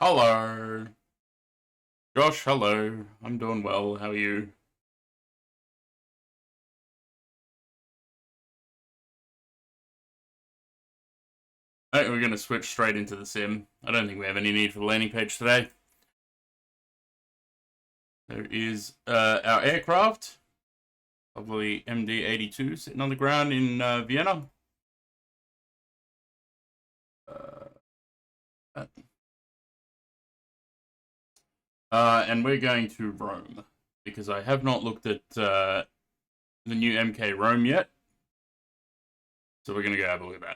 Hello. Josh, hello. I'm doing well. How are you? Alright, we're going to switch straight into the sim. I don't think we have any need for the landing page today. There is our aircraft. Lovely MD-82 sitting on the ground in Vienna. And we're going to Rome, because I have not looked at the new MK Rome yet. So we're going to go have a look at that.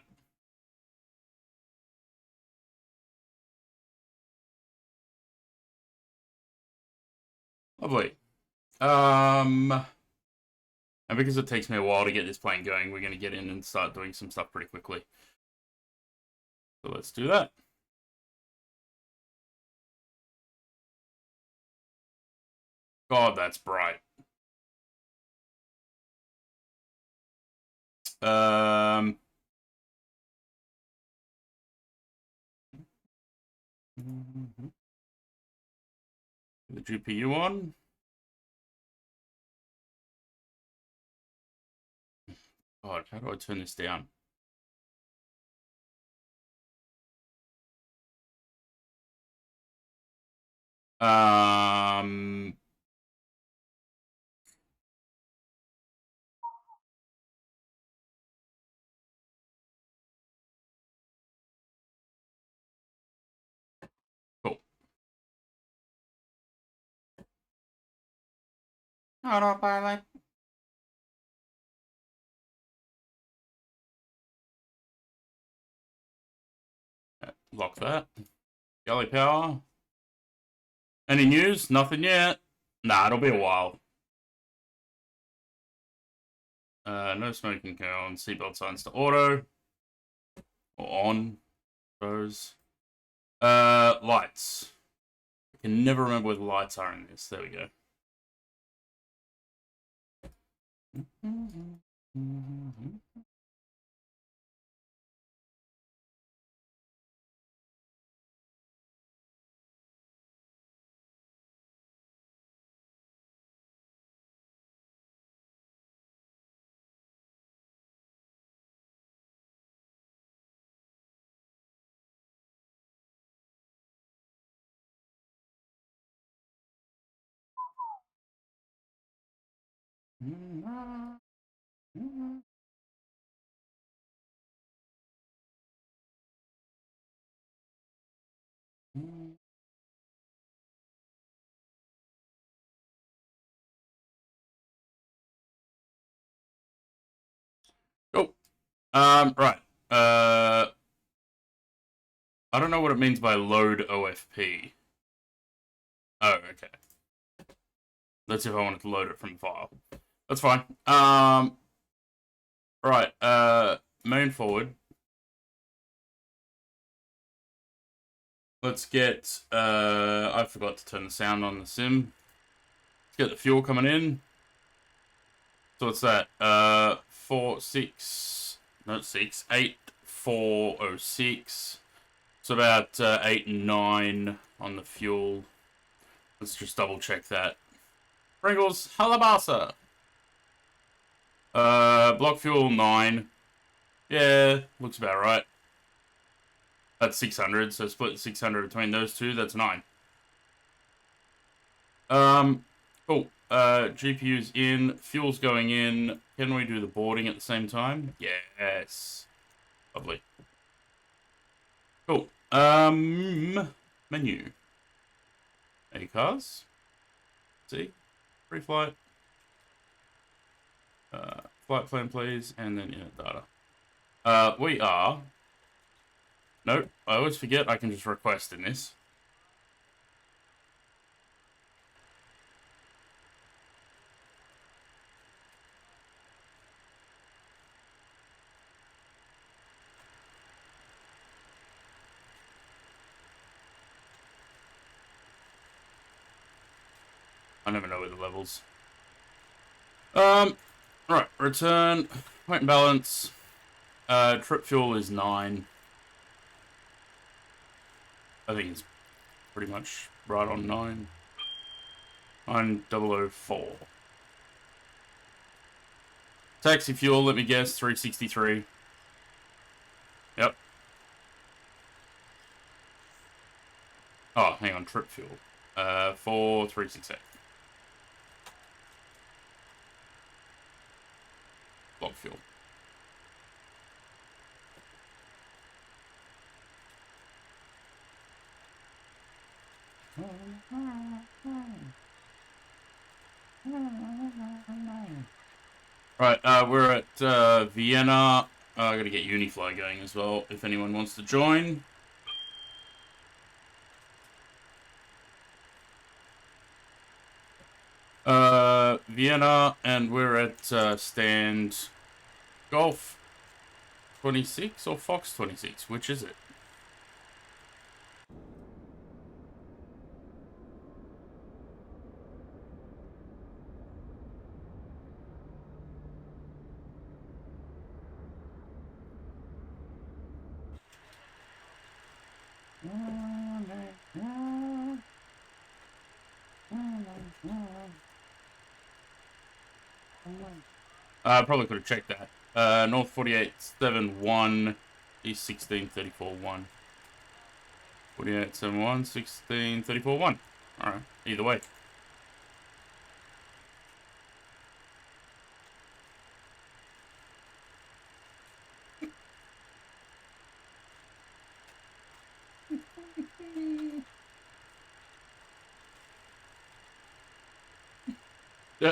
Lovely. And because it takes me a while to get this plane going, we're going to get in and start doing some stuff pretty quickly. So let's do that. God, that's bright. The GPU on. God, how do I turn this down? Um, cool. Autopilot. Lock that. Galley power. Any news? Nothing yet. Nah, it'll be a while. No smoking on. Seatbelt signs to auto. Or on. Those. Lights. I can never remember where the lights are in this. There we go. Oh, right. I don't know what it means by load OFP. Oh, okay. That's if I wanted to load it from the file. That's fine. Right. Main forward. Let's get, I forgot to turn the sound on the sim. Let's get the fuel coming in. So what's that? 8406. It's about 8 and 9 on the fuel. Let's just double check that. Pringles, Halabasa. Block fuel 9. Yeah, looks about right. That's 600, so split 600 between those two, that's 9. Cool. GPU's in, fuel's going in. Can we do the boarding at the same time? Yes. Lovely. Cool. Menu. A-cars. See? Free flight. Flight plan, please, and then init data. We are... Nope, I always forget I can just request in this. I never know where the levels. Right, return, weight and balance. Trip fuel is 9. I think it's pretty much right on 9. 9004. Taxi fuel, let me guess, 363. Yep. Oh, hang on, trip fuel. 4368. Block fuel. Right, we're at Vienna. I gotta get Unifly going as well, if anyone wants to join. Vienna, and we're at stand Golf 26 or Fox 26, which is it? I probably could have checked that. North 4871, East 1634-1. 4871, 1634-1. Alright, either way.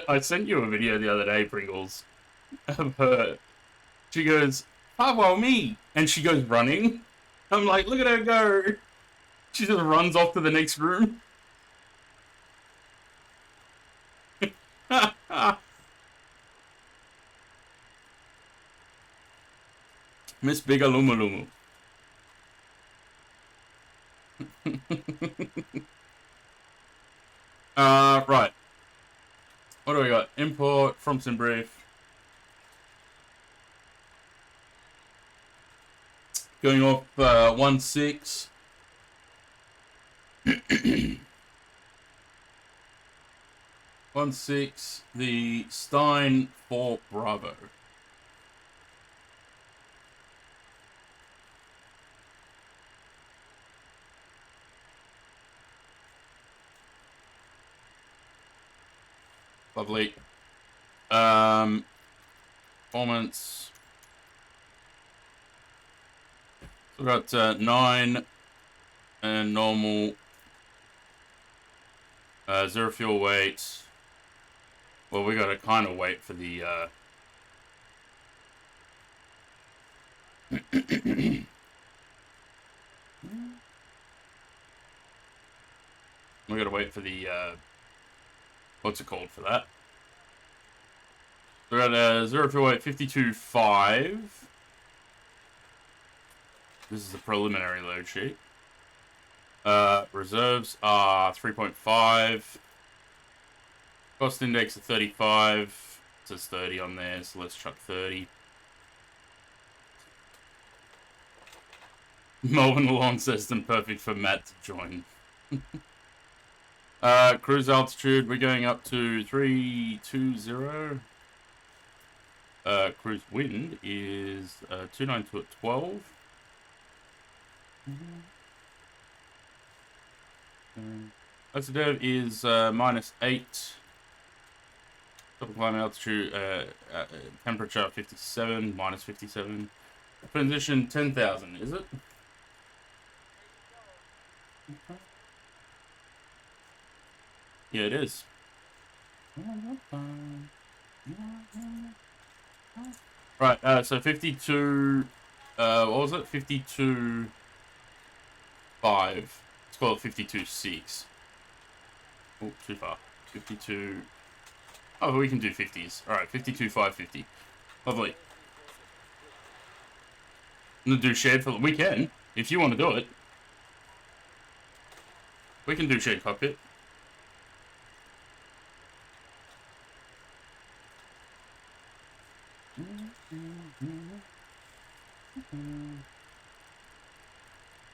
I sent you a video the other day, Pringles, of her. She goes, "Papa, me," and she goes running. I'm like, look at her go. She just runs off to the next room. Miss Bigalumalumu. Right. What do we got? Import from Simbrief. Going off 1-6. 1-6. The Stein for Bravo. Lovely. Performance. So we've got 9 and normal. 0 fuel weight. Well, we gotta kind of wait for the we gotta wait for the what's it called for that? We're at 0 fuel weight 52.5. This is the preliminary load sheet. Reserves are 3.5. Cost index of 35. It says 30 on there, so let's chuck 30. Melbourne Lawn system perfect for Matt to join. Cruise altitude, we're going up to 320. Cruise wind is 292 at 12. Altimeter is -8. Total climb altitude, temperature 57, -57. Position 10,000, is it? Yeah, it is. Right, so 52, what was it? 52.5. Let's call it 52.6. Oh, too far. 52. Oh, we can do 50s. Alright, 52.550. Lovely. I'm gonna do shared for. We can, if you want to do it. We can do shared cockpit.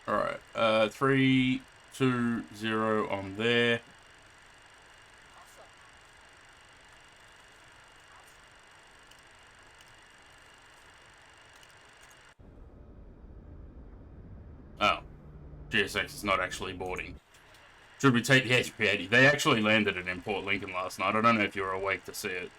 Alright, 3 2-0 on there. Oh, GSX is not actually boarding. Should we take the A380? They actually landed it in Port Lincoln last night. I don't know if you were awake to see it.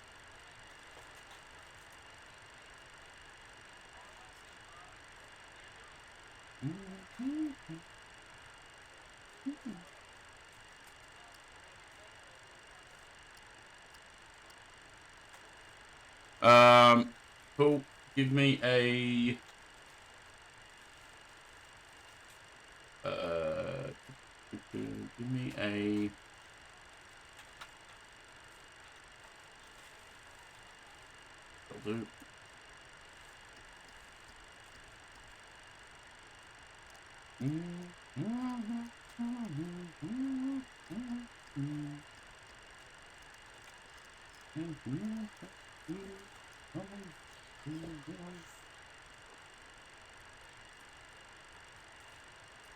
Cool. Give me a... give me a... That'll do.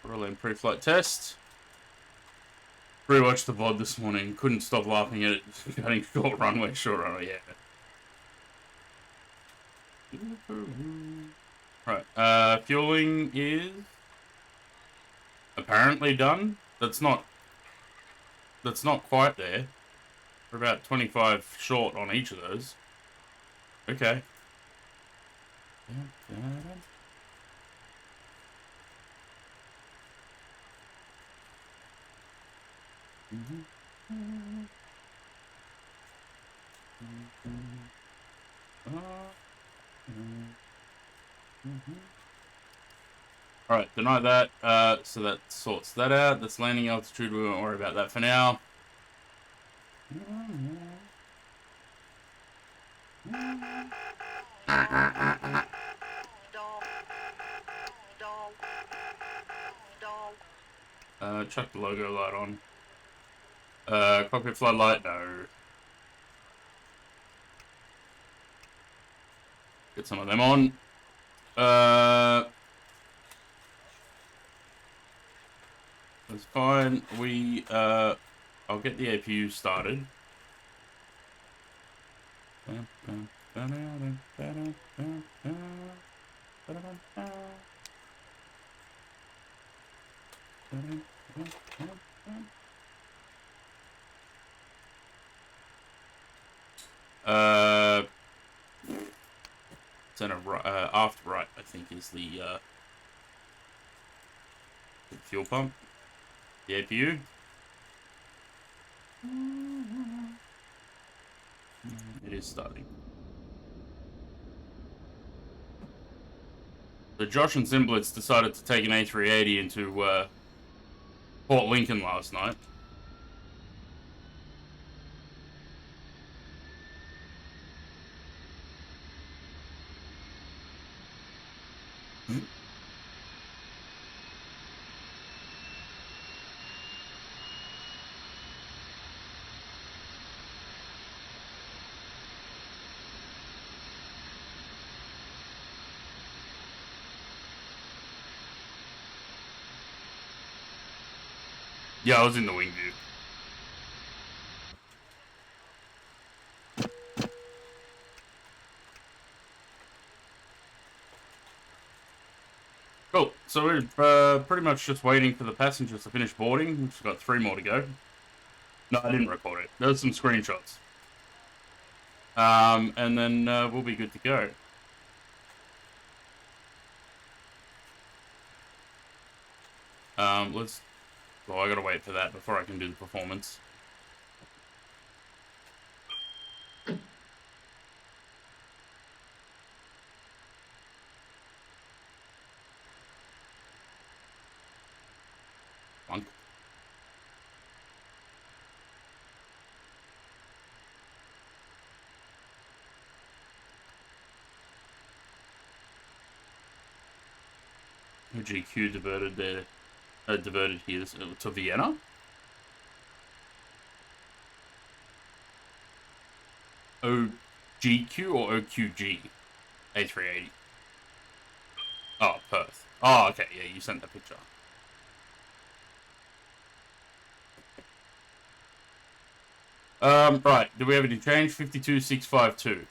Rolling pre-flight test. Rewatched the VOD this morning. Couldn't stop laughing at it. Cutting short runway, yeah. Right. Fueling is apparently done. That's not quite there. We're about 25 short on each of those. Okay. Alright, deny that. So that sorts that out. That's landing altitude. We won't worry about that for now. Chuck the logo light on. Cockpit floodlight, no. Get some of them on. That's fine. I'll get the APU started. Center aft right, I think, is the fuel pump. The APU. It is starting. So Josh and Zimblitz decided to take an A380 into Port Lincoln last night. Yeah, I was in the wing view. Cool. So we're pretty much just waiting for the passengers to finish boarding. We've got 3 more to go. No, I didn't record it. There's some screenshots. And then we'll be good to go. Well, I gotta wait for that before I can do the performance. Monk. GQ diverted there. Diverted here to Vienna. OGQ or OQG? A380. Oh, Perth. Oh, okay. Yeah, you sent that picture. Right. Do we have any change? 52,652.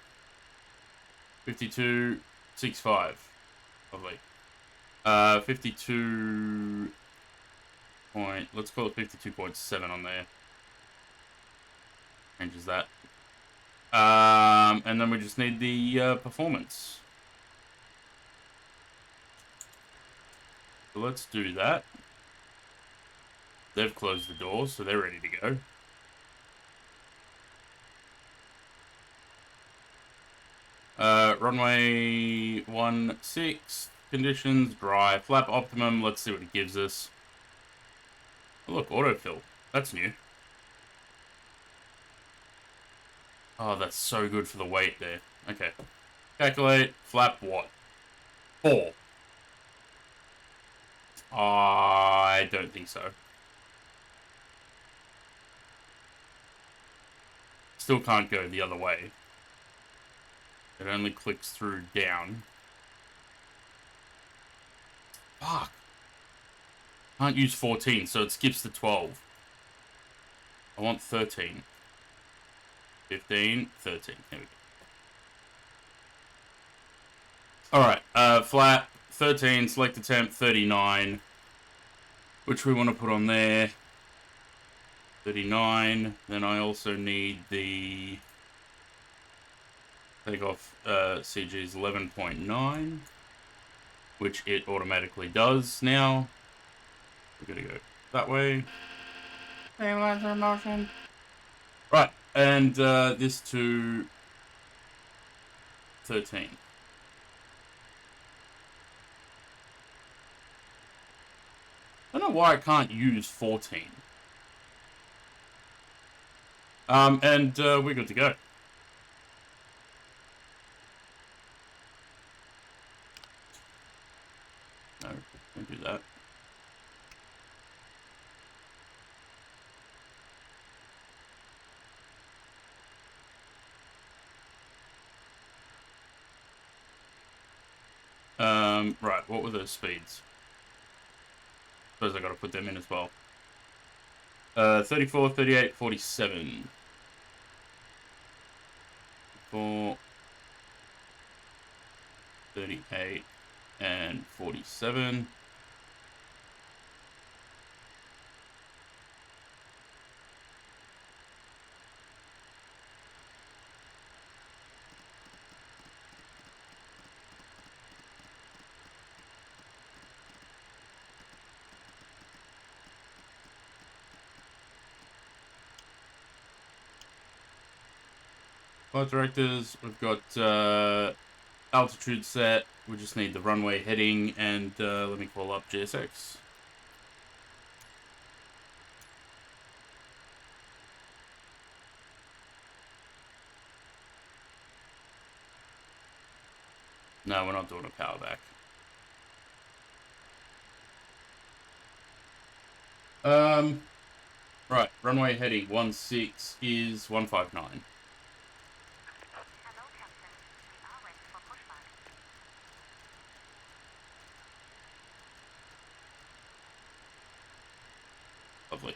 52,65. Lovely. 52 point. Let's call it 52.7 on there. Changes that. And then we just need the performance. So let's do that. They've closed the doors, so they're ready to go. Runway 16. Conditions, dry. Flap optimum. Let's see what it gives us. Oh, look, autofill. That's new. Oh, that's so good for the weight there. Okay. Calculate. Flap what? 4. I don't think so. Still can't go the other way. It only clicks through down. Fuck. Can't use 14, so it skips to 12. I want 13. 15, 13. There we go. Alright, flat, 13, select attempt, 39. Which we want to put on there. 39. Then I also need the takeoff CG's 11.9. Which it automatically does now. We're gonna go that way. Stabilizer motion. Right, and this to 13. I don't know why I can't use 14. And we're good to go. No, don't do that. Right, what were those speeds? Suppose I gotta put them in as well. 34, 38, 47. 4, 38, and 47. Flight directors, we've got altitude set. We just need the runway heading, and let me call up GSX. No, we're not doing a power back. Right, runway heading 16 is 159. Lovely.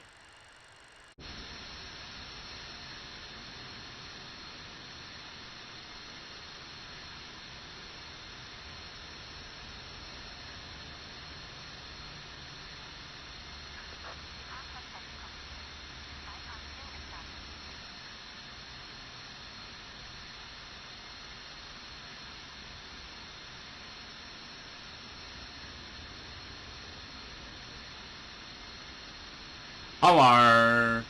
Hello.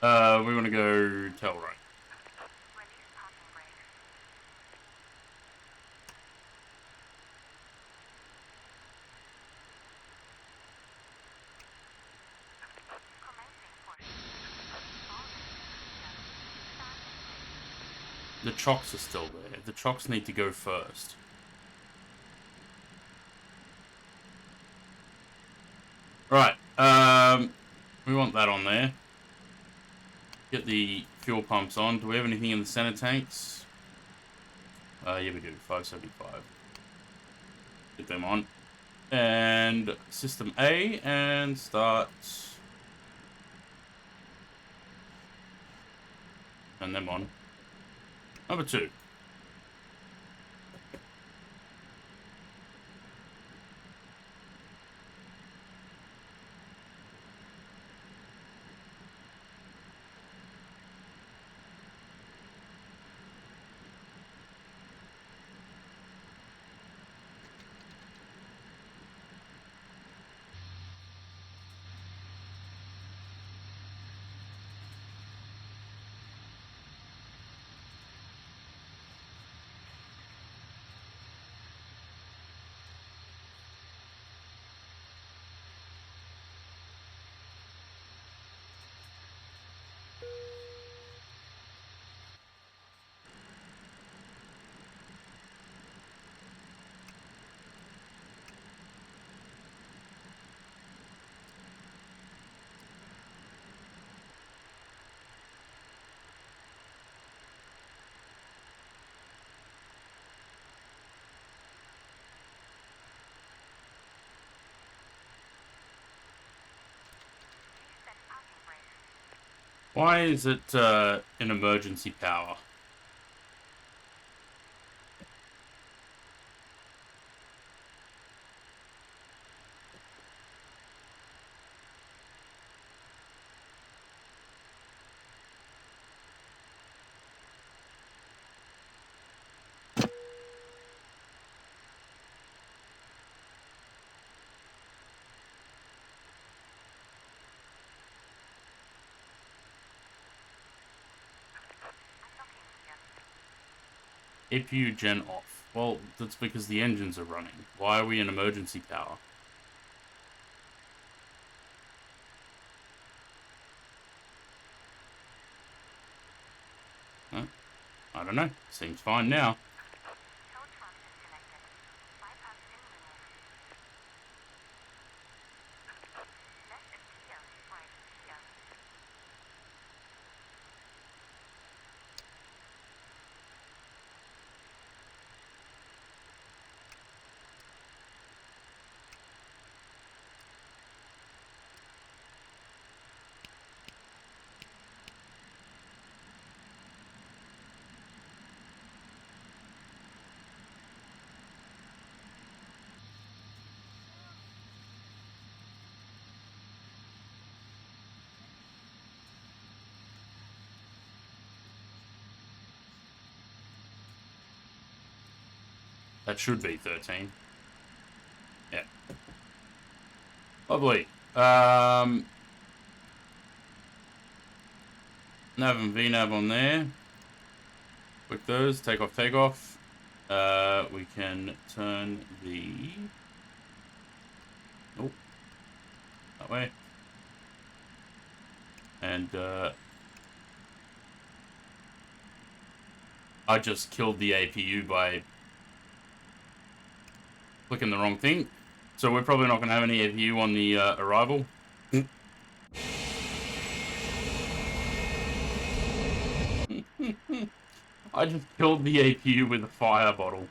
We want to go tail right. The chocks are still there. The chocks need to go first. Right. We want that on there. Get the fuel pumps on. Do we have anything in the center tanks? Yeah, we do. 575. Get them on. And system A and start. And them on. Number 2. Why is it an emergency power? APU gen off. Well, that's because the engines are running. Why are we in emergency power? Huh? I don't know. Seems fine now. That should be 13. Yeah. Lovely. Nav and VNav on there. Click those. Take off, take off. We can turn the... Nope. That way. And, I just killed the APU by clicking the wrong thing. So we're probably not going to have any APU on the arrival. I just killed the APU with a fire bottle.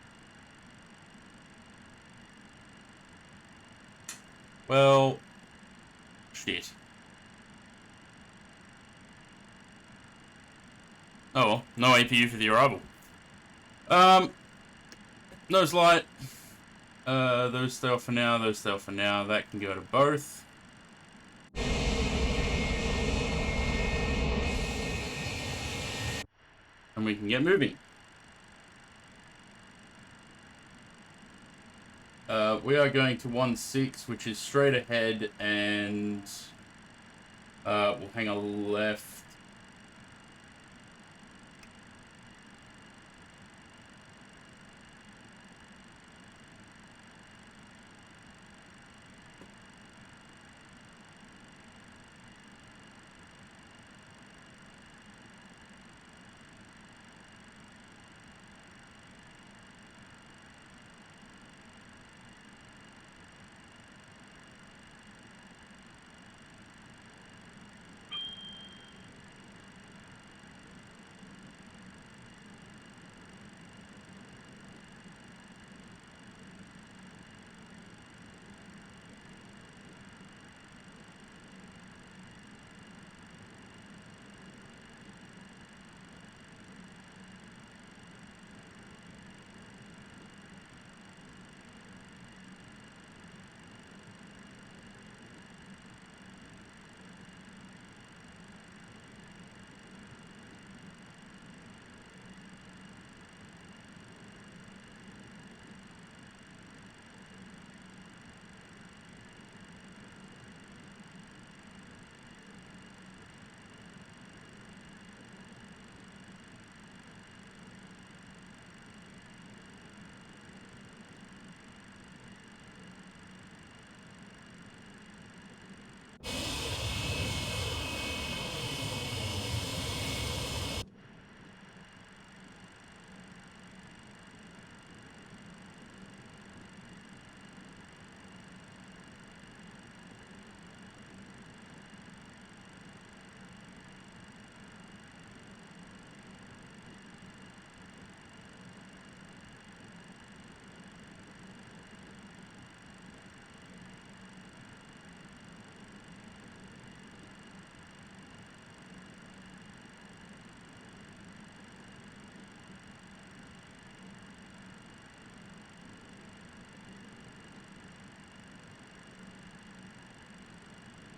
Well, shit. Oh well, no APU for the arrival. Nose light. Those stay off for now, those stay off for now. That can go to both. And we can get moving. We are going to 1-6, which is straight ahead, and we'll hang a left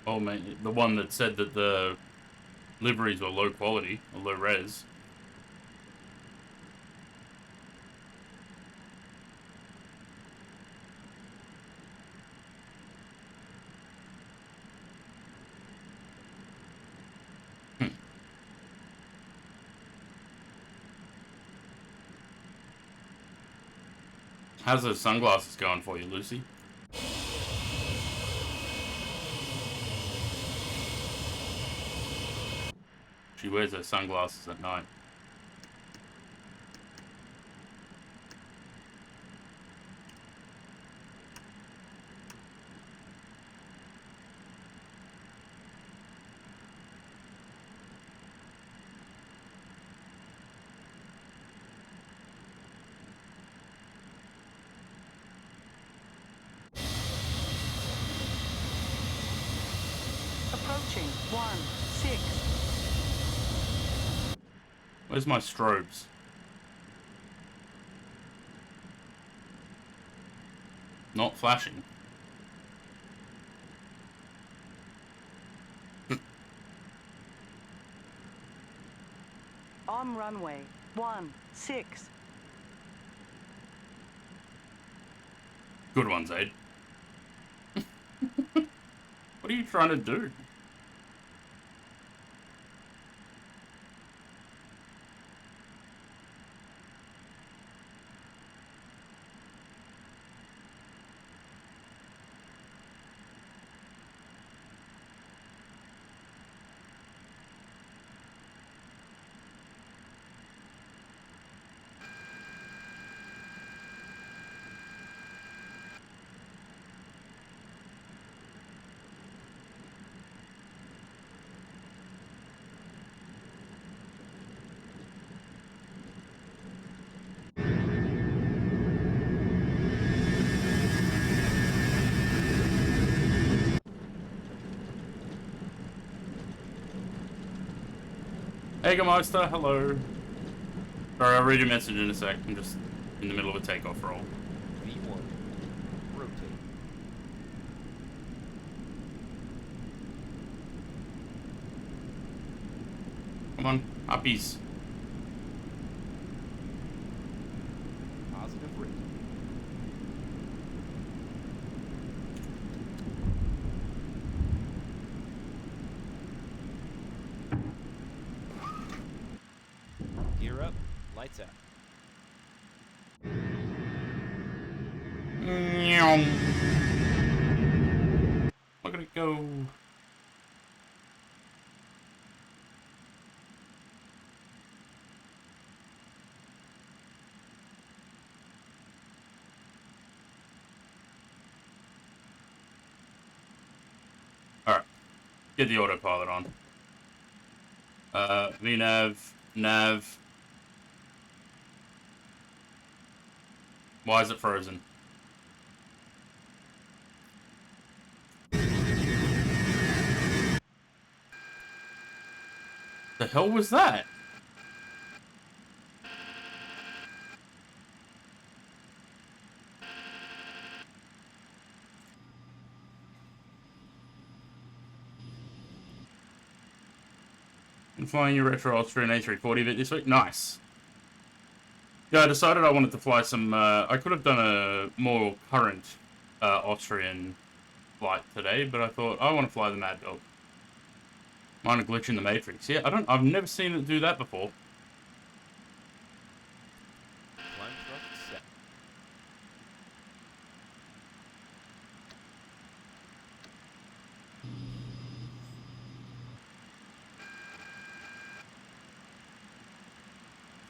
Oh man, the one that said that the liveries were low quality or low res. Hmm. How's those sunglasses going for you, Lucy? She wears her sunglasses at night. Approaching 1-6. Where's my strobes? Not flashing. On runway 16. Good one, Zaid. What are you trying to do? Egermeister, hello. Sorry, I'll read your message in a sec. I'm just in the middle of a takeoff roll. V1. Rotate. Come on, uppies. Positive rate. Gear up. Lights out. Look at it go. Alright. Get the autopilot on. VNav, nav. Why is it frozen? The hell was that? And flying your retro Austrian A340 bit this week? Nice. Yeah, I decided I wanted to fly some, I could have done a more current Austrian flight today, but I thought, I want to fly the Mad Dog. Minor glitch in the Matrix. Yeah, I've never seen it do that before. Climb thrust set.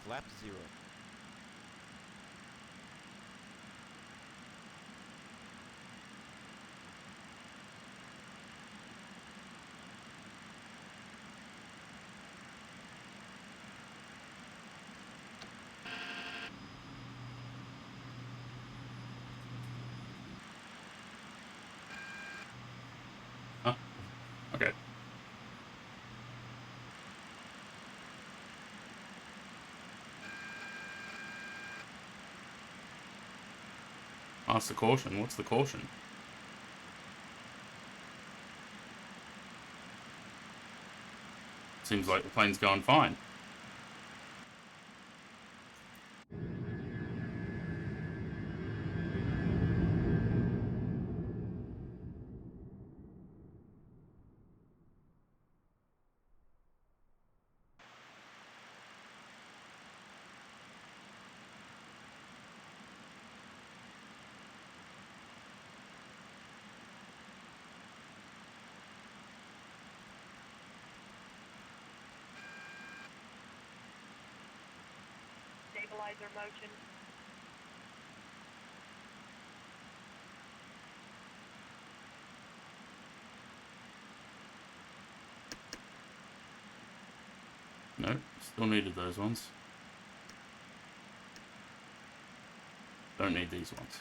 Flap 0. Huh? Okay. Ask the caution. What's the caution? seems like the plane's going fine. Stabilizer motion. No, still needed those ones. Don't need these ones.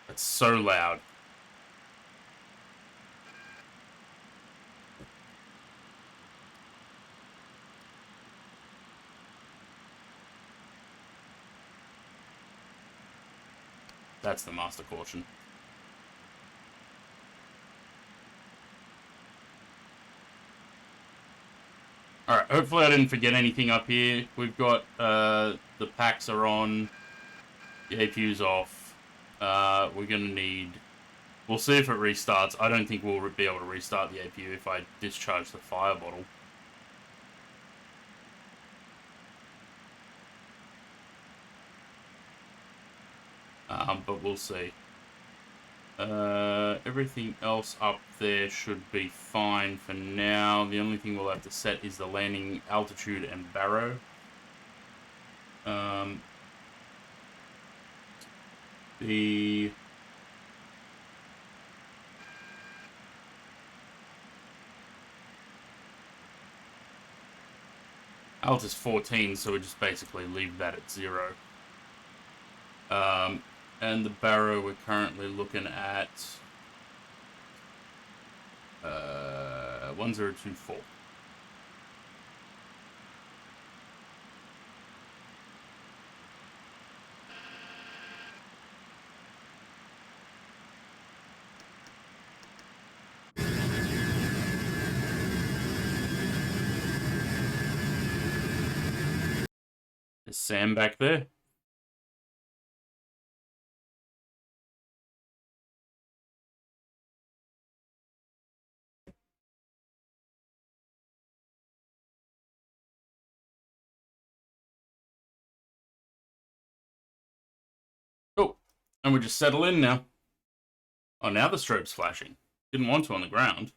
That's so loud. That's the master caution. Alright, hopefully I didn't forget anything up here. We've got, the packs are on. The APU's off. We're gonna need... We'll see if it restarts. I don't think we'll be able to restart the APU if I discharge the fire bottle. But we'll see. Everything else up there should be fine for now. The only thing we'll have to set is the landing altitude and baro. The alt is 14, so we just basically leave that at 0. And the baro we're currently looking at 1024. Is Sam back there? Oh, and we just settle in now. Oh, now the strobe's flashing. Didn't want to on the ground.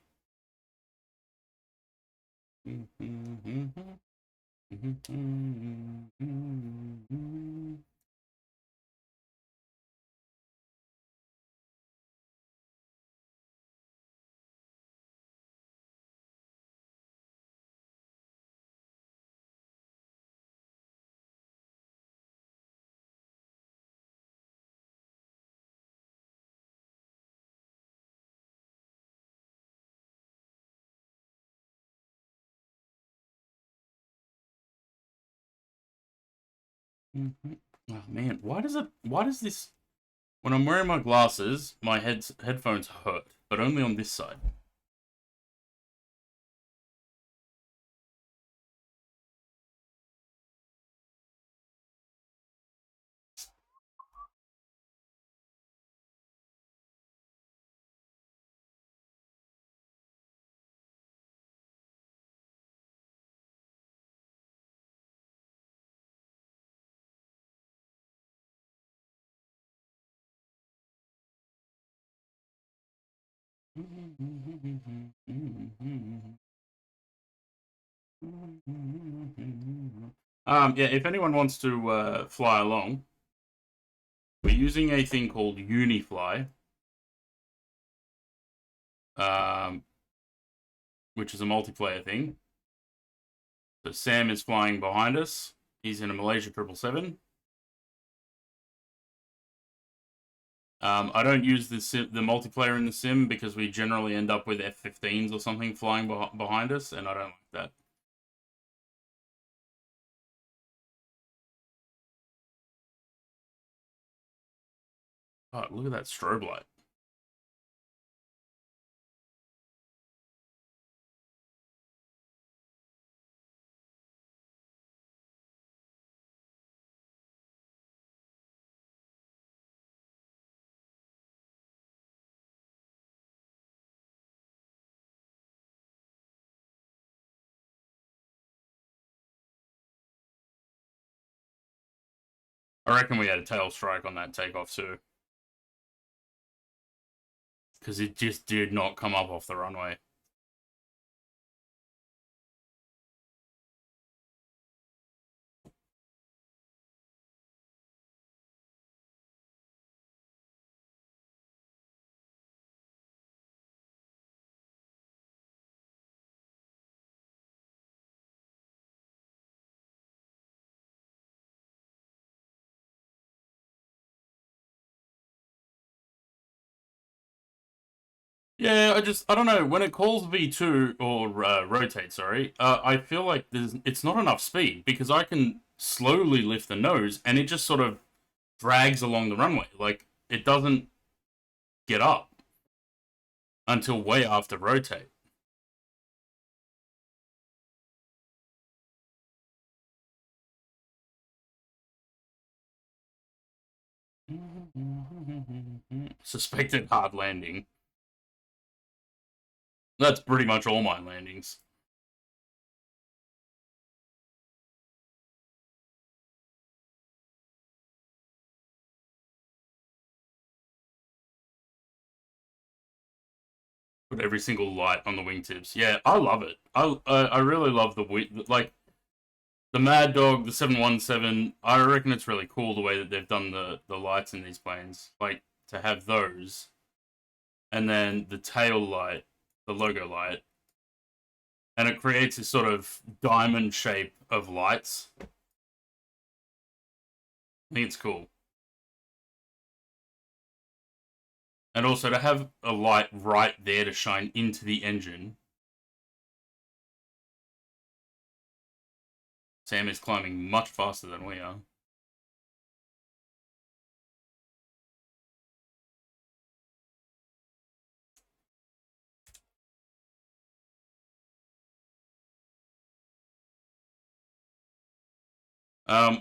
Oh man, why does this, when I'm wearing my glasses, my headphones hurt, but only on this side. Yeah, if anyone wants to fly along, we're using a thing called Unifly, which is a multiplayer thing. So Sam is flying behind us. He's in a Malaysia 777. I don't use the multiplayer in the sim because we generally end up with F-15s or something flying behind us, and I don't like that. Oh, look at that strobe light. I reckon we had a tail strike on that takeoff too. Because it just did not come up off the runway. Yeah, I don't know. When it calls V2 or rotate, sorry, I feel like it's not enough speed because I can slowly lift the nose and it just sort of drags along the runway. Like, it doesn't get up until way after rotate. Suspected hard landing. That's pretty much all my landings. Put every single light on the wingtips. Yeah, I love it. I really love the wing. Like, the Mad Dog, the 717, I reckon it's really cool the way that they've done the lights in these planes. Like, to have those. And then the tail light, the logo light. And it creates this sort of diamond shape of lights. I think it's cool. And also to have a light right there to shine into the engine. Sam is climbing much faster than we are.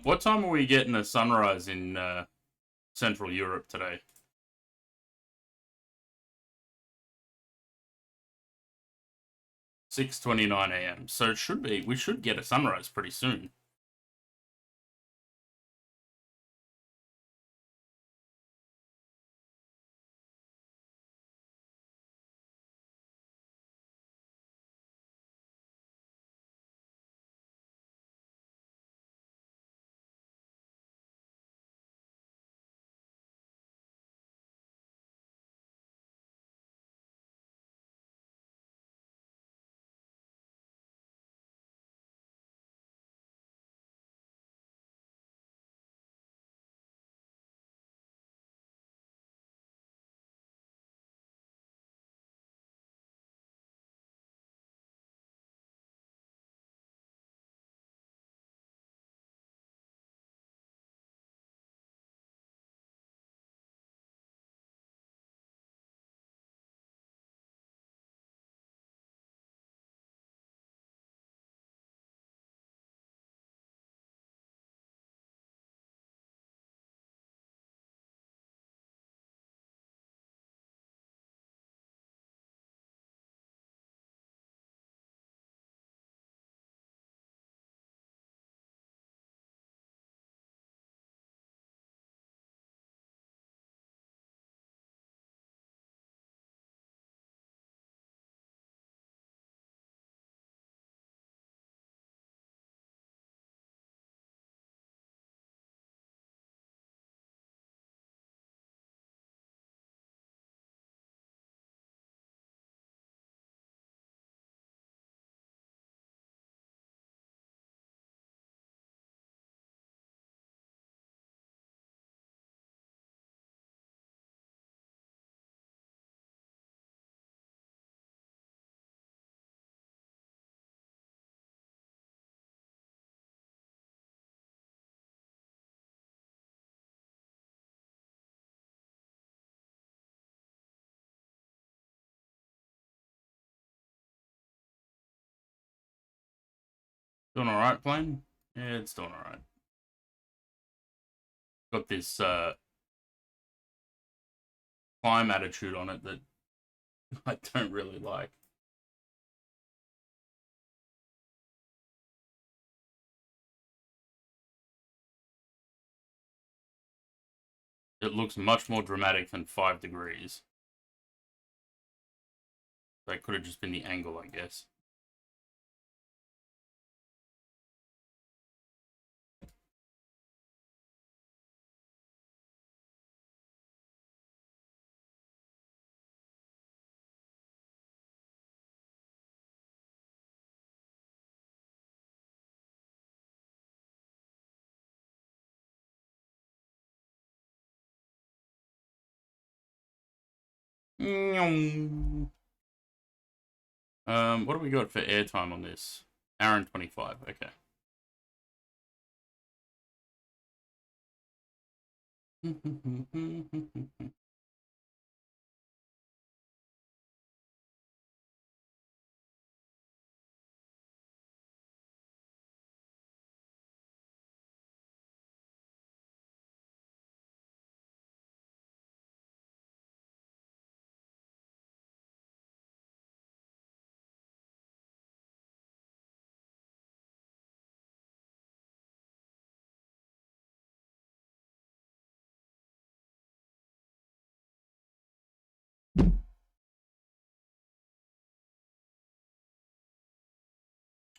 What time are we getting a sunrise in Central Europe today? 6:29 a.m. So we should get a sunrise pretty soon. Doing alright, plane? Yeah, it's doing alright. Got this climb attitude on it that I don't really like. It looks much more dramatic than 5 degrees. That could have just been the angle, I guess. What do we got for airtime on this? Hour and 25, okay.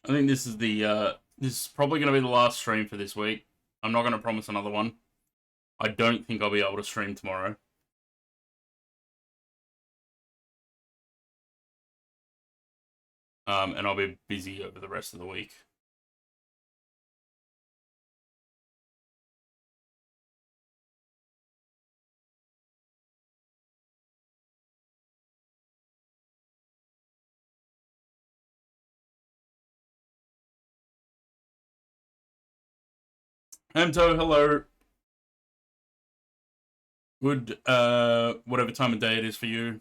I think this is this is probably going to be the last stream for this week. I'm not going to promise another one. I don't think I'll be able to stream tomorrow. And I'll be busy over the rest of the week. Emto, hello. Good, whatever time of day it is for you.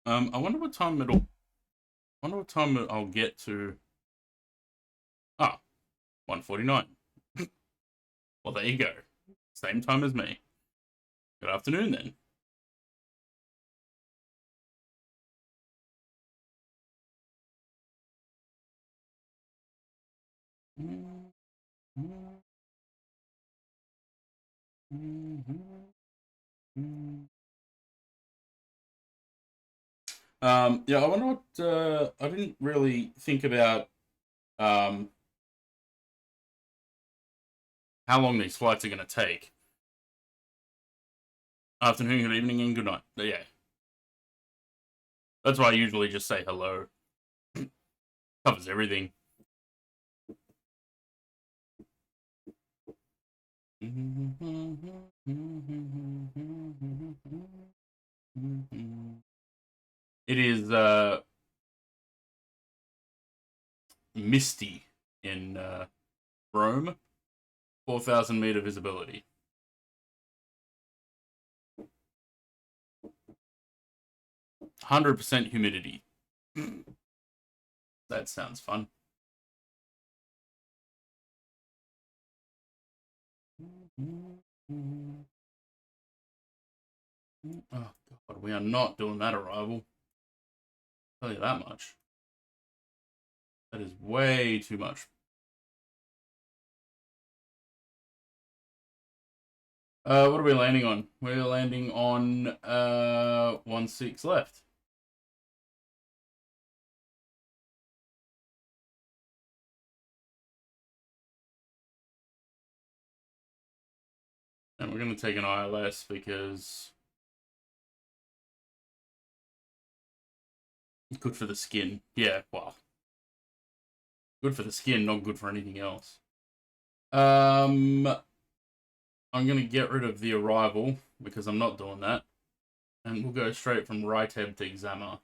I wonder what time I'll get to. Ah, 1:49. Well, there you go. Same time as me. Good afternoon, then. Yeah, I wonder what, I didn't really think about, how long these flights are going to take. Afternoon, good evening, and good night. But yeah. That's why I usually just say hello. Covers everything. It is misty in Rome. 4,000 meter visibility. 100% humidity. That sounds fun. Oh god, we are not doing that arrival. I'll tell you that much. That is way too much. What are we landing on? We're landing on 1-6 left. And we're going to take an ILS because good for the skin. Yeah, well. Good for the skin, not good for anything else. I'm going to get rid of the arrival because I'm not doing that. And we'll go straight from Ryteb to Exama.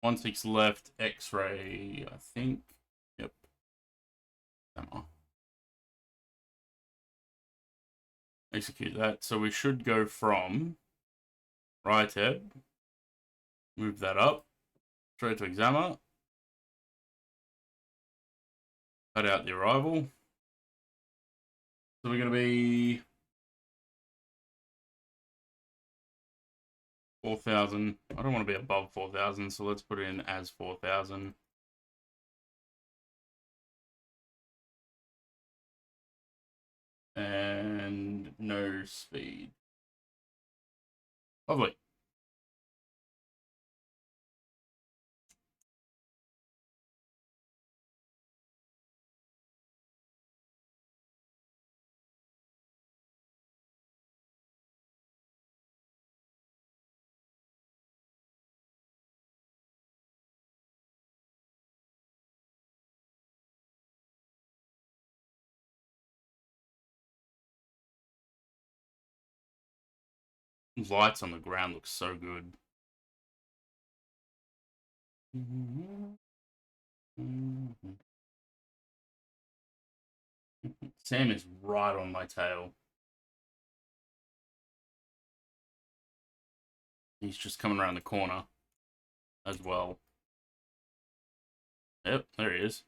16 left, X-ray, I think. Yep. Ammo. Execute that. So we should go from right head, move that up, straight to examiner, cut out the arrival. So we're going to be 4,000. I don't want to be above 4,000, so let's put it in as 4,000. And no speed. Lovely. Lights on the ground look so good. Sam is right on my tail. He's just coming around the corner as well. Yep, there he is.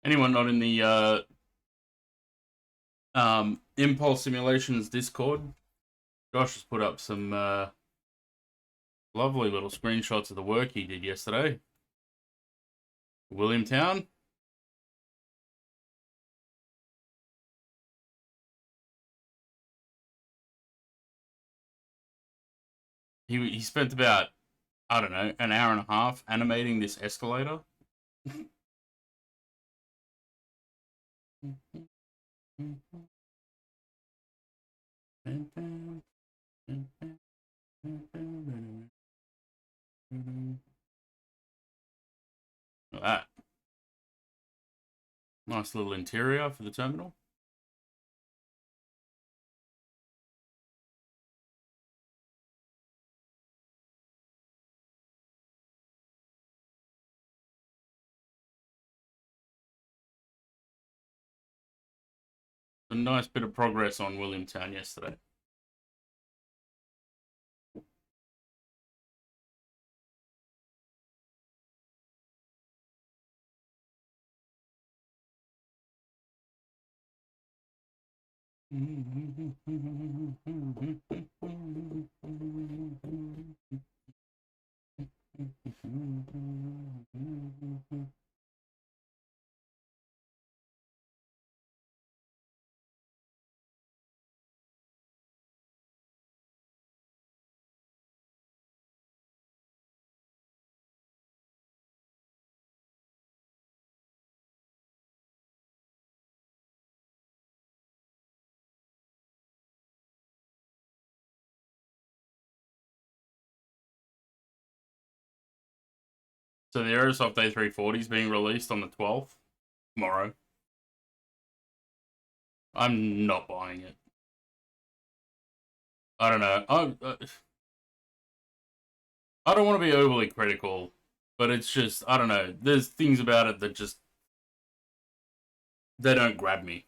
Anyone not in the Impulse Simulations Discord? Josh has put up some lovely little screenshots of the work he did yesterday. Williamtown. He spent about, I don't know, an hour and a half animating this escalator. Look at that. Nice little interior for the terminal. A nice bit of progress on Williamtown yesterday. So the Aerosoft A340 is being released on the 12th, tomorrow. I'm not buying it. I don't know. I don't want to be overly critical, but it's just, I don't know. There's things about it that just, they don't grab me.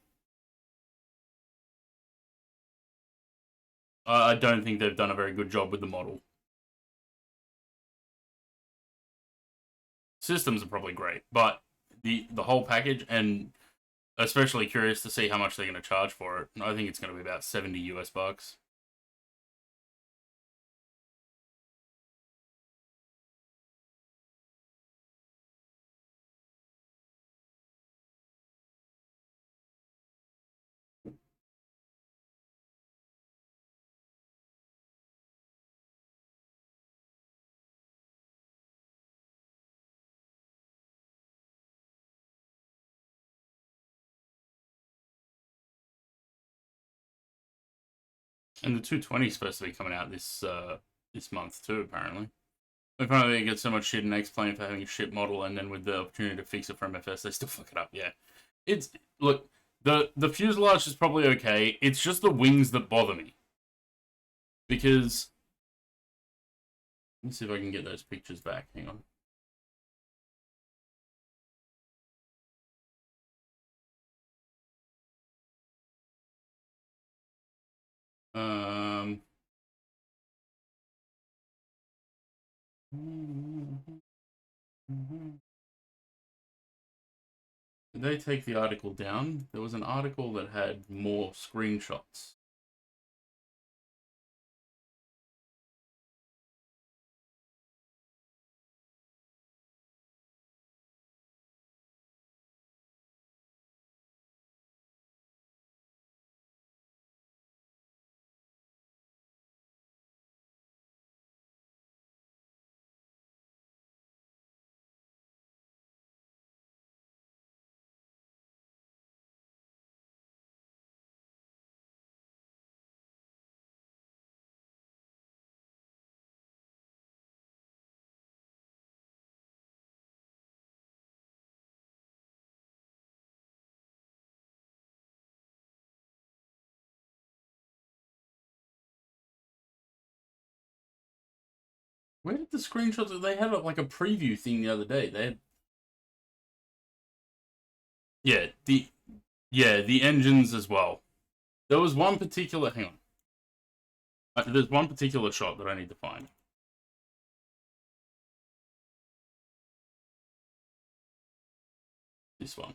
I don't think they've done a very good job with the model. Systems are probably great, but the whole package, and especially curious to see how much they're going to charge for it. I think it's going to be about 70 US bucks. And the 220 is supposed to be coming out this month too, apparently. Apparently they get so much shit in X-Plane for having a shit model, and then with the opportunity to fix it from FS, they still fuck it up. Yeah, it's look, the fuselage is probably okay. It's just the wings that bother me, because let me see if I can get those pictures back. Hang on. Um. Did they take the article down? There was an article that had more screenshots. Where did the screenshots? They had like a preview thing the other day. They had, the engines as well. There was one particular. Hang on. There's one particular shot that I need to find. This one.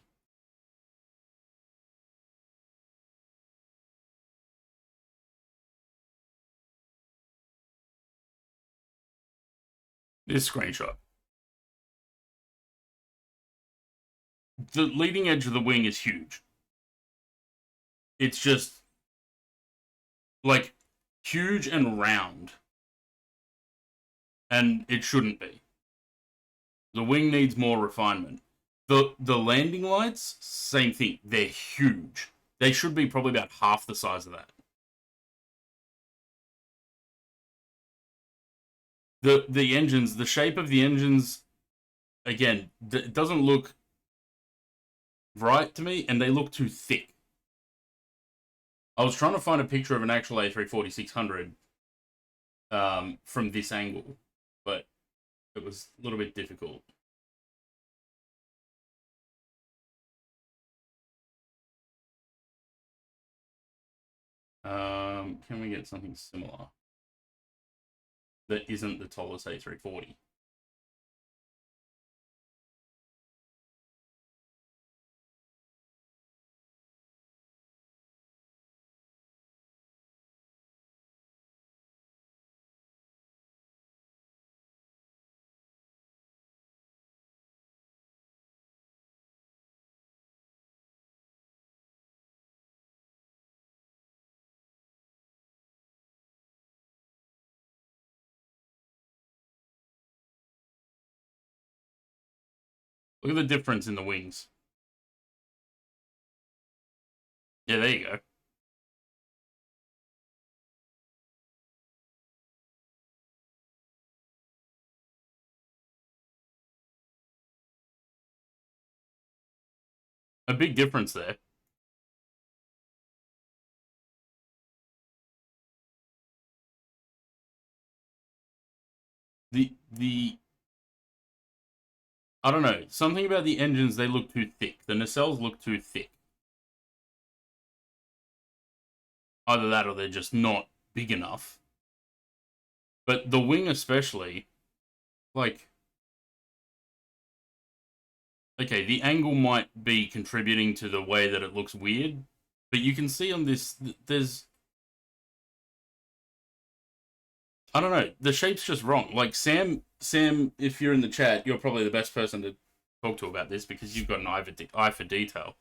This screenshot. The leading edge of the wing is huge. It's just like huge and round. And it shouldn't be. The wing needs more refinement. The landing lights, same thing. They're huge. They should be probably about half the size of that. The engines, the shape of the engines, again, it doesn't look right to me, and they look too thick. I was trying to find a picture of an actual A340-600 from this angle, but it was a little bit difficult. Can we get something similar that isn't the tallest A340? Look at the difference in the wings. Yeah, there you go. a big difference there. The I don't know, something about the engines, they look too thick. The nacelles look too thick. Either that or they're just not big enough. But the wing especially, like, okay, the angle might be contributing to the way that it looks weird, but you can see on this, there's, I don't know, the shape's just wrong. Like, Sam, if you're in the chat, you're probably the best person to talk to about this because you've got an eye for detail.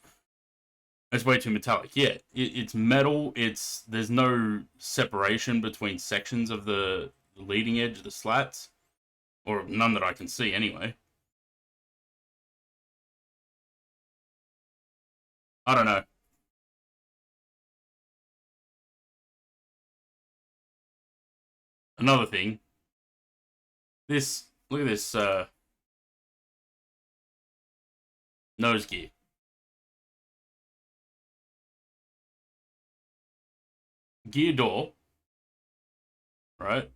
It's way too metallic. Yeah, it's metal. There's no separation between sections of the leading edge of the slats, or none that I can see anyway. I don't know. Another thing. Look at this nose gear. Gear door, right,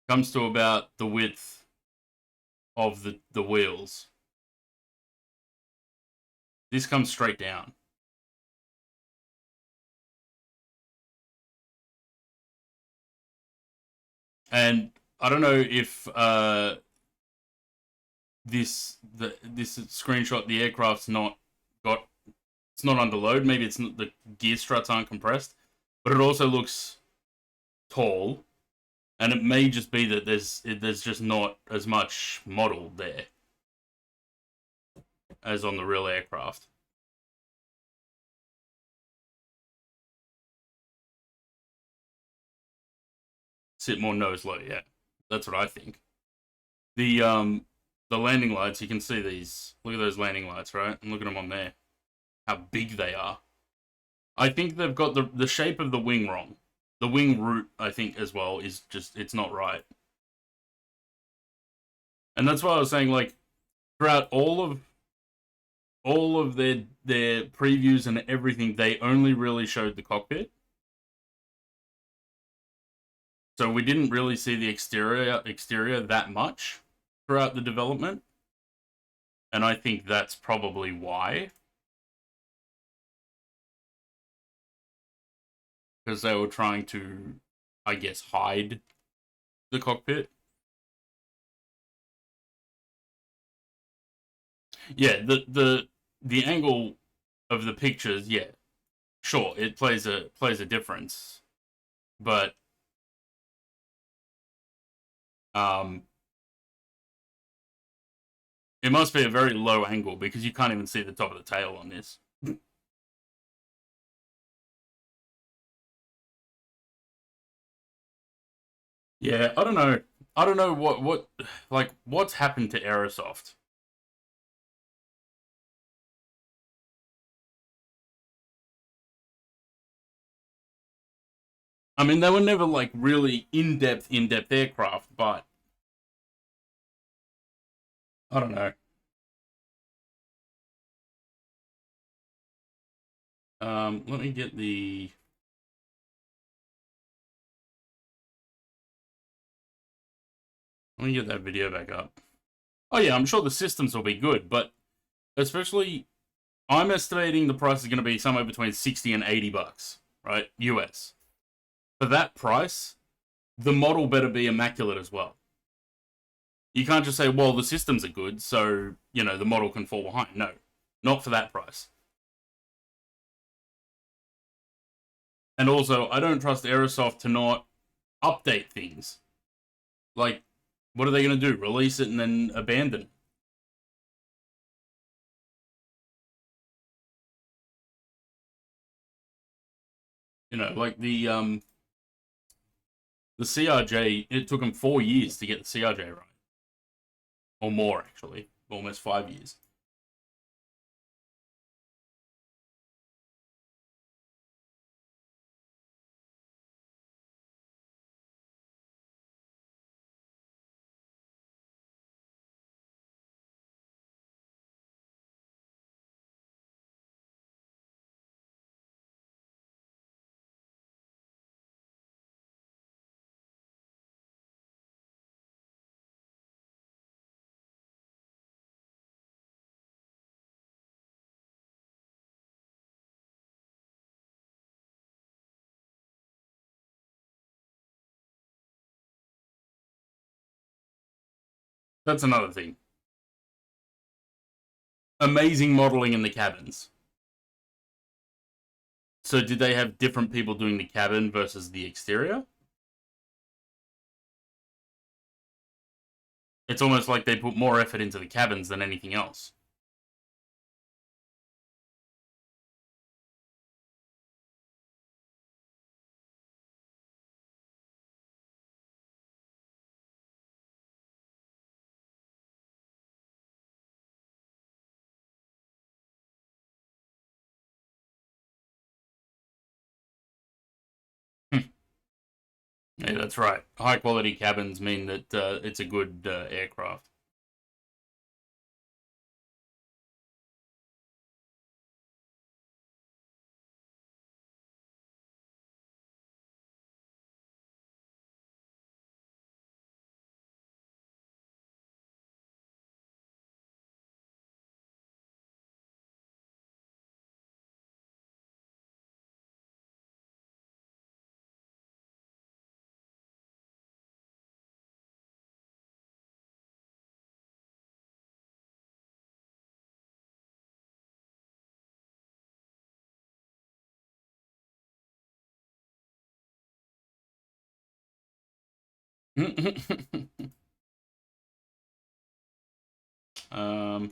comes to about the width of the wheels. This comes straight down. And I don't know if this screenshot, the aircraft's not got, it's not under load. Maybe it's not, the gear struts aren't compressed, but it also looks tall, and it may just be that there's just not as much model there as on the real aircraft. Sit more nose low, yeah. That's what I think. The landing lights, you can see these. Look at those landing lights, right? And look at them on there. How big they are. I think they've got the shape of the wing wrong. The wing root, I think, as well, is just, it's not right. And that's why I was saying, like, throughout all of their previews and everything, they only really showed the cockpit. So we didn't really see the exterior that much throughout the development. And I think that's probably why. Because they were trying to, I guess, hide the cockpit. Yeah, the angle of the pictures, yeah. Sure, it plays a difference. But it must be a very low angle because you can't even see the top of the tail on this. Yeah, I don't know. I don't know what's happened to Aerosoft. I mean, they were never like really in-depth aircraft, but I don't know. Let me get the... Let me get that video back up. Oh yeah, I'm sure the systems will be good, but especially, I'm estimating the price is going to be somewhere between 60 and 80 bucks, right? US. For that price, the model better be immaculate as well. You can't just say, well, the systems are good, so, you know, the model can fall behind. No, not for that price. And also, I don't trust Aerosoft to not update things. Like, what are they going to do? Release it and then abandon it? You know, like the CRJ, it took them 4 years to get the CRJ right. Or more, actually. Almost 5 years. That's another thing. Amazing modeling in the cabins. So did they have different people doing the cabin versus the exterior? It's almost like they put more effort into the cabins than anything else. Yeah, that's right. High quality cabins mean that it's a good aircraft. um,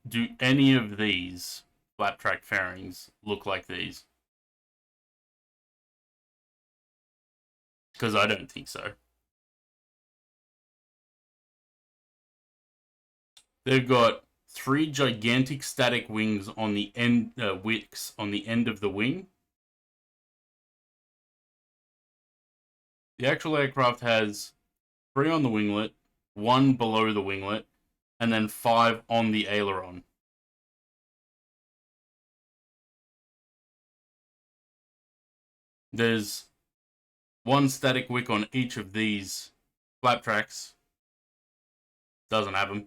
do any of these flat track fairings look like these? Because I don't think so. They've got 3 gigantic static wings on the end, wicks on the end of the wing. The actual aircraft has 3 on the winglet, 1 below the winglet, and then 5 on the aileron. There's 1 static wick on each of these flap tracks. Doesn't have them.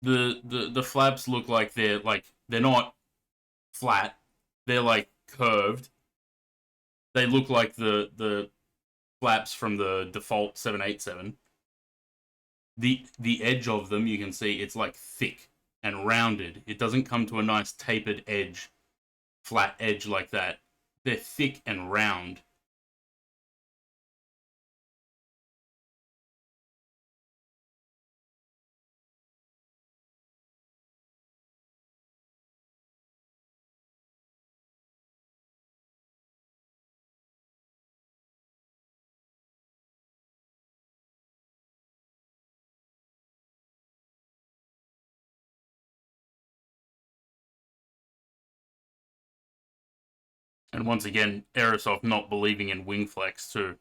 The flaps look like they're not flat. They're like curved. They look like the flaps from the default 787. The edge of them, you can see it's like thick and rounded. It doesn't come to a nice tapered edge, flat edge like that. They're thick and round. And once again, Aerosoft not believing in wing flex too.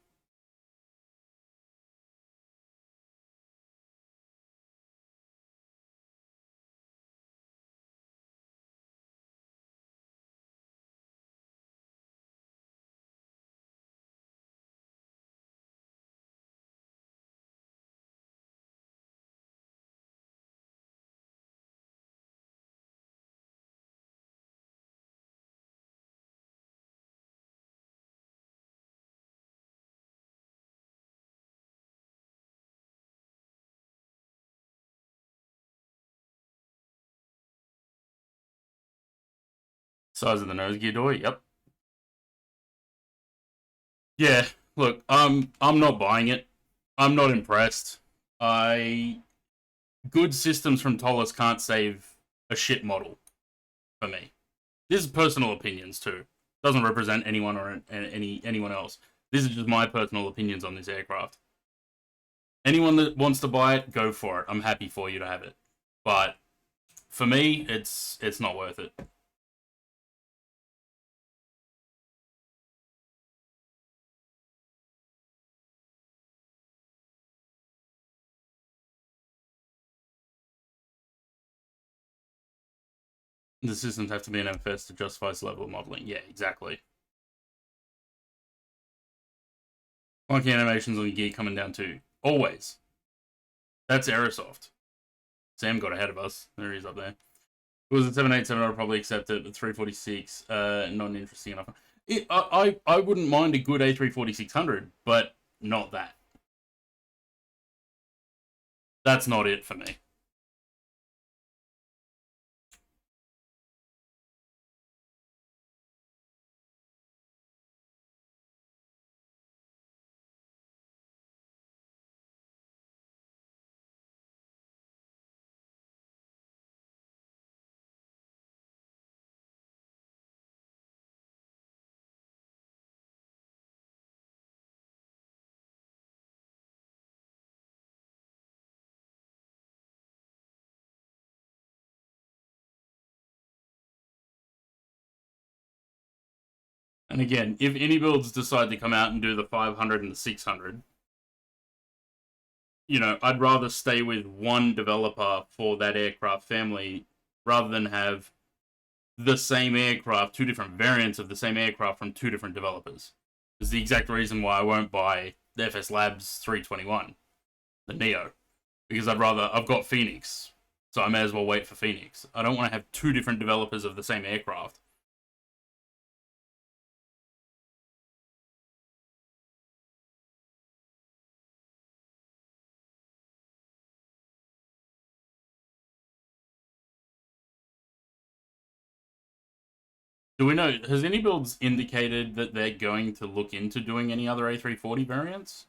Size of the nose gear door, yep. Yeah, look, I'm not buying it. I'm not impressed. Good systems from Tollus can't save a shit model for me. This is personal opinions too. Doesn't represent anyone or anyone else. This is just my personal opinions on this aircraft. Anyone that wants to buy it, go for it. I'm happy for you to have it. But for me, it's not worth it. The systems have to be an MFS to justify this level of modeling. Yeah, exactly. Funky animations on your gear coming down too. Always. That's Aerosoft. Sam got ahead of us. There he is up there. If it was a 787, I'd probably accept it, but 346, not interesting enough. I wouldn't mind a good A340-600, but not that. That's not it for me. And again, if any builds decide to come out and do the 500 and the 600, you know, I'd rather stay with one developer for that aircraft family rather than have the same aircraft, two different variants of the same aircraft from two different developers. It's the exact reason why I won't buy the FS Labs 321, the Neo, because I've got Phoenix, so I may as well wait for Phoenix. I don't want to have two different developers of the same aircraft. Do we know, has any builds indicated that they're going to look into doing any other A340 variants?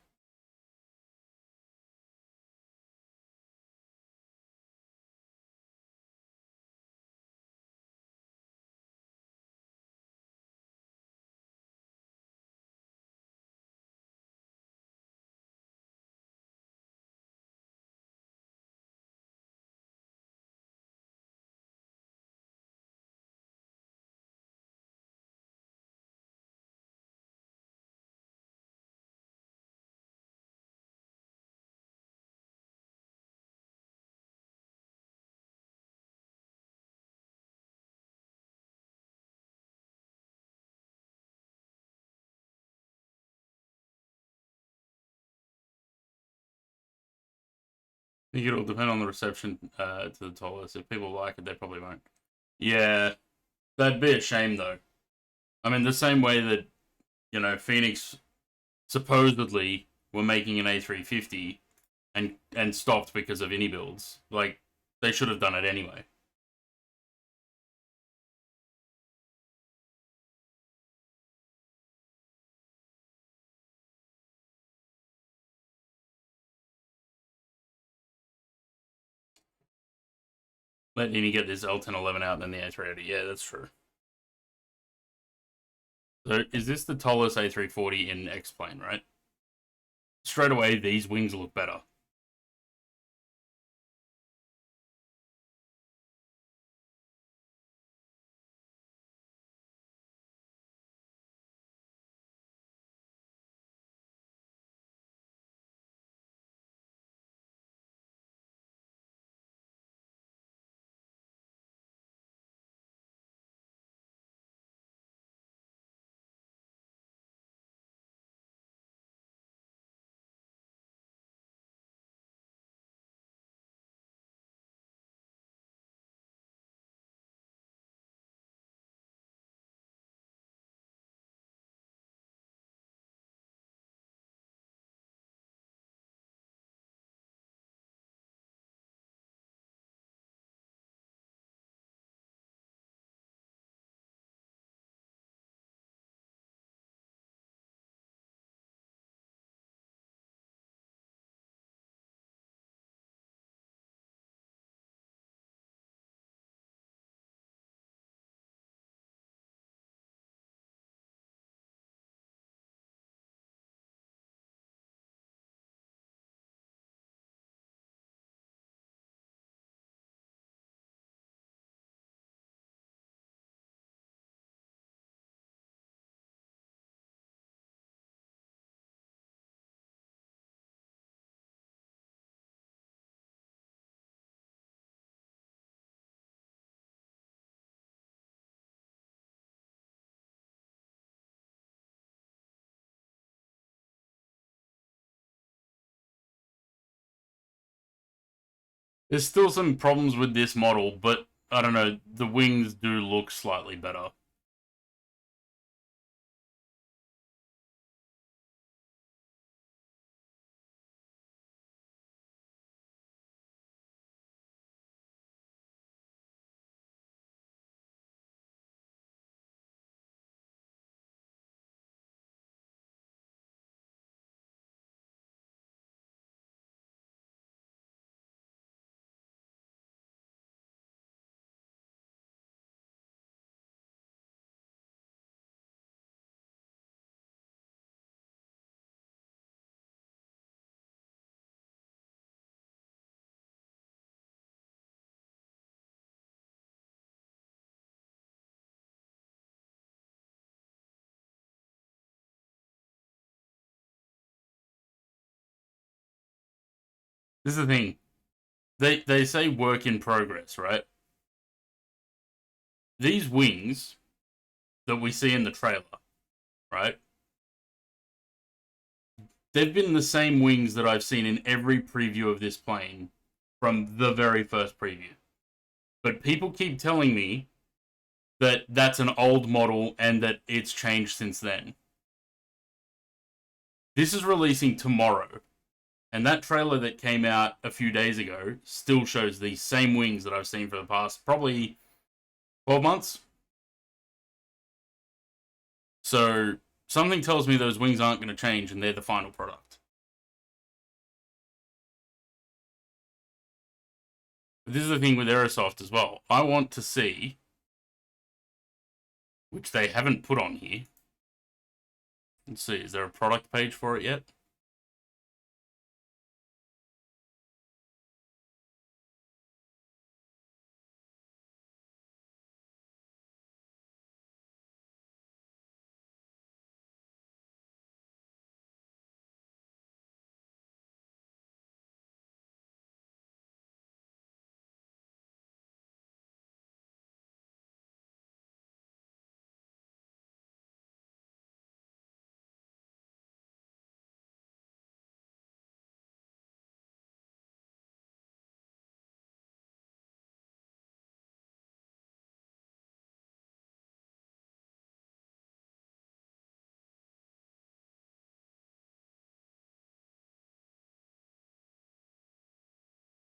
I think it'll depend on the reception to the Tolus. If people like it, they probably won't. Yeah, that'd be a shame, though. I mean, the same way that, you know, Phoenix supposedly were making an A350 and stopped because of any builds. Like, they should have done it anyway. Let Nini get this L1011 out and then the A380. Yeah, that's true. So, is this the Tolus A340 in X-Plane, right? Straight away, these wings look better. There's still some problems with this model, but I don't know, the wings do look slightly better. This is the thing. They say work in progress, right? These wings that we see in the trailer, right? They've been the same wings that I've seen in every preview of this plane from the very first preview. But people keep telling me that that's an old model and that it's changed since then. This is releasing tomorrow, and that trailer that came out a few days ago still shows these same wings that I've seen for the past probably 12 months. So something tells me those wings aren't going to change and they're the final product. But this is the thing with Aerosoft as well. I want to see, which they haven't put on here. Let's see, is there a product page for it yet?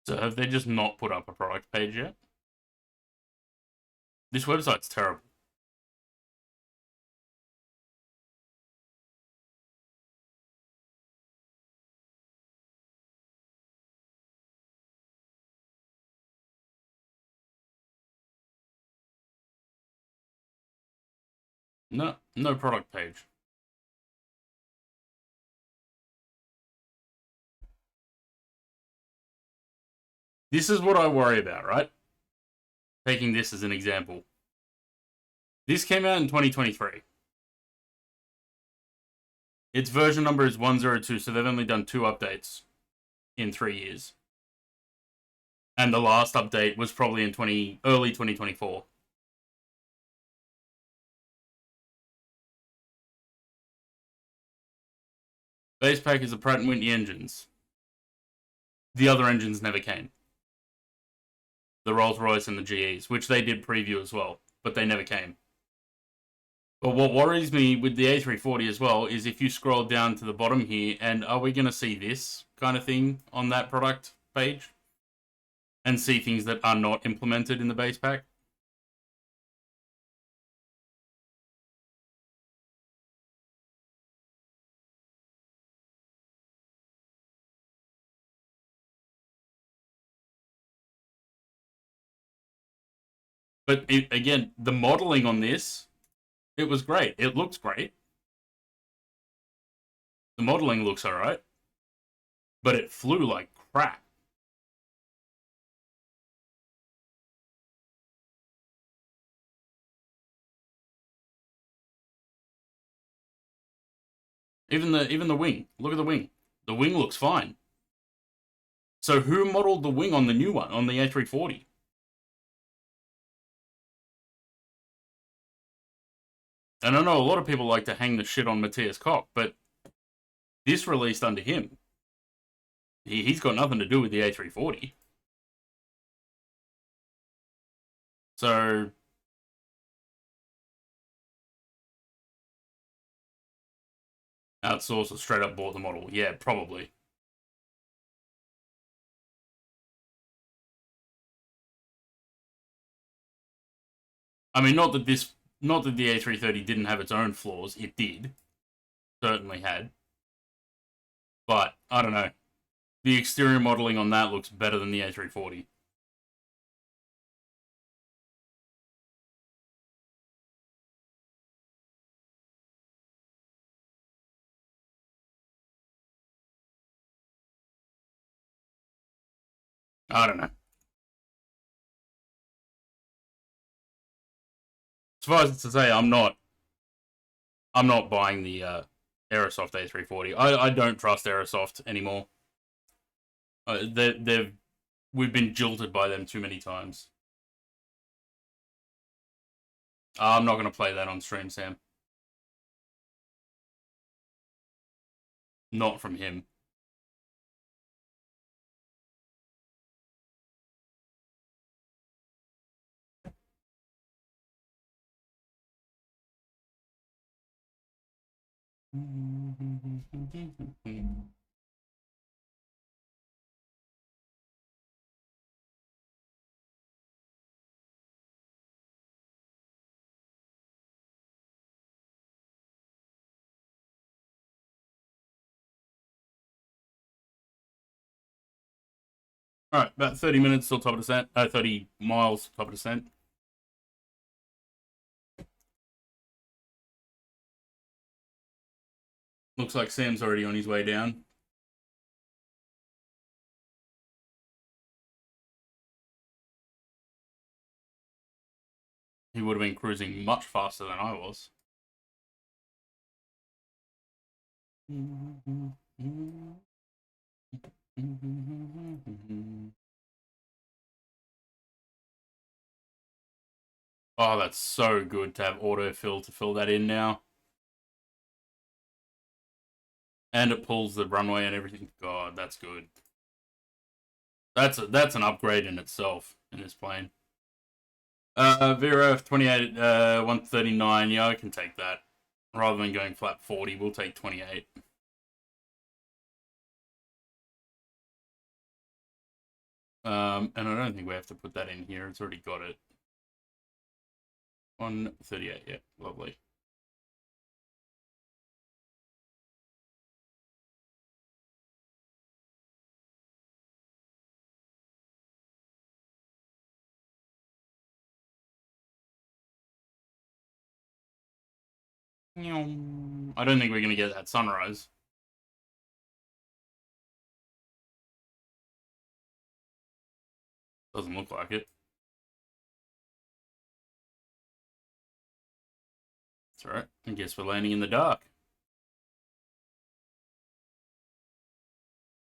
So have they just not put up a product page yet? This website's terrible. No product page. This is what I worry about, right? Taking this as an example. This came out in 2023. Its version number is 102, so they've only done 2 updates in 3 years. And the last update was probably in early 2024. Base pack is the Pratt & Whitney engines. The other engines never came. The Rolls-Royce and the GEs, which they did preview as well, but they never came. But what worries me with the A340 as well is if you scroll down to the bottom here, and are we going to see this kind of thing on that product page? And see things that are not implemented in the base pack? But again, the modeling on this, it was great. It looks great. The modeling looks alright. But it flew like crap. Even the wing. Look at the wing. The wing looks fine. So who modeled the wing on the new one, on the A340? And I know a lot of people like to hang the shit on Matthias Koch, but this released under him. He's got nothing to do with the A340. So outsource or straight up bought the model. Yeah, probably. I mean, not that the A330 didn't have its own flaws. It did. Certainly had. But, I don't know. The exterior modeling on that looks better than the A340. I don't know. Suffice it to say, I'm not buying the Aerosoft A340. I don't trust Aerosoft anymore. We've been jilted by them too many times. I'm not going to play that on stream, Sam. Not from him. Alright, about 30 minutes till top of descent. 30 miles top of descent. Looks like Sam's already on his way down. He would have been cruising much faster than I was. Oh, that's so good to have autofill to fill that in now. And it pulls the runway and everything. God, that's good. That's an upgrade in itself in this plane. VRF 28 139. Yeah, I can take that. Rather than going flat 40, we'll take 28. And I don't think we have to put that in here. It's already got it. 138. Yeah, lovely. I don't think we're going to get that sunrise. Doesn't look like it. It's alright. I guess we're landing in the dark.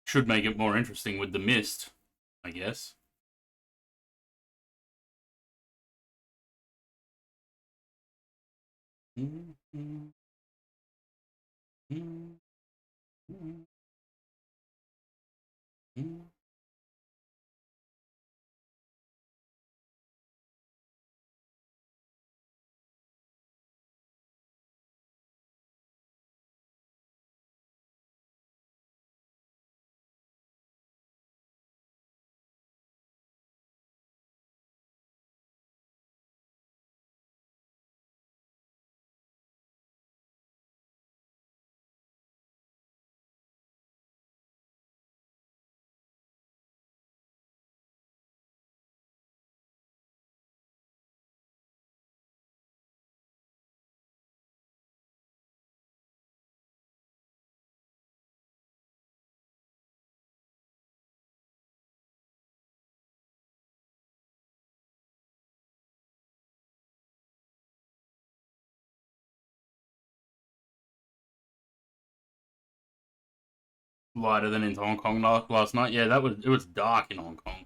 Should make it more interesting with the mist, I guess. Lighter than in Hong Kong last night. Yeah, it was dark in Hong Kong.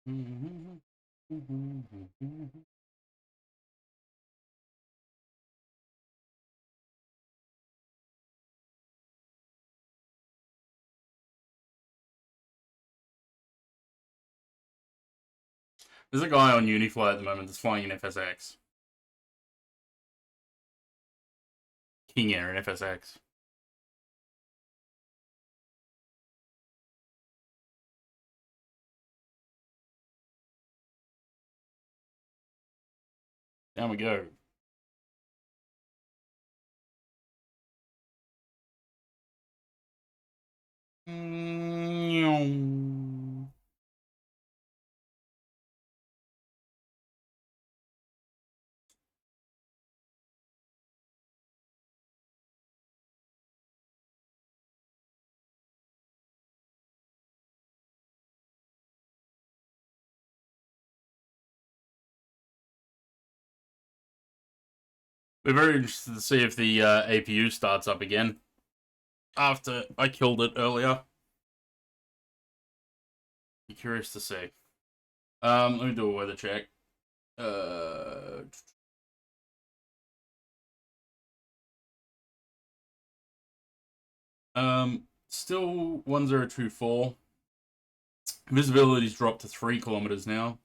There's a guy on Unifly at the moment that's flying in FSX. King Air in FSX. Down we go. We're very interested to see if the APU starts up again. After I killed it earlier. Be curious to see. Let me do a weather check. Still 1024. Visibility's dropped to 3 kilometers now.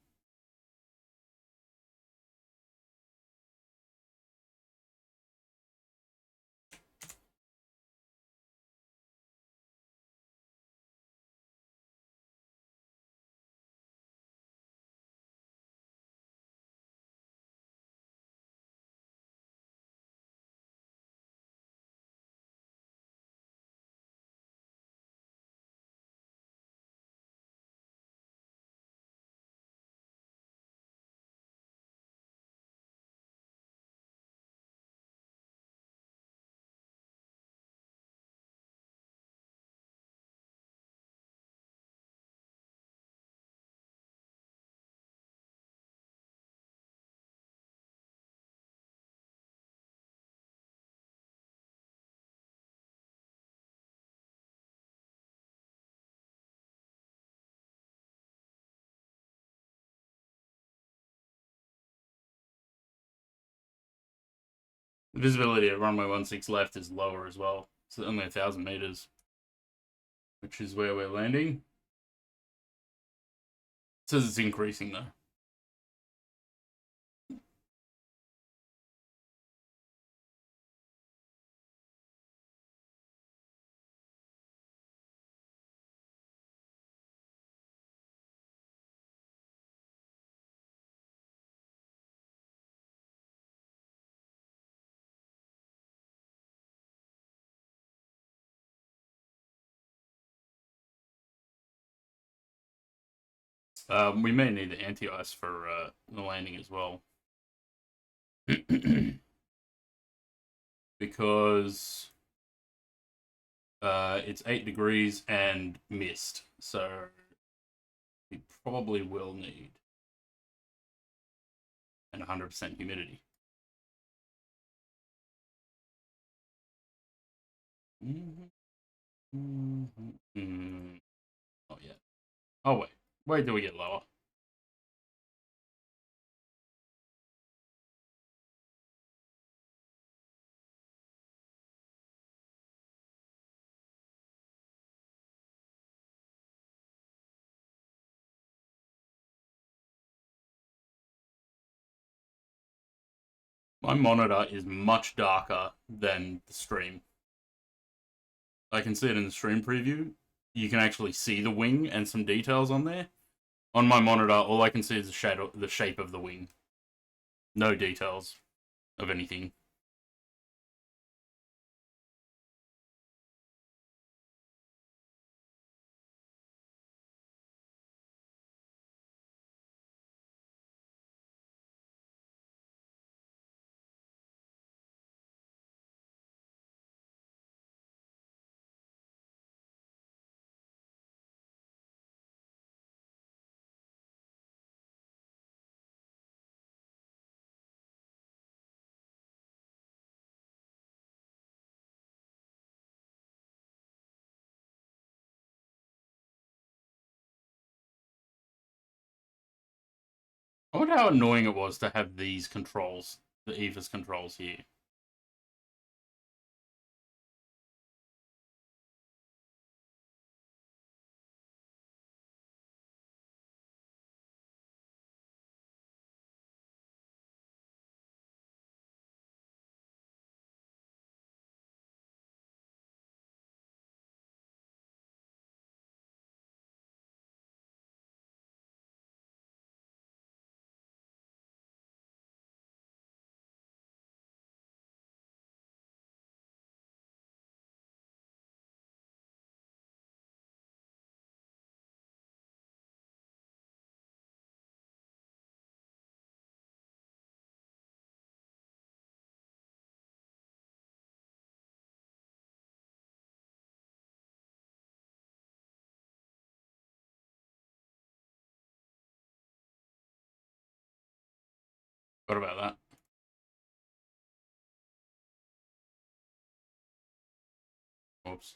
The visibility at runway 16 left is lower as well. It's only 1,000 meters, which is where we're landing. It says it's increasing though. We may need the anti-ice for the landing as well. Because it's 8 degrees and mist, so we probably will need and 100% humidity. Oh yeah. Oh wait. Wait till we get lower. My monitor is much darker than the stream. I can see it in the stream preview. You can actually see the wing and some details on there. On my monitor, all I can see is the shape of the wing. No details of anything. I wonder how annoying it was to have these controls, the Eva's controls here. What about that? Oops.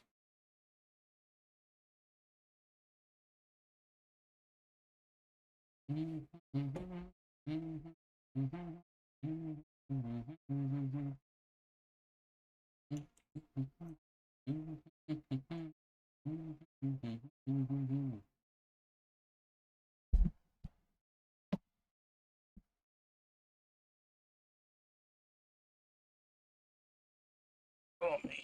Oh, man.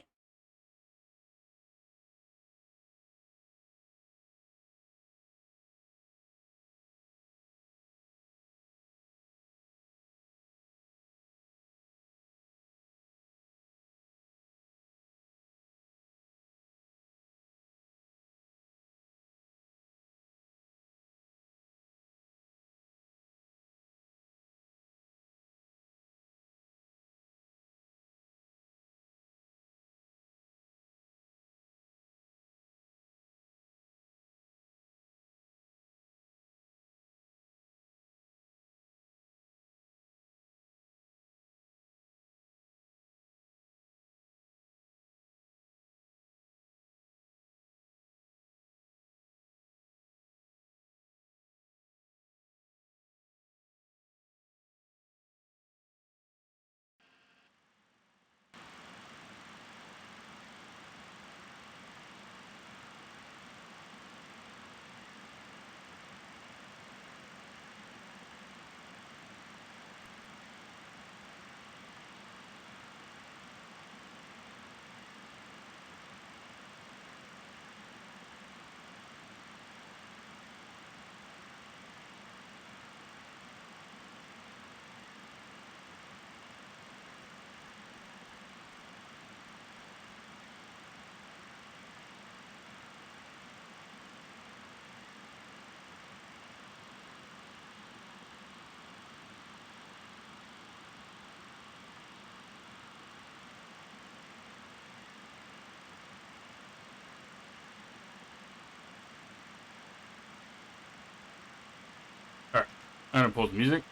Alright, I'm gonna pause the music.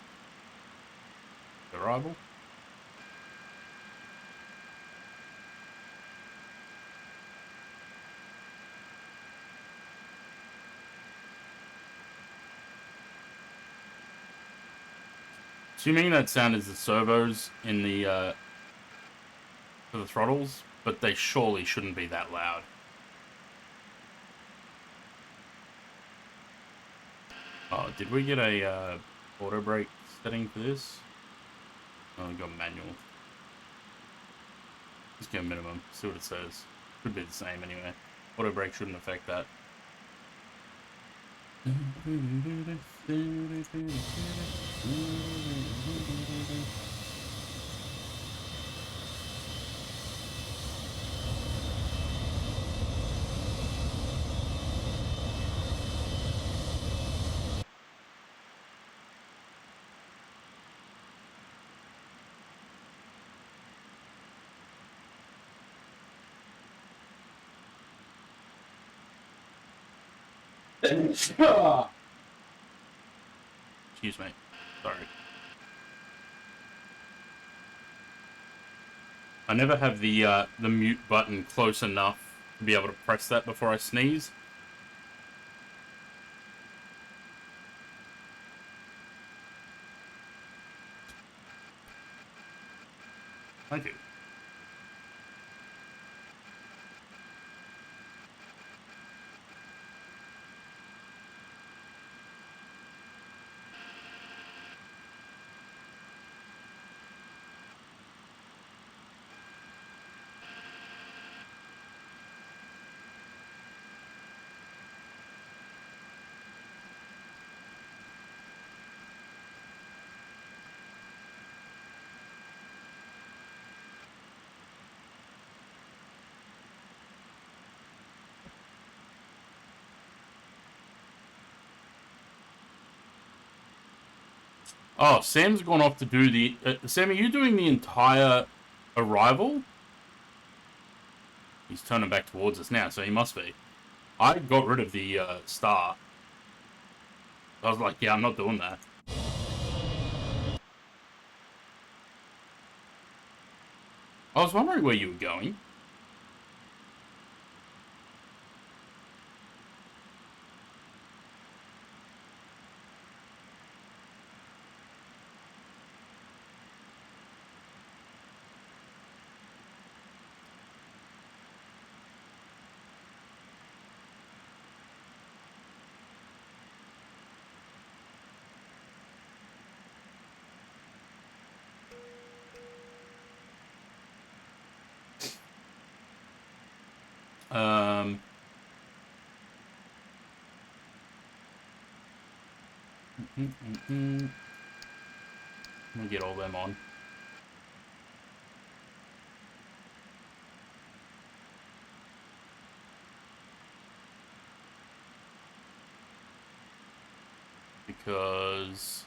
Arrival. Assuming that sound is the servos in the for the throttles, but they surely shouldn't be that loud. Oh, did we get a auto brake setting for this? Oh, we got manual. Let's get a minimum. See what it says. Could be the same anyway. Auto brake shouldn't affect that. Excuse me. Sorry. I never have the mute button close enough to be able to press that before I sneeze. Thank you. Oh, Sam's gone off to do the... Sam, are you doing the entire arrival? He's turning back towards us now, so he must be. I got rid of the star. I was like, yeah, I'm not doing that. I was wondering where you were going. Um... Let me get all them on. Because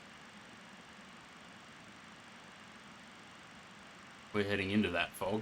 we're heading into that fog.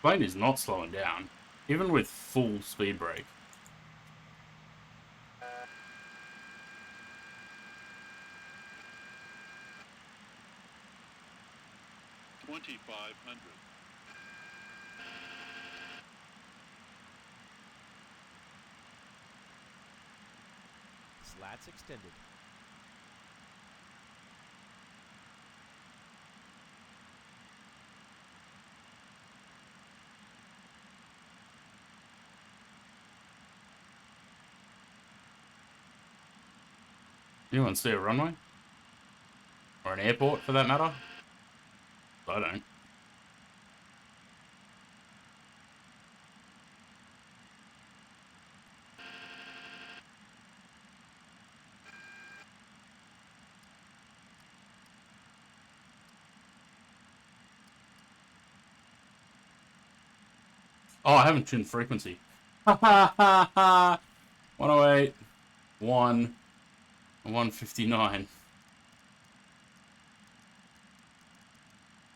Plane is not slowing down, even with full speed brake. Slats extended. You want to see a runway? Or an airport, for that matter? I don't. Oh, I haven't tuned frequency. Ha ha ha ha. 108, 1, and 159.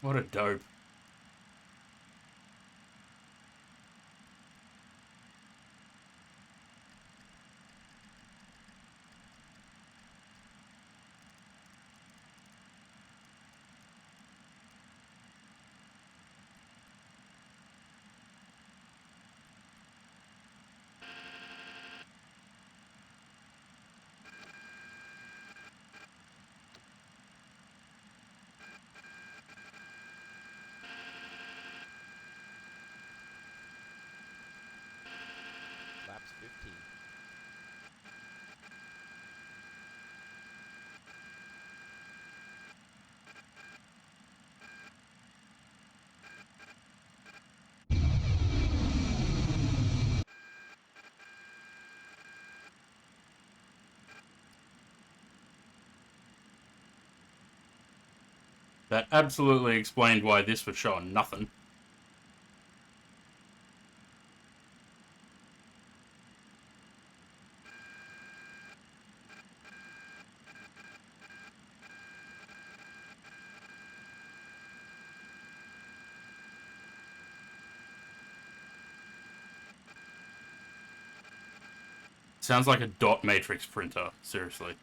What a dope. Laps 15. That absolutely explained why this was showing nothing. Sounds like a dot matrix printer, seriously.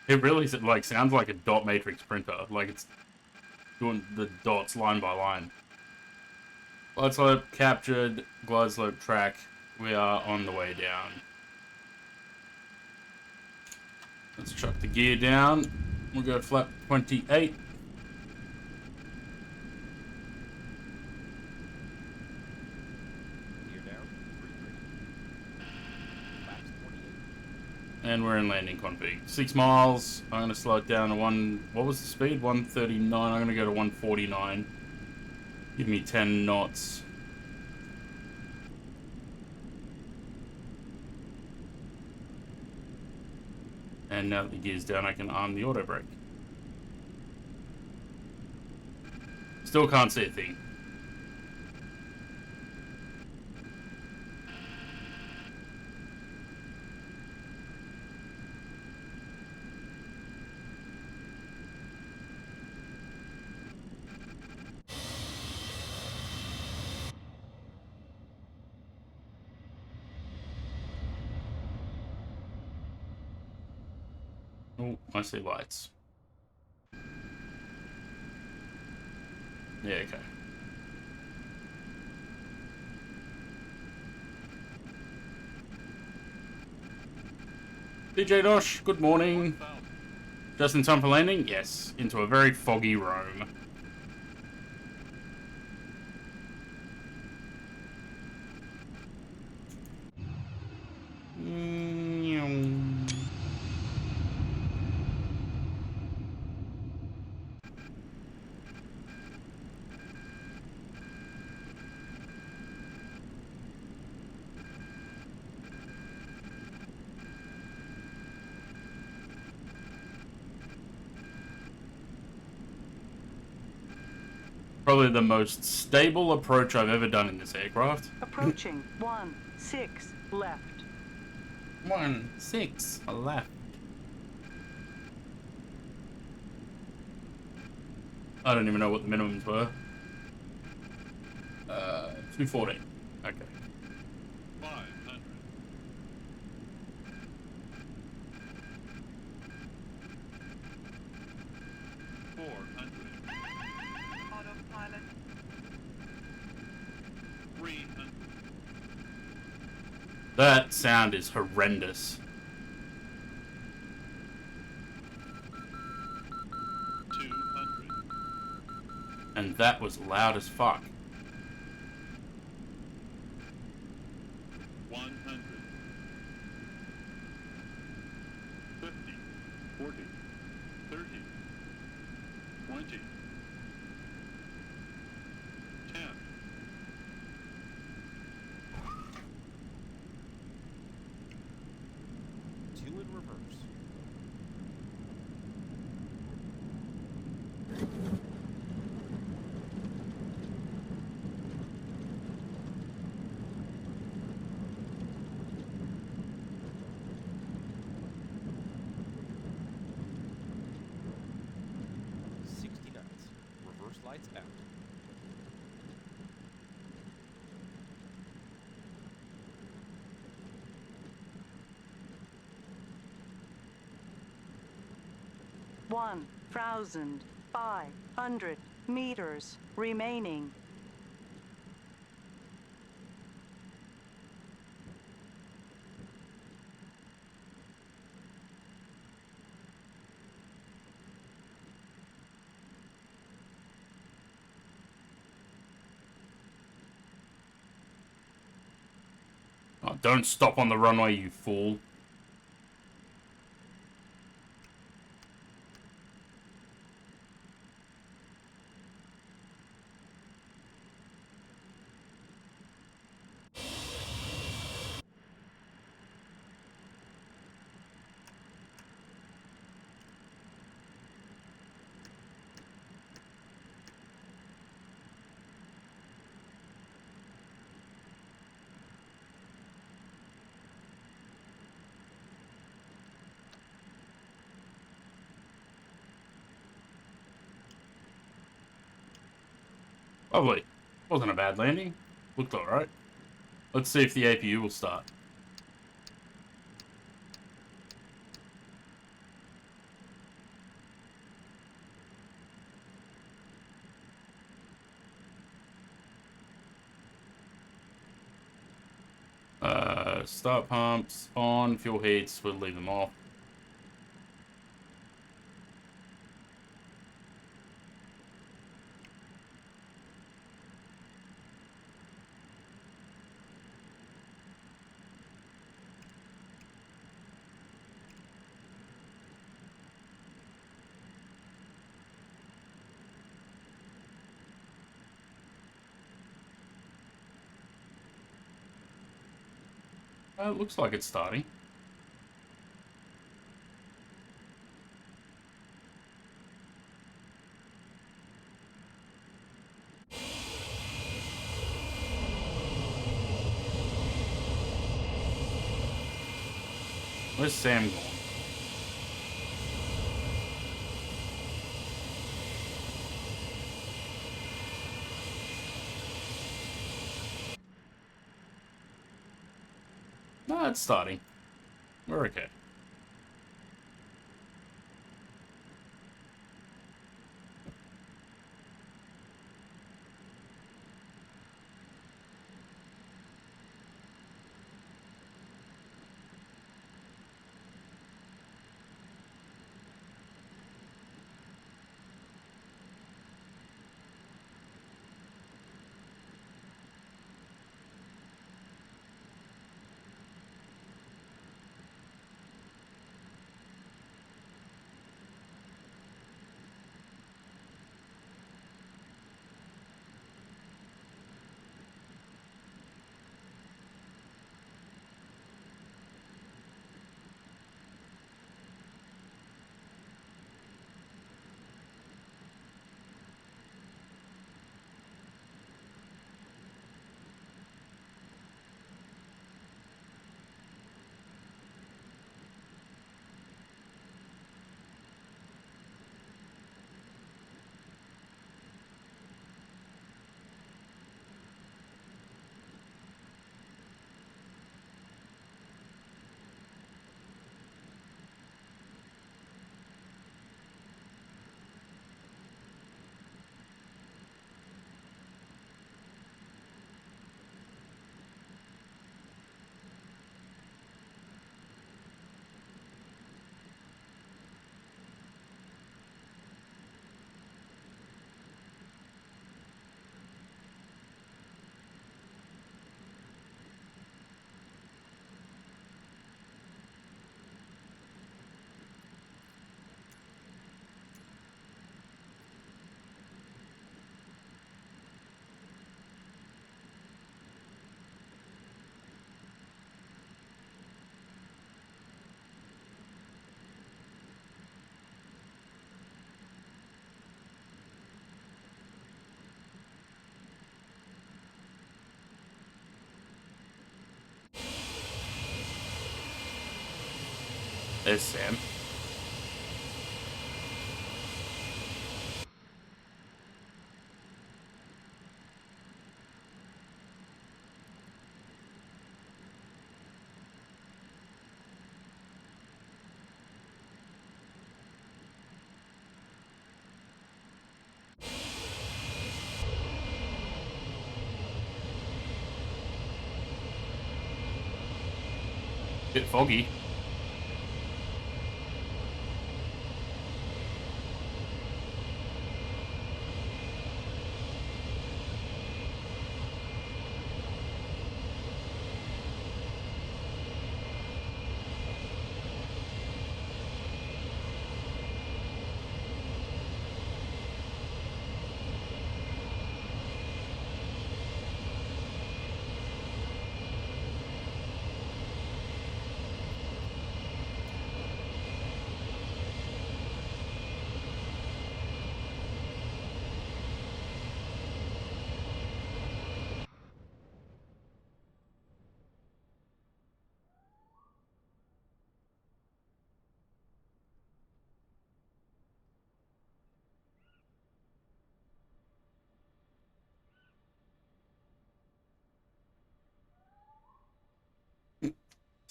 It really like sounds like a dot matrix printer, like it's doing the dots line by line. Glide slope captured, glide slope track. We are on the way down. Let's chuck the gear down. We'll go flap 28. Gear down. 3-3. Laps 28. And we're in landing config. 6 miles. I'm going to slow it down to what was the speed? 139. I'm going to go to 149. Give me 10 knots. And now that the gear's down, I can arm the auto brake. Still can't see a thing. Oh, I see lights. Yeah, okay. DJ Dosh, good morning. Just in time for landing? Yes, into a very foggy Rome. Probably the most stable approach I've ever done in this aircraft. Approaching 1-6 left. 1-6 left. I don't even know what the minimums were. 240. Okay. 500. 400. Autopilot. 300. That sound is horrendous. 200. And that was loud as fuck. 100. 50. 40. 30. 20. 10. Two in reverse. Reverse lights out. One thousand 500 meters remaining. Oh, don't stop on the runway, you fool. Lovely. Wasn't a bad landing. Looked alright. Let's see if the APU will start. Start pumps on, fuel heats, we'll leave them off. It looks like it's starting. Where's Sam going? No, it's starting. We're okay. There's Sam. Bit foggy.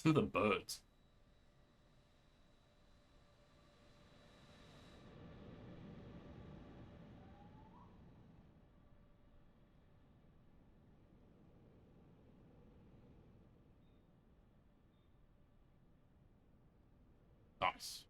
Some of the birds. Nice.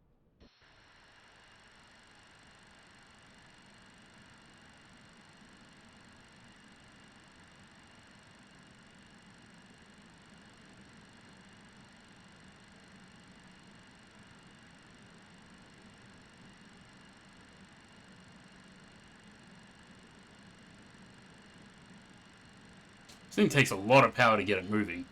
This thing takes a lot of power to get it moving.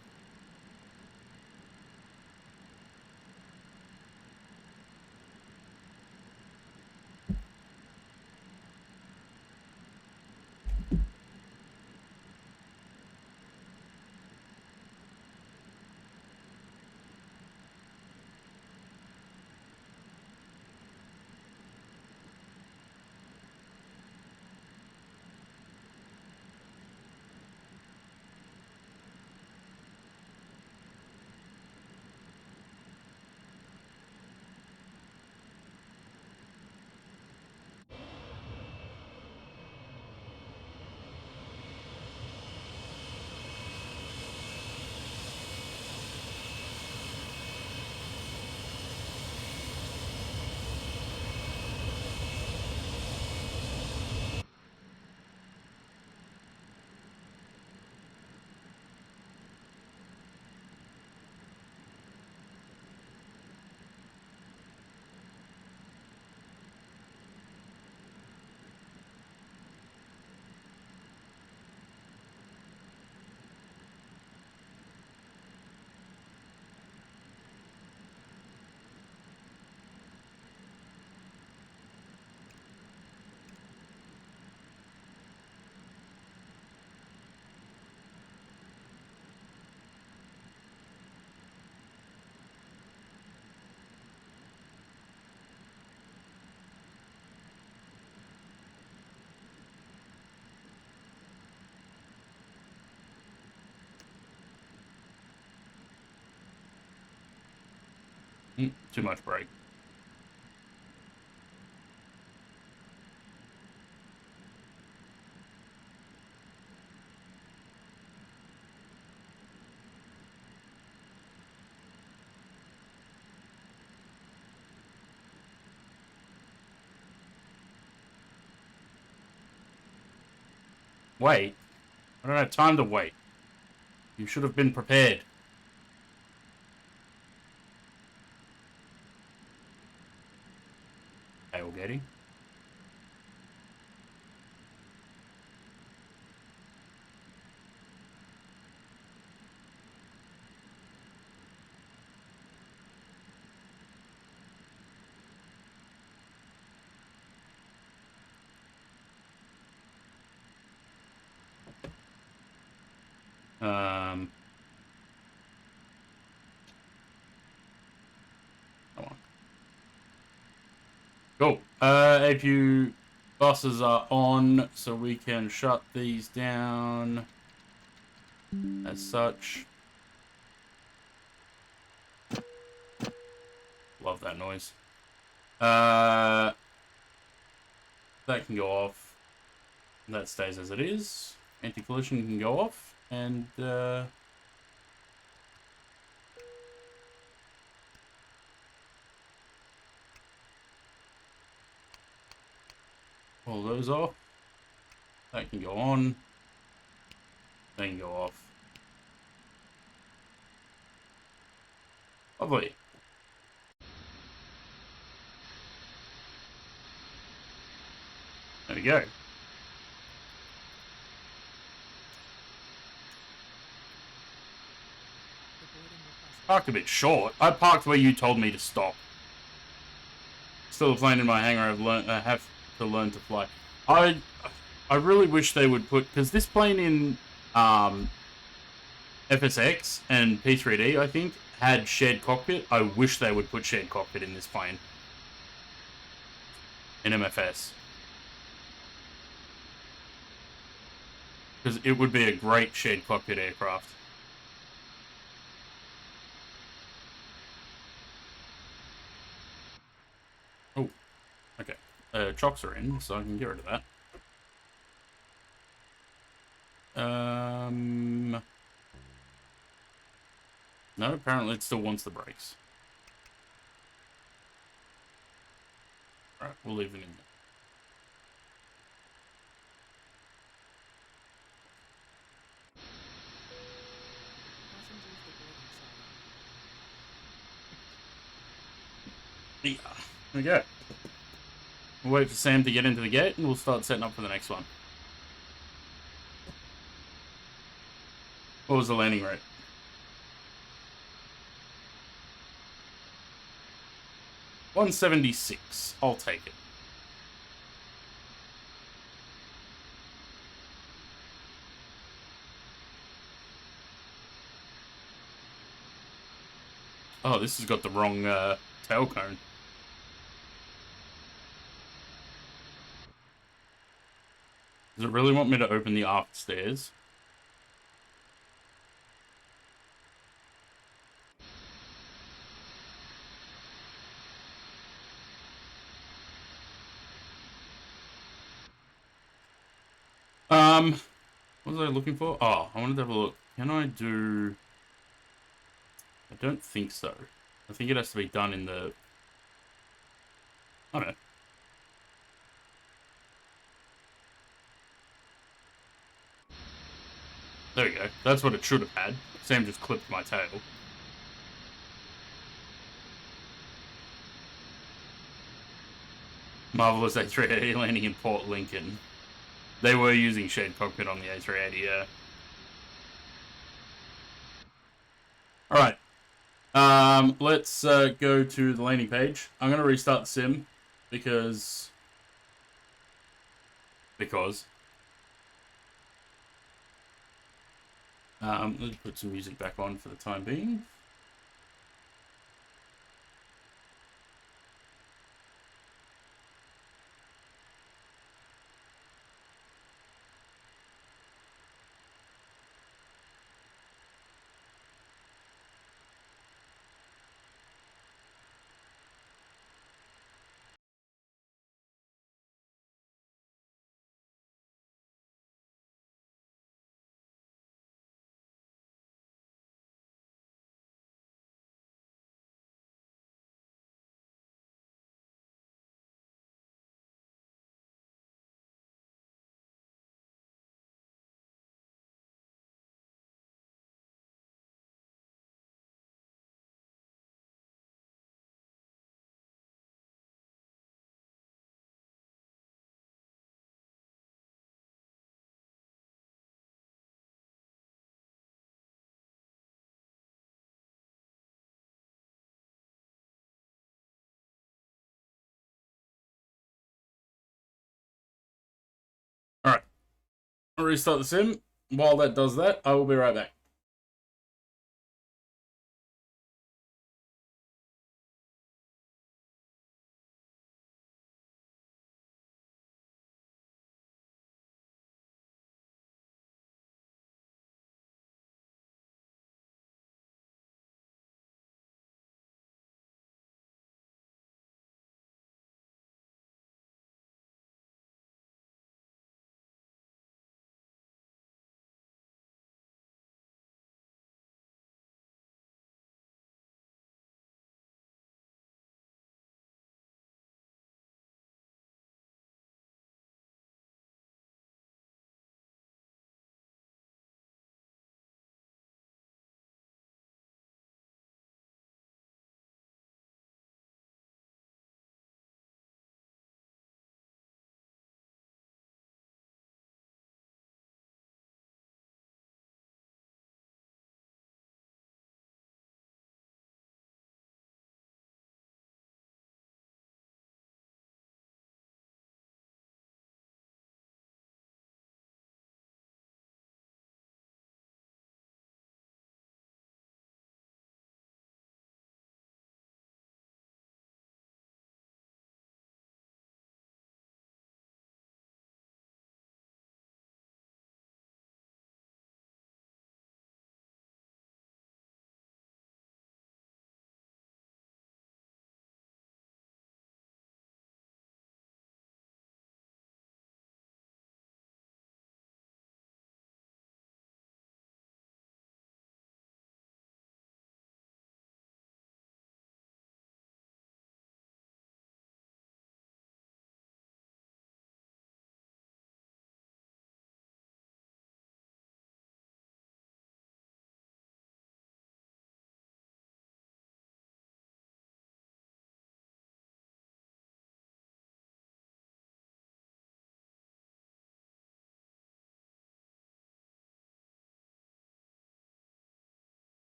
Too much brake. Wait. I don't have time to wait. You should have been prepared. Tailgating. Um. Come APU buses are on, so we can shut these down as such. Love that noise. That can go off. That stays as it is. Anti-collision can go off, and all those off. That can go on. They can go off. Lovely. There we go. Parked a bit short. I parked where you told me to stop. Still a plane in my hangar. I have to learn to fly. I really wish they would put, because this plane in FSX and P3D, I think, had shared cockpit. I wish they would put shared cockpit in this plane. In MFS. Because it would be a great shared cockpit aircraft. Oh, okay. Chocks are in, so I can get rid of that. No, apparently it still wants the brakes. Alright, we'll leave it in there. Yeah, there we go. We'll wait for Sam to get into the gate and we'll start setting up for the next one. What was the landing rate? $176. I'll take it. Oh, this has got the wrong tail cone. Does it really want me to open the aft stairs? What was I looking for? Oh, I wanted to have a look. Can I do... I don't think so. I think it has to be done in the... I don't know. There we go. That's what it should have had. Sam just clipped my tail. Marvelous A380 landing in Port Lincoln. They were using shared cockpit on the A380, yeah. Alright. Let's go to the landing page. I'm going to restart the sim because... Let's put some music back on for the time being. Alright. I'll restart the sim. While that does that, I will be right back.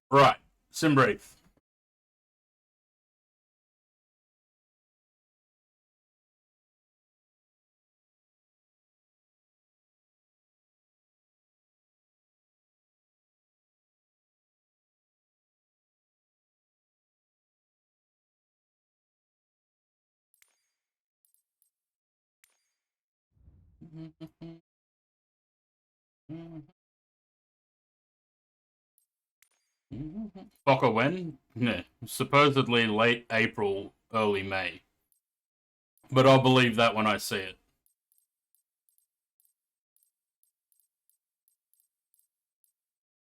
Right. Sim brief. Fokker when? Nah, supposedly late April, early May. But I'll believe that when I see it.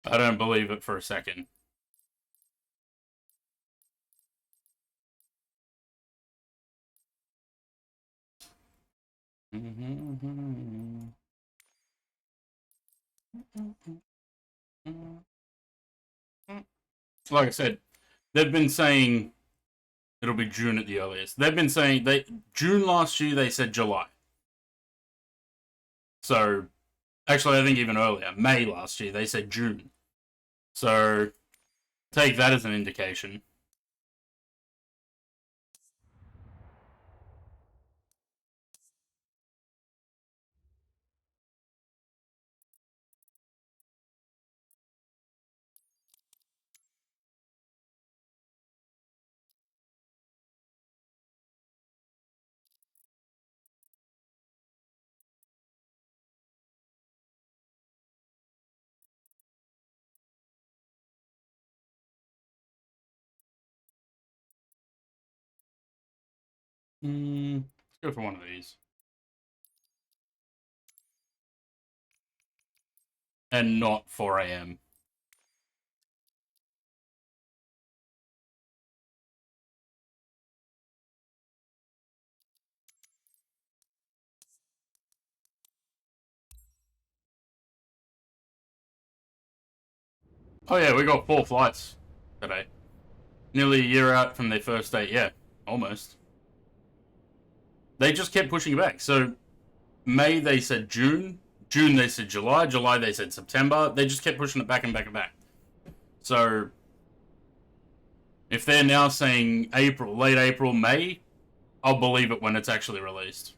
I don't believe it for a second. Like I said, they've been saying it'll be June at the earliest. They've been saying June last year. They said July. So actually, I think even earlier, May last year, they said June. So take that as an indication. Let's go for one of these. And not 4 a.m. Oh yeah, we got 4 flights today. Nearly a year out from their first date. Yeah, almost. They just kept pushing it back. So May they said June. June they said July. July they said September. They just kept pushing it back and back and back. So if they're now saying April, late April, May, I'll believe it when it's actually released.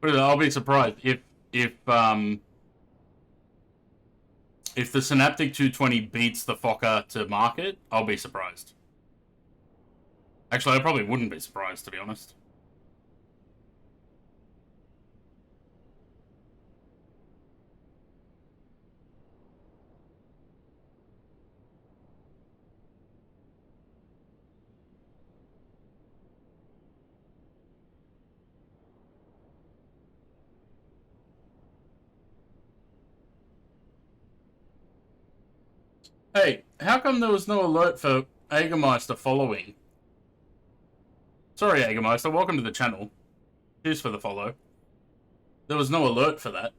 But I'll be surprised if the Synaptic 220 beats the Fokker to market. I'll be surprised. Actually, I probably wouldn't be surprised, to be honest. Hey, how come there was no alert for Agermeister following? Sorry, Agermeister, welcome to the channel. Cheers for the follow. There was no alert for that.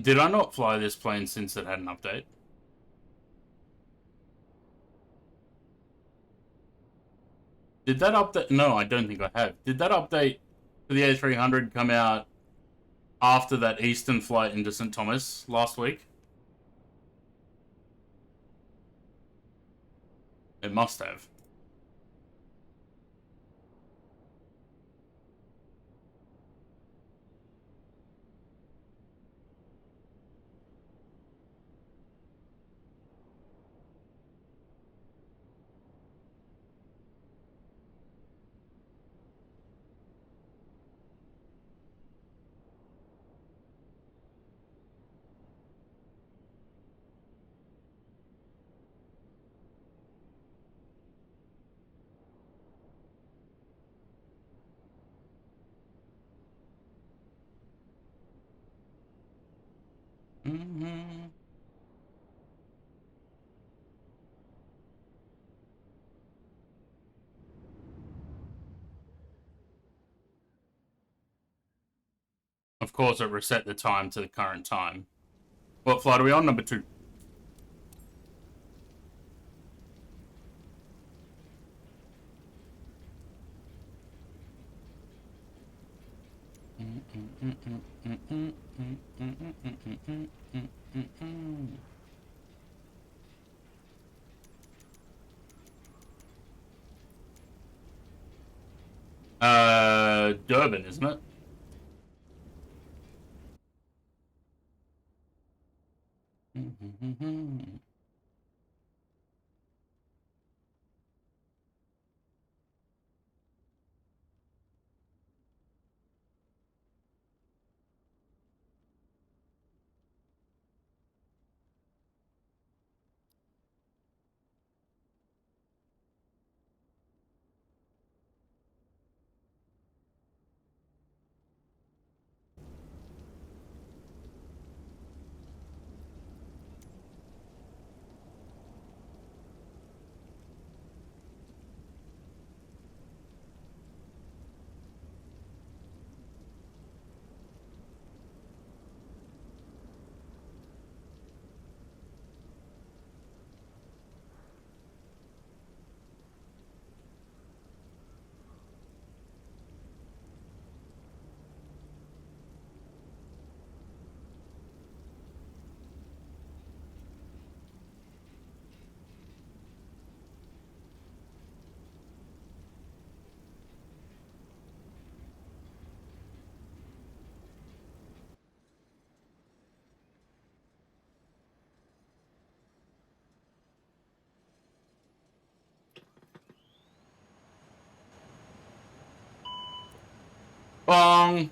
Did I not fly this plane since it had an update? Did that update? No, I don't think I have. Did that update for the A300 come out after that Eastern flight into St. Thomas last week? It must have. Mm-hmm. Of course, it reset the time to the current time. What flight are we on? Number 2. Durban, isn't it? Bong.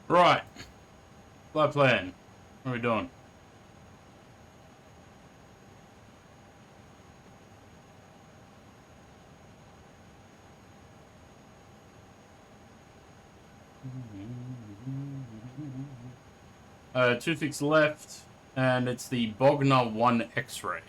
Right. Flight plan. What are we doing? Two fix left, and it's the Bogner 1 X-ray.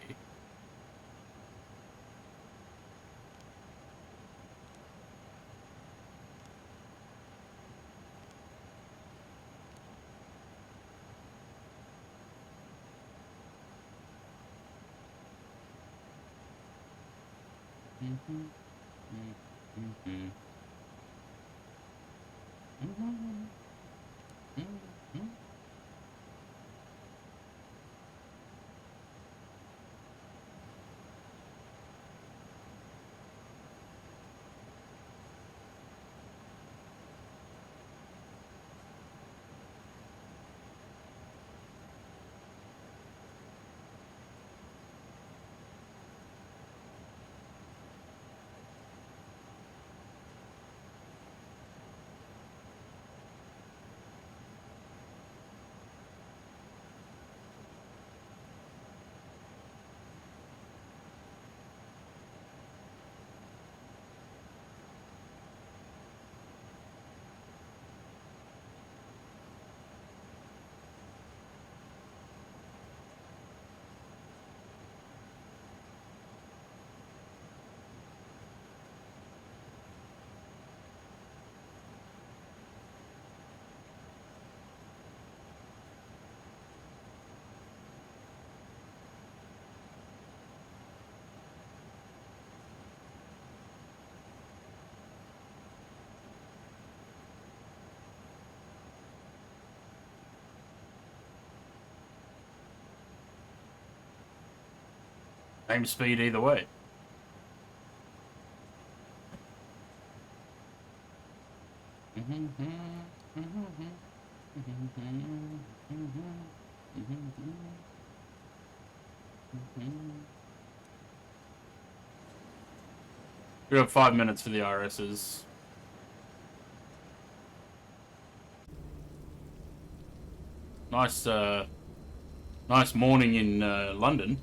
Same speed either way. We have 5 minutes for the RSs. Nice, nice morning in London.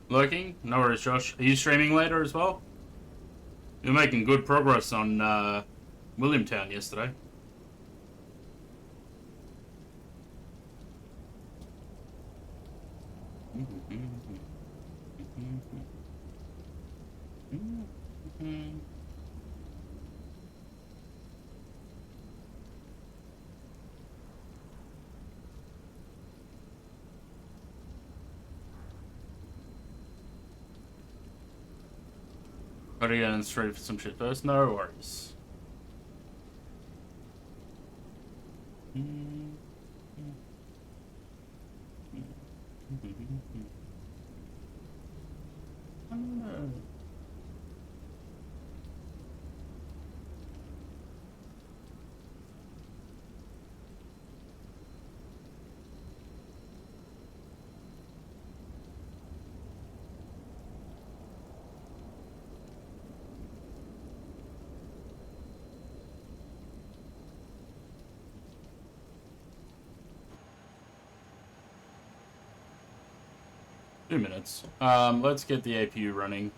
Lurking? No worries, Josh. Are you streaming later as well? You're making good progress on Williamtown yesterday. Gotta get in straight for some shit first. No worries. Two minutes. Let's get the APU running.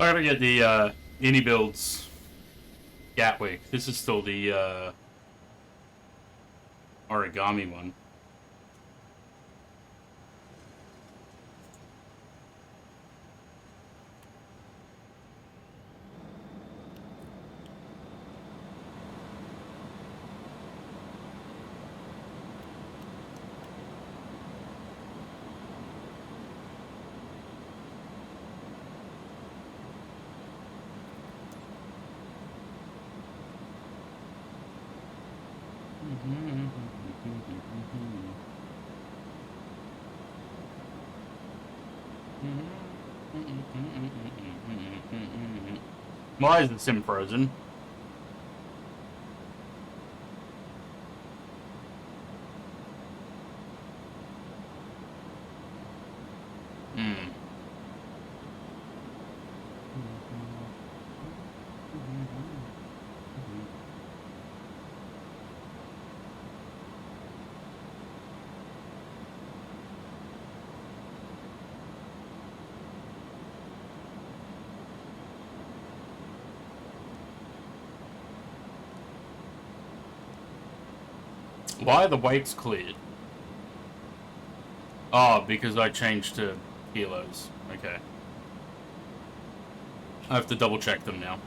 I gotta get the Ini builds Gatwick. This is still the origami one. Why is the sim frozen? Hmm. Why are the weights cleared? Oh, because I changed to kilos. Okay. I have to double check them now.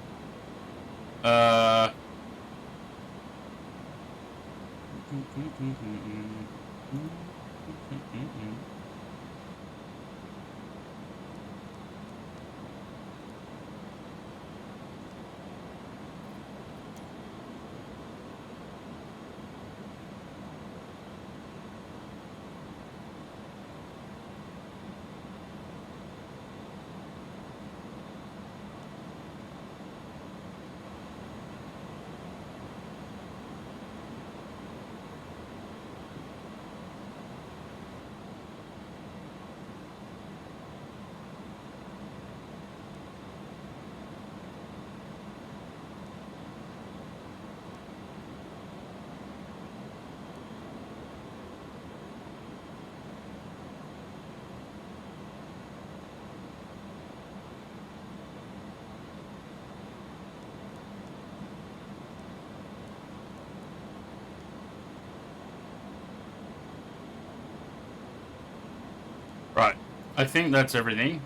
Right. I think that's everything.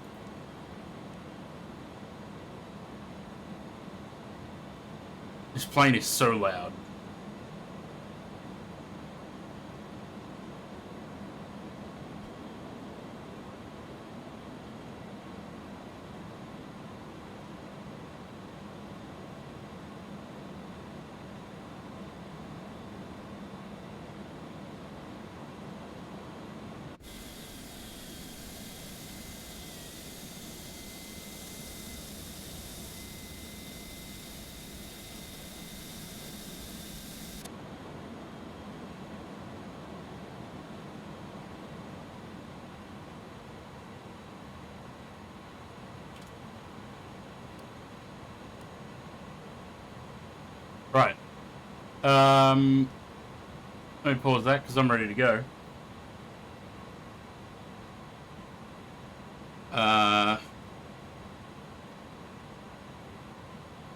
This plane is so loud. Right. Let me pause that because I'm ready to go.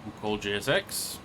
We'll call GSX.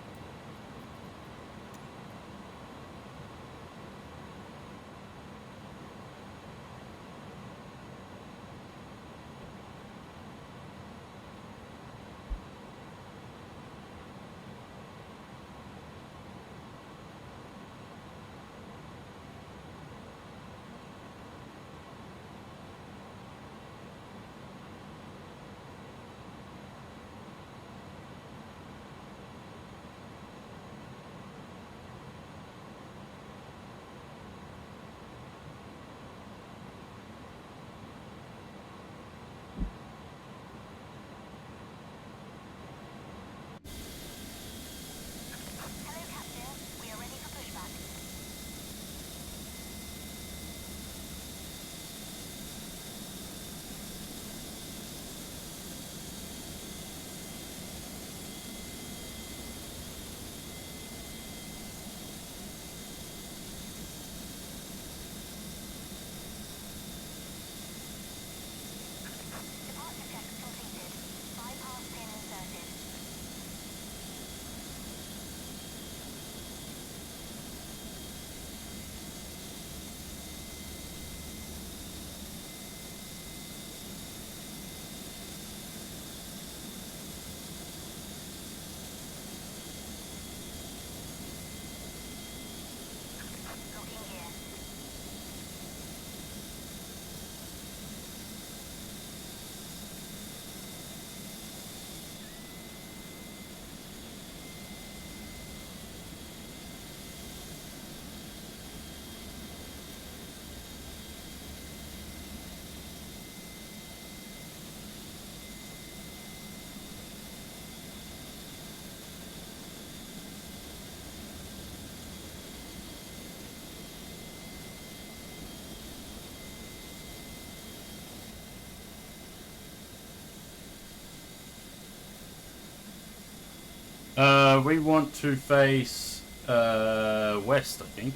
We want to face west, I think.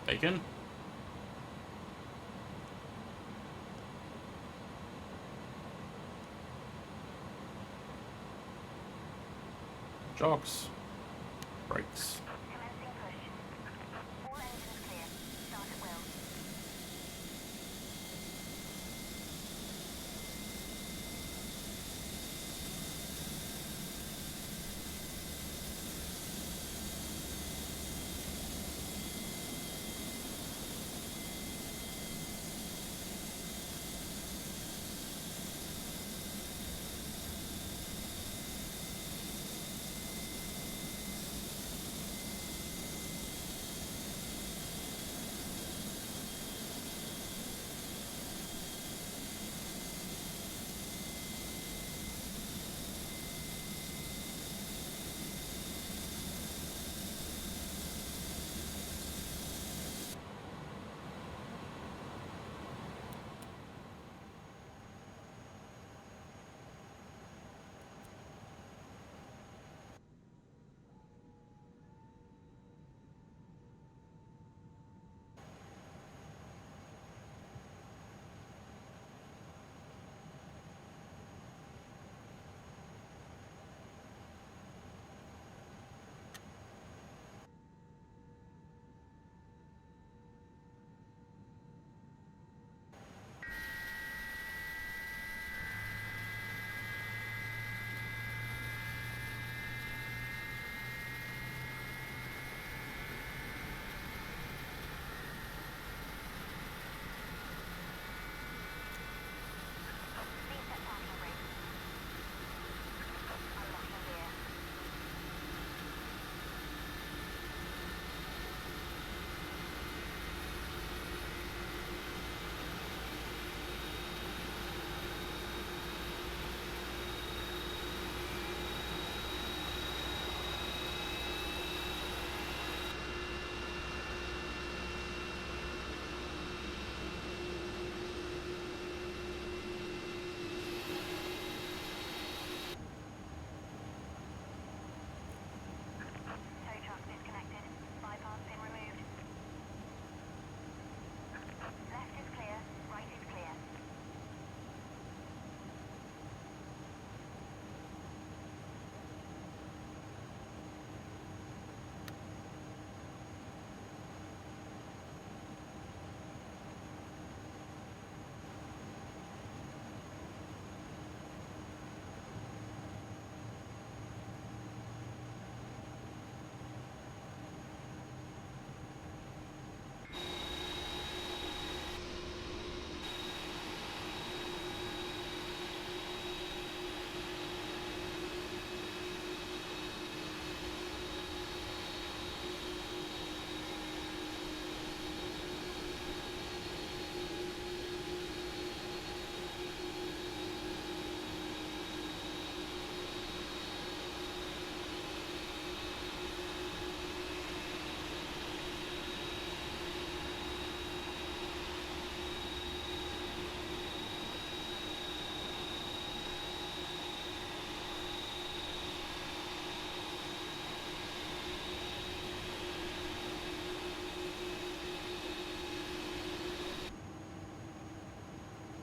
Taken. Jocks. Brakes.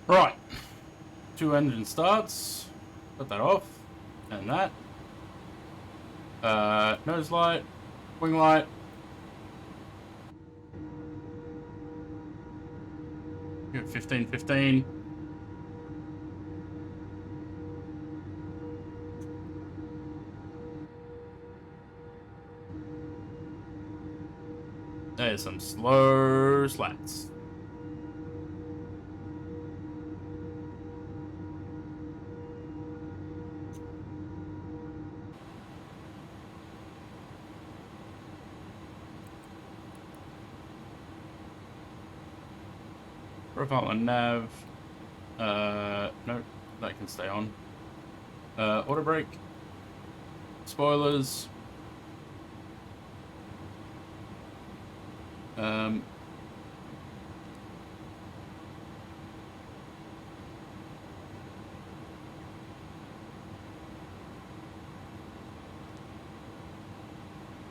Right. 2 engine starts. Put that off. And that. Nose light. Wing light. Good 15-15. There's some slow slats. Profile on nav. No, that can stay on. Auto brake. Spoilers.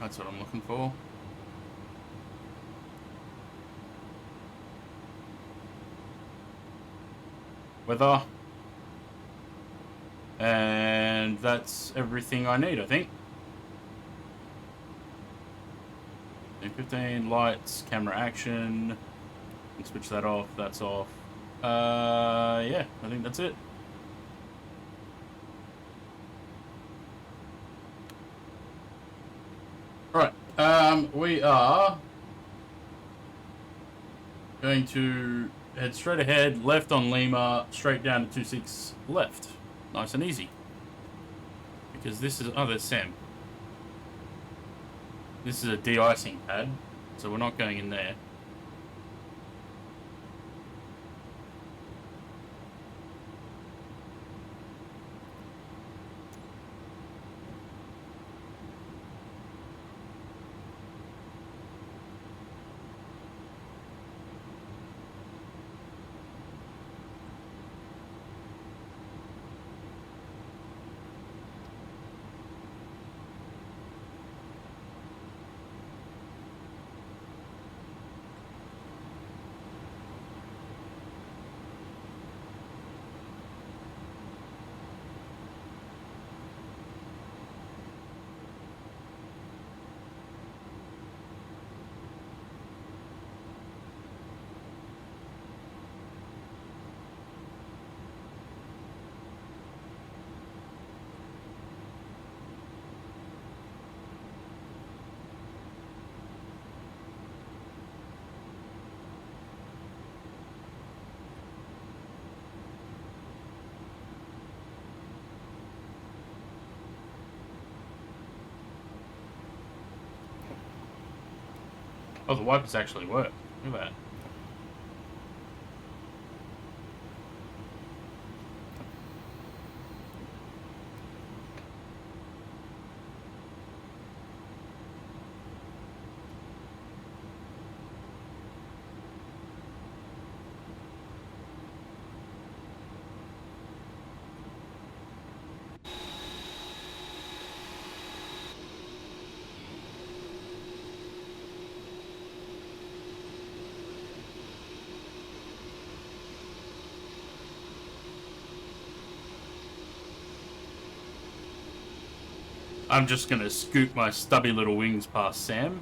That's what I'm looking for. Weather. And that's everything I need, I think. 15 lights, camera action. Can switch that off. That's off. Yeah, I think that's it. Alright, we are going to head straight ahead, left on Lima, straight down to 26 left. Nice and easy. Because this is, oh, there's Sam. This is a de-icing pad, so we're not going in there. Oh, the wipers actually work. Look at that. I'm just gonna scoop my stubby little wings past Sam.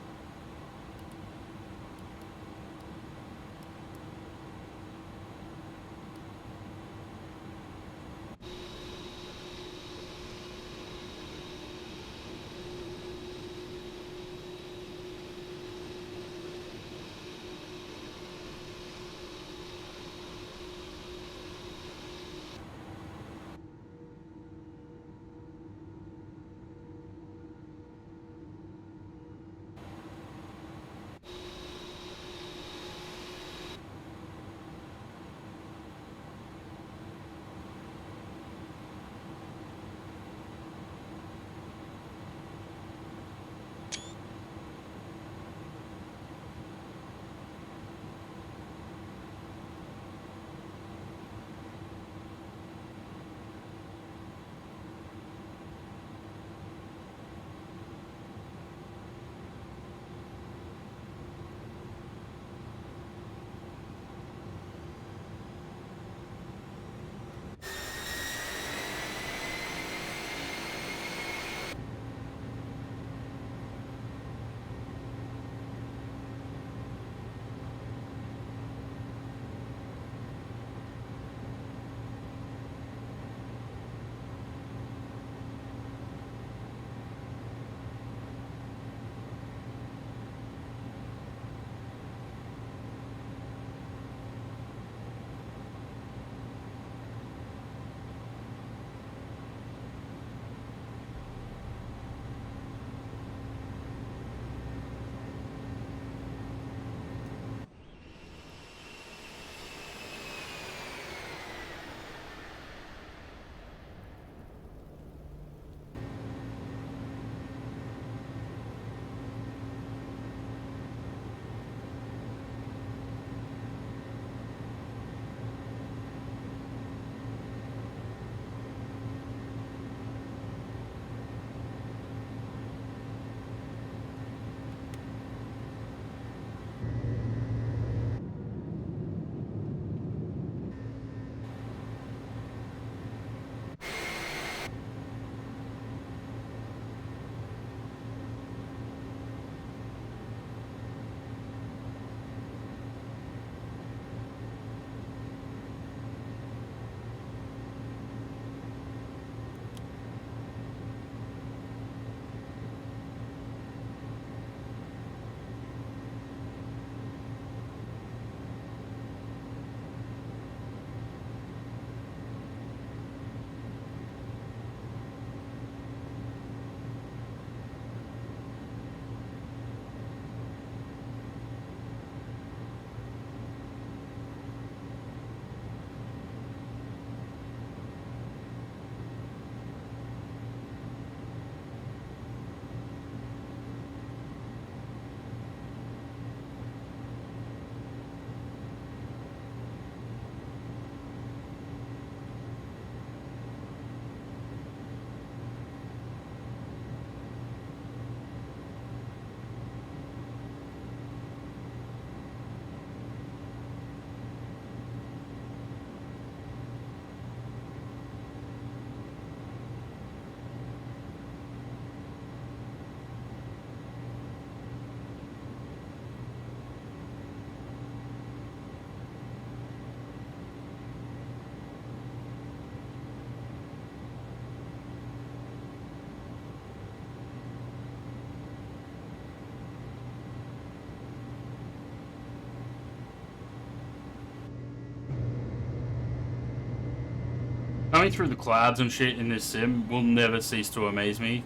coming through the clouds and shit in this sim will never cease to amaze me,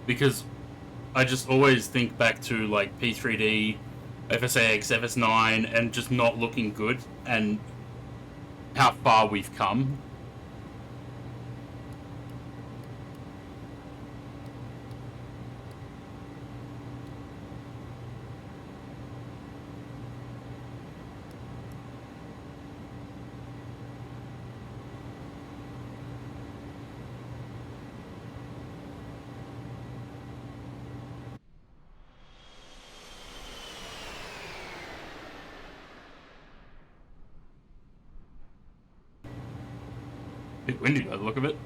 because I just always think back to like P3D, FSX, FS9, and just not looking good, and how far we've come. Bit windy by the look of it.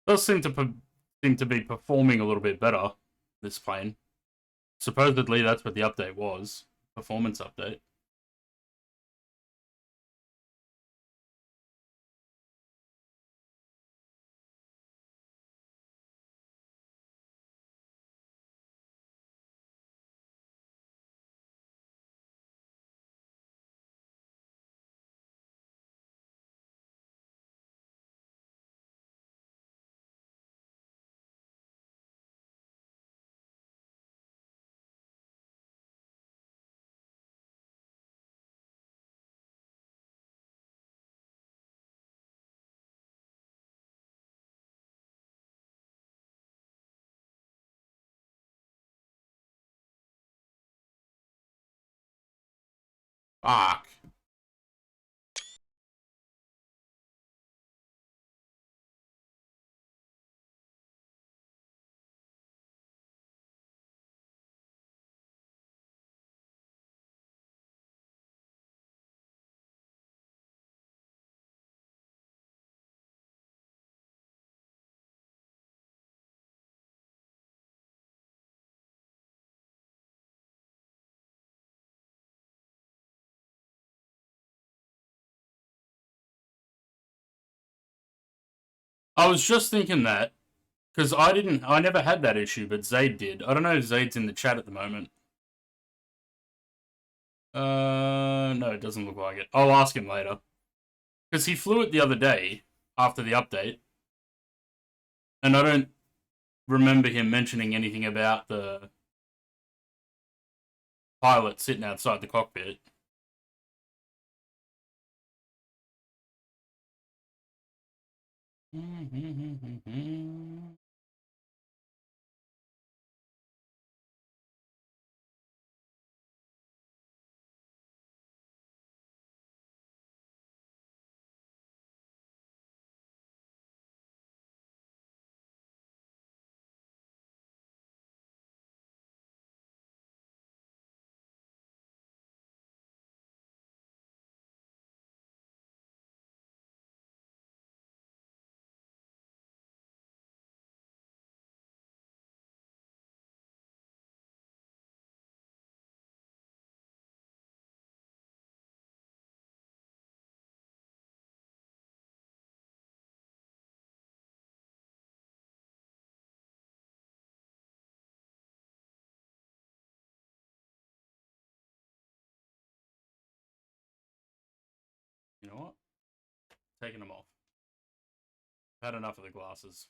Does seem to be performing a little bit better, this plane. Supposedly that's what the update was. Performance update. Fuck. I was just thinking that, because I never had that issue, but Zaid did. I don't know if Zaid's in the chat at the moment. No, it doesn't look like it. I'll ask him later. Because he flew it the other day, after the update, and I don't remember him mentioning anything about the pilot sitting outside the cockpit. You know what? Taking them off. Had enough of the glasses.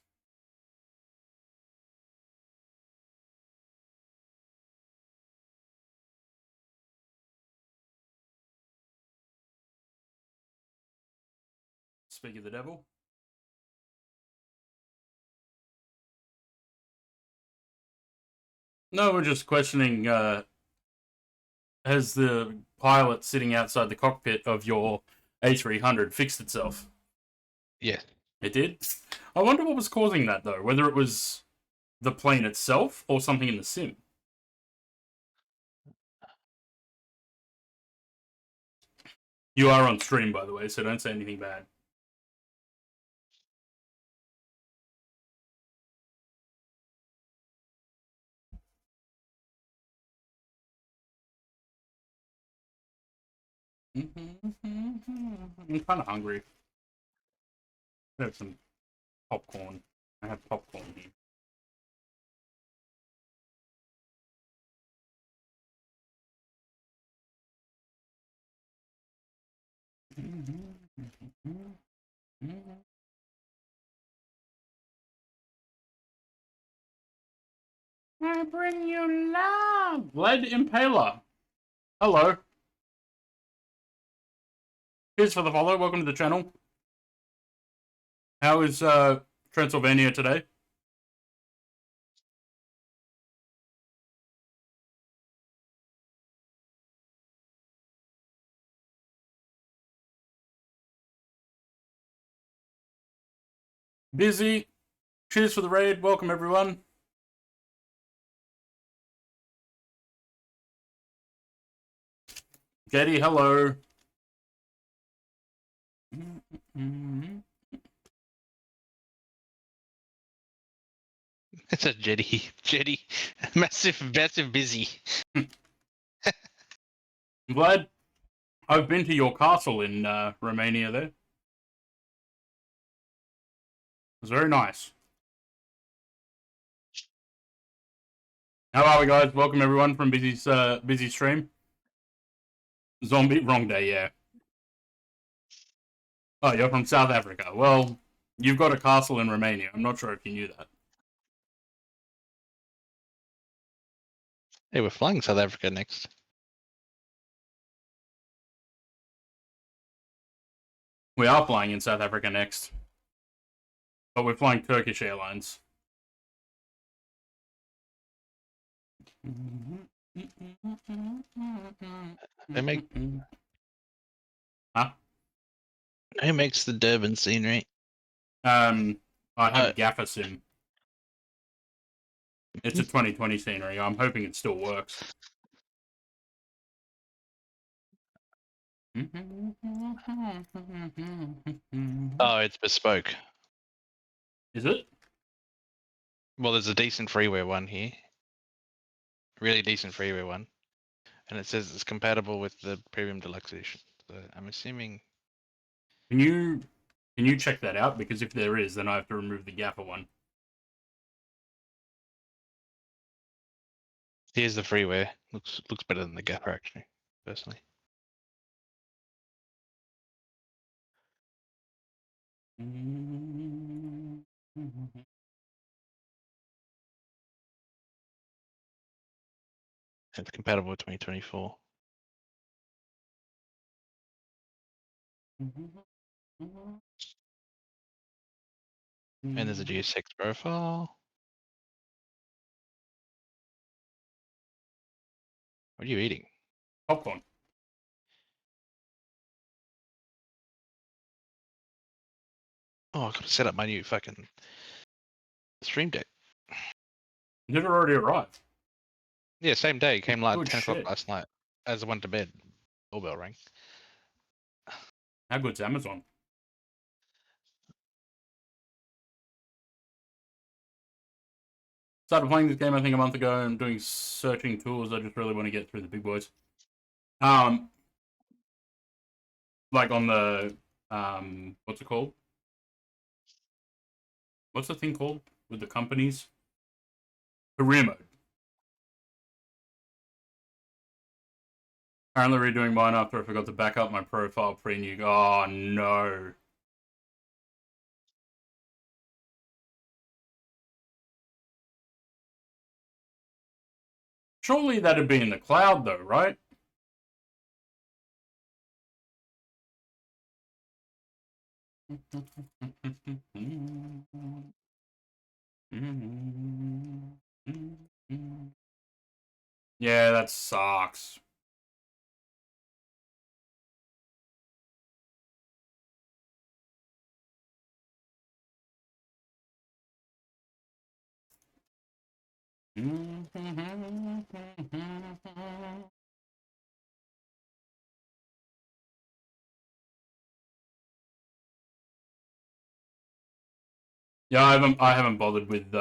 Speak of the devil. No, we're just questioning, has the pilot sitting outside the cockpit of your A300 fixed itself? Yeah. It did? I wonder what was causing that, though. Whether it was the plane itself or something in the sim. You are on stream, by the way, so don't say anything bad. I'm kind of hungry. I have some popcorn. I have popcorn here. I bring you love. Lead Impaler. Hello. Cheers for the follow. Welcome to the channel. How is Transylvania today? Busy. Cheers for the raid. Welcome, everyone. Getty, hello. It's a jetty. Massive busy. Vlad, I've been to your castle in Romania there. It was very nice. How are we, guys? Welcome, everyone, from Busy's busy stream. Zombie, wrong day, yeah. Oh, you're from South Africa. Well, you've got a castle in Romania. I'm not sure if you knew that. Hey, we're flying South Africa next. We are flying in South Africa next. But we're flying Turkish Airlines. They make. Huh? Who makes the Durban scenery? I have Gaffer Sim. It's a 2020 scenery. I'm hoping it still works. Oh, it's bespoke. Is it? Well, there's a decent freeware one here. Really decent freeware one. And it says it's compatible with the Premium Deluxe Edition. So I'm assuming. Can you check that out? Because if there is, then I have to remove the Gaffer one. Here's the freeware. Looks better than the Gaffer, actually, personally. It's compatible with 2024. And there's a GS6 profile. What are you eating? Popcorn. Oh, I gotta set up my new fucking Stream Deck. Did it already arrive? Yeah, same day. It came like Good 10 o'clock shit. last night. As I went to bed, doorbell rang. How good's Amazon? Started playing this game, I think, a month ago. I'm doing searching tools. I just really want to get through the big boys. Like on the what's it called? What's the thing called with the companies? Career mode. Apparently redoing mine after I forgot to back up my profile pre-nuke. Oh, no. Surely that'd be in the cloud, though, right? Yeah, that sucks. Yeah, I haven't bothered with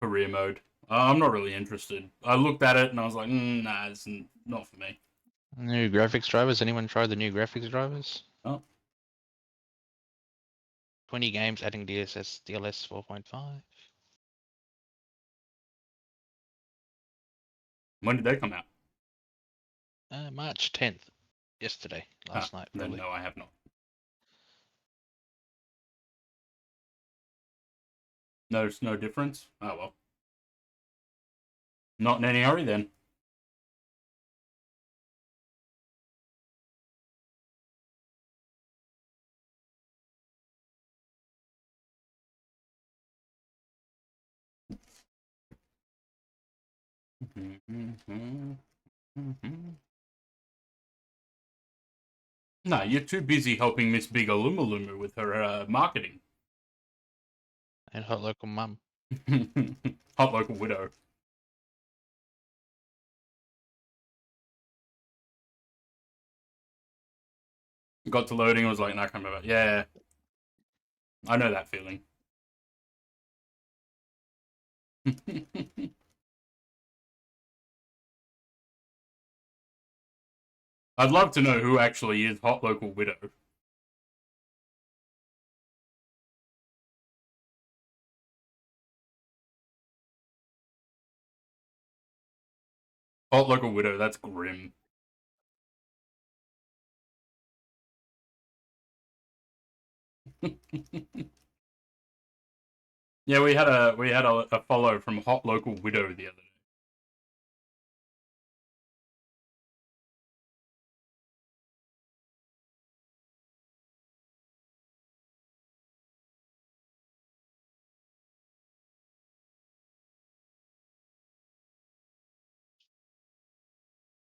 career mode. I'm not really interested. I looked at it and I was like, nah, it's not for me. New graphics drivers. Anyone tried the new graphics drivers? Oh. 20 games adding DLSS 4.5. When did they come out? March 10th. Yesterday, last night, Then probably. no, I have not. There's no difference? Oh, well. Not in any hurry, then. No, you're too busy helping Miss Big Alumalumu with her marketing. And Hot Local Mum. Hot Local Widow. Got to loading, I was like, no, come over. Yeah. I know that feeling. I'd love to know who actually is Hot Local Widow. Hot Local Widow, that's grim. Yeah, we had a follow from Hot Local Widow the other day.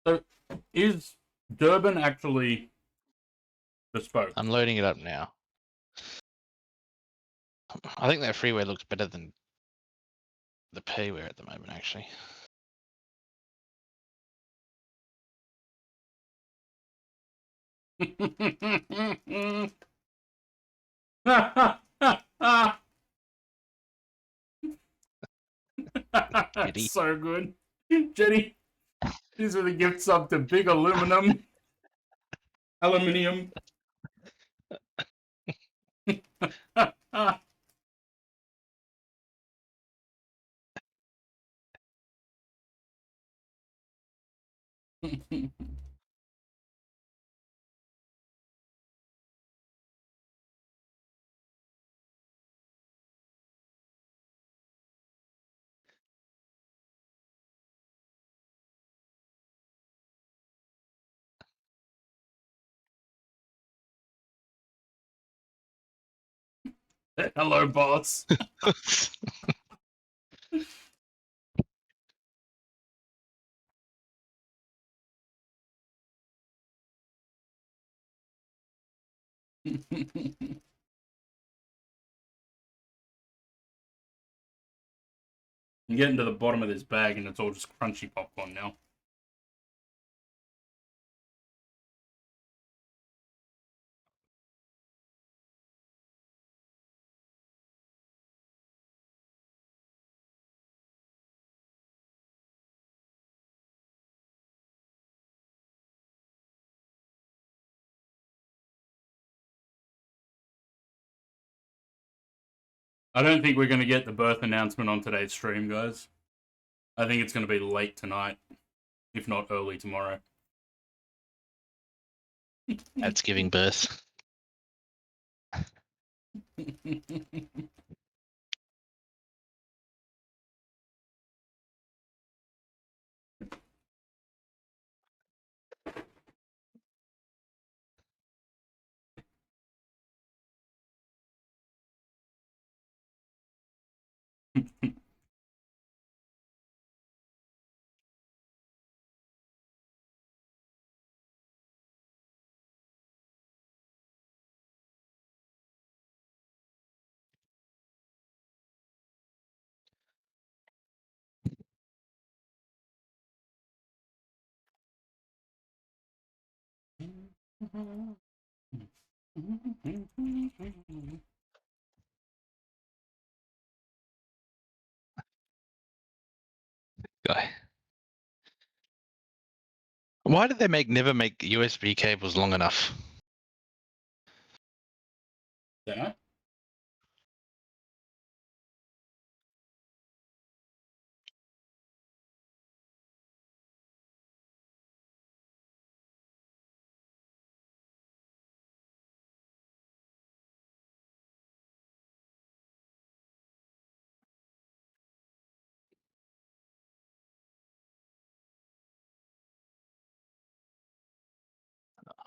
So, is Durban actually bespoke? I'm loading it up now. I think that freeware looks better than the payware at the moment, actually. That's so good. Jenny, these are the gift sub to Big Aluminum. Aluminium. Hello, boss. I'm getting to the bottom of this bag and it's all just crunchy popcorn now. I don't think we're going to get the birth announcement on today's stream, guys. I think it's going to be late tonight, if not early tomorrow. That's giving birth. Guy. Why did they never make USB cables long enough? Dunno.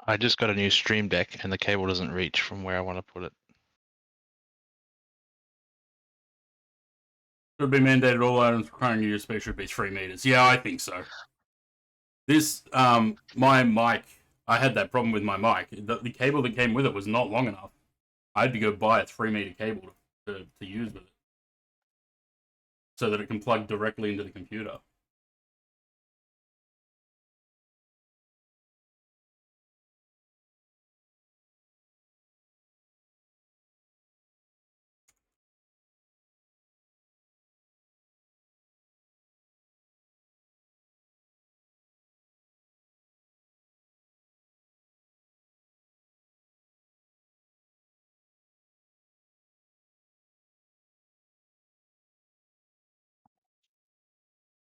I just got a new Stream Deck and the cable doesn't reach from where I want to put it. Should be mandated all items requiring USB should be 3 meters. Yeah, I think so. This, my mic, I had that problem with my mic. The cable that came with it was not long enough. I had to go buy a 3-meter cable to use with it. So that it can plug directly into the computer.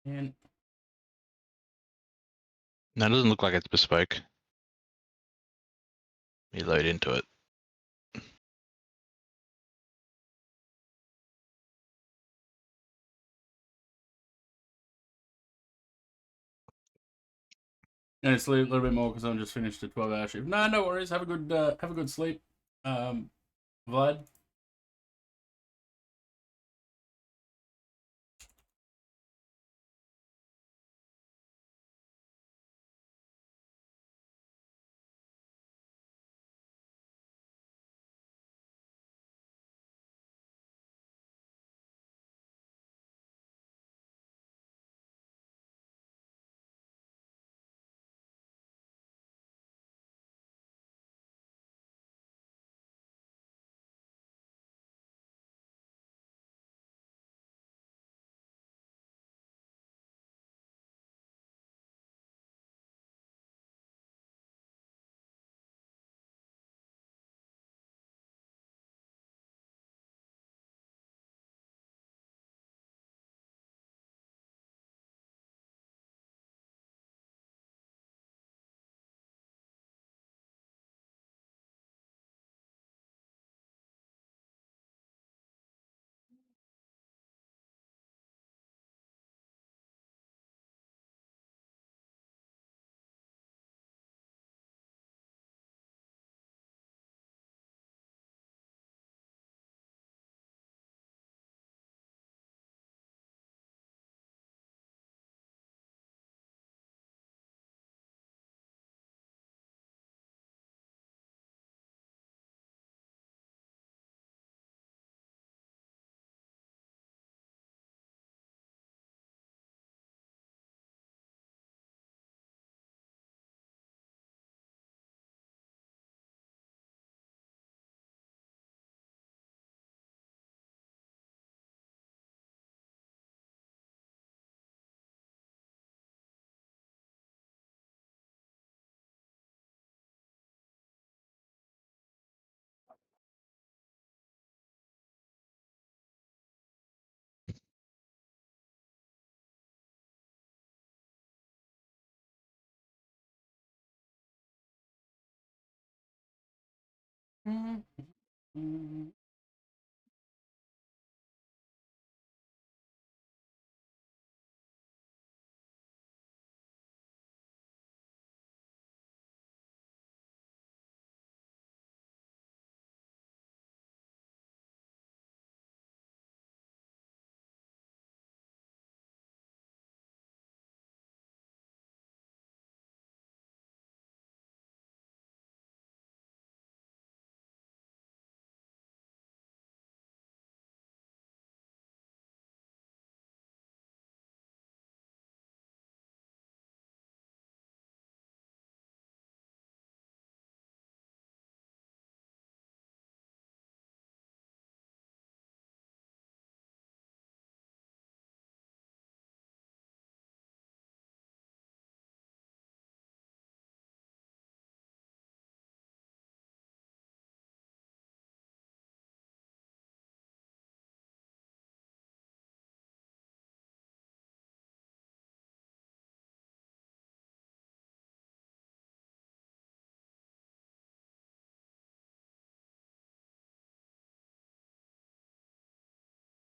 And No, it doesn't look like it's bespoke. Let me load into it. sleep a little bit more because I'm just finished a 12-hour shift. No, no worries. Have a good sleep, Vlad.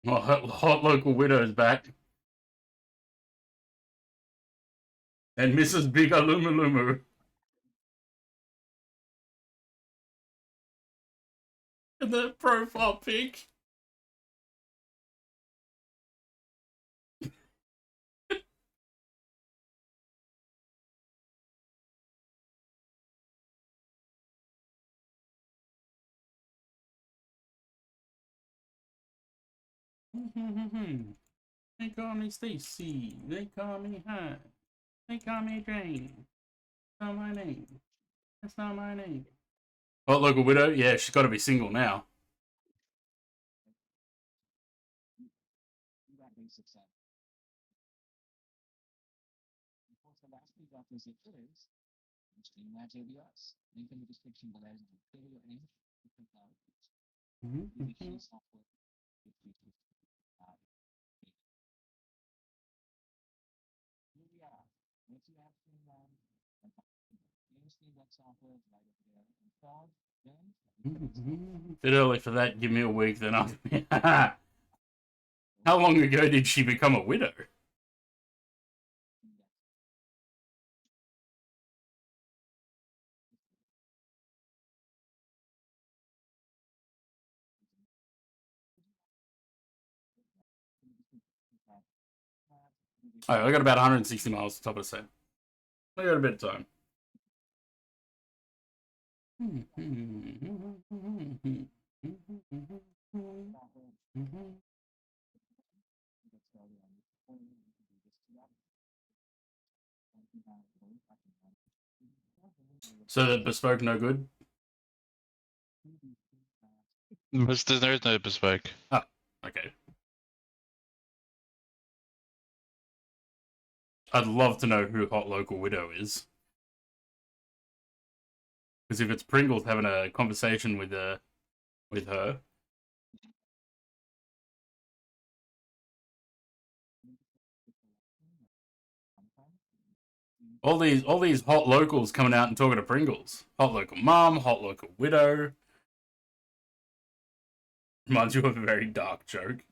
Well, hot local widow's back. And Mrs. Big Alumalumu. And the profile pic. They call me Stacy. They call me Hi. They call me Jane. That's not my name. That's not my name. Hot local widow? Yeah, she's got to be single now. Bit early for that. Give me a week, then I'll. How long ago did she become a widow? Oh, I got about 160 miles to top of the set. I got a bit of time. So the bespoke no good? There is no bespoke. Oh, okay. I'd love to know who Hot Local Widow is. Because if it's Pringles having a conversation with her. All these hot locals coming out and talking to Pringles. Hot local mum, hot local widow. Reminds you of a very dark joke.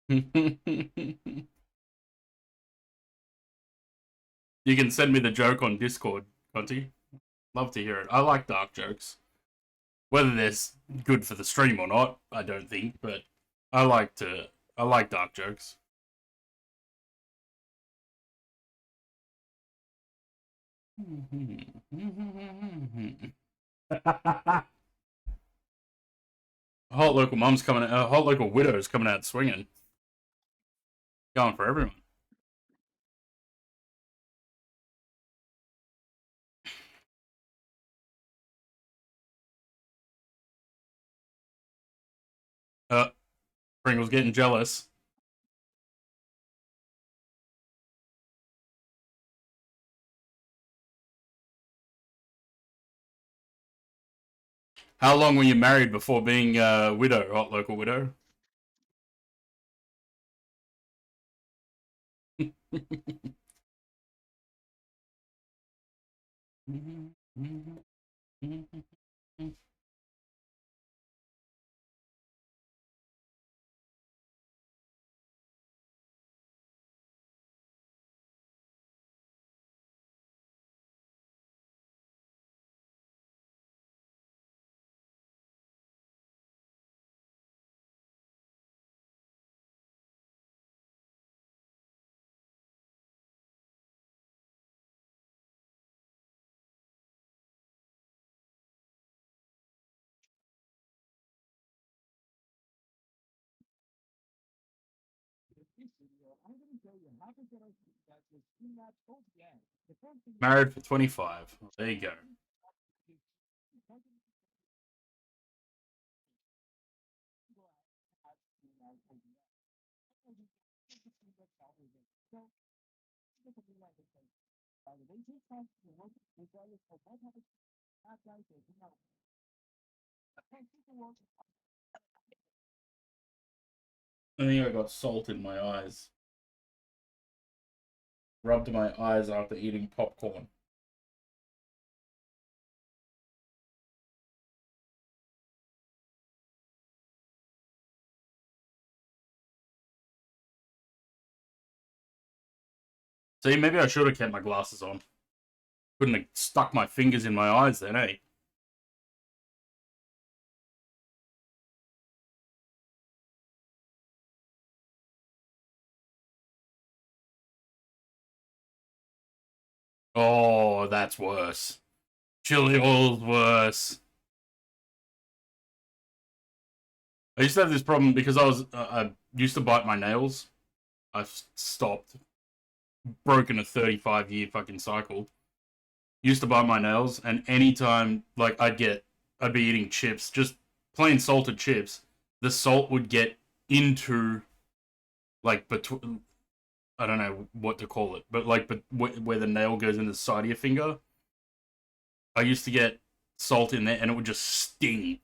You can send me the joke on Discord, Conti. Love to hear it. I like dark jokes. Whether they're good for the stream or not, I don't think, but I like dark jokes. Hot local mum's coming out. Hot local widow's coming out swinging. Going for everyone. Pringle's getting jealous. How long were you married before being a widow, hot local widow? Married for 25. There you go. I think I got salt in my eyes. Rubbed my eyes after eating popcorn. See, maybe I should have kept my glasses on. Couldn't have stuck my fingers in my eyes then, eh? Oh, that's worse. Chili oil's worse. I used to have this problem because I used to bite my nails. I've stopped. Broken a 35-year fucking cycle. Used to bite my nails, and anytime like I'd be eating chips, just plain salted chips. The salt would get into like between. I don't know what to call it, but like where the nail goes in the side of your finger. I used to get salt in there, and it would just sting.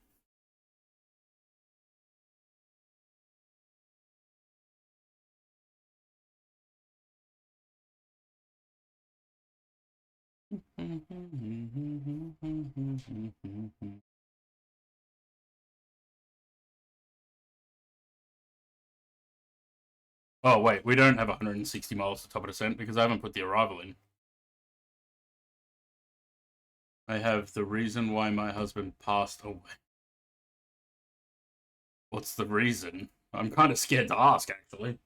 Oh wait, we don't have 160 miles to top of descent because I haven't put the arrival in. I have the reason why my husband passed away. What's the reason? I'm kind of scared to ask, actually.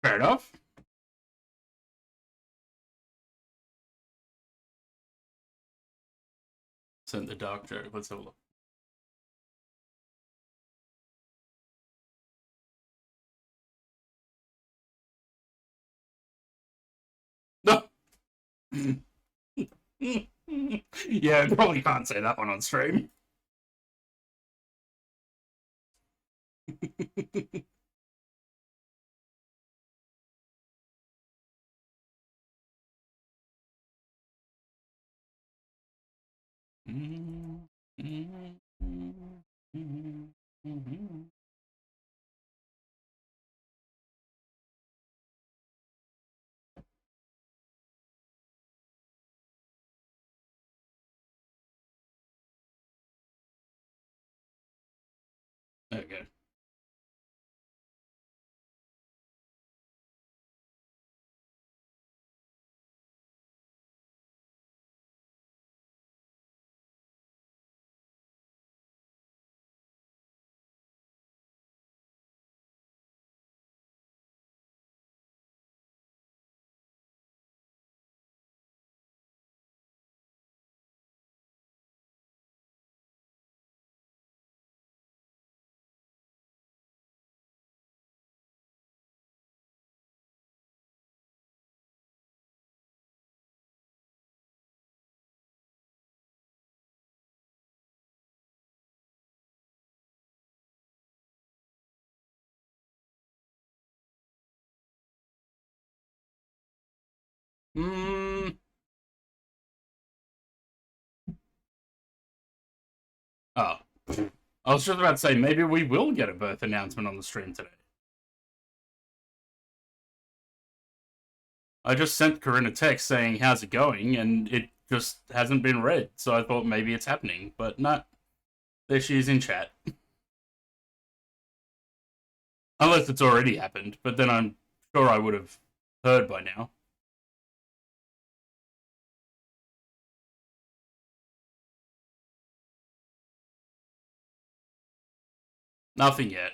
Fair enough. Sent the dark joke. Let's have a look. No. Yeah, I probably can't say that one on stream. Okay. Hmm. Oh. I was just about to say, maybe we will get a birth announcement on the stream today. I just sent Corinne a text saying, how's it going? And it just hasn't been read. So I thought maybe it's happening. But no. There she is in chat. Unless it's already happened. But then I'm sure I would have heard by now. Nothing yet.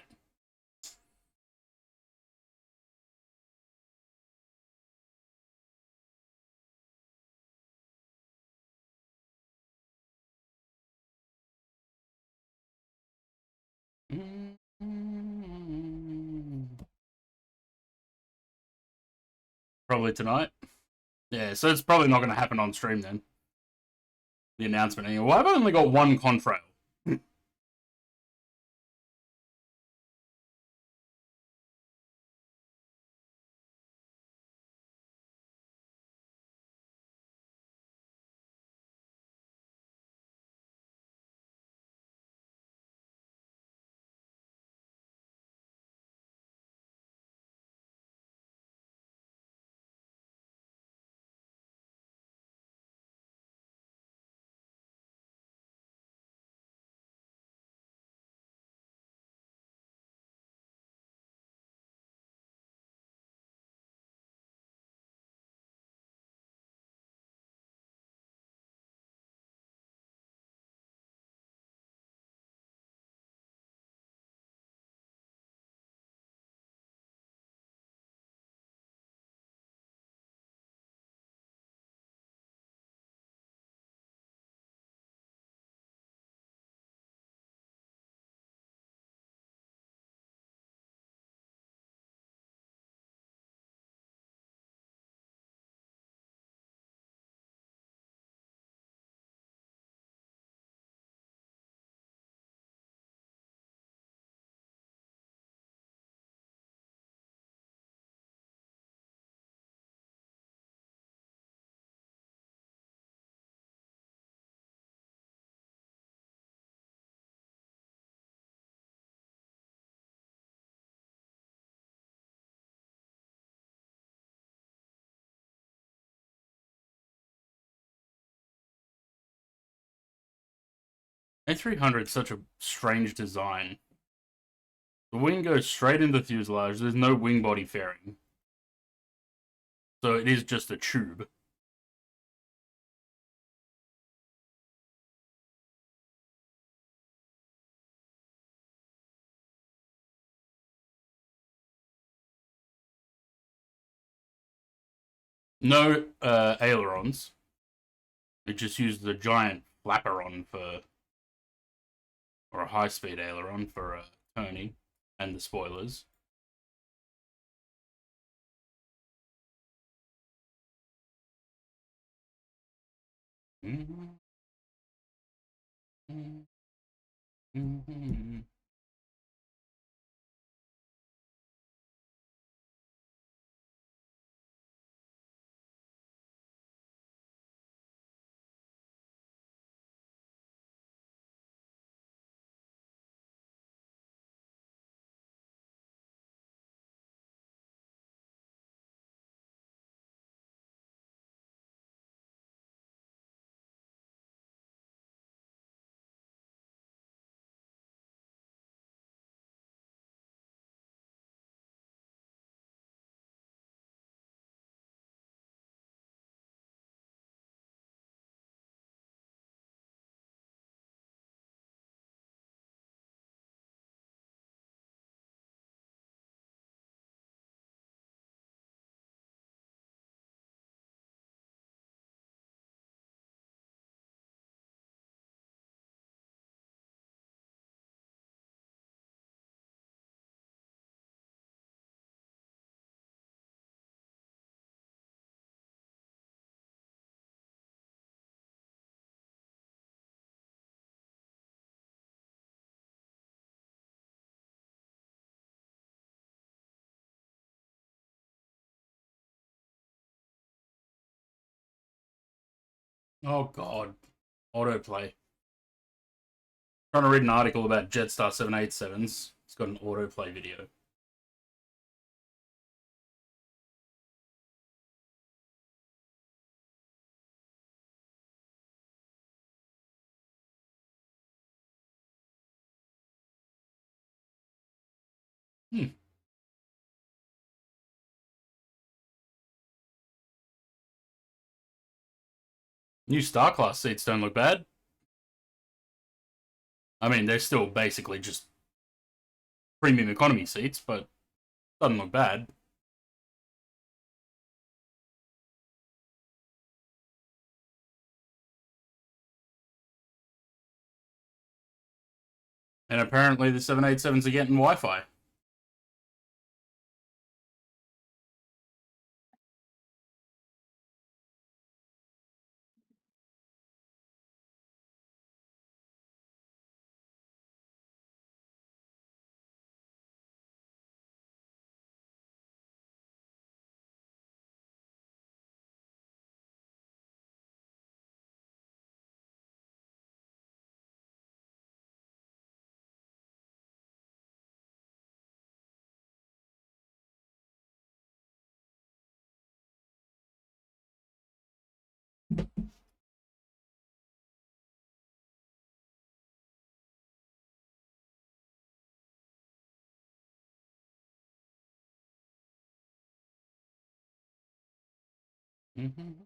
Probably tonight. Yeah, so it's probably not going to happen on stream then. The announcement anyway. Well, I've only got one contrail. A300 is such a strange design. The wing goes straight into the fuselage. There's no wing body fairing. So it is just a tube. No ailerons. It just uses a giant flaperon for, or a high-speed aileron for turning, and the spoilers. Mm-hmm. Mm-hmm. Oh god. Autoplay. Trying to read an article about Jetstar 787s. It's got an autoplay video. Hmm. New Star Class seats don't look bad. I mean, they're still basically just premium economy seats, but doesn't look bad. And apparently the 787s are getting Wi-Fi. Mm-hmm.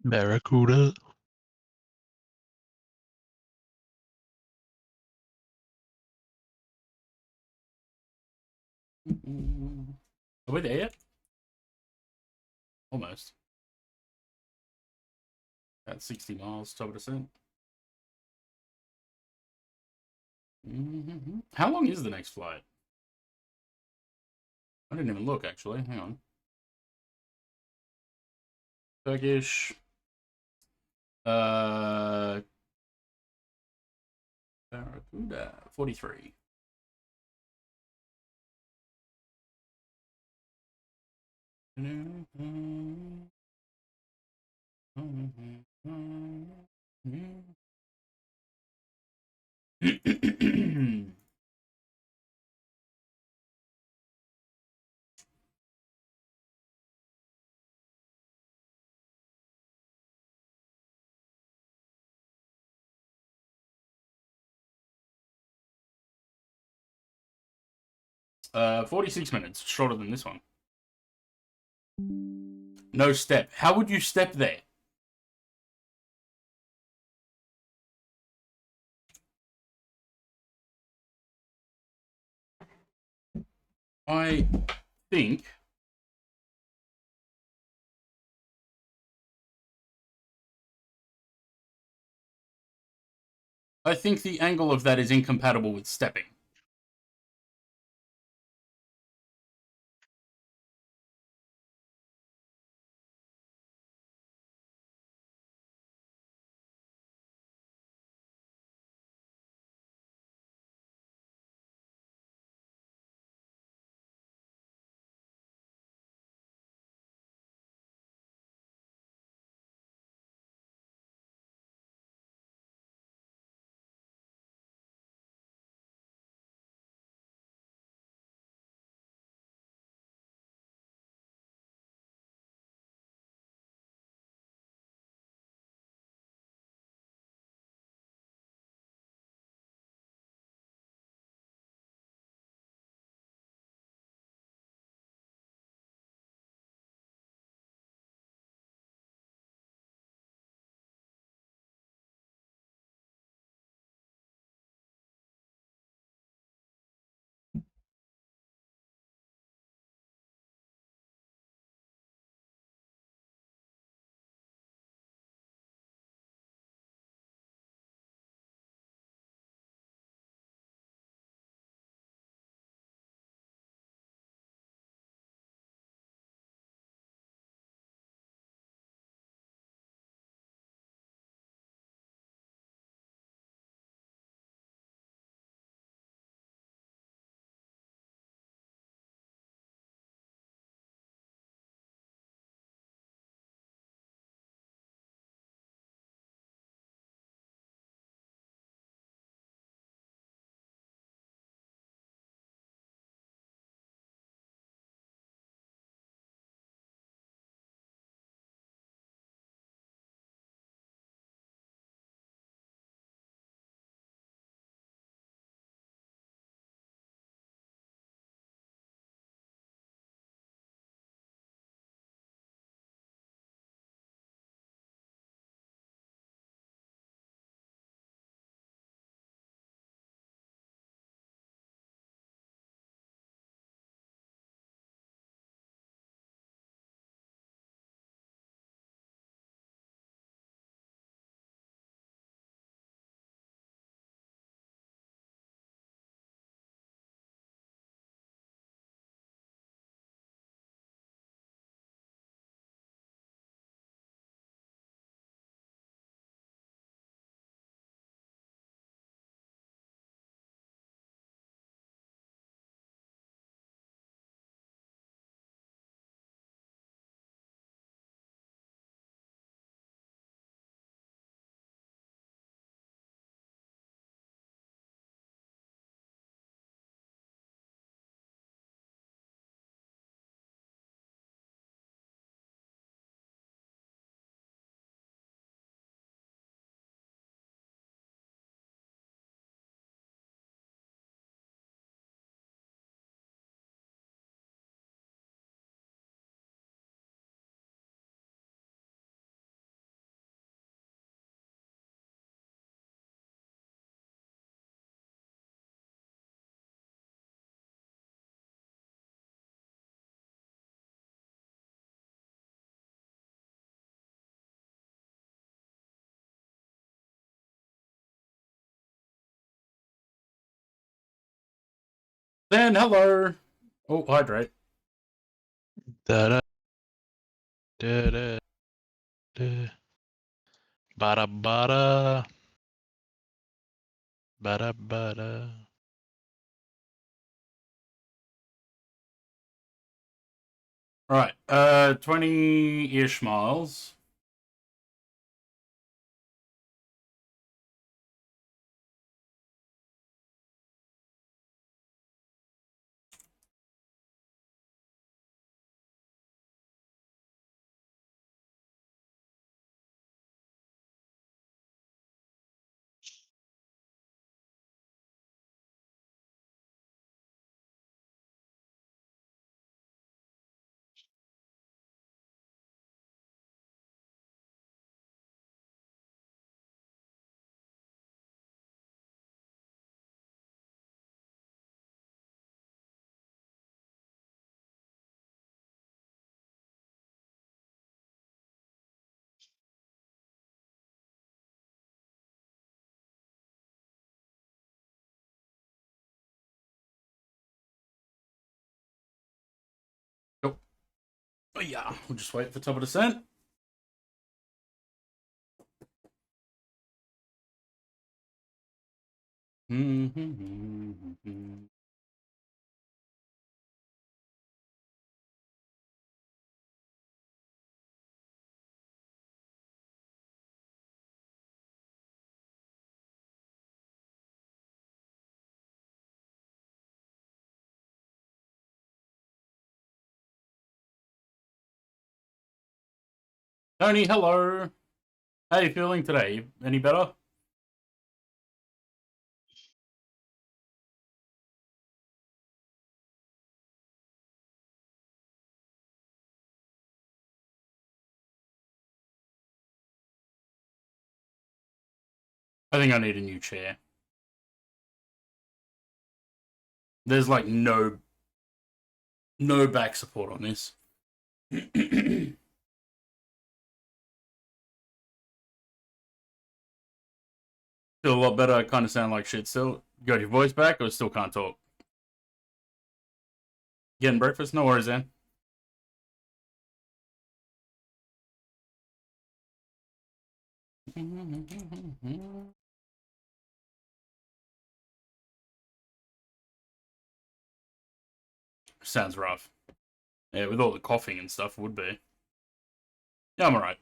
Barracuda. Are we there yet? Almost. About 60 miles, top of descent. How long is the next flight? I didn't even look, actually. Hang on. Turkish. Barracuda. 43. Mm-hmm. 46 minutes, shorter than this one. No step. How would you step there? I think the angle of that is incompatible with stepping. Dan, hello. Oh, hydrate. Da da da da da. Bada bada. Bada bada. Right. 20-ish miles. Oh, oh yeah. We'll just wait for top of descent. Tony, hello. How you feeling today? Any better? I think I need a new chair. There's like no back support on this. Feel a lot better. I kind of sound like shit still. Got your voice back or still can't talk? Getting breakfast? No worries, then. Sounds rough. Yeah, with all the coughing and stuff, would be. Yeah, I'm alright.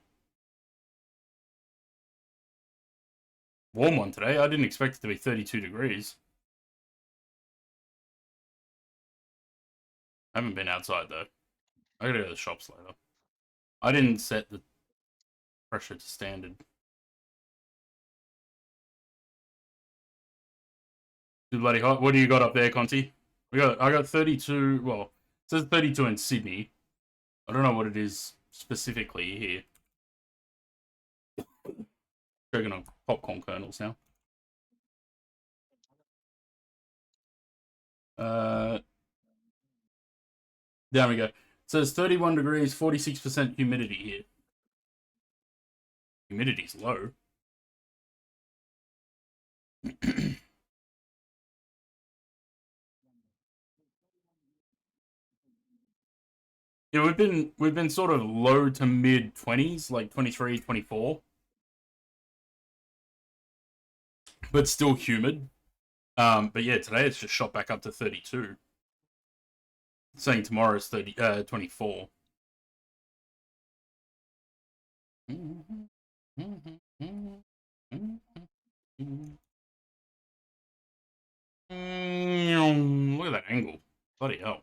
Warm one today. I didn't expect it to be 32 degrees. I haven't been outside though. I gotta go to the shops later. I didn't set the pressure to standard. Too bloody hot. What do you got up there, Conti? I got 32. Well, it says 32 in Sydney. I don't know what it is specifically here. Checking on popcorn kernels now. There we go. It says 31 degrees, 46% humidity here. Humidity's low. Yeah, we've been sort of low to mid 20s, like 23, 24. But still humid. But yeah, today it's just shot back up to 32. Saying tomorrow's 24. Look at that angle. Bloody hell.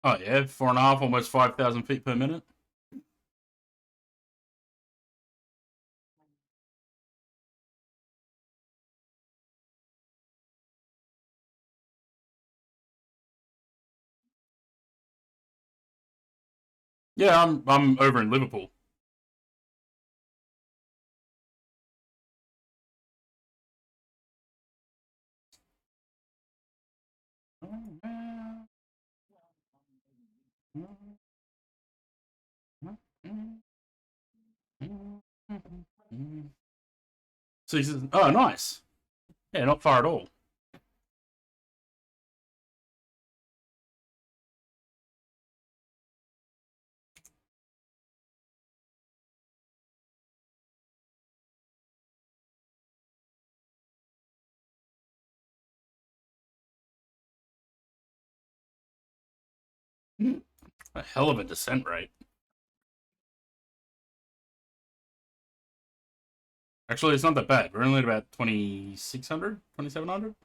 Oh yeah, 4.5, almost 5,000 feet per minute. Yeah, I'm over in Liverpool. So he says, "Oh, nice. Yeah, not far at all. A hell of a descent rate. Actually, it's not that bad. We're only at about 2,600, 2,700.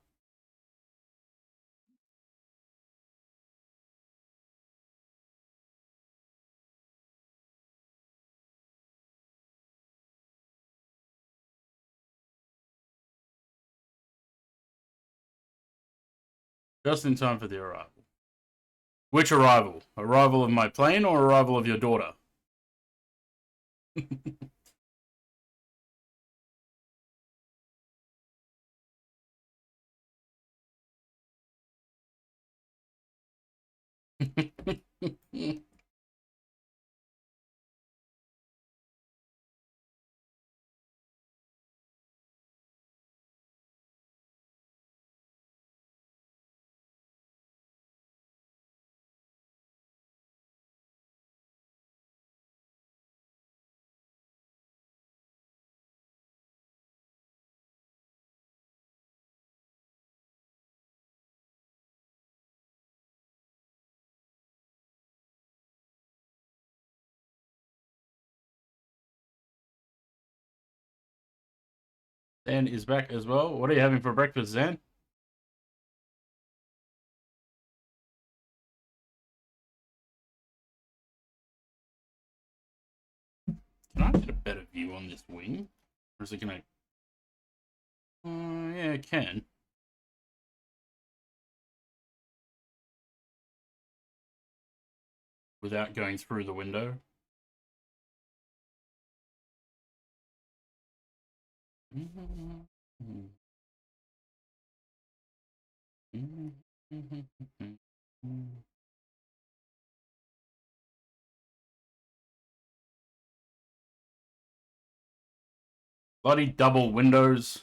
Just in time for the arrival. Which arrival? Arrival of my plane or arrival of your daughter? Zan is back as well. What are you having for breakfast, Zan? Can I get a better view on this wing? Or is it gonna... yeah, it can. Without going through the window. Bloody double windows.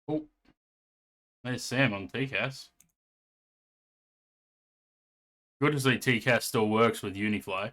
Oh, there's Sam on TCAS. Good to see TCAS still works with Unifly.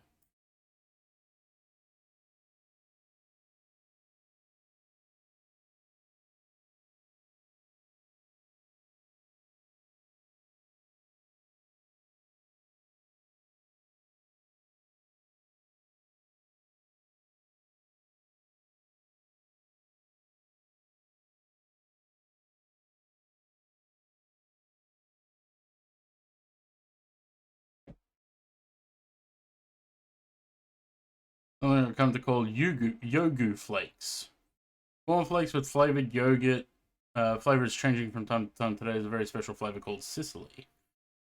I'm going to come to call Yogu Flakes. Corn flakes with flavored yogurt. Flavor is changing from time to time. Today is a very special flavor called Sicily.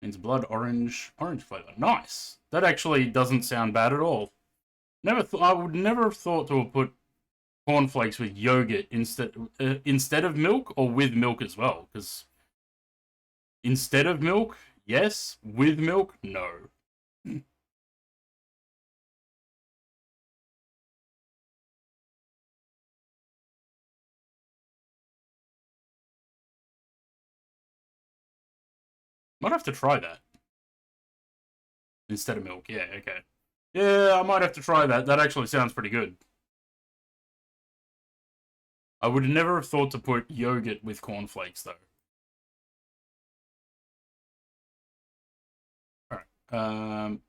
Means blood orange flavor. Nice. That actually doesn't sound bad at all. I would never have thought to have put cornflakes with yogurt instead of milk, or with milk as well. Because instead of milk, yes. With milk, no. Might have to try that. Instead of milk, yeah, okay. Yeah, I might have to try that. That actually sounds pretty good. I would never have thought to put yogurt with cornflakes, though. Alright,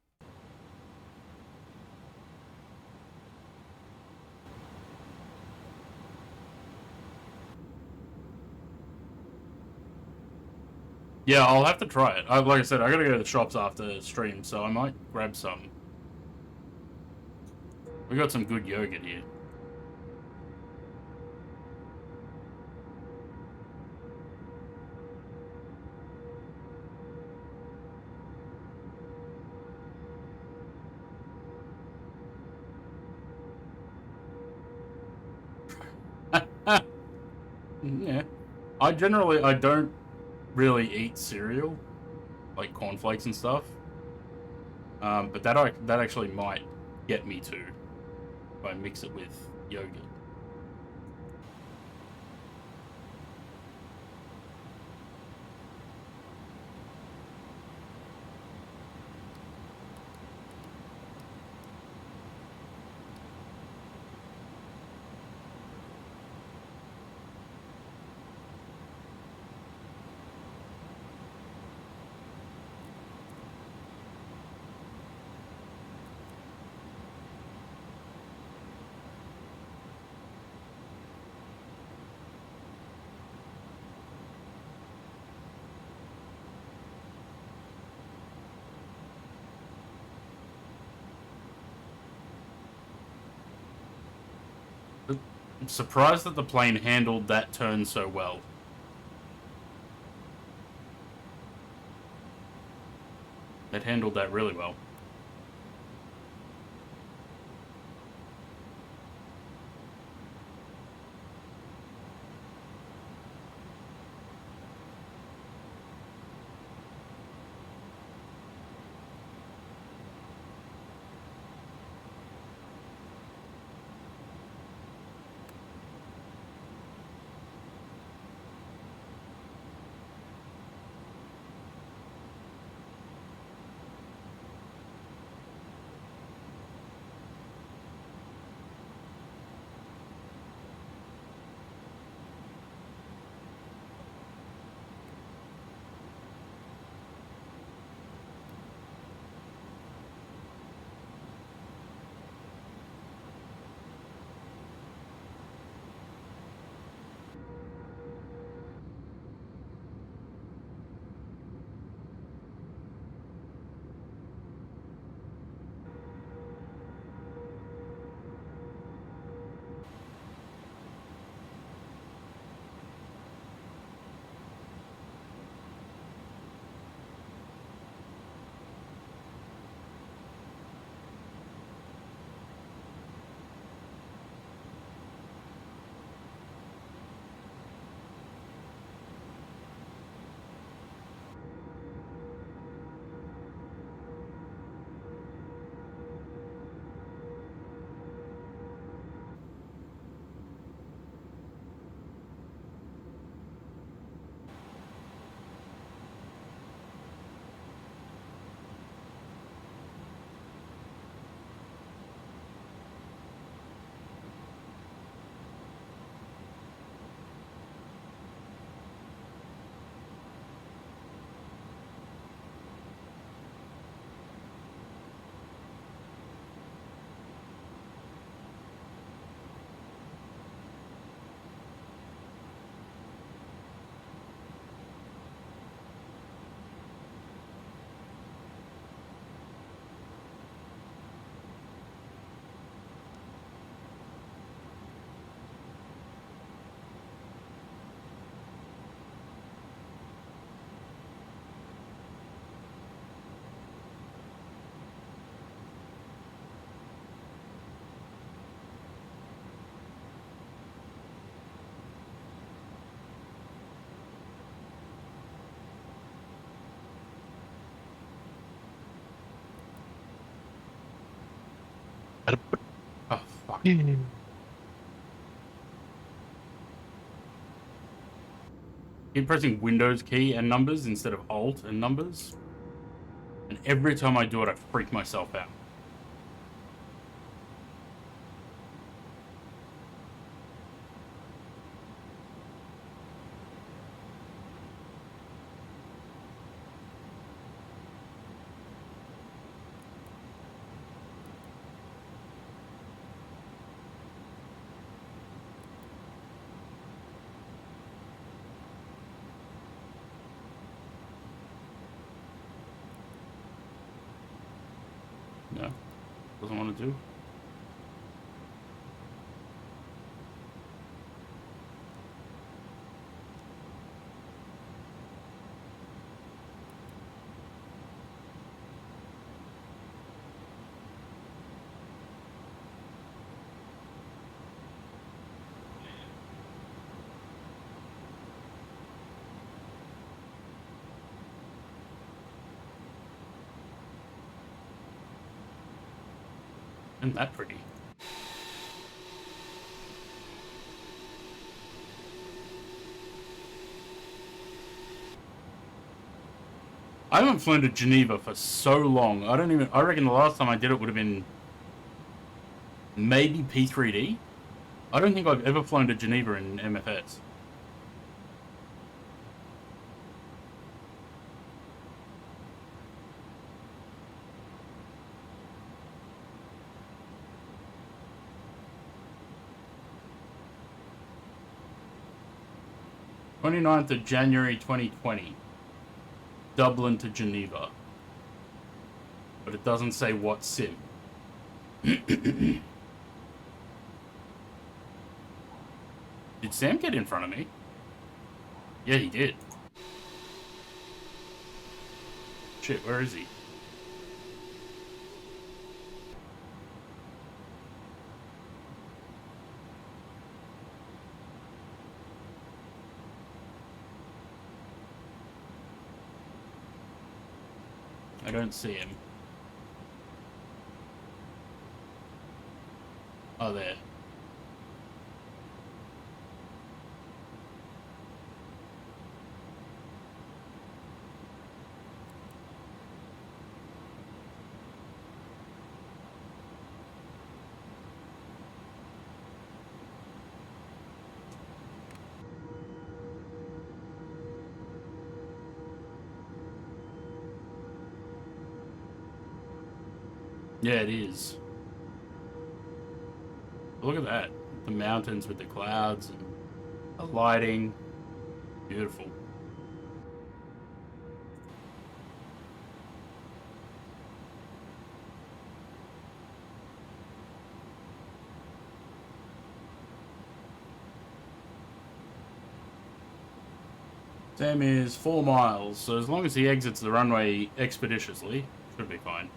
yeah, I'll have to try it. Like I said, I gotta go to the shops after stream, so I might grab some. We got some good yogurt here. Yeah. I don't really eat cereal, like cornflakes and stuff. But that actually might get me to if I mix it with yogurt. I'm surprised that the plane handled that turn so well. It handled that really well. Oh, fuck. Keep pressing Windows key and numbers instead of Alt and numbers. And every time I do it, I freak myself out. No. Doesn't want to do. Isn't that pretty? I haven't flown to Geneva for so long. I reckon the last time I did it would have been maybe P3D. I don't think I've ever flown to Geneva in MFS. January 29th, 2020. Dublin to Geneva. But it doesn't say what sim. Did Sam get in front of me? Yeah, he did. Shit, where is he? I don't see him. Oh, there. Yeah, it is. Look at that. The mountains with the clouds and the lighting. Beautiful. Sam is 4 miles, so as long as he exits the runway expeditiously, should be fine.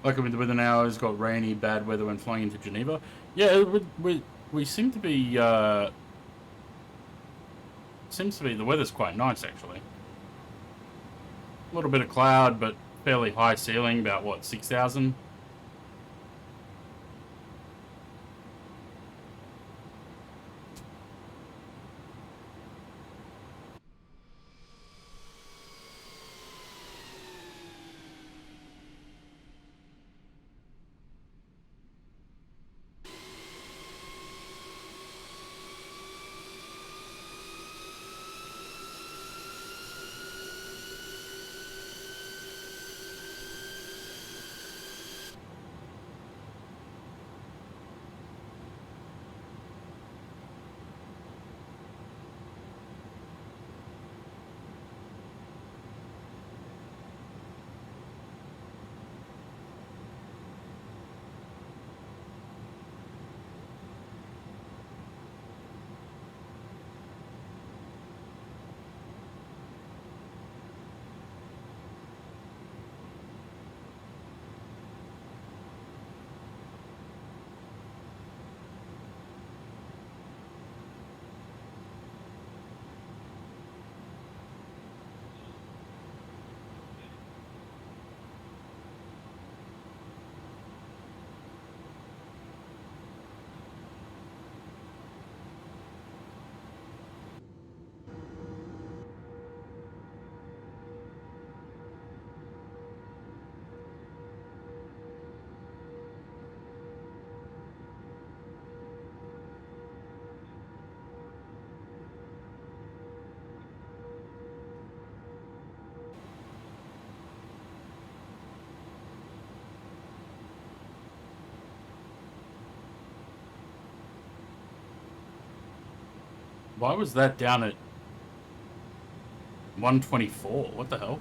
Like with the weather now, it's got rainy, bad weather when flying into Geneva. Yeah, we seem to be. Seems to be the weather's quite nice actually. A little bit of cloud, but fairly high ceiling, about what 6,000. Why was that down at 124? What the hell?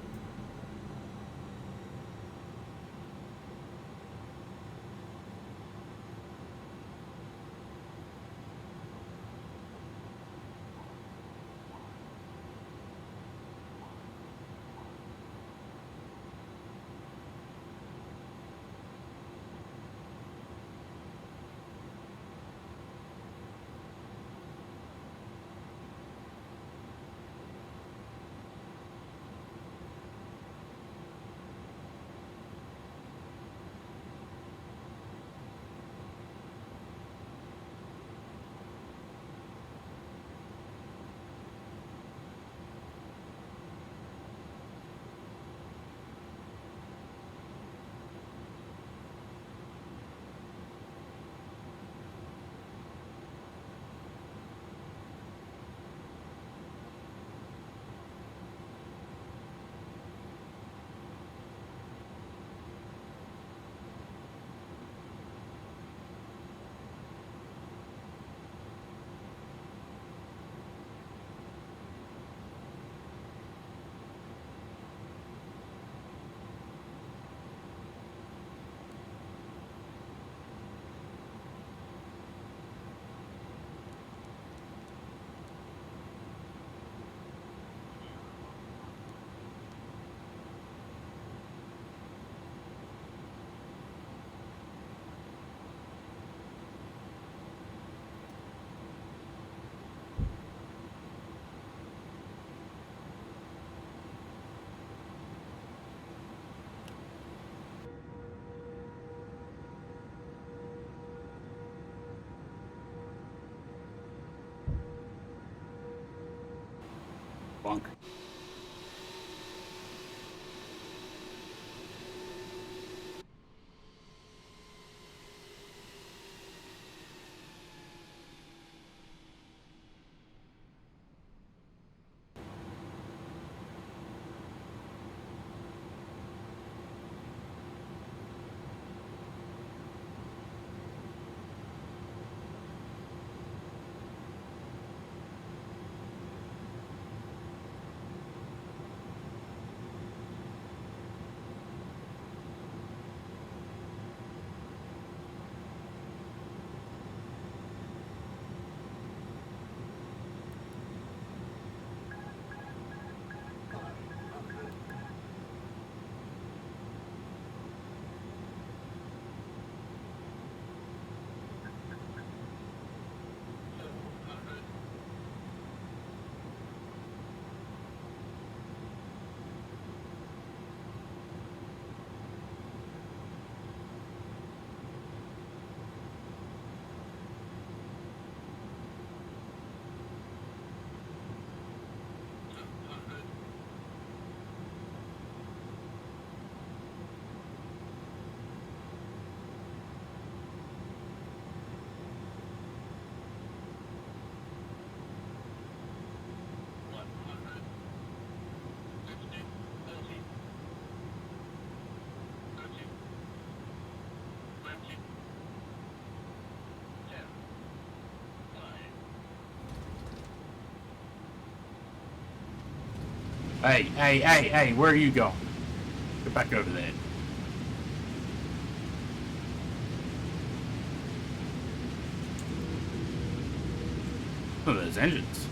Bonk. Hey, where are you going? Get back over there. Look at those engines.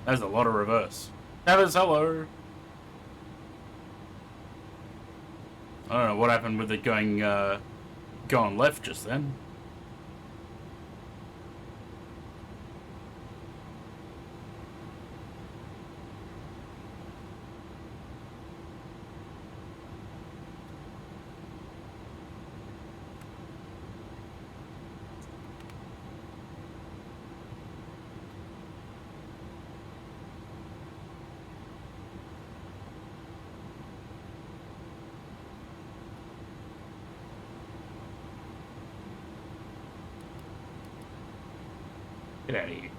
There's a lot of reverse. Travis, hello. I don't know what happened with it going left just then. Get out of here.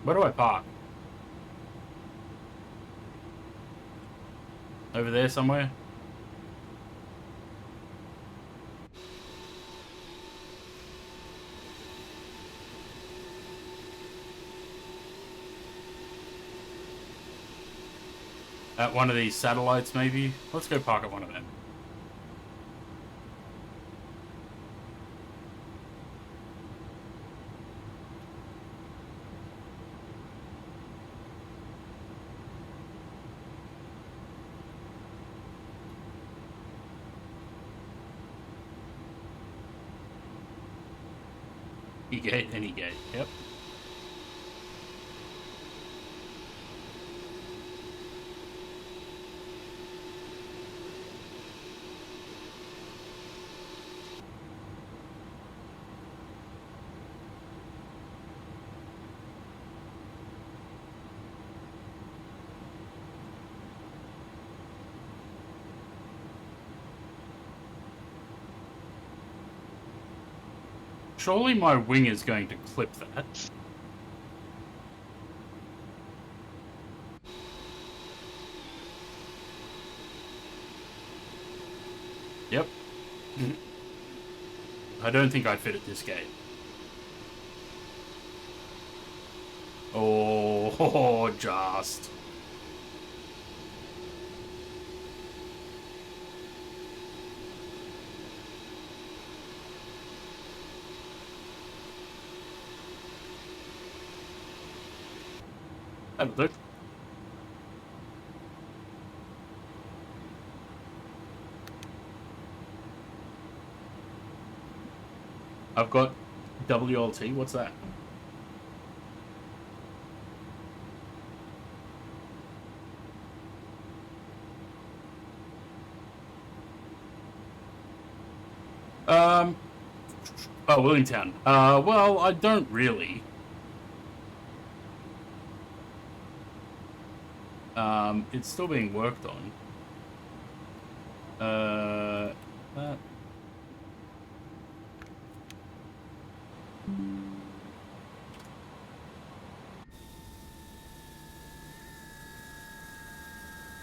Where do I park? Over there somewhere? At one of these satellites, maybe? Let's go park at one of them. You gate, any gate, yep. Surely my wing is going to clip that. Yep. I don't think I fit at this gate. Oh, just. Have a look. I've got WLT. What's that? Oh, Williamstown. Well, I don't really. It's still being worked on. That.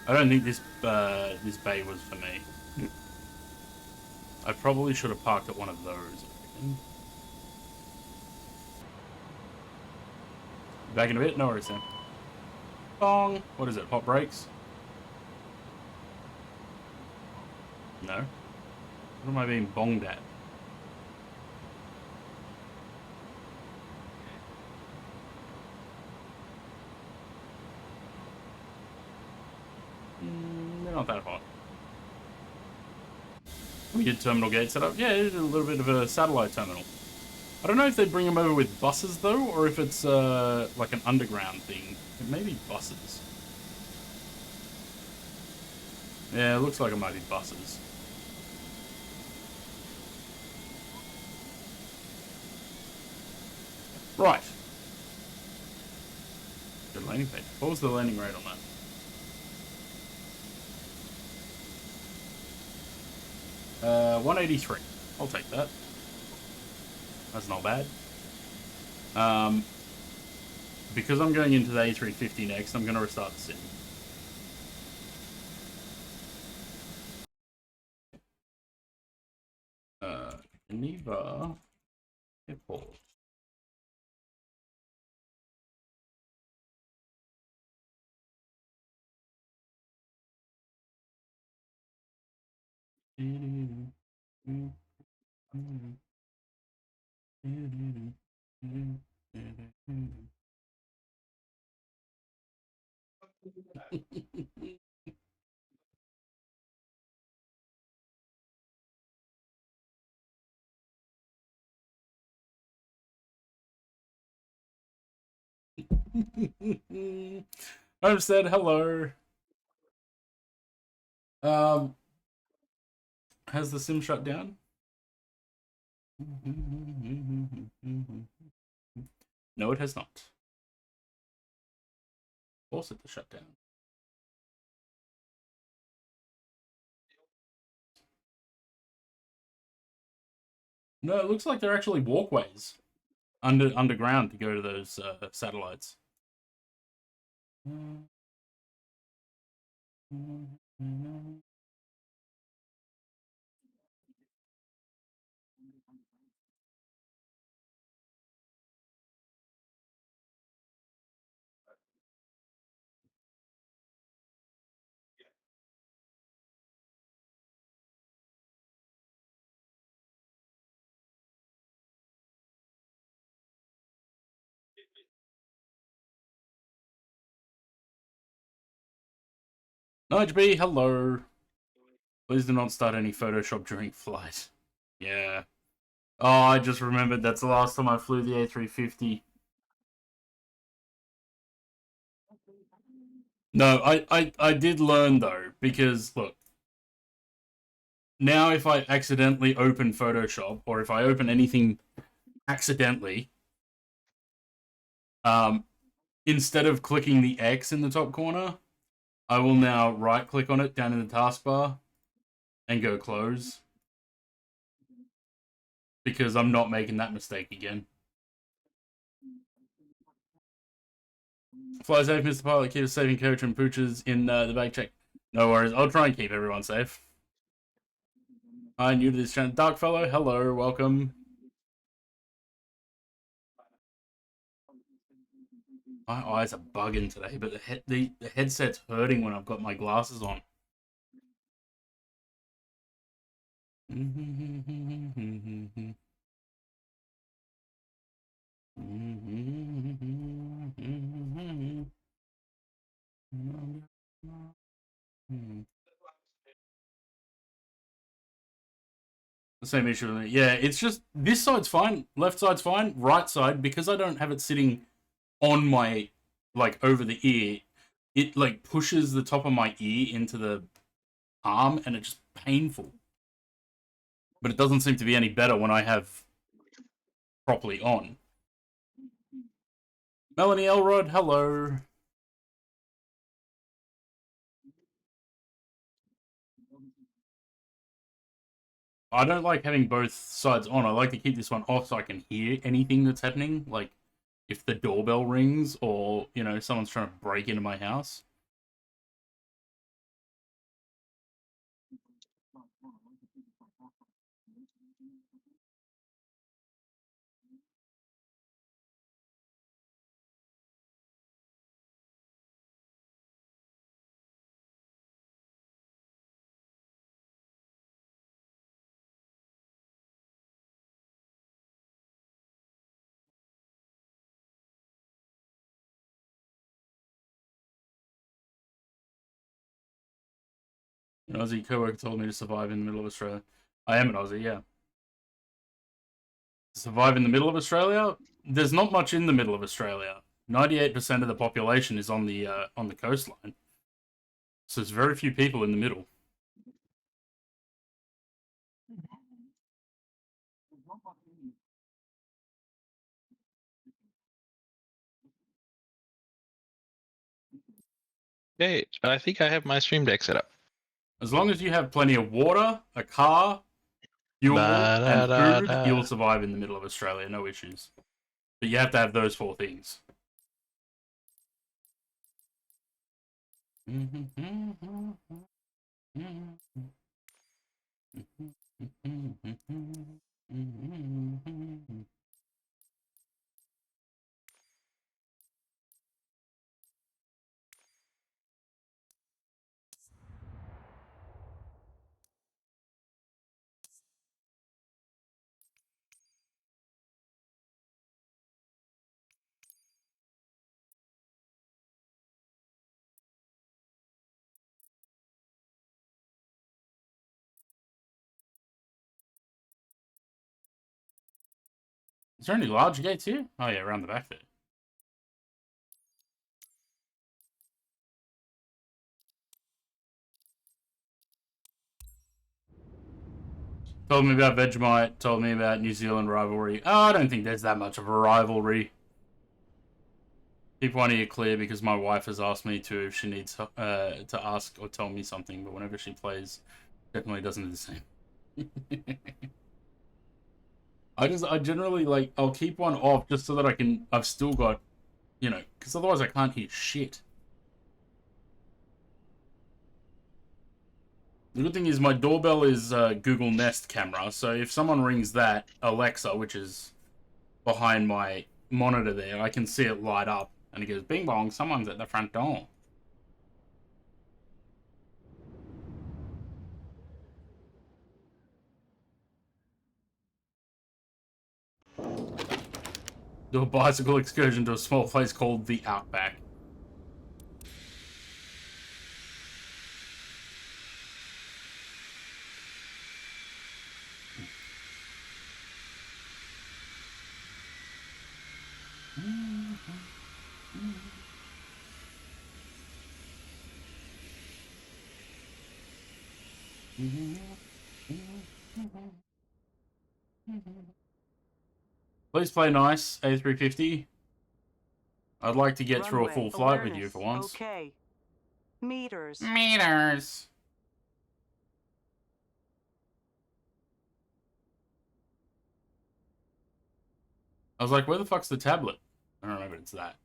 I don't think this this bay was for me. I probably should have parked at one of those. I reckon. Back in a bit? No worries then. Bong! What is it? Hot brakes? No. What am I being bonged at? They're not that hot. We did terminal gate setup. Yeah, it is a little bit of a satellite terminal. I don't know if they bring them over with buses though, or if it's like an underground thing. It may be buses. Yeah, it looks like it might be buses. Right. Good landing page. What was the landing rate on that? Uh, 183. I'll take that. That's not bad. Because I'm going into the A350 next, I'm going to restart the sim. Geneva Airport. I've said hello. Has the sim shut down? No, it has not. Force it to shut down. No, it looks like they're actually walkways underground to go to those satellites. Nige B, hello. Please do not start any Photoshop during flight. Yeah. Oh, I just remembered that's the last time I flew the A350. No, I did learn though, because look, now if I accidentally open Photoshop, or if I open anything accidentally, instead of clicking the X in the top corner, I will now right click on it down in the taskbar and go close. Because I'm not making that mistake again. Fly safe, Mr. Pilot. Keep us safe in coach and pooches in the bag check. No worries. I'll try and keep everyone safe. Hi, new to this channel. Dark Fellow, hello, welcome. My eyes are bugging today, but the headset's hurting when I've got my glasses on. The same issue with it. Yeah, it's just this side's fine, left side's fine, right side, because I don't have it sitting on my, like, over the ear, it like pushes the top of my ear into the arm and it's just painful. But it doesn't seem to be any better when I have properly on. Melanie Elrod, hello. I don't like having both sides on. I like to keep this one off so I can hear anything that's happening. Like if the doorbell rings or, you know, someone's trying to break into my house. An Aussie co-worker told me to survive in the middle of Australia. I am an Aussie, yeah. Survive in the middle of Australia? There's not much in the middle of Australia. 98% of the population is on the coastline. So there's very few people in the middle. Okay, I think I have my stream deck set up. As long as you have plenty of water, a car, fuel, and food, you'll survive in the middle of Australia, no issues. But you have to have those 4 things. Is there any large gates here? Oh yeah, around the back there. Told me about Vegemite, told me about New Zealand rivalry. Oh, I don't think there's that much of a rivalry. Keep one ear clear because my wife has asked me to if she needs to ask or tell me something, but whenever she plays, definitely doesn't do the same. I generally like, I'll keep one off just so that I've still got, you know, because otherwise I can't hear shit. The good thing is my doorbell is Google Nest camera, so if someone rings that, Alexa, which is behind my monitor there, I can see it light up, and it goes, bing bong, someone's at the front door. Do a bicycle excursion to a small place called the Outback. Please play nice, A350. I'd like to get through a full flight with you for once. Okay. Meters. Meters. I was like, where the fuck's the tablet? I don't know, but it's that.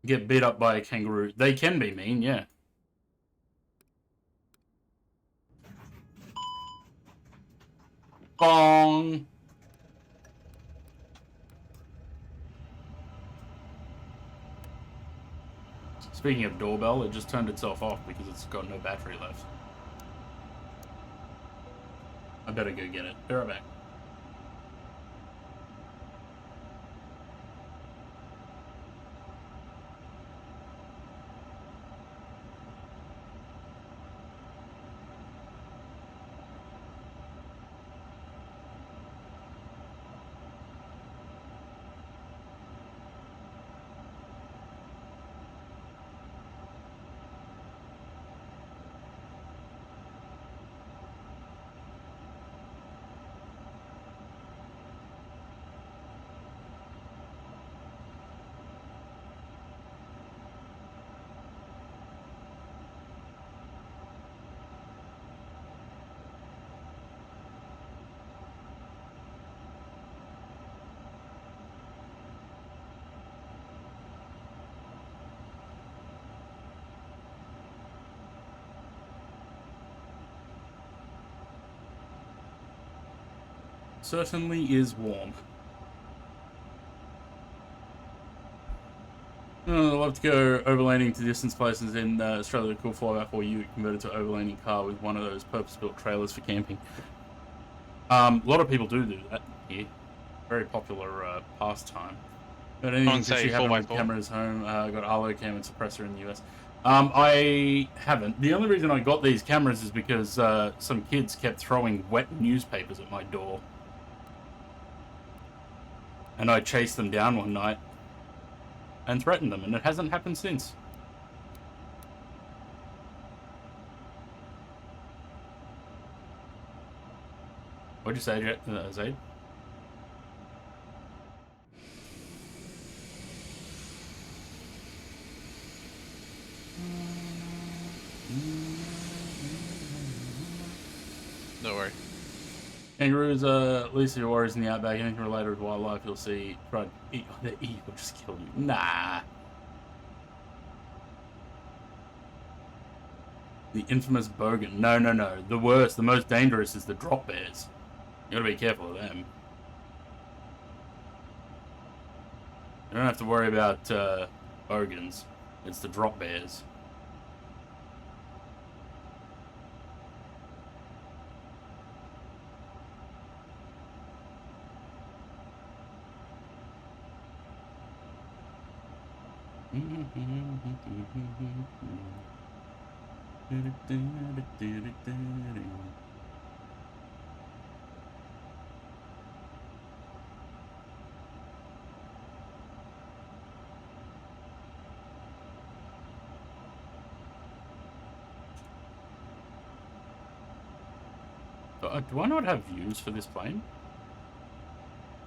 Get beat up by a kangaroo. They can be mean, yeah. Bong. Speaking of doorbell, it just turned itself off because it's got no battery left. I better go get it. Be right back. certainly is warm. Oh, I'd love to go overlanding to distance places in Australia. Cool 4x4 converted to overlanding car with one of those purpose-built trailers for camping. A lot of people do that here. Very popular pastime. Got anything Someone say fishy happen with 4x4? cameras home? Got Arlo cam and suppressor in the US. I haven't. The only reason I got these cameras is because some kids kept throwing wet newspapers at my door. And I chased them down one night and threatened them, and it hasn't happened since. What'd you say, Zaid? No worry. Kangaroos, at least your warriors in the outback, anything related with wildlife, you'll see. Try to eat, they eat or just kill you. Nah. The infamous bogan. No. The worst, the most dangerous is the drop bears. You gotta be careful of them. You don't have to worry about bogans. It's the drop bears. Do I not have views for this plane?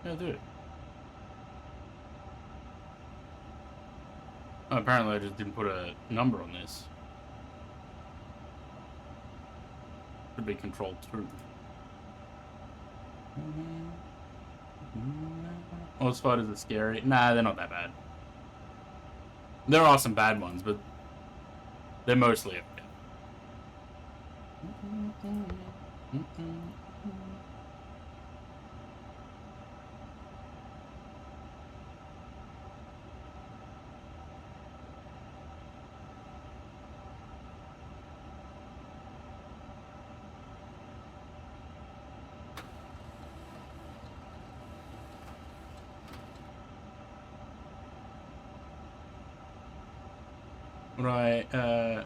Yeah, I do. Oh, apparently I just didn't put a number on this. Could be control 2. All spiders are scary. Nah, they're not that bad. There are some bad ones, but they're mostly okay. Right, I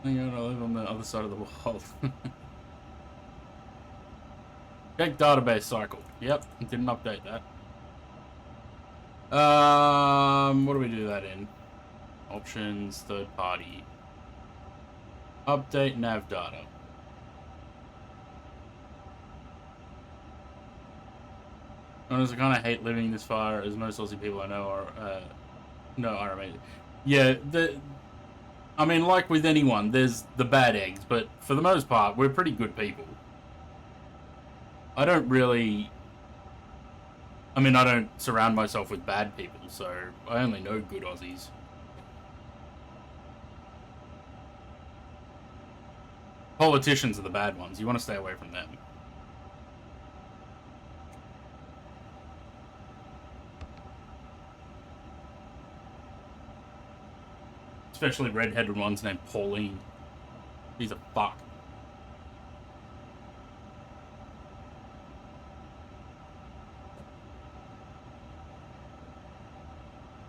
live on the other side of the world. Check database cycle. Yep, didn't update that. What do we do that in? Options, third party. Update nav data. Honestly, I kind of hate living this far, as most Aussie people I know are, are amazing. Yeah, I mean, like with anyone, there's the bad eggs, but for the most part, we're pretty good people. I don't surround myself with bad people, so I only know good Aussies. Politicians are the bad ones. You want to stay away from them. Especially red-headed ones named Pauline. He's a fuck.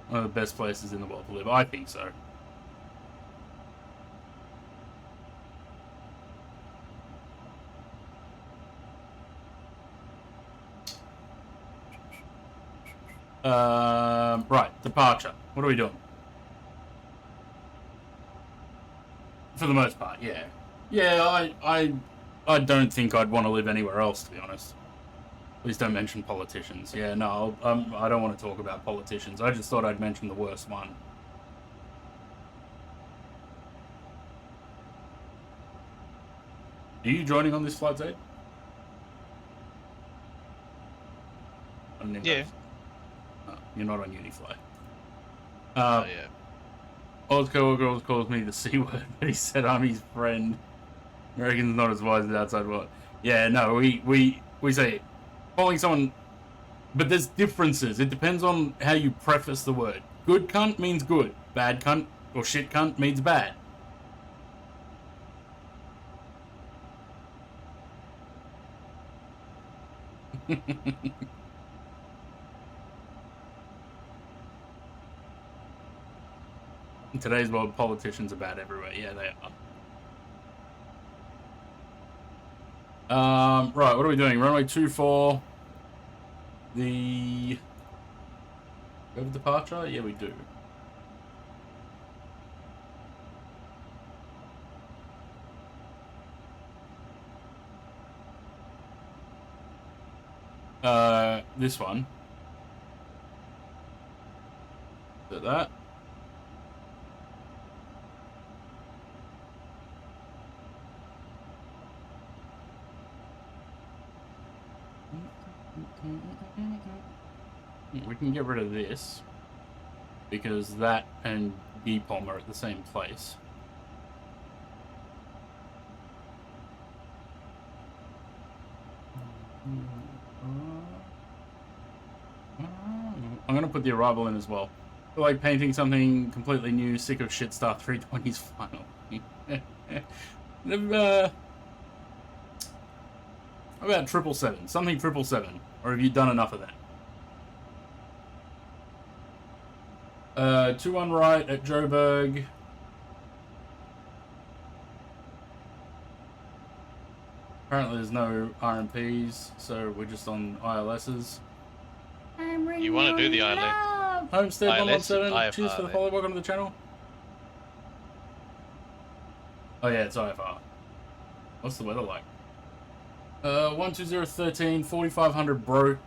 One of the best places in the world to live. I think so. Right, departure. What are we doing? For the most part, yeah. Yeah, I don't think I'd want to live anywhere else, to be honest. Please don't mention politicians. Yeah, no, I don't want to talk about politicians. I just thought I'd mention the worst one. Are you joining on this flight, Zade? Yeah. Oh, you're not on Unifly. Oh, yeah. Oz Girls calls me the C word, but he said I'm his friend. American's not as wise as outside world. Yeah, no, we say calling someone, but there's differences. It depends on how you preface the word. Good cunt means good. Bad cunt or shit cunt means bad. In today's world, politicians are bad everywhere. Yeah, they are. Right, what are we doing? Runway 24. The... We have a departure? Yeah, we do. This one. Is it that? We can get rid of this because that and Deepom are at the same place. I'm gonna put the arrival in as well. I feel like painting something completely new, sick of Shitstar 320's final. How about 777? Something 777. Or have you done enough of that? 2-1 right at Joburg. Apparently there's no RMPs, so we're just on ILSs. You want to do the ILS? Homestead ILS 117, IFR cheers for the then. follow, welcome to the channel. Oh yeah, it's IFR. What's the weather like? 12013, 4500 broke,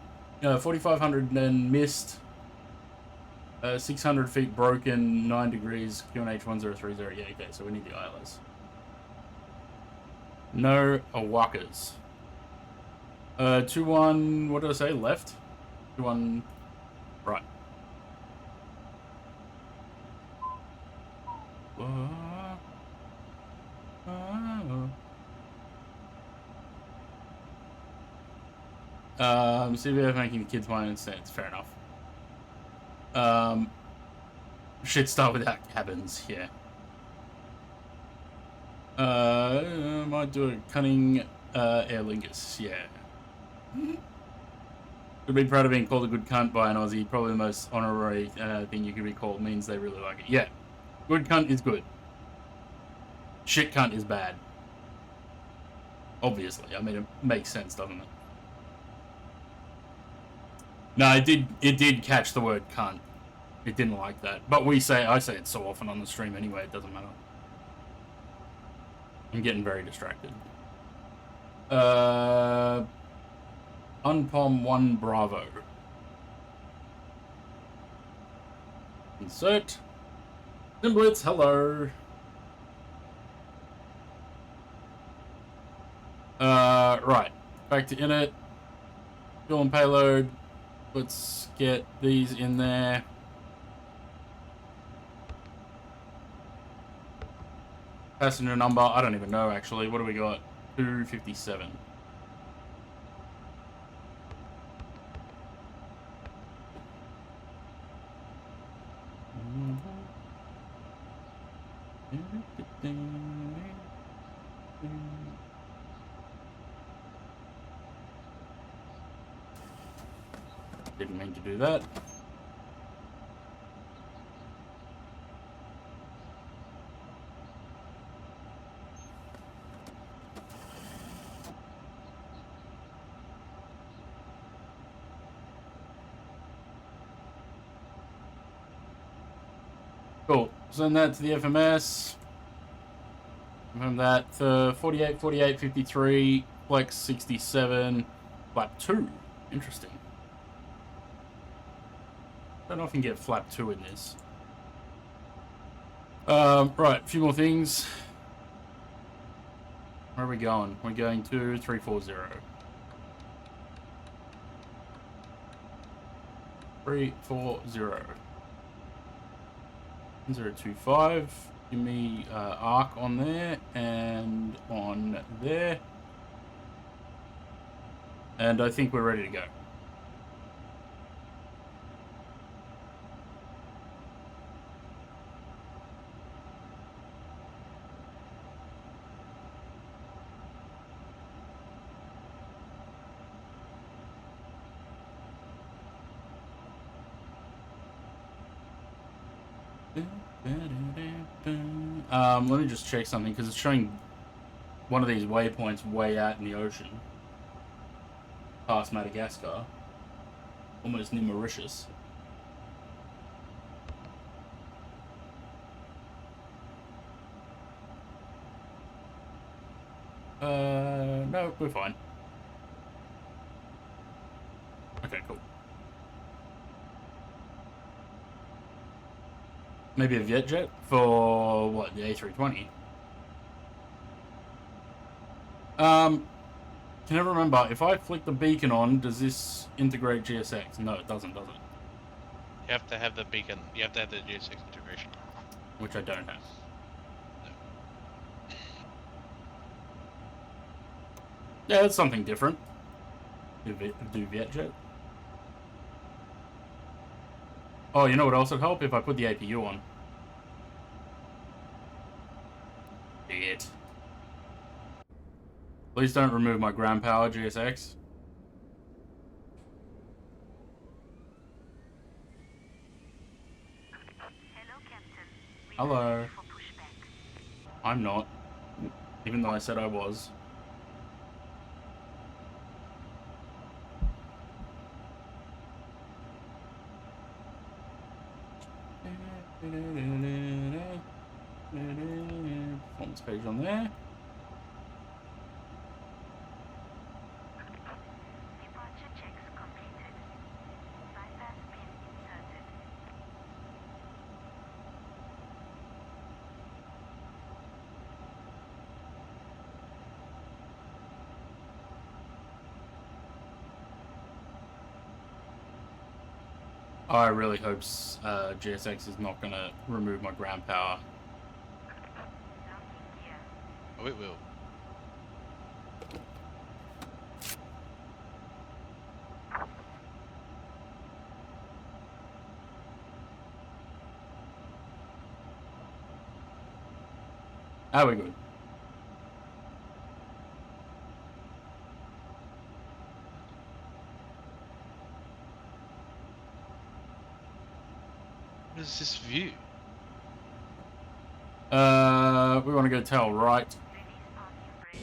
4500 and missed, 600 feet broken, 9 degrees, QNH 1030, yeah, okay, so we need the ILS. No Awakas. 2-1, what did I say, left? 2-1, right. CVF making the kids my own stance, fair enough. Should start without cabins, yeah. Might do a cunning Aer Lingus, yeah. Would be proud of being called a good cunt by an Aussie. Probably the most honorary thing you could be called. Means they really like it. Yeah, good cunt is good. Shit cunt is bad. Obviously, I mean it makes sense, doesn't it? No, it did catch the word cunt. It didn't like that, but I say it so often on the stream anyway. It doesn't matter. I'm getting very distracted. Unpom 1 Bravo. Insert. Simblitz, hello. Right. Back to init. Fuel and payload. Let's get these in there. Passenger number, I don't even know actually. What do we got? 257. Didn't mean to do that. Cool. Send that to the FMS. Confirm that. 48, 48, 53, flex 67, flap 2. Interesting. Don't often get flap 2 in this. Right, a few more things. Where are we going? We're going to 340. 340. 025. Give me arc on there and on there. And I think we're ready to go. Let me just check something because it's showing one of these waypoints way out in the ocean, past Madagascar, almost near Mauritius. No, we're fine. Okay, cool. Maybe a Vietjet for what, the A320? Can never remember, if I flick the beacon on, does this integrate GSX? No, it doesn't, does it? You have to have the beacon. You have to have the GSX integration. Which I don't have. Yeah, it's something different. Do Vietjet. Oh, you know what else would help? If I put the APU on. Shit. Please don't remove my ground power GSX. Hello, Captain. We Hello. are ready for pushback. I'm not. Even though I said I was. Performance page on there. Departure checks completed. Bypass pin inserted. I really hope GSX is not going to remove my ground power. Mounting gear. Oh, it will. Ah, we're good. What is this view? We want to go tail right. Release parking brake.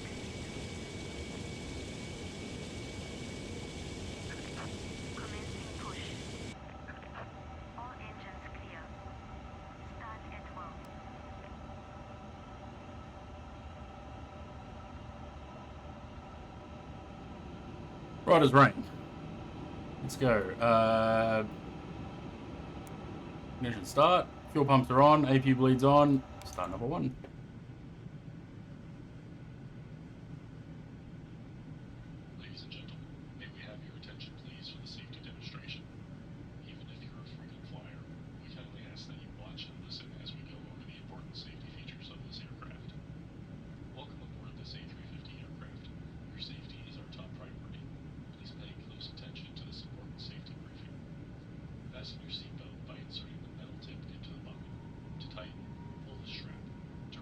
Commencing push. All engines clear. Start at will. Right as rain. Let's go. Ignition start. Fuel pumps are on. AP bleeds on. Start number one. Ladies and gentlemen, may we have your attention please for the safety demonstration. Even if you're a frequent flyer, we kindly ask that you watch and listen as we go over the important safety features of this aircraft. Welcome aboard this A350 aircraft. Your safety is our top priority. Please pay close attention to this important safety briefing. Fasten your seatbelt by inserting the metal tip into the buckle. To tighten, pull the strap. To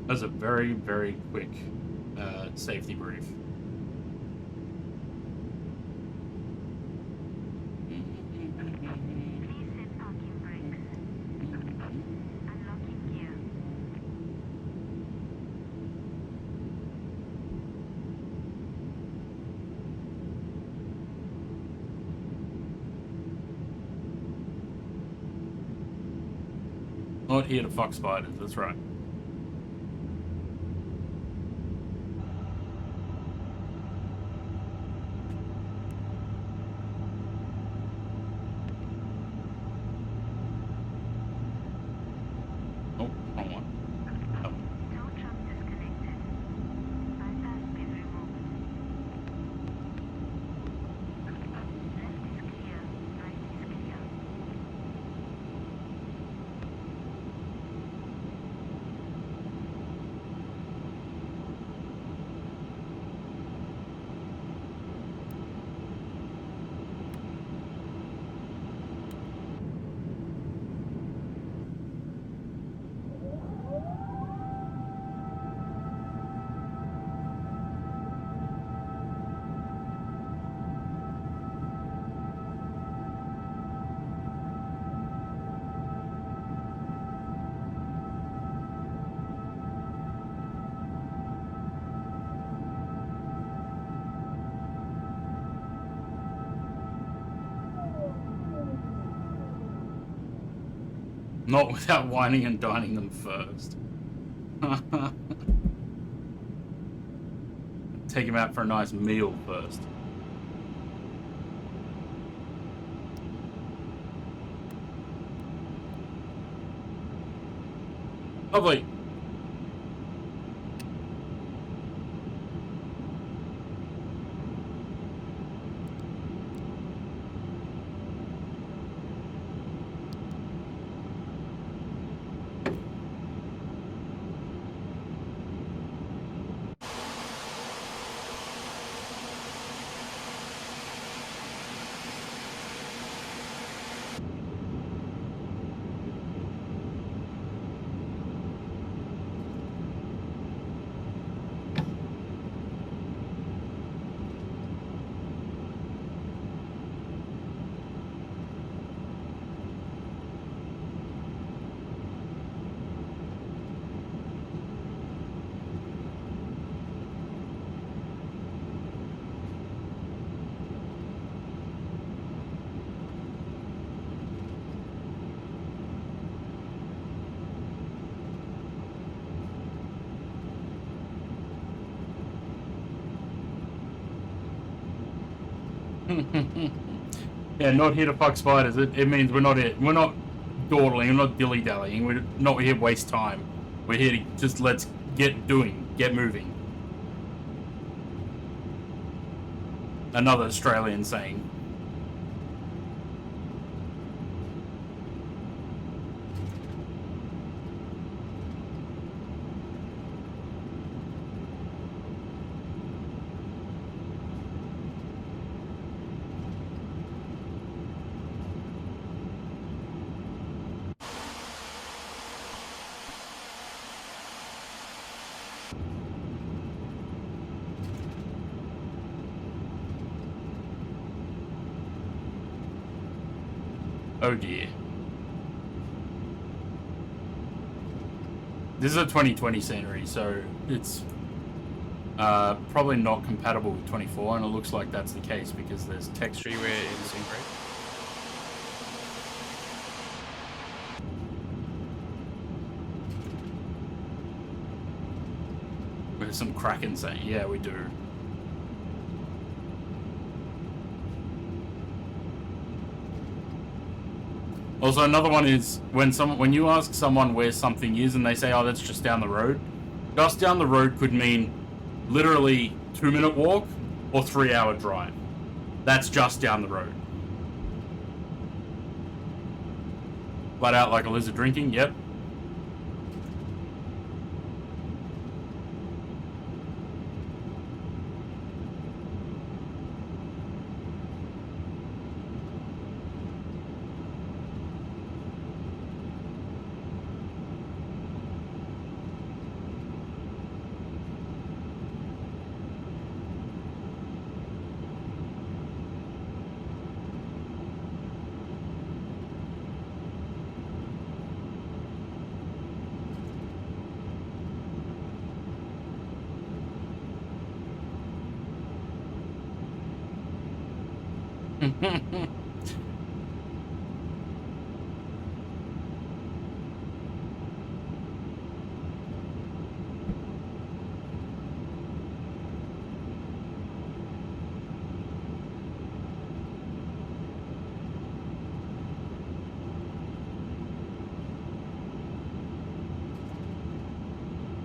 That's a very, very quick safety brief. Please set parking brakes. Unlocking gear. Not here to fuck spiders, that's right. Oh, wrong one. Oh. Tow truck disconnected. Bypass been removed. Left is clear. Right is clear. Not without whining and dining them first. Take him out for a nice meal first. Lovely. Yeah, not here to fuck spiders. It means we're not dawdling, we're not dilly-dallying, we're not here to waste time. We're here to just let's get moving. Another Australian saying. Oh dear. This is a 2020 scenery, so it's probably not compatible with 24, and it looks like that's the case because there's texture Freeway is great. There's some Kraken saying, yeah, we do. Also, another one is when you ask someone where something is and they say, oh, that's just down the road. Just down the road could mean literally 2-minute walk or 3-hour drive. That's just down the road. Flat out like a lizard drinking, yep.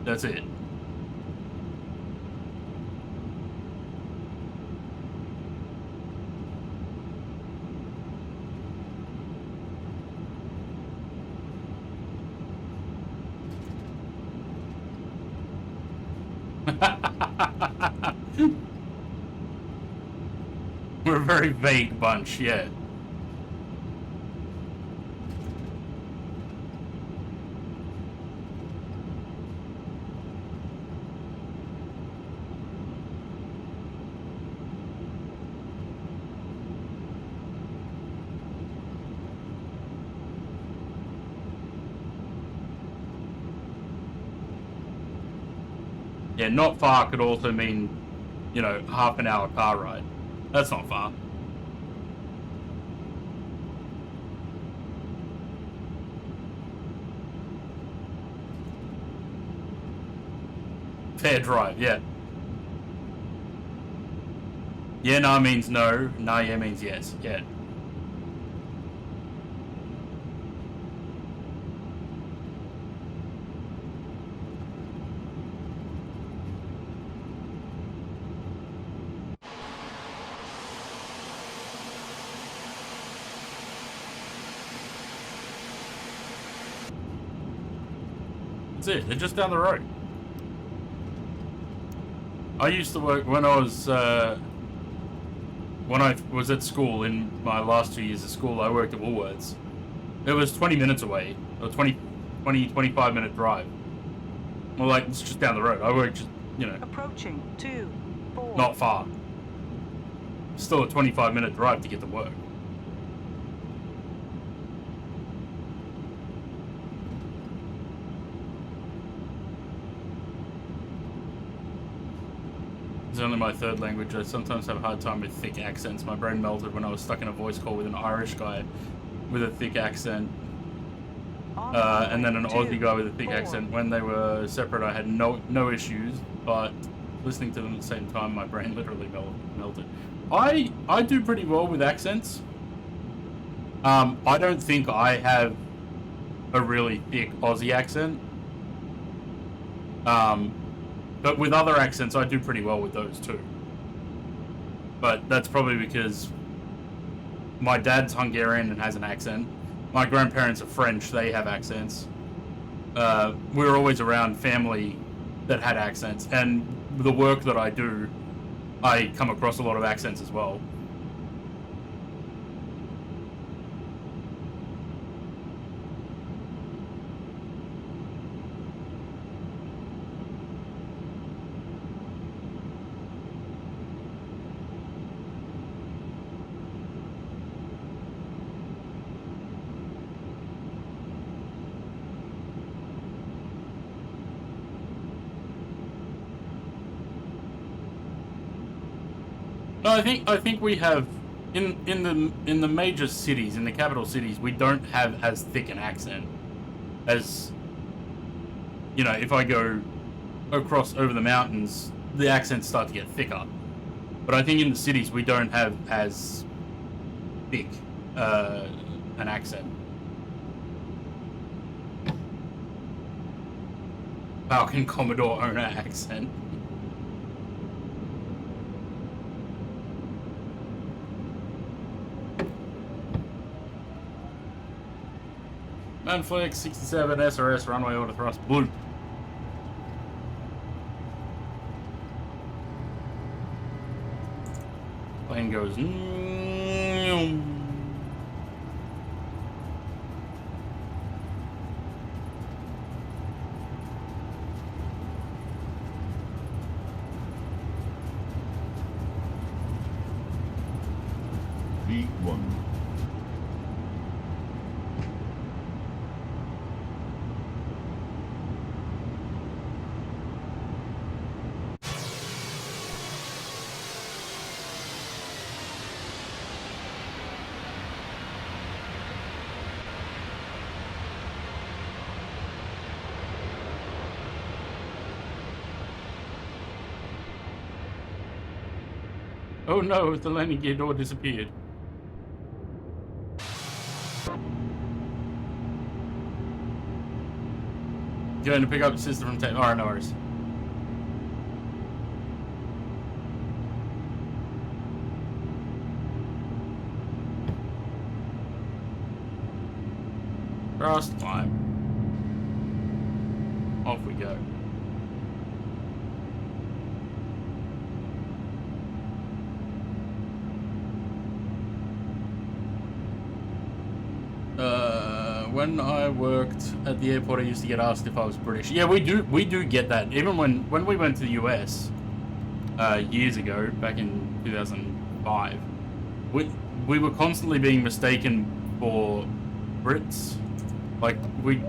That's it. We're a very vague bunch, yeah. Yeah, not far could also mean, you know, half an hour car ride. That's not far. Fair drive, yeah. Yeah, nah means no. Nah, yeah means yes. Yeah. That's it. They're just down the road. I used to work when I was at school in my last 2 years of school. I worked at Woolworths. It was 20 minutes away, or 25-minute drive. Well, like, it's just down the road. I worked just, you know, Approaching 2, 4. not far. Still a 25-minute drive to get to work. It's only my third language. I sometimes have a hard time with thick accents. My brain melted when I was stuck in a voice call with an Irish guy with a thick accent. And then an Aussie guy with a thick accent. When they were separate, I had no issues, but listening to them at the same time, my brain literally melted. I do pretty well with accents. I don't think I have a really thick Aussie accent. But with other accents, I do pretty well with those too. But that's probably because my dad's Hungarian and has an accent. My grandparents are French, they have accents. We were always around family that had accents. And the work that I do, I come across a lot of accents as well. No, I think we have in the major cities, in the capital cities, we don't have as thick an accent as, you know, if I go across over the mountains, the accents start to get thicker. But I think in the cities we don't have as thick an accent. Falcon Commodore owner accent. Manflex 67 SRS runway order thrust blue. Plane goes. V1. Oh no, the landing gear door disappeared. Going to pick up the sister from Tate. Alright, no worries. First climb. Off we go. When I worked at the airport, I used to get asked if I was British. Yeah, we do get that. Even when we went to the US years ago, back in 2005, we were constantly being mistaken for Brits. Like we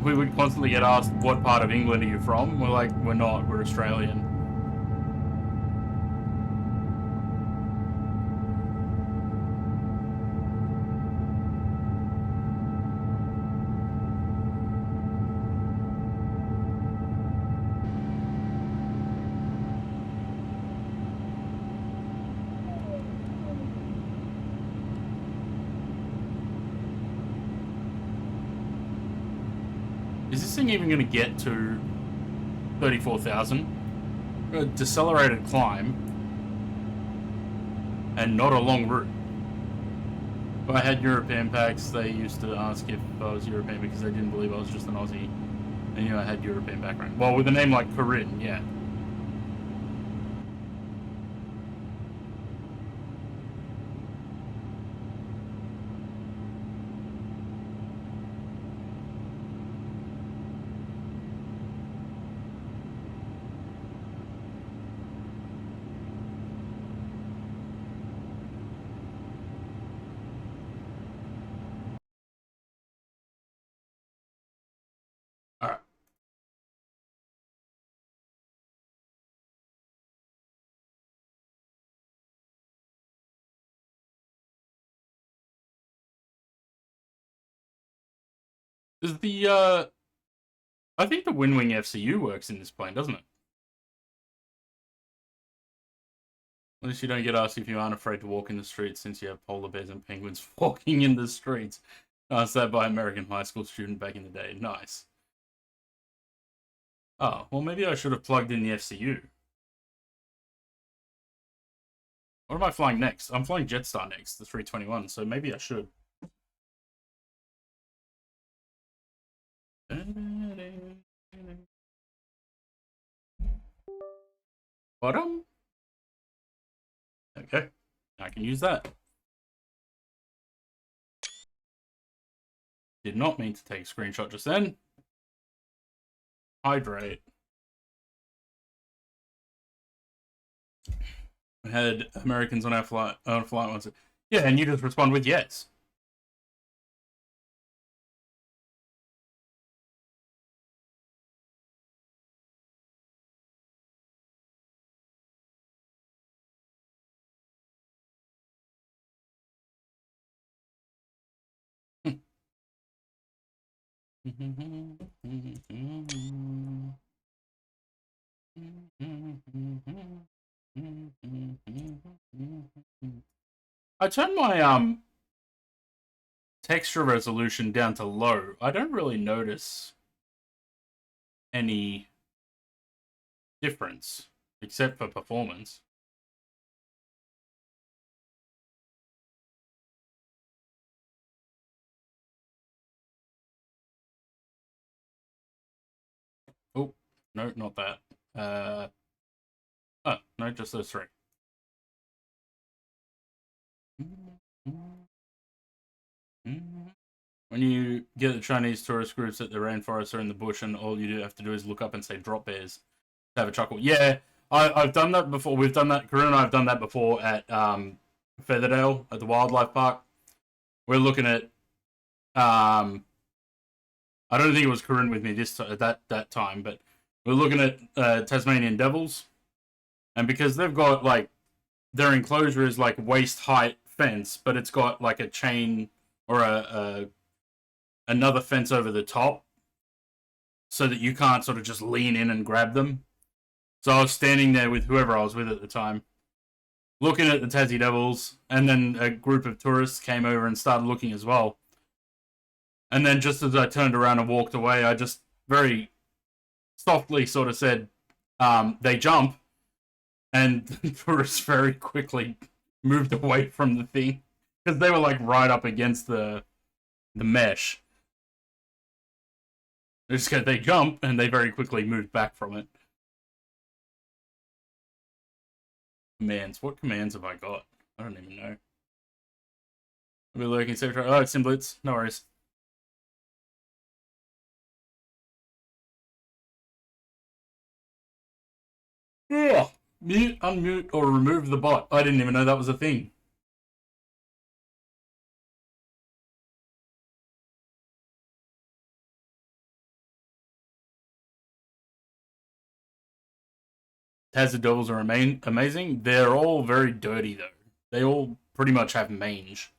would constantly get asked, "What part of England are you from?" We're like, "We're not. We're Australian." Is this thing even going to get to 34,000? A decelerated climb and not a long route. If I had European packs, they used to ask if I was European because they didn't believe I was just an Aussie. They knew I had European background. Well, with a name like Corinne, yeah. Alright. Is the, I think the Windwing FCU works in this plane, doesn't it? At least you don't get asked if you aren't afraid to walk in the streets since you have polar bears and penguins walking in the streets. Asked that by an American high school student back in the day. Nice. Oh, well maybe I should have plugged in the FCU. What am I flying next? I'm flying Jetstar next, the 321, so maybe I should. Bottom? Okay, I can use that. Did not mean to take a screenshot just then. Hydrate. We had Americans on our flight once. Yeah, and you just respond with yes. I turned my texture resolution down to low. I don't really notice any difference except for performance. Oh, no, not that. Oh, no, just those three. When you get the Chinese tourist groups at the rainforest or in the bush and all you have to do is look up and say drop bears to have a chuckle. Yeah, I've done that before. We've done that. Corinne and I have done that before at Featherdale at the wildlife park. We're looking at I don't think it was Corinne with me at that time, but we're looking at Tasmanian devils, and because they've got like their enclosure is like waist height fence, but it's got like a chain or another fence over the top, so that you can't sort of just lean in and grab them. So I was standing there with whoever I was with at the time, looking at the Tassie Devils, and then a group of tourists came over and started looking as well. And then just as I turned around and walked away, I just very softly sort of said, they jump, and the tourists very quickly moved away from the thing because they were like right up against the mesh. They jump and they very quickly moved back from it. Commands. What commands have I got? I don't even know. I'll be lurking. Oh, it's Simblitz. No worries. Yeah. Mute, unmute, or remove the bot. I didn't even know that was a thing. Tassie Devils are amazing. They're all very dirty, though. They all pretty much have mange.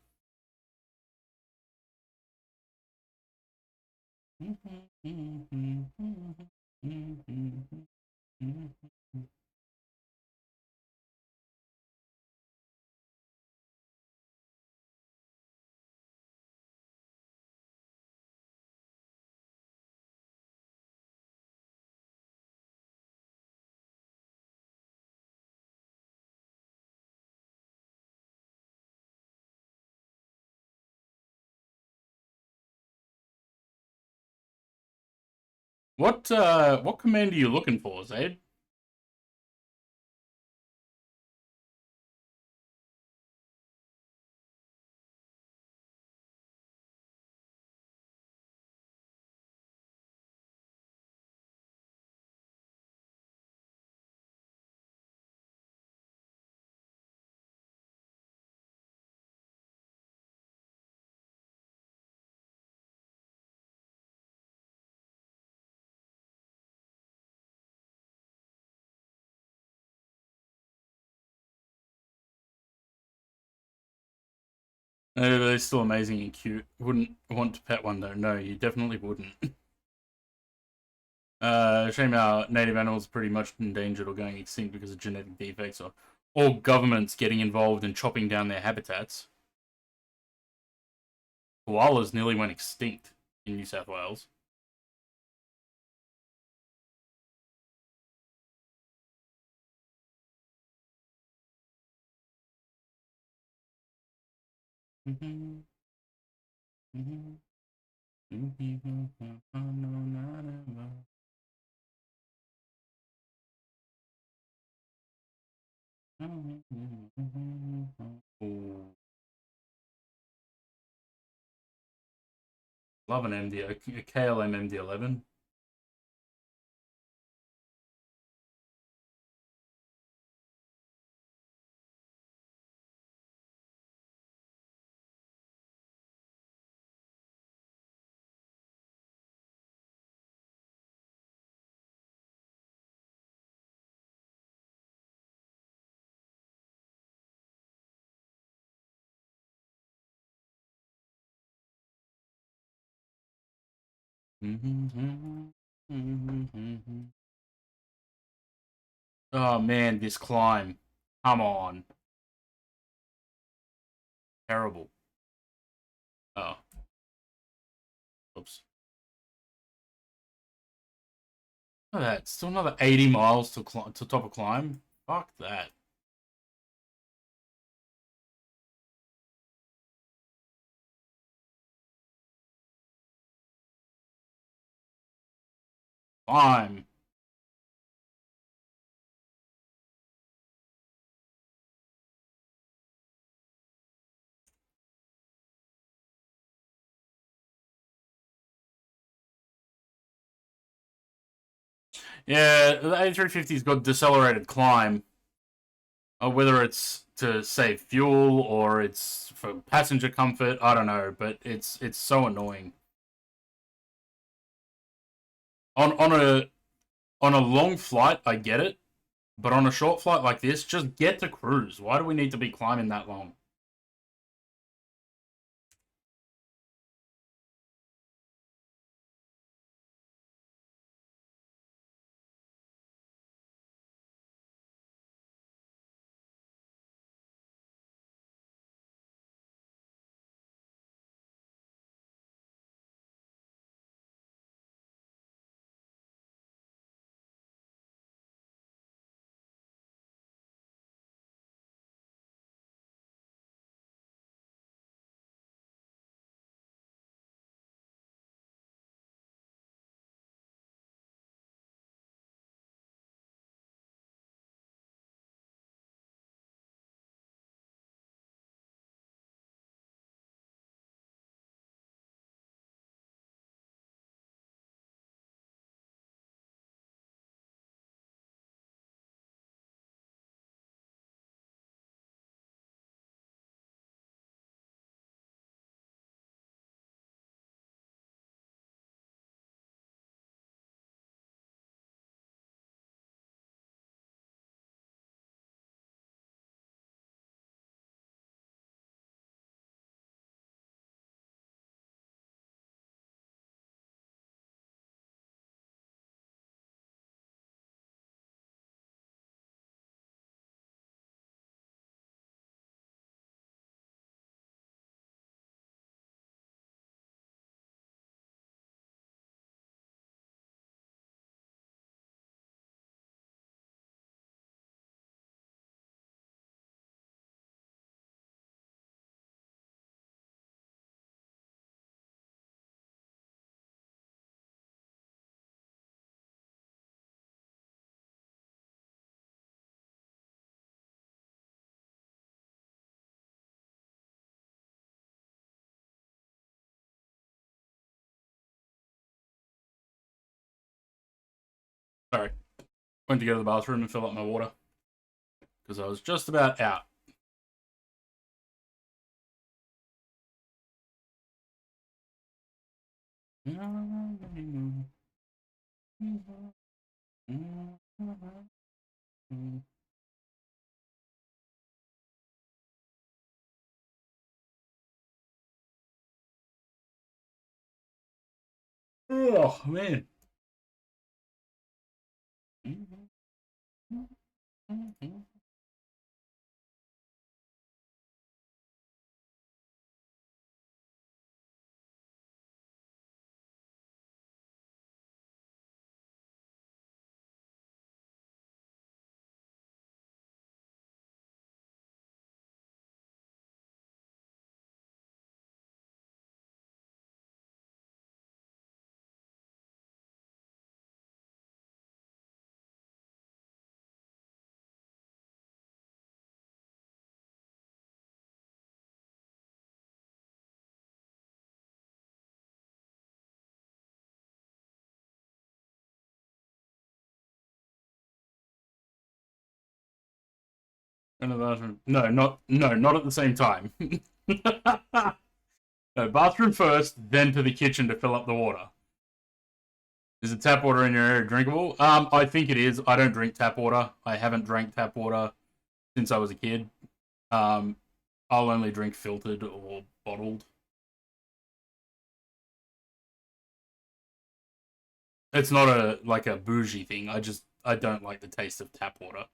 What command are you looking for, Zaid? They're still amazing and cute. Wouldn't want to pet one though. No, you definitely wouldn't. Shame our native animals are pretty much endangered or going extinct because of genetic defects or governments getting involved in chopping down their habitats. Koalas nearly went extinct in New South Wales. Ooh. Love an MD, a KLM MD-11. Oh man, this climb. Come on. Terrible. Oh. Oops. Look at that. Still another 80 miles to top a climb. Fuck that. Climb. Yeah, the A350's got decelerated climb. Whether it's to save fuel or it's for passenger comfort, I don't know, but it's so annoying. On a long flight, I get it, but on a short flight like this, just get to cruise. Why do we need to be climbing that long? Went to go to the bathroom and fill up my water. Because I was just about out. Oh, man. In the bathroom. No, not at the same time. No, bathroom first, then to the kitchen to fill up the water. Is the tap water in your area drinkable? I think it is. I don't drink tap water. I haven't drank tap water since I was a kid. I'll only drink filtered or bottled. It's not a bougie thing. I don't like the taste of tap water.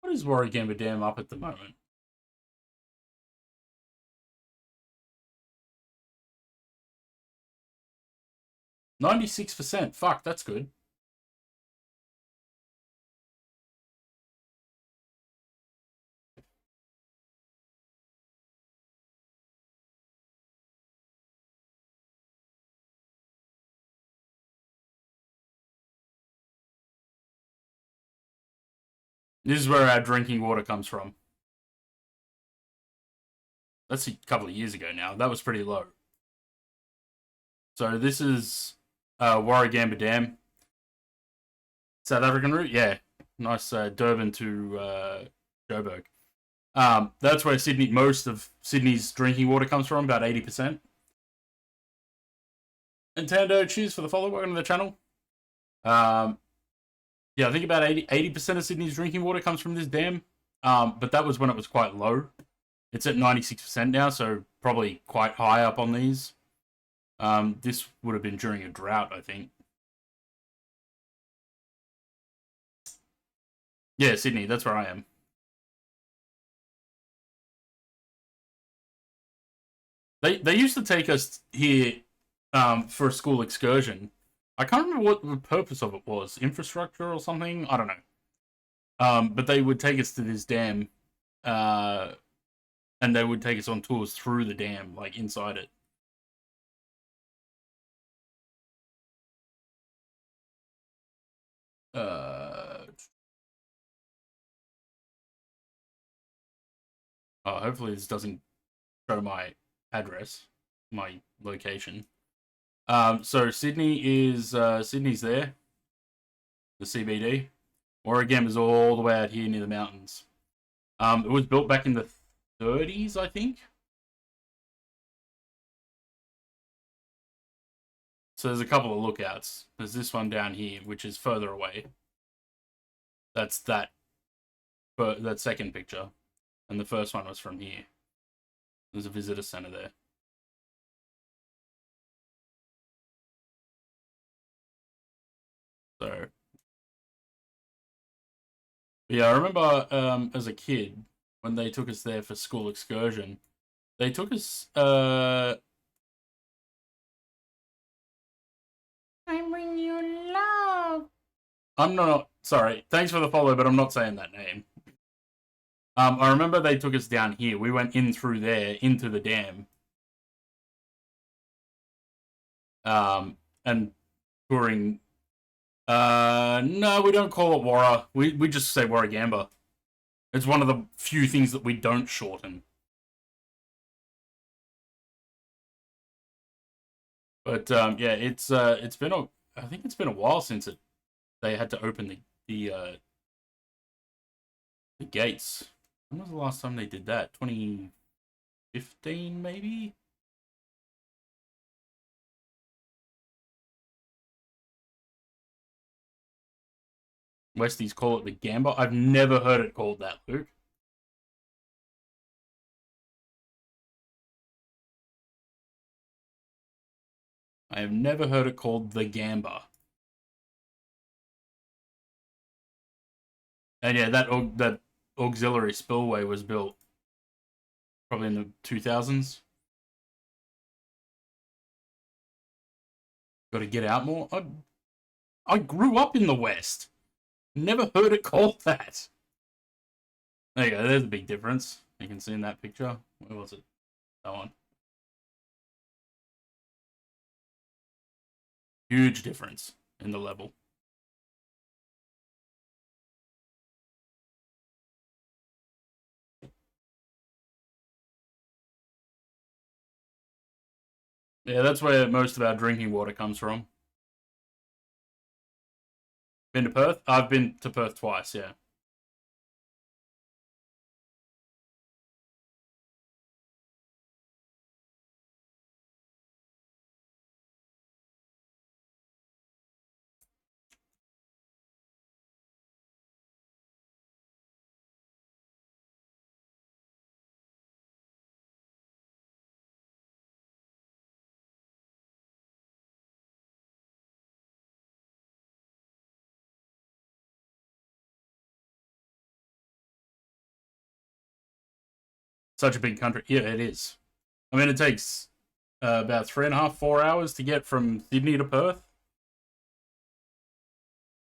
What is Warragamba Dam up at the moment? %96%. Fuck, that's good. This is where our drinking water comes from. That's a couple of years ago now. That was pretty low. So this is Warragamba Dam. South African route? Yeah. Nice Durban to Joburg. That's where most of Sydney's drinking water comes from, about 80%. Nintendo, cheers for the follow. Welcome to the channel. Yeah, I think about 80% of Sydney's drinking water comes from this dam. But that was when it was quite low. It's at 96% now, so probably quite high up on these. This would have been during a drought, I think. Yeah, Sydney, that's where I am. They used to take us here for a school excursion. I can't remember what the purpose of it was. Infrastructure or something? I don't know. But they would take us to this dam, and they would take us on tours through the dam, like inside it. Hopefully this doesn't show my address, my location. So Sydney is Sydney's there, the CBD. Warragamba is all the way out here near the mountains. It was built back in the 30s, I think. So there's a couple of lookouts. There's this one down here, which is further away. That's that second picture. And the first one was from here. There's a visitor center there. But yeah, I remember as a kid when they took us there for school excursion. They took us. I bring you love. I'm not sorry. Thanks for the follow, but I'm not saying that name. I remember they took us down here. We went in through there into the dam. And touring. No, we don't call it Warra. We just say Warragamba. It's one of the few things that we don't shorten. But yeah, it's been I think it's been a while since they had to open the gates. When was the last time they did that? 2015 maybe? Westies call it the Gamba. I've never heard it called that, Luke. I have never heard it called the Gamba. And yeah, that auxiliary spillway was built probably in the 2000s. Got to get out more. I grew up in the West. Never heard it called that. There you go. There's a big difference. You can see in that picture. Where was it? That one. Huge difference in the level. Yeah, that's where most of our drinking water comes from. Been to Perth? I've been to Perth twice, yeah. Such a big country. Yeah, it is. I mean, it takes about 3.5, 4 hours to get from Sydney to Perth.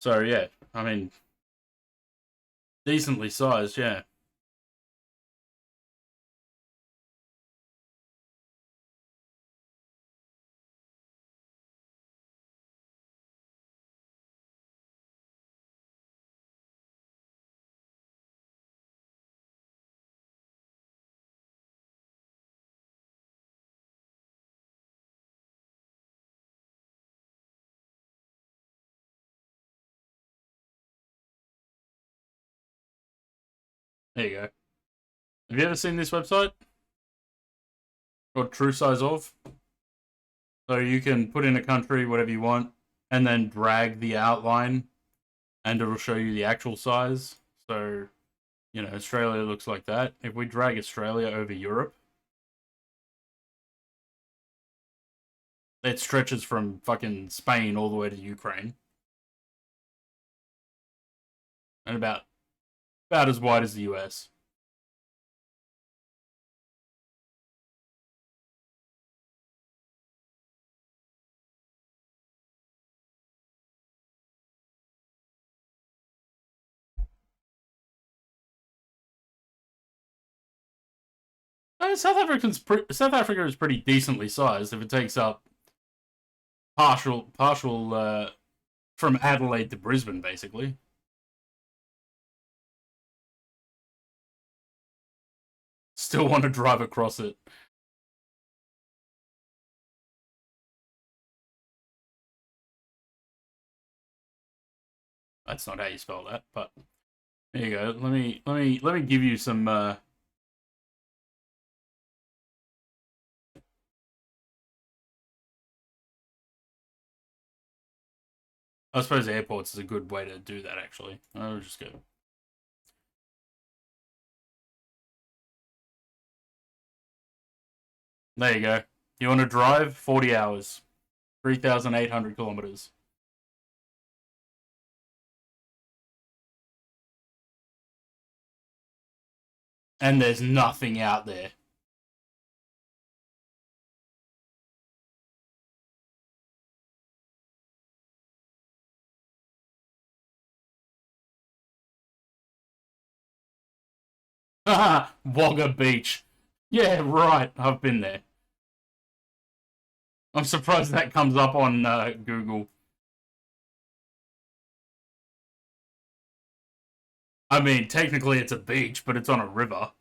So yeah, I mean, decently sized, yeah. There you go. Have you ever seen this website? Called True Size Of? So you can put in a country, whatever you want, and then drag the outline, and it'll show you the actual size. So, you know, Australia looks like that. If we drag Australia over Europe, it stretches from fucking Spain all the way to Ukraine. And about as wide as the US. South Africa is pretty decently sized if it takes up partial from Adelaide to Brisbane, basically. Still want to drive across it. That's not how you spell that, but there you go. Let me give you some. I suppose airports is a good way to do that. Actually, I'll just go. There you go. You want to drive 40 hours, 3,800 kilometers. And there's nothing out there. Haha, Wagga Beach. Yeah, right. I've been there. I'm surprised that comes up on Google. I mean, technically it's a beach, but it's on a river.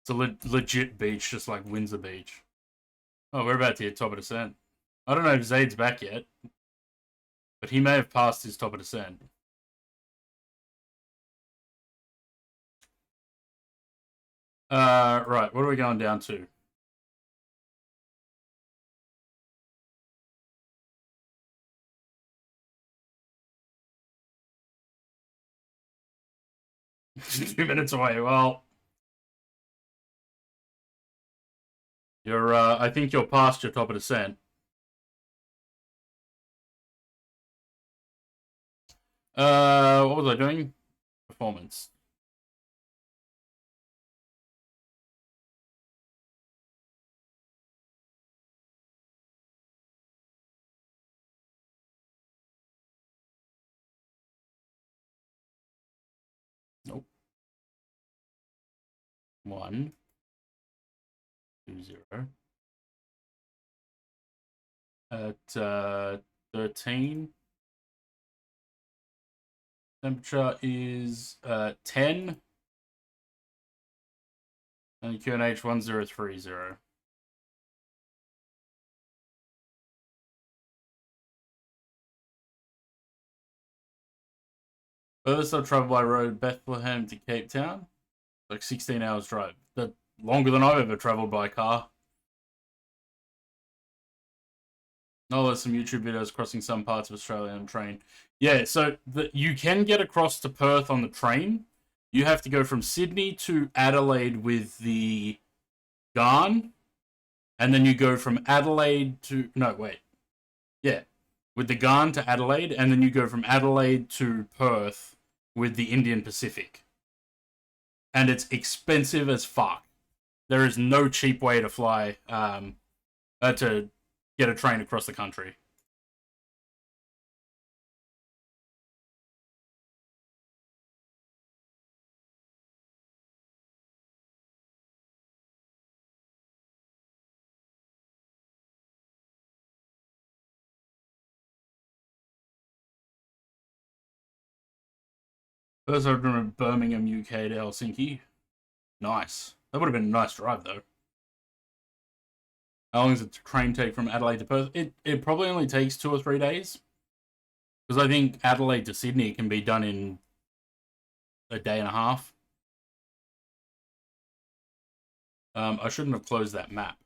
It's a legit beach, just like Windsor Beach. Oh, we're about to hit top of descent. I don't know if Zaid's back yet, but he may have passed his top of descent. Right, what are we going down to? Two minutes away. Well, you're. I think you're past your top of descent. What was I doing? Performance. Nope. 1, 2, 0. At 13. Temperature is 10. And QNH 1030. Furthest I've traveled by road, Bethlehem to Cape Town. Like 16 hours drive. That's longer than I've ever traveled by car. Oh, there's some YouTube videos crossing some parts of Australia on train. Yeah, so you can get across to Perth on the train. You have to go from Sydney to Adelaide with the Garn. And then you go from Adelaide to... No, wait. Yeah. With the Garn to Adelaide. And then you go from Adelaide to Perth with the Indian Pacific. And it's expensive as fuck. There is no cheap way to fly... to get a train across the country. First I've driven Birmingham, UK to Helsinki. Nice. That would have been a nice drive, though. How long does a train take from Adelaide to Perth? It probably only takes 2 or 3 days. Because I think Adelaide to Sydney can be done in a day and a half. I shouldn't have closed that map.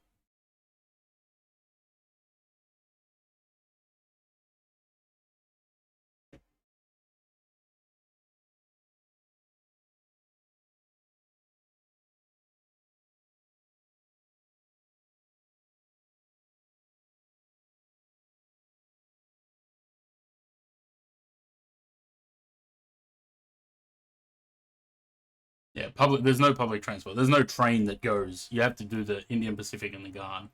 Yeah, there's no public transport. There's no train that goes. You have to do the Indian Pacific and the Garn.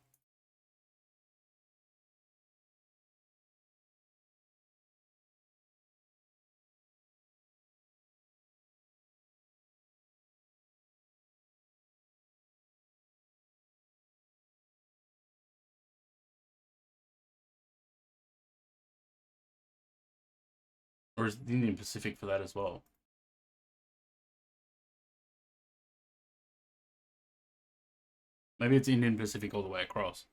Or is the Indian Pacific for that as well? Maybe it's Indian Pacific all the way across.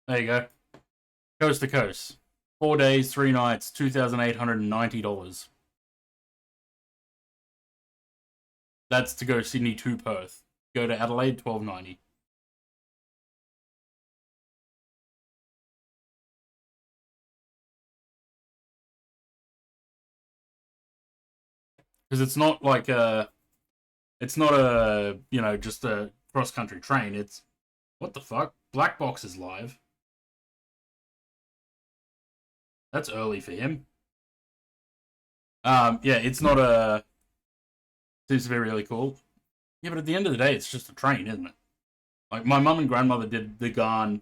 There you go. Coast to coast. 4 days, 3 nights, $2,890. That's to go Sydney to Perth. Go to Adelaide, $1,290. Because it's not like It's not a, you know, just a cross-country train. It's, what the fuck? Black Box is live. That's early for him. Yeah, it's not a... Seems to be really cool. Yeah, but at the end of the day, it's just a train, isn't it? Like, my mum and grandmother did the Garn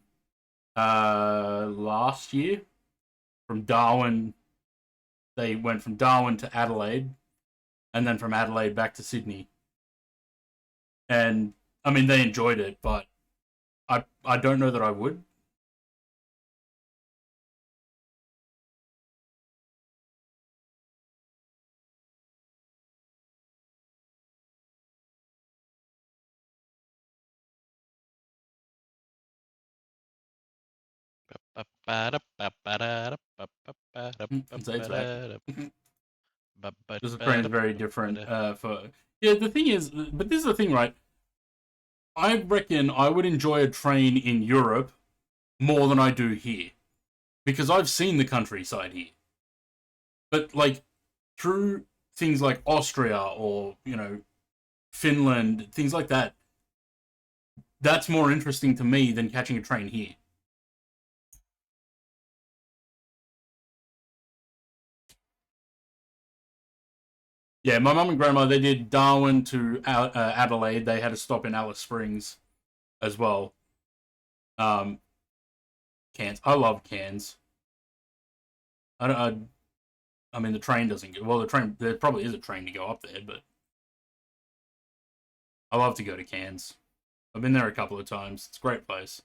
last year. From Darwin, they went from Darwin to Adelaide, and then from Adelaide back to Sydney. And, I mean, they enjoyed it, but I don't know that I would. This train is very different for... Yeah, the thing is, but this is the thing, right? I reckon I would enjoy a train in Europe more than I do here. Because I've seen the countryside here. But, like, through things like Austria or, you know, Finland, things like that, that's more interesting to me than catching a train here. Yeah, my mum and grandma, they did Darwin to Adelaide. They had a stop in Alice Springs as well. Cairns. I love Cairns. I mean, the train doesn't go... Well, the train... There probably is a train to go up there, but... I love to go to Cairns. I've been there a couple of times. It's a great place.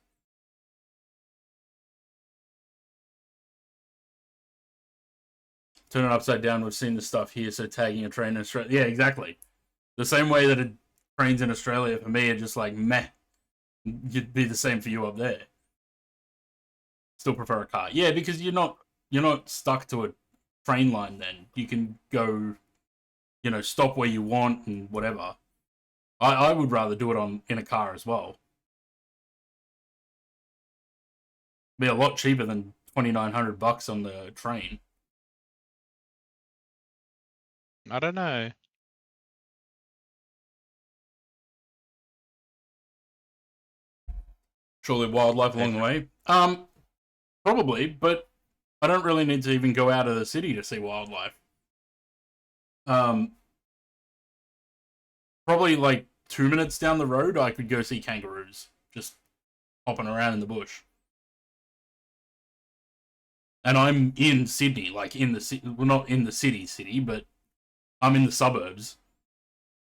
Turn it upside down, we've seen the stuff here, so tagging a train in Australia... Yeah, exactly. The same way that trains in Australia, for me, are just like, meh. It'd be the same for you up there. Still prefer a car. Yeah, because you're not stuck to a train line then. You can go, you know, stop where you want and whatever. I would rather do it in a car as well. Be a lot cheaper than $2,900 on the train. I don't know. Surely wildlife along the way. Probably, but I don't really need to even go out of the city to see wildlife. Probably like 2 minutes down the road, I could go see kangaroos just hopping around in the bush. And I'm in Sydney, like in the city. Well, not in the city, but I'm in the suburbs.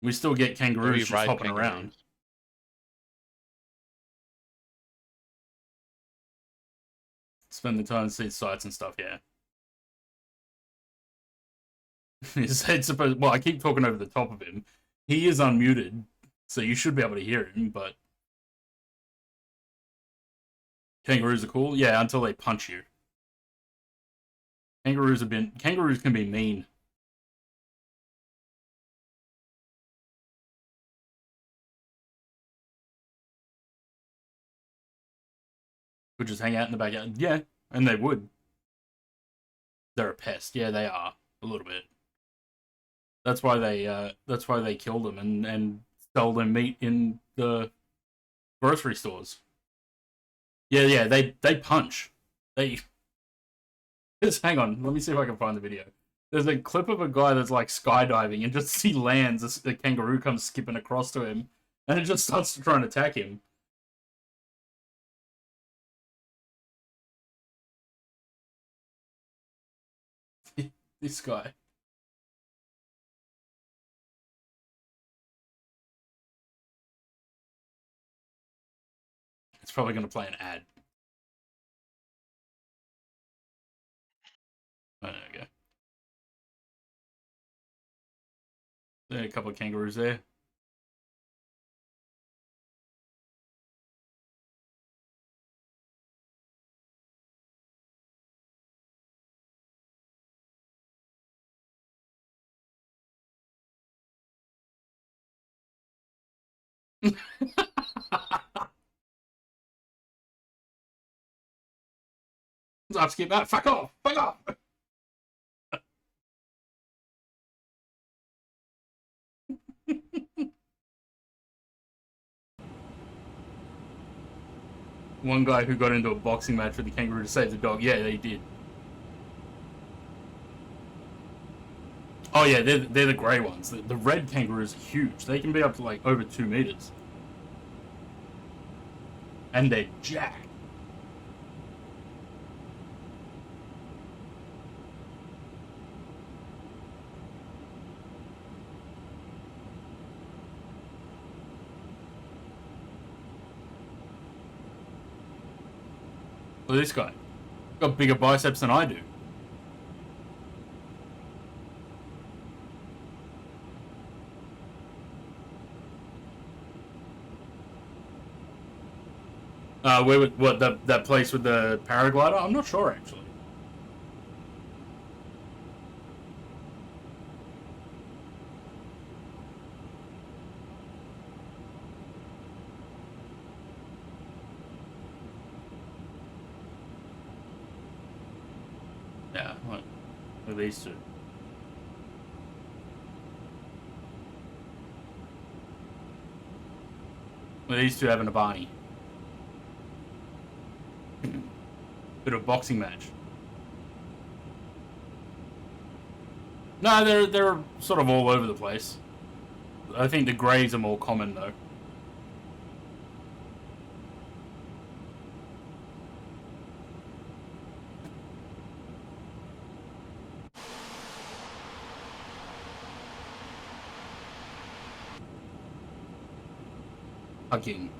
We still get kangaroos just hopping around. Spend the time to see sights and stuff, yeah. It's supposed... Well, I keep talking over the top of him. He is unmuted, so you should be able to hear him, but... Kangaroos are cool? Yeah, until they punch you. Kangaroos can be mean. Would just hang out in the backyard. Yeah, and they would. They're a pest. Yeah, they are. A little bit. That's why they killed them and sell their meat in the grocery stores. Yeah, they punch. Just hang on, let me see if I can find the video. There's a clip of a guy that's like skydiving and just he lands, the kangaroo comes skipping across to him, and it just starts to try and attack him. This guy. It's probably going to play an ad. Oh, there we go. There are a couple of kangaroos there. I'll skip that. Fuck off! Fuck off! one guy who got into a boxing match with the kangaroo to save the dog. Yeah, they did. Oh yeah, they're the grey ones. The red kangaroos are huge. They can be up to like over 2 meters. And they're jacked. Look at this guy. Got bigger biceps than I do. What that place with the paraglider? I'm not sure actually. Yeah, look at these two. Look at these two having a Barney. Bit of a boxing match. No, they're sort of all over the place. I think the greys are more common though. Hugging.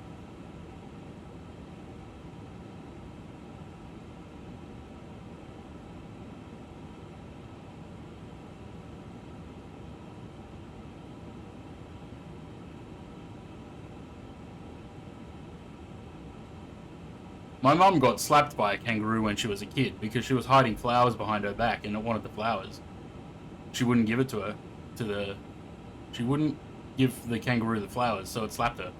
My mum got slapped by a kangaroo when she was a kid because she was hiding flowers behind her back and it wanted the flowers. She wouldn't give it to her, she wouldn't give the kangaroo the flowers, so it slapped her.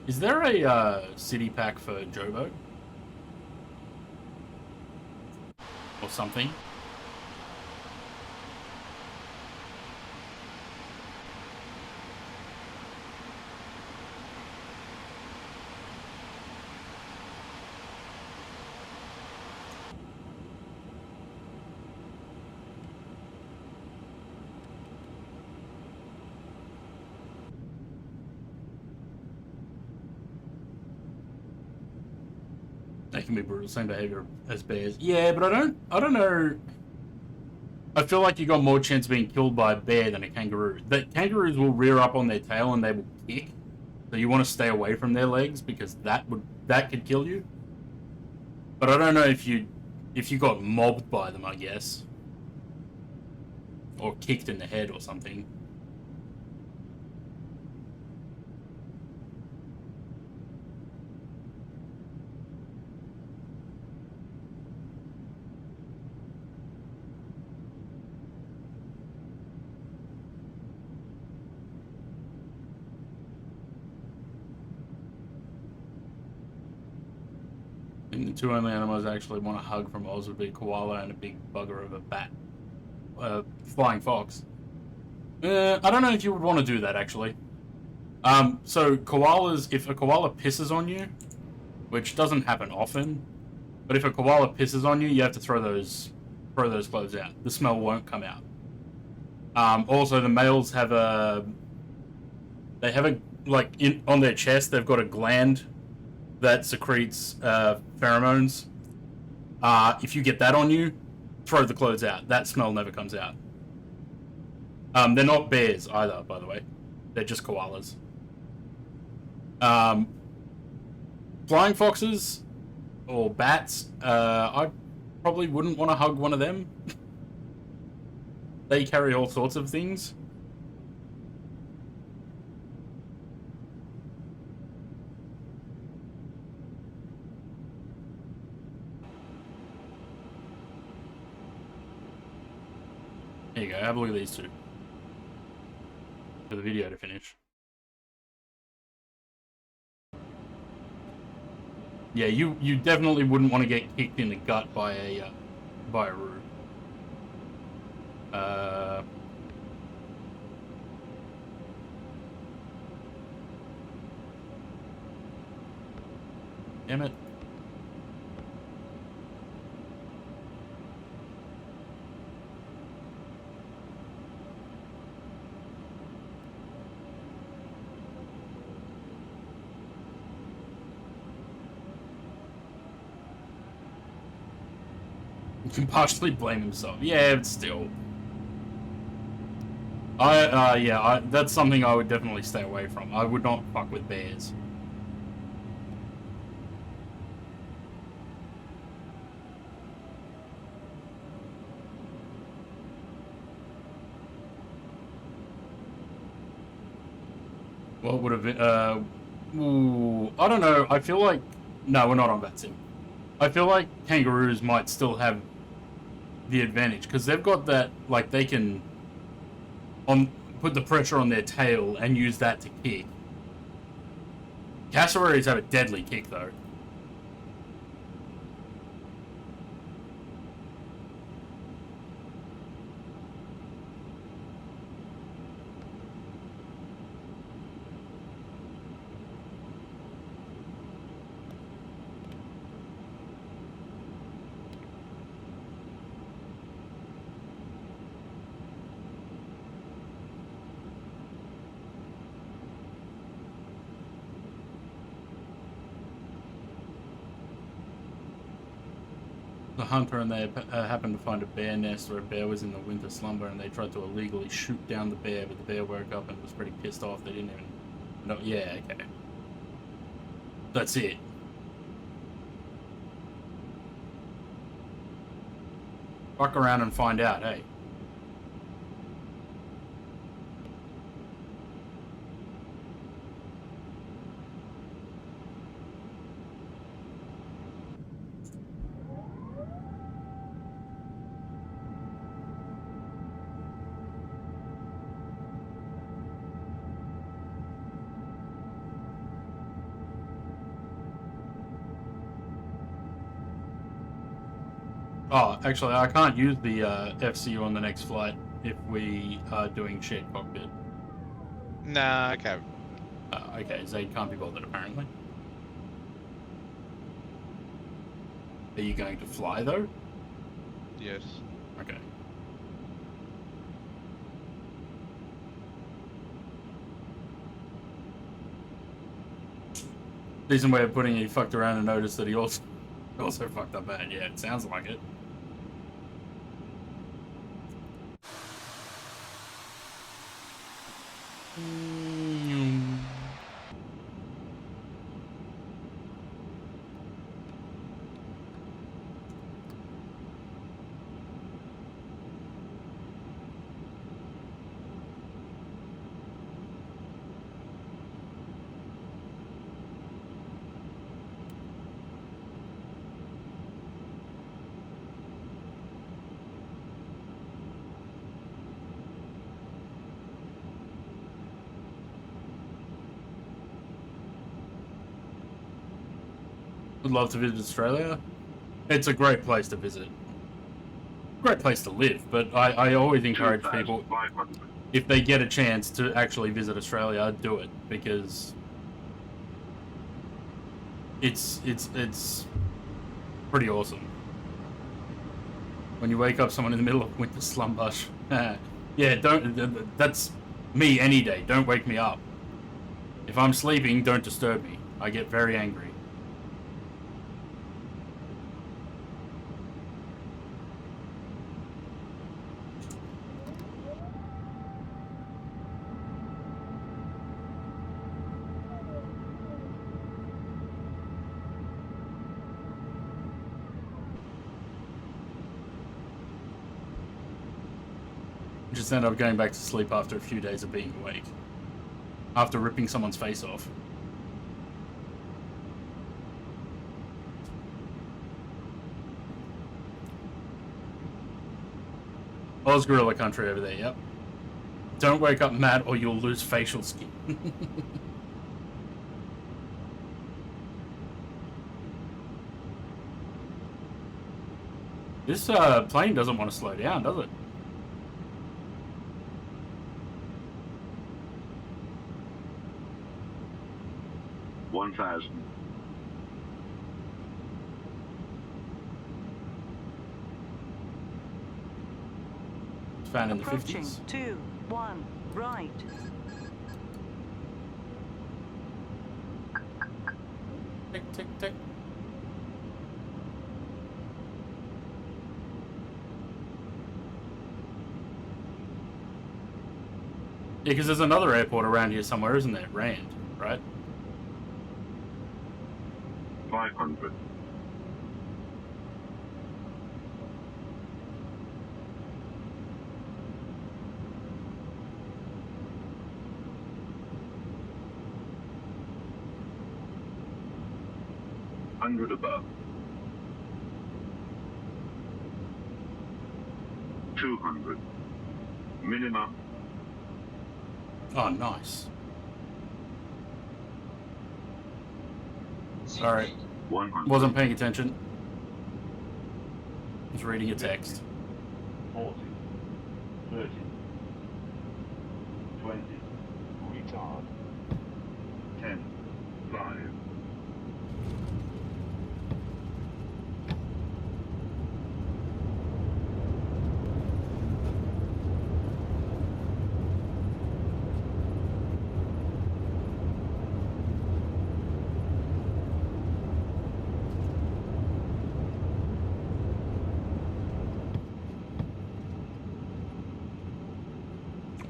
Is there a city pack for Jobo? Or something? They can be brutal, same behavior as bears. Yeah, but I don't know. I feel like you got more chance of being killed by a bear than a kangaroo. The kangaroos will rear up on their tail and they will kick. So you want to stay away from their legs because that could kill you. But I don't know if you got mobbed by them, I guess. Or kicked in the head or something. And the two only animals I actually want to hug from Oz would be a koala and a big bugger of a bat. Flying fox. I don't know if you would want to do that, actually. So koalas, if a koala pisses on you, which doesn't happen often, but if a koala pisses on you, you have to throw those clothes out. The smell won't come out. Also, the males have on their chest, they've got a gland that secretes pheromones. If you get that on you, throw the clothes out. That smell never comes out. They're not bears either, by the way. They're just koalas. Flying foxes or bats, I probably wouldn't want to hug one of them. They carry all sorts of things. There you go. Have a look at these two. For the video to finish. Yeah, you definitely wouldn't want to get kicked in the gut by a Roo. Damn it. You can partially blame himself. Yeah, but still. That's something I would definitely stay away from. I would not fuck with bears. What would have been, I don't know, I feel like, no, we're not on that sim. I feel like kangaroos might still have the advantage, because they've got that, like, they can put the pressure on their tail and use that to kick. Cassowaries have a deadly kick, though. The hunter and they happened to find a bear nest where a bear was in the winter slumber, and they tried to illegally shoot down the bear, but the bear woke up and was pretty pissed off. They didn't even know. Yeah, okay. That's it. Fuck around and find out, hey. Oh, actually, I can't use the FCU on the next flight if we are doing shared cockpit. Nah, okay. Okay, Zaid can't be bothered, apparently. Are you going to fly, though? Yes. Okay. Decent way of putting it, he fucked around and noticed that he also fucked up bad. Yeah, it sounds like it. Would love to visit Australia. It's a great place to visit. Great place to live, but I always encourage people, if they get a chance to actually visit Australia, do it, because it's pretty awesome. When you wake up someone in the middle of winter slumber, yeah, that's me any day. Don't wake me up. If I'm sleeping, don't disturb me. I get very angry. Just end up going back to sleep after a few days of being awake. After ripping someone's face off. Oz Gorilla Country over there, yep. Don't wake up mad or you'll lose facial skin. This plane doesn't want to slow down, does it? Found in the Approaching 50s. 2, 1, right. Tick, tick, tick. Yeah, because there's another airport around here somewhere, isn't there? Rand, right? 500. Hundred above. 200. Minimum. Oh, nice. Sorry, 100. wasn't paying attention. Was reading a text. 40. 30. 20. Retard. 10. 5.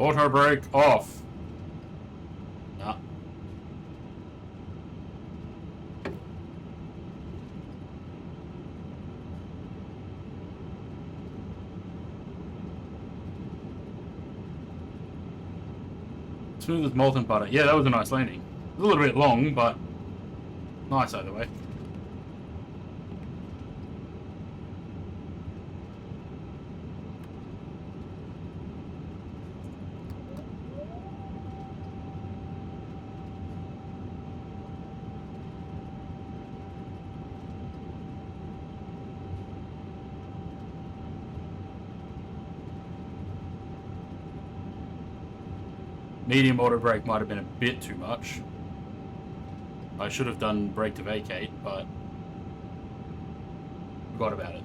Auto brake off. Nah. Smooth as molten butter. Yeah, that was a nice landing. A little bit long, but nice either way. Medium auto brake might have been a bit too much. I should have done brake to vacate, but forgot about it.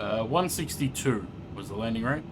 Uh, 162 was the landing rate.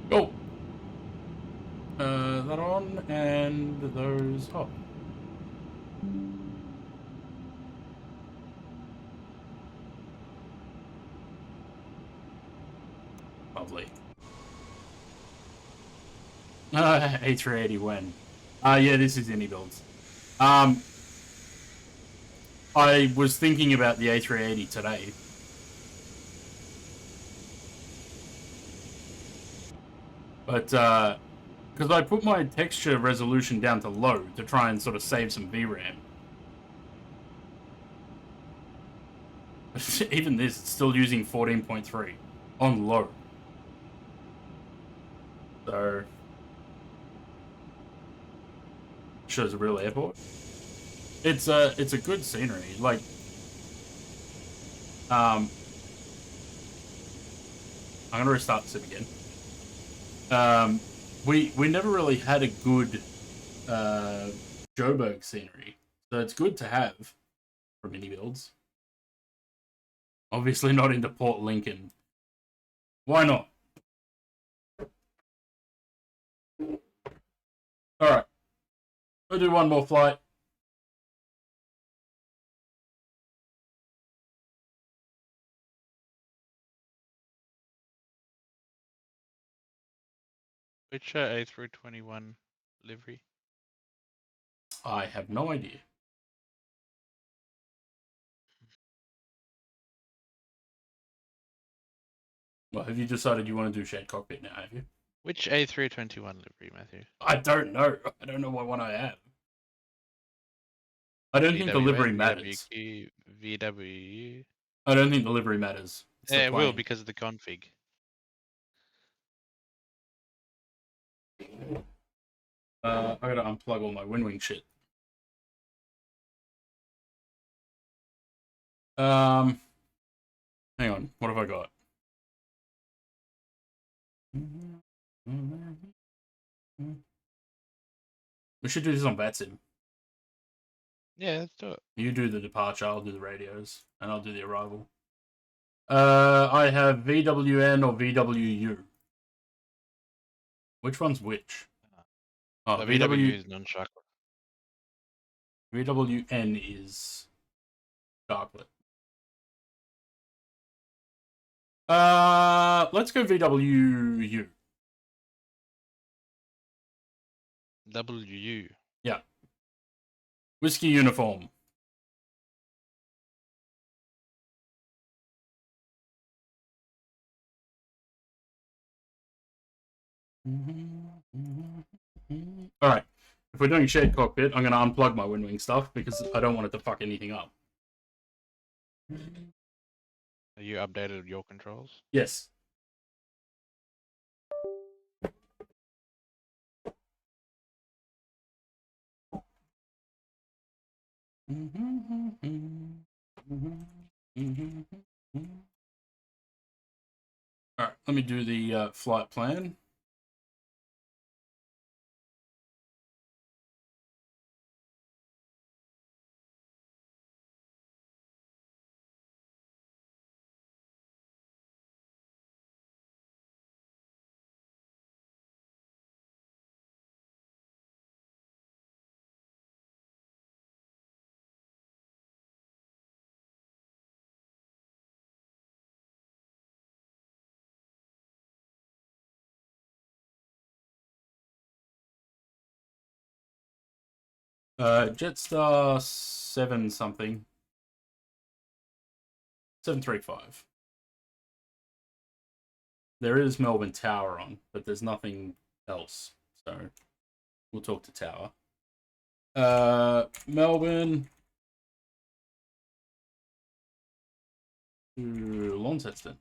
Go. That on and those off. Lovely. A380 when? Yeah, this is any builds. I was thinking about the A380 today. But, because I put my texture resolution down to low to try and sort of save some VRAM. Even this, it's still using 14.3 on low. So, shows a real airport. It's a good scenery. Like, I'm gonna restart the sim again. We never really had a good Joburg scenery, so it's good to have for mini builds. Obviously not into Port Lincoln. Why not? Alright. We'll do one more flight. Which A321 livery? I have no idea. Well, have you decided you want to do shared cockpit now, have you? Which A321 livery, Matthew? I don't know. I don't know what one I have. I don't think the livery matters. VWQ, VWU. I don't think the livery matters. It's the Yeah, it will plane. because of the config. I gotta unplug all my WinWing shit. Hang on. What have I got? We should do this on VATSIM. Yeah, let's do it. You do the departure, I'll do the radios, and I'll do the arrival. I have VWN or VWU. Which one's which? Oh, The VW is non-shock. VWN is Darklet. Let's go VWU. WU. Yeah. Whiskey uniform. Alright. If we're doing shared cockpit, I'm going to unplug my WinWing stuff because I don't want it to fuck anything up. Have you updated your controls? Yes. Alright, let me do the flight plan. Jetstar 7 something. 735. There is Melbourne Tower on, but there's nothing else. So we'll talk to Tower. Melbourne to Launceston.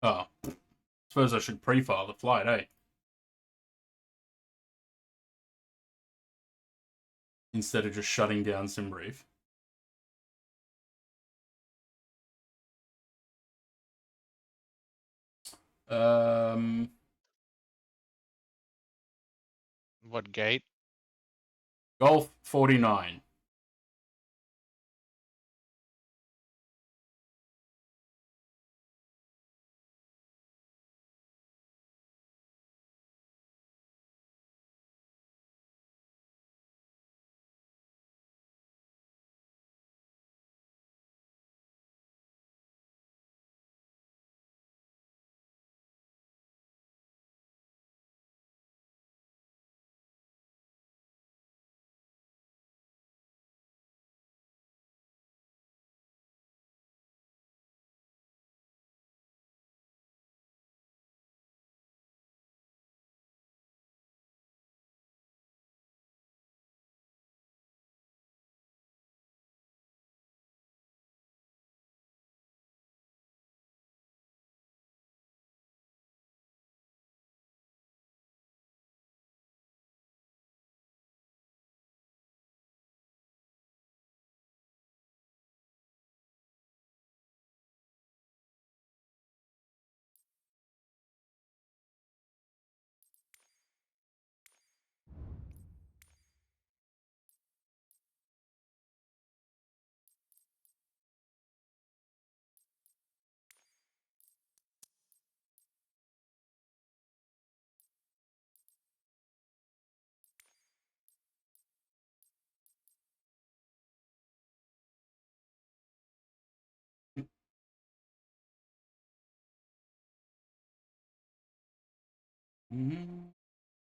Oh, suppose I should pre-file the flight, eh? Instead of just shutting down SimBrief. What gate? Golf 49.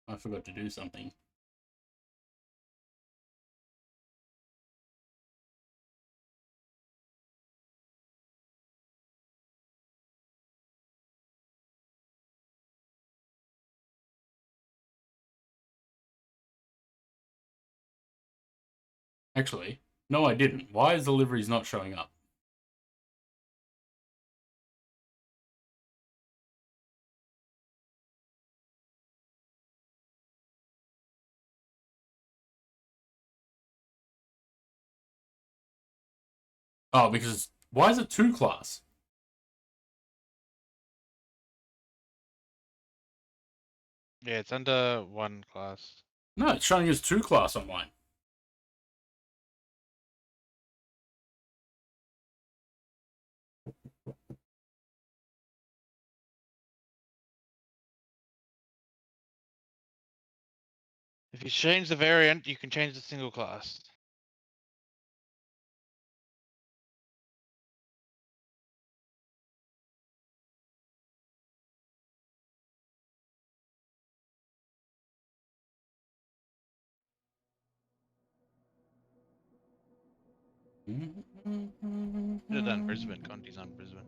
I forgot to do something. Actually, no, I didn't. Why is the liveries not showing up? Oh, because why is it 2 class? Yeah, it's under 1 class. No, it's showing as 2 class on mine. If you change the variant, you can change the single class. Should have done Brisbane. Conti's on Brisbane.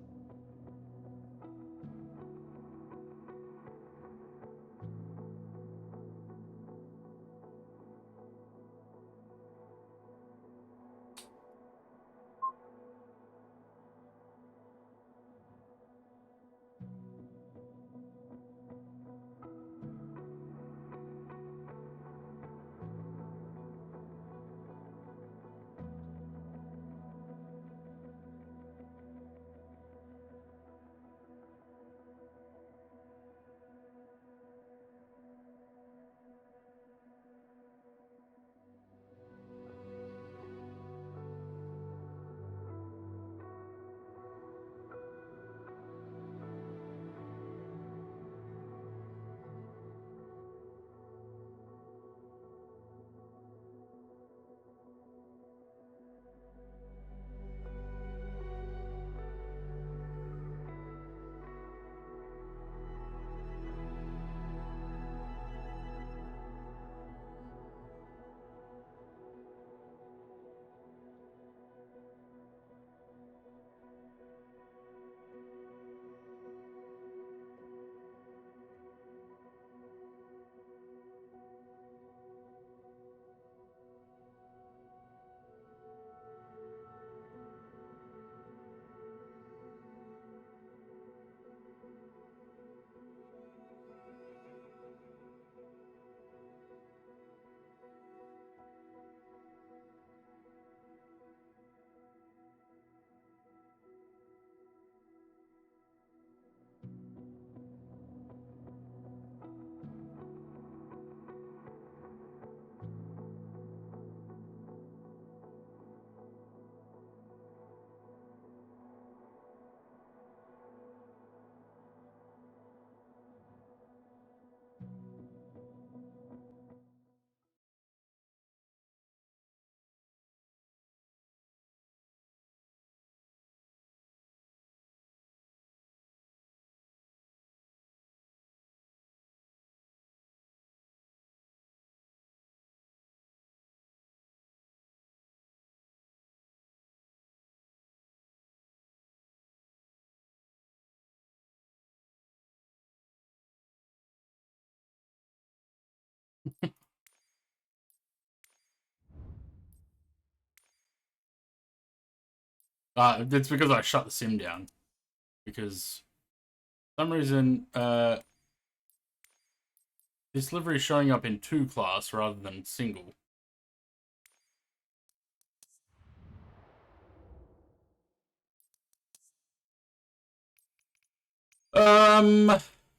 It's because I shut the sim down. Because for some reason, this livery is showing up in 2 class rather than single.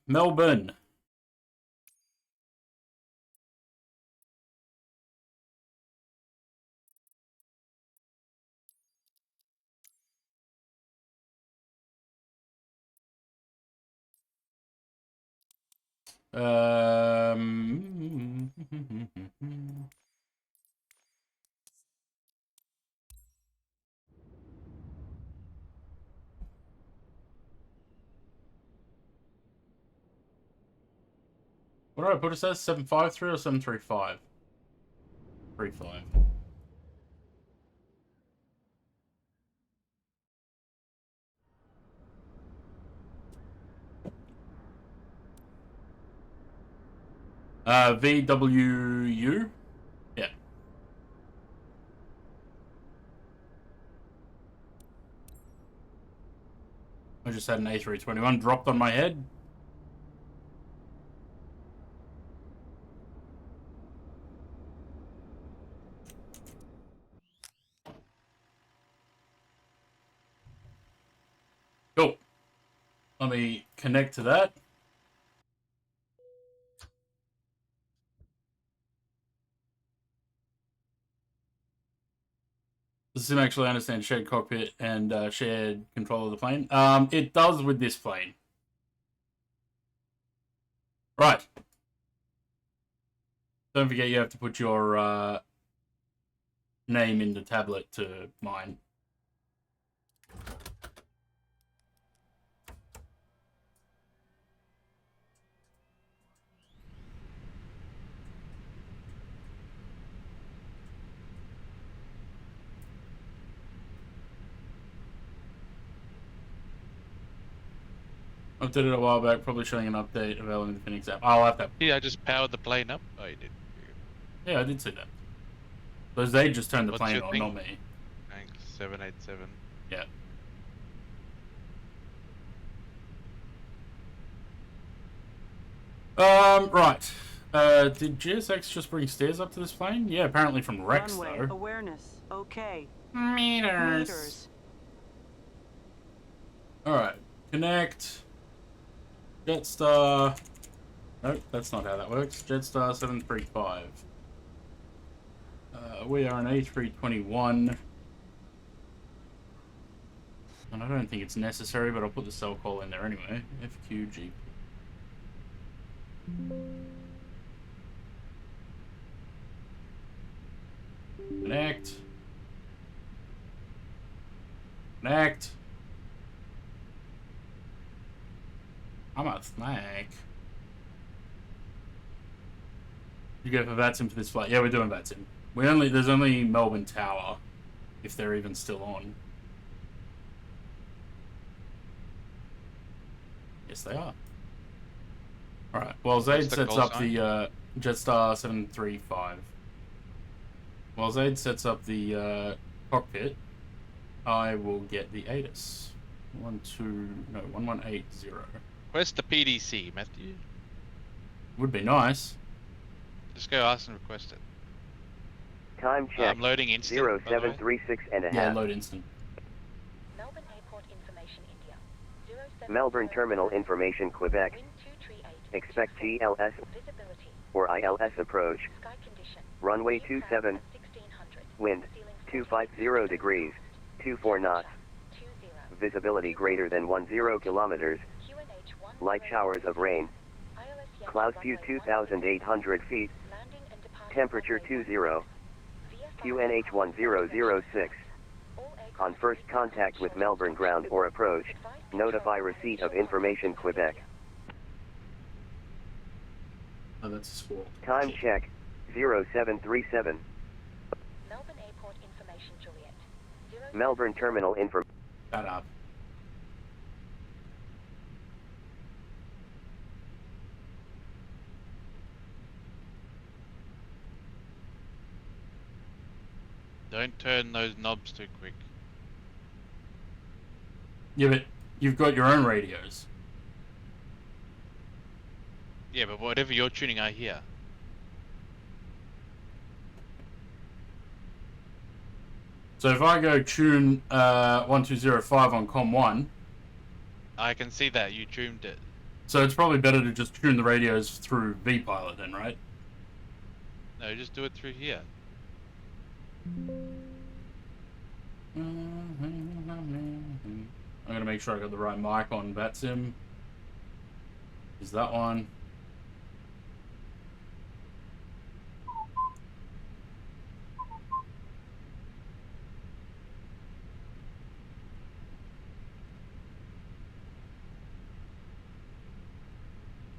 Melbourne. What did I put it as? 753 or 735? 35. VWU? Yeah. I just had an A321 dropped on my head. Cool. Let me connect to that. Does the sim actually understand shared cockpit and shared control of the plane? It does with this plane. Right. Don't forget you have to put your name in the tablet to mine. I did it a while back, probably showing an update available in the Phoenix app. I'll have that. Yeah, I just powered the plane up. Oh, you did. Yeah, I did see that. Because they just turned the What's plane your on, thing? not me. Thanks, 787. Yeah. Right. Did GSX just bring stairs up to this plane? Yeah, apparently from Rex, Runway though. awareness. Okay. Meters. Alright. Connect. Jetstar. Nope, that's not how that works. Jetstar 735. We are an A321. And I don't think it's necessary, but I'll put the cell call in there anyway. FQG. Connect. Connect. I'm a snack. You go for VATSIM for this flight? Yeah, we're doing VATSIM. There's only Melbourne Tower, if they're even still on. Yes, they are. Alright, well, Zaid the sets call up sign? the Jetstar 735. While Zaid sets up the cockpit, I will get the ATIS. 1180. Where's the PDC, Matthew? Would be nice. Just go ask and request it. Time check. I'm loading instant, by the way. 0736 and a Yeah, half. load instant. Melbourne Airport Information India. 07 Melbourne Terminal Information Quebec. Wind 238. Expect GLS Visibility. or ILS approach. Sky condition. Runway Wind 27. 1600. Wind Ceiling 250 degrees. 24 knots. 20. Visibility greater than 10 kilometers. QNH 1. Light showers of rain. ILS Yankee Cloud view runway 2,800 feet. Landing and departure Temperature runway 20. VFR QNH 1006. All aircraft On first contact with Melbourne ground or approach, notify receipt of information Quebec. Oh, that's a squawk. Time check. 0737. Melbourne Airport Information Juliet. 07 Melbourne Terminal Info. Shut up. Don't turn those knobs too quick. Yeah, but you've got your own radios. Yeah, but whatever you're tuning, I hear. So if I go tune 1205 on COM 1, I can see that you tuned it. so it's probably better to just tune the radios through vPilot then, right? No, just do it through here. I'm gonna make sure I got the right mic on VATSIM. Is that one?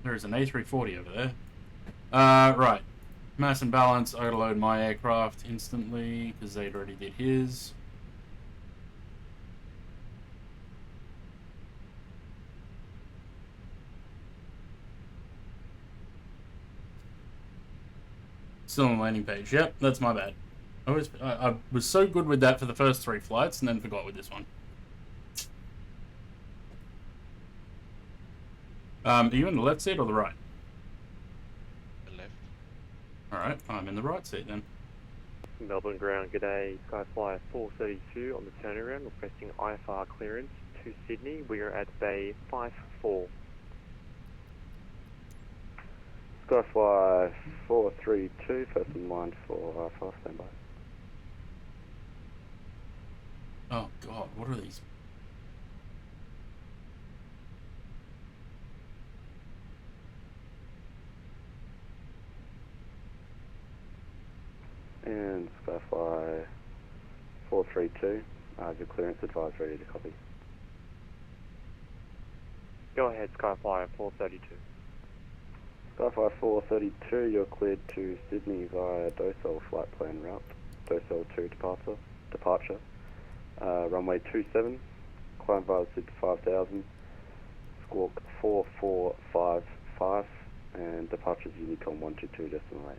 There's an A340 over there. Right. Mass and balance, I gotta load my aircraft instantly, because Zaid already did his. Still on the landing page. Yep, that's my bad. I was so good with that for the first 3 flights, and then forgot with this one. Are you in the left seat or the right? The left. Alright, I'm in the right seat then. Melbourne ground, g'day, Skyflyer 432 on the turnaround, requesting IFR clearance to Sydney. We are at Bay 54. Skyflyer 432, first in line for IFR, standby. Oh god, what are these? And Skyfly 432, your clearance advised, ready to copy. Go ahead, Skyflyer 432. Skyfly 432, you're cleared to Sydney via Docel flight plan route, Docel 2 departure, runway 27, climb via Sid 5000, squawk 4455, and departures Unicom 122 decimal 8.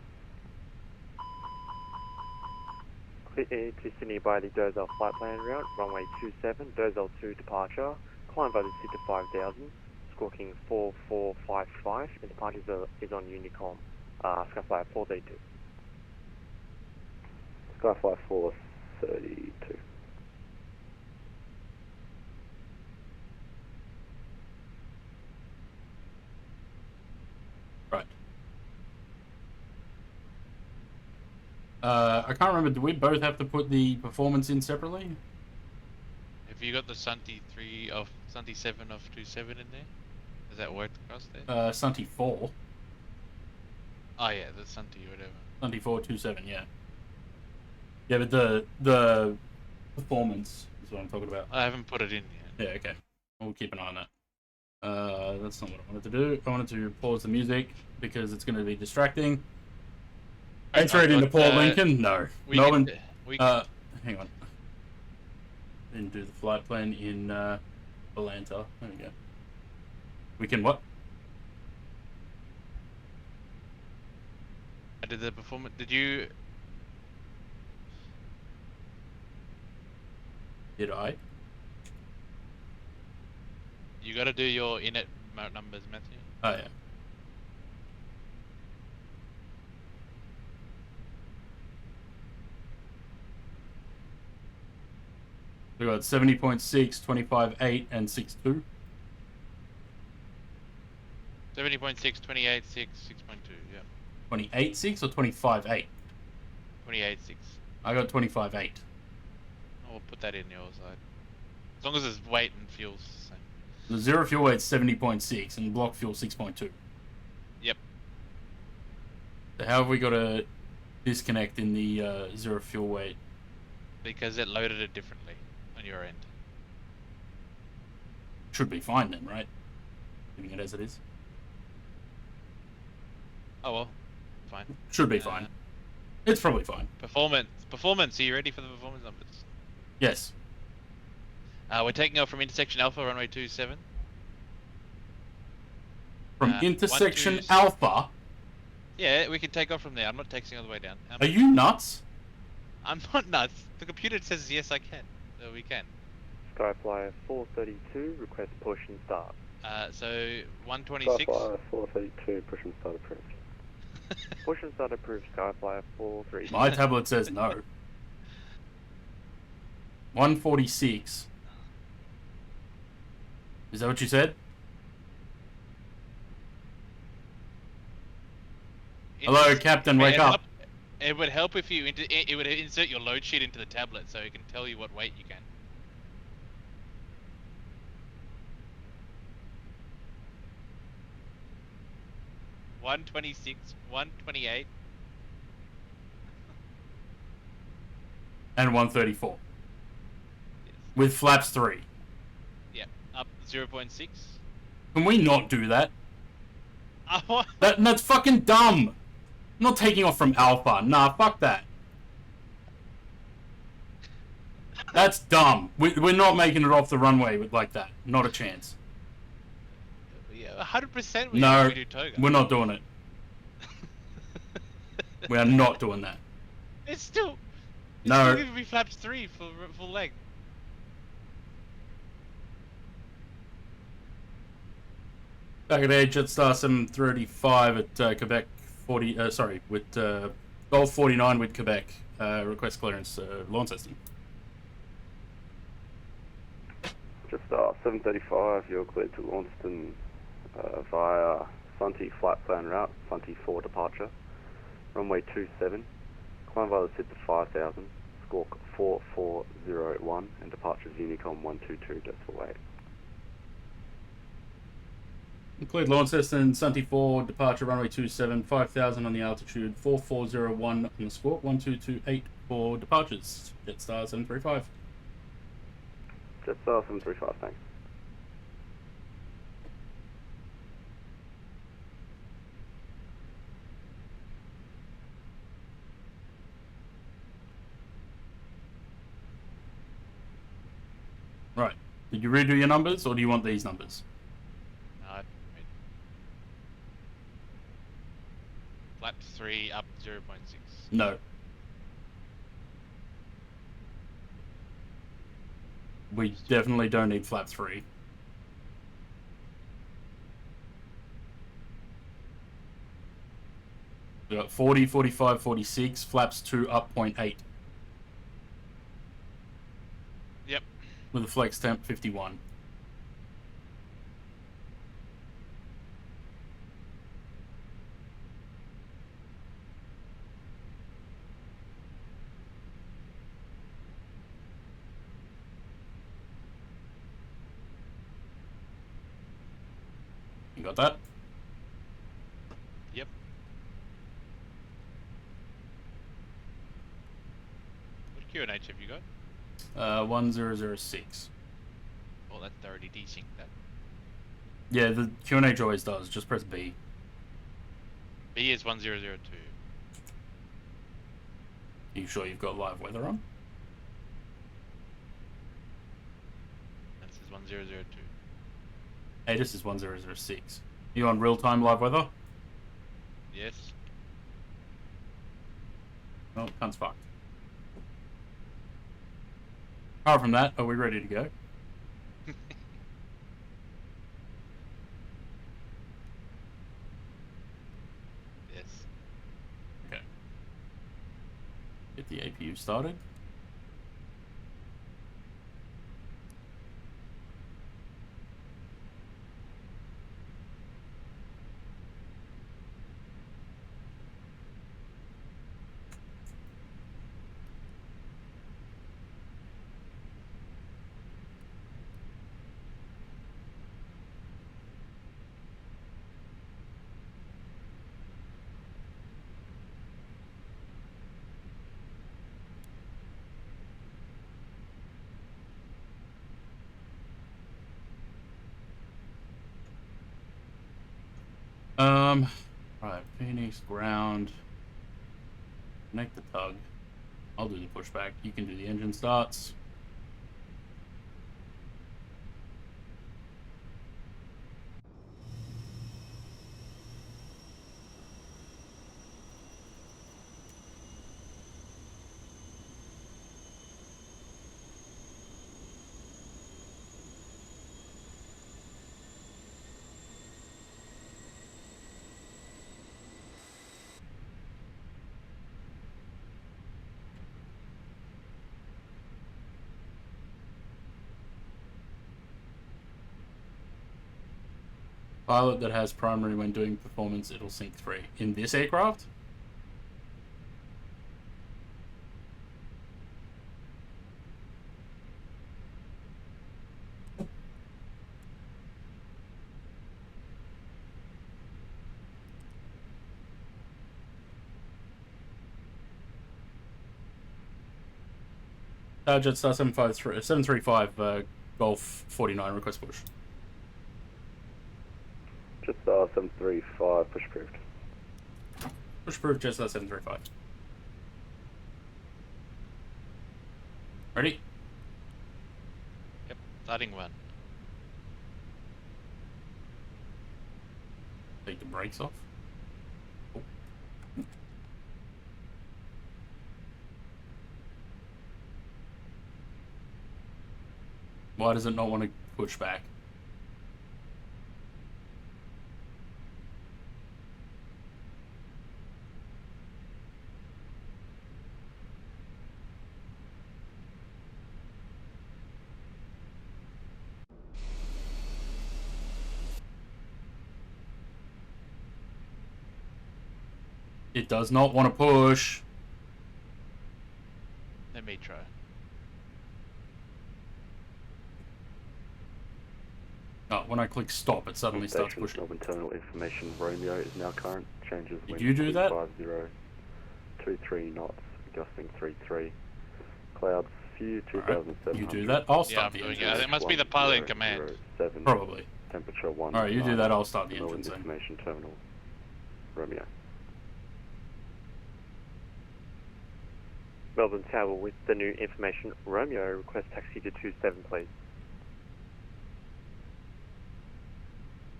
Clear to Sydney by the Docel flight plan route, runway 27, Docel 2 departure, climb by the Sid 5000, squawking 4455, and departure is on Unicom, Skyflyer 432. Skyfly 432. Right. I can't remember, do we both have to put the performance in separately? Have you got the Sunty 7 of 27 in there? Does that work across there? Sunty 4. Oh yeah, the Sunty whatever. Sunty 427, yeah. Yeah, but the performance is what I'm talking about. I haven't put it in yet. Yeah, okay. We'll keep an eye on that. That's not what I wanted to do. I wanted to pause the music because it's going to be distracting. Enter it into Port Lincoln? No. Melbourne. Hang on. Didn't do the flight plan in Atlanta. There we go. We can what? I did the performance. Did you? Did I? You got to do your init numbers, Matthew. Oh yeah. We got 70.6, 25.8, and 6.2. 70.6, 28.6, 6.2, yeah. 28.6 or 25.8? 28.6. I got 25.8. I'll put that in your side. As long as it's weight and fuel's the same. The zero fuel weight's 70.6 and block fuel 6.2. Yep. So how have we got a disconnect in the zero fuel weight? Because it loaded it differently on your end. Should be fine then, right? Leaving it as it is. Oh well, fine. Should be fine. It's probably fine. Performance. Are you ready for the performance numbers? Yes. We're taking off from intersection Alpha, runway 27. From intersection Alpha? Yeah, we can take off from there. I'm not taxiing all the way down. Are you nuts? I'm not nuts. The computer says yes, I can. So we can. Skyflyer 432, request push and start. So 126. Skyflyer 432, push and start approved. Push and start approved, Skyflyer 432. My tablet says no. 146. Is that what you said? Hello, Captain, wake up. It would help if you it would insert your load sheet into the tablet so it can tell you what weight you can. $126, 128, And 134. With flaps 3. yeah, up 0.6. Can we not do that? What? That's fucking dumb. I'm not taking off from Alpha. Nah, fuck that. That's dumb. We're not making it off the runway like that. Not a chance. Yeah, 100% No, we do toga. we're not doing it. We are not doing that. It's still No. giving me flaps 3 full leg. Back at Edge, Jetstar 735 at Quebec 40. With Golf 49 with Quebec. Request clearance launch system. Jetstar 735, you're cleared to Launceston via Sunty flight plan route, Sunty 4 departure. Runway 27, climb via the SID to 5000, squawk 4401, and departure is Unicom 122.8. Include Launceston, Sunty 4, departure runway 27, 5000 on the altitude, 4401 on the squawk, 1228 for departures. Jetstar 735. Jetstar 735, thanks. Right. Did you redo your numbers, or do you want these numbers? No, flaps 3 up 0.6. No. We definitely don't need flap 3. We got 40, 45, 46, flaps 2 up 0.8. Yep. With a flex temp 51. You got that? Yep. What QNH have you got? 1006. Oh, that's already desynced that. Yeah, the QNH always does. Just press B. B is 1002. Are you sure you've got live weather on? This is 1002. Hey, this is 1006. You on real-time live weather? Yes. Well, cunt's fucked. Apart from that, are we ready to go? Yes. Okay. Get the APU started. Right, Phoenix, ground. Connect the tug. I'll do the pushback. You can do the engine starts. Pilot that has primary when doing performance, it'll sync 3. In this aircraft? Jetstar 735 Golf 49 request push. Jetstar 735 push approved. Push approved, Jetstar 735. Ready? Yep, starting one. Take the brakes off. Oh. Why does it not want to push back? It does not want to push. Let me try. Oh, when I click stop, it suddenly starts Station pushing. Melbourne Terminal information. Romeo is now current. Changes. Did you do that? 23 knots, gusting 33. Clouds few 2,700. You do that, I'll Yeah, start I'm the doing engine. it. It must be the pilot in command. 7. Probably. Temperature 1. Alright, you do that, I'll start the Melbourne engine. Information Terminal. Romeo. Melbourne Tower with the new information. Romeo, request taxi to 27, please.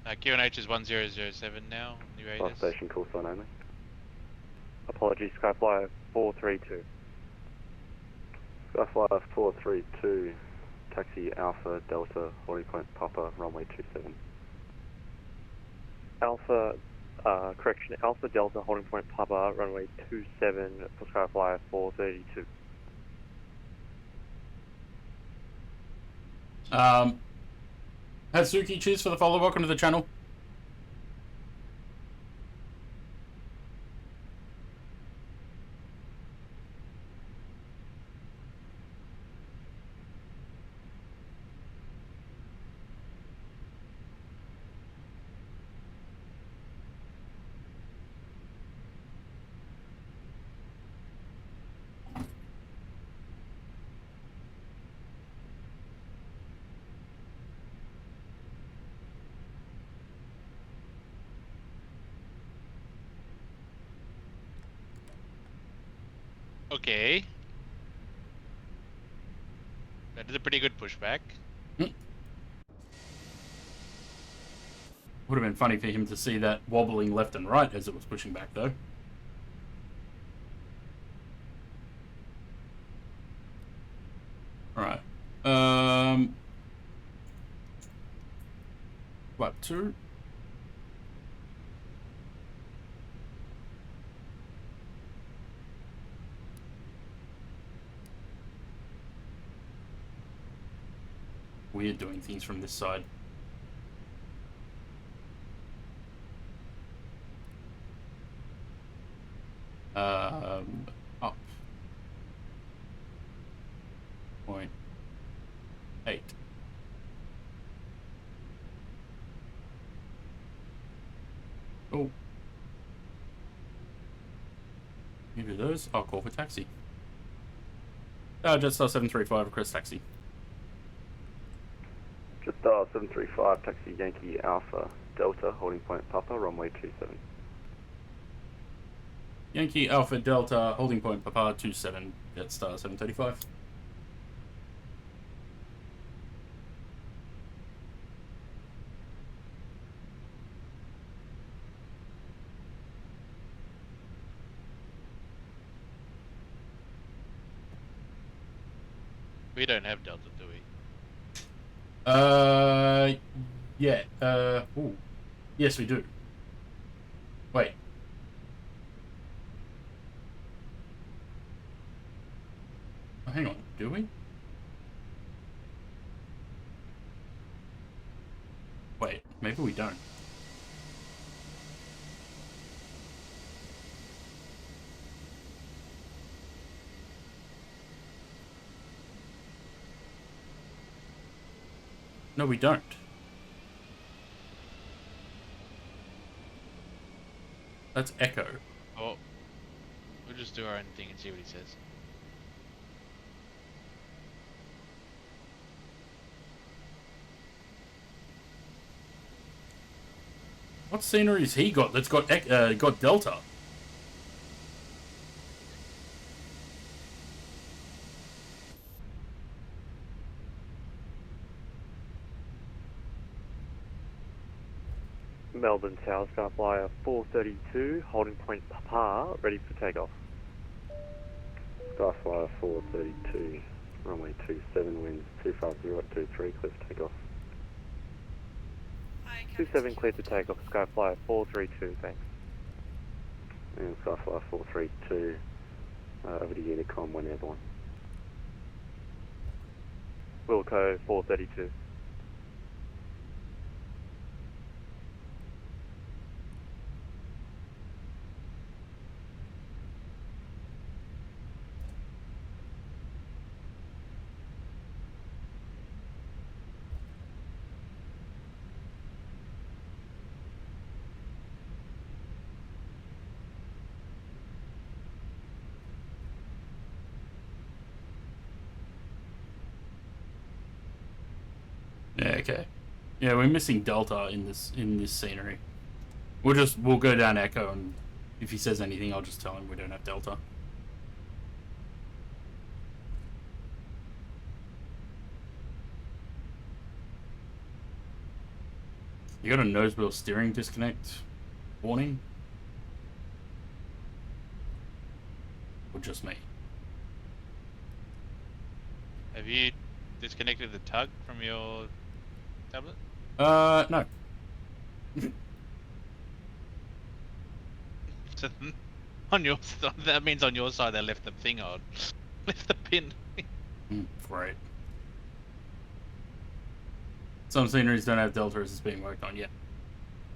QNH is 1007 now. New Last Raiders. station call sign only. Apologies, Skyflyer 432. Skyflyer 432. Taxi Alpha Delta holding point Papa runway 27. Correction, Alpha Delta holding point Papa runway 27 for Skyflyer 432. Hatsuki, cheers for the follow. Welcome to the channel. Okay. That is a pretty good pushback. Would have been funny for him to see that wobbling left and right as it was pushing back, though. Alright. What, 2? Weird doing things from this side. Up. 0.8. Oh. You do those, I'll call for taxi. Jetstar 735, request taxi. Jetstar 735, taxi Yankee Alpha Delta holding point Papa runway 27. Yankee Alpha Delta, holding point Papa 27, Jetstar 735. We don't have Delta, do we? Yeah, ooh. Yes, we do. Wait. Oh, hang on, do we? Wait, maybe we don't. No, we don't. That's Echo. Oh, we'll just do our own thing and see what he says. What scenery's he got that's got got Delta? Melbourne Tower, Skyflyer 432, holding point Papa, ready for takeoff. Skyflyer 432, runway 27, winds 250 at 23, clear for takeoff. 27 clear to takeoff, Skyflyer 432, thanks. And Skyflyer 432, over to Unicom when airborne. Wilco 432. Yeah, okay. Yeah, we're missing Delta in this scenery. We'll go down Echo, and if he says anything, I'll just tell him we don't have Delta. You got a nose wheel steering disconnect warning? Or just me? Have you disconnected the tug from your tablet? No. So, on your that means on your side they left the thing on, left the pin. Right. Some sceneries don't have Delta as it's being worked on yet.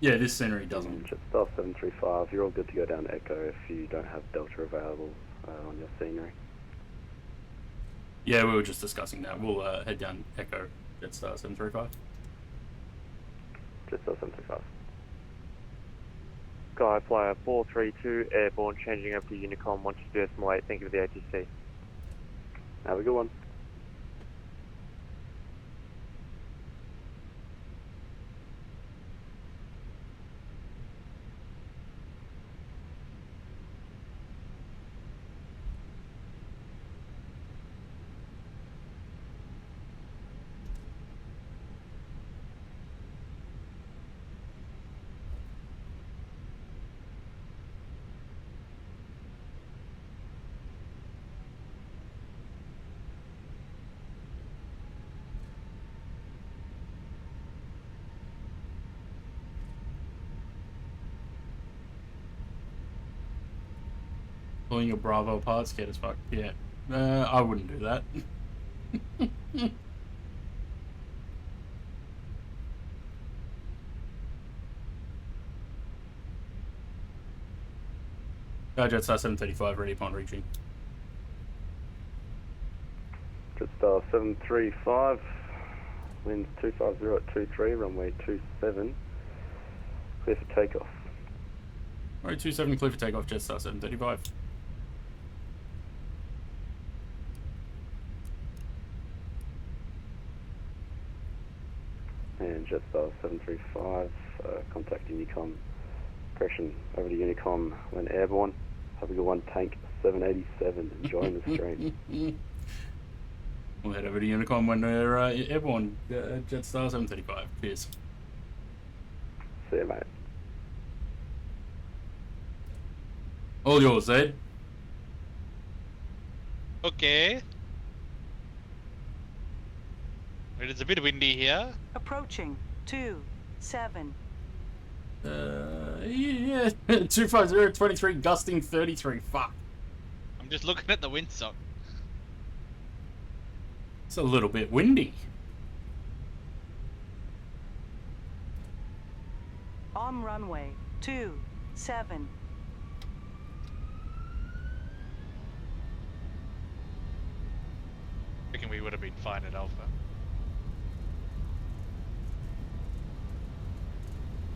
Yeah, this scenery doesn't. Jetstar 735, you're all good to go down to Echo if you don't have Delta available on your scenery. Yeah, we were just discussing that. We'll head down Echo, Jetstar 735. Jetstar 735. Skyflyer 432, airborne, changing over to Unicom 122.8, thank you for the ATC. Have a good one. Pulling your Bravo apart, scared as fuck. Yeah. I wouldn't do that. Jetstar 735 ready upon reaching. Jetstar 735, winds 250 at 23, runway 27, clear for takeoff. Alright, 27 clear for takeoff, Jetstar 735. And Jetstar 735, contacting Unicom. Correction, over to Unicom when airborne. Have a good one, Tank 787, enjoying the stream. We'll head over to Unicom when we're airborne, Jetstar 735. Cheers. See you, mate. All yours, Ed. Okay. It is a bit windy here. Approaching 27. Yeah, 250 23, gusting 33. Fuck. I'm just looking at the windsock. It's a little bit windy. On runway 27. I reckon we would have been fine at Alpha.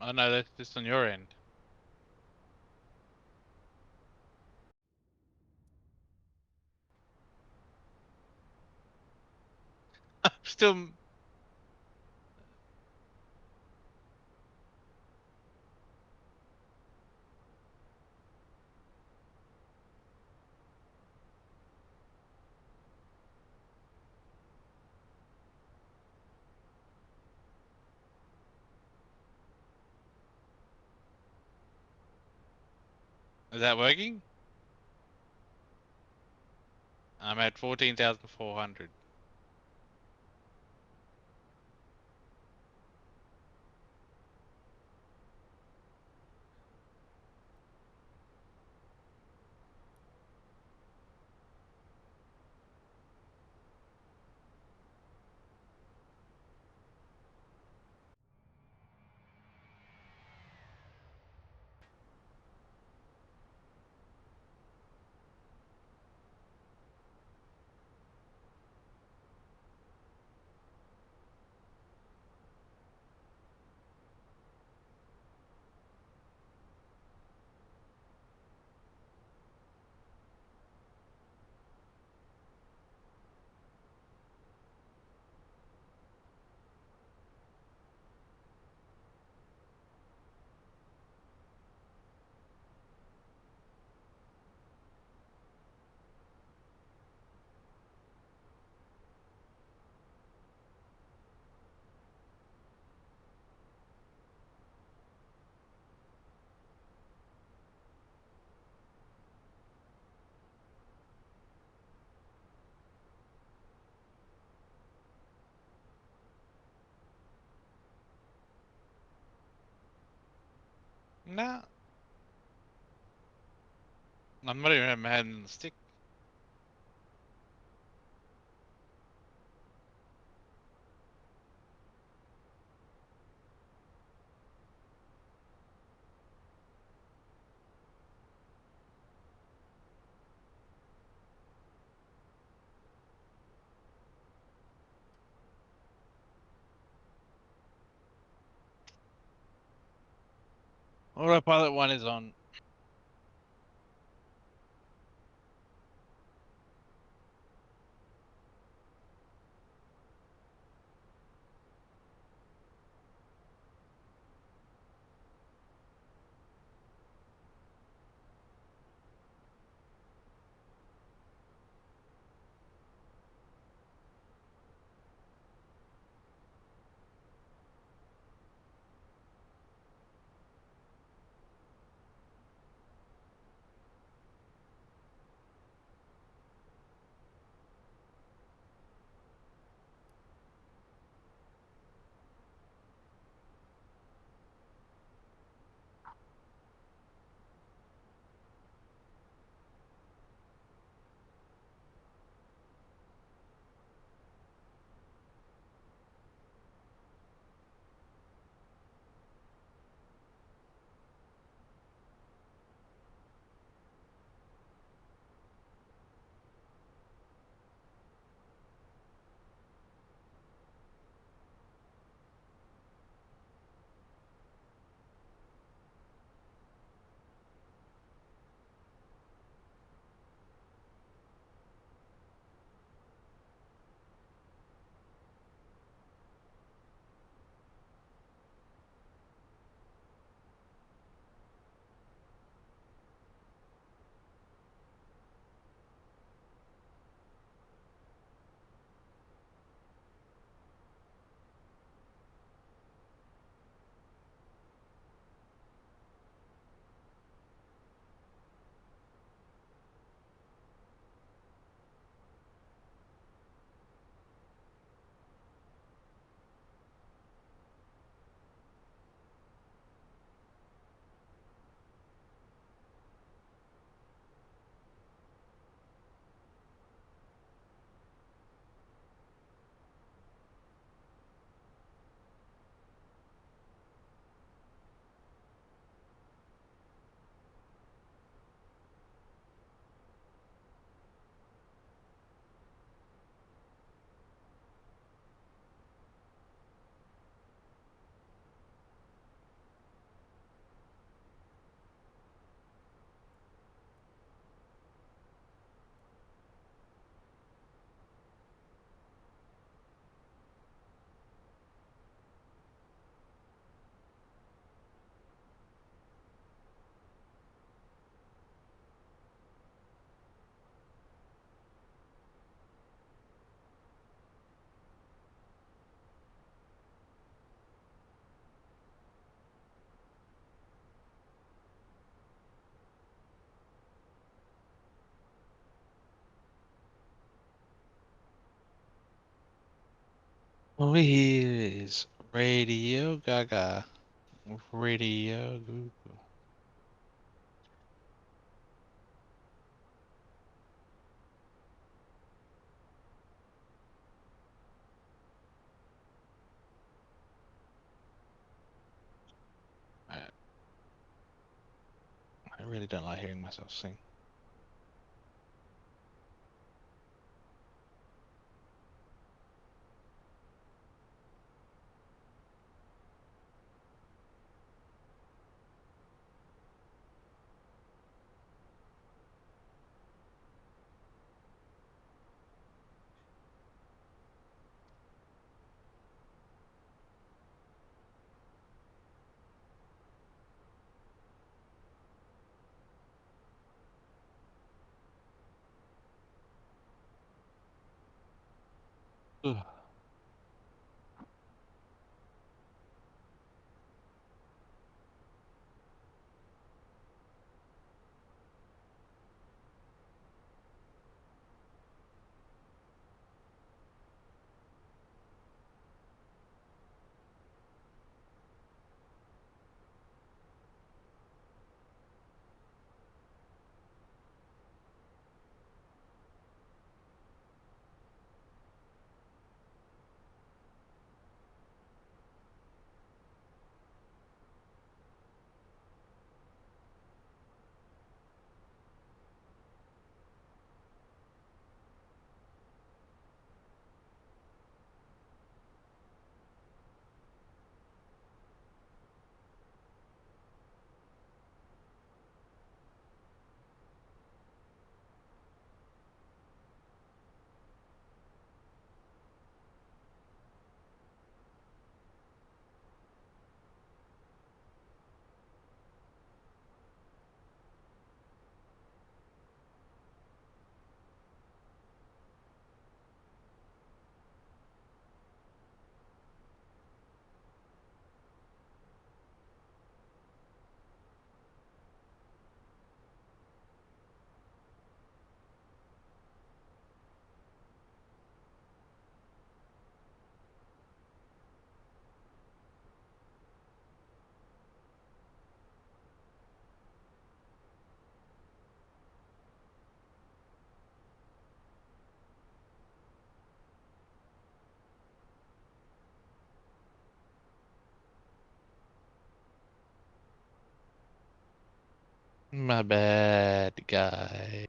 Oh no, that's just on your end. Still. Is that working? I'm at 14,400. Nah, I'm not even having the stick. Autopilot 1 is on. Oh, here is Radio Gaga. Radio Google. I really don't like hearing myself sing. Ugh. My bad, guy.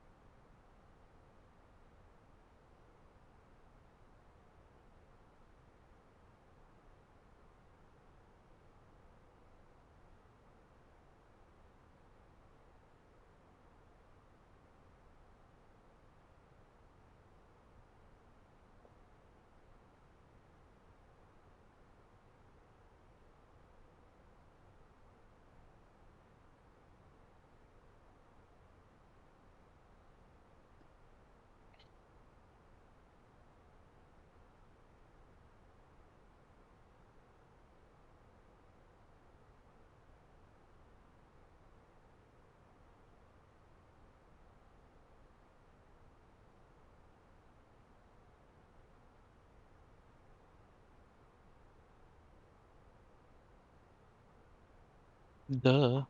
Duh.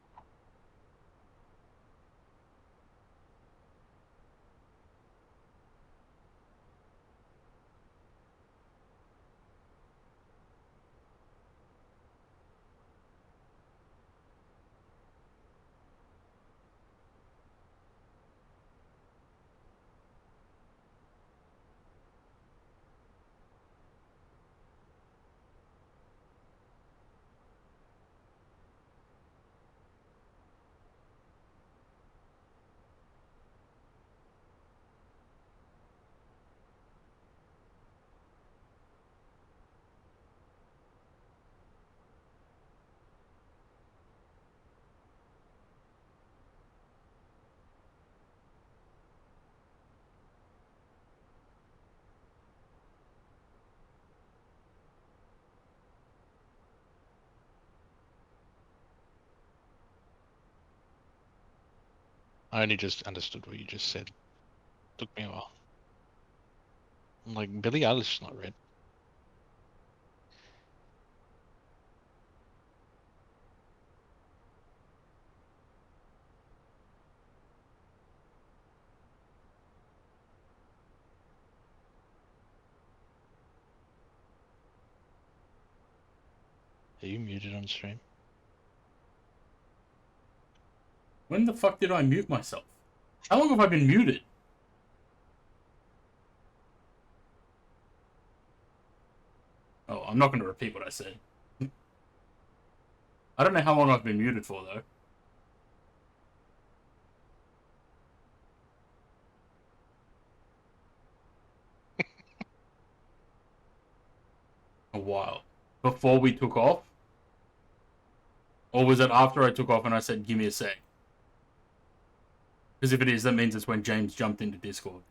I only just understood what you just said. Took me a while. I'm like, Billie Eilish is not red. Are you muted on stream? When the fuck did I mute myself? How long have I been muted? Oh, I'm not going to repeat what I said. I don't know how long I've been muted for, though. A while. Before we took off? Or was it after I took off and I said, give me a sec? Because if it is, that means it's when James jumped into Discord.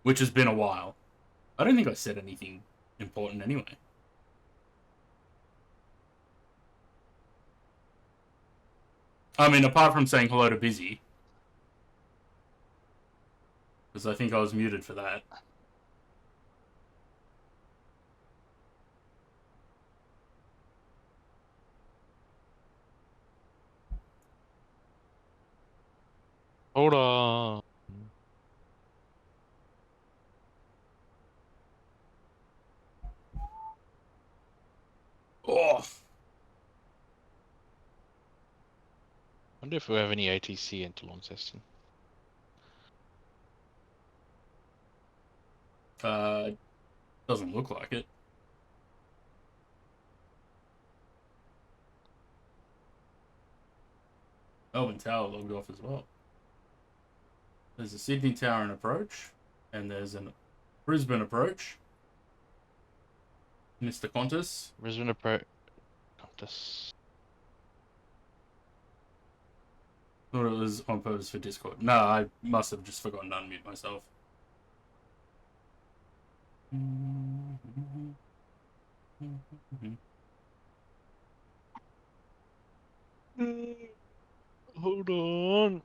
Which has been a while. I don't think I said anything important anyway. I mean, apart from saying hello to Busy. Because I think I was muted for that. Hold on. Oh! Wonder if we have any ATC into Launceston. Doesn't look like it. Melbourne Tower logged off as well. There's a Sydney Tower and approach, and there's a Brisbane approach. Mr. Qantas. Brisbane approach. Qantas. Thought it was on purpose for Discord. No, I must have just forgotten to unmute myself. Hold on.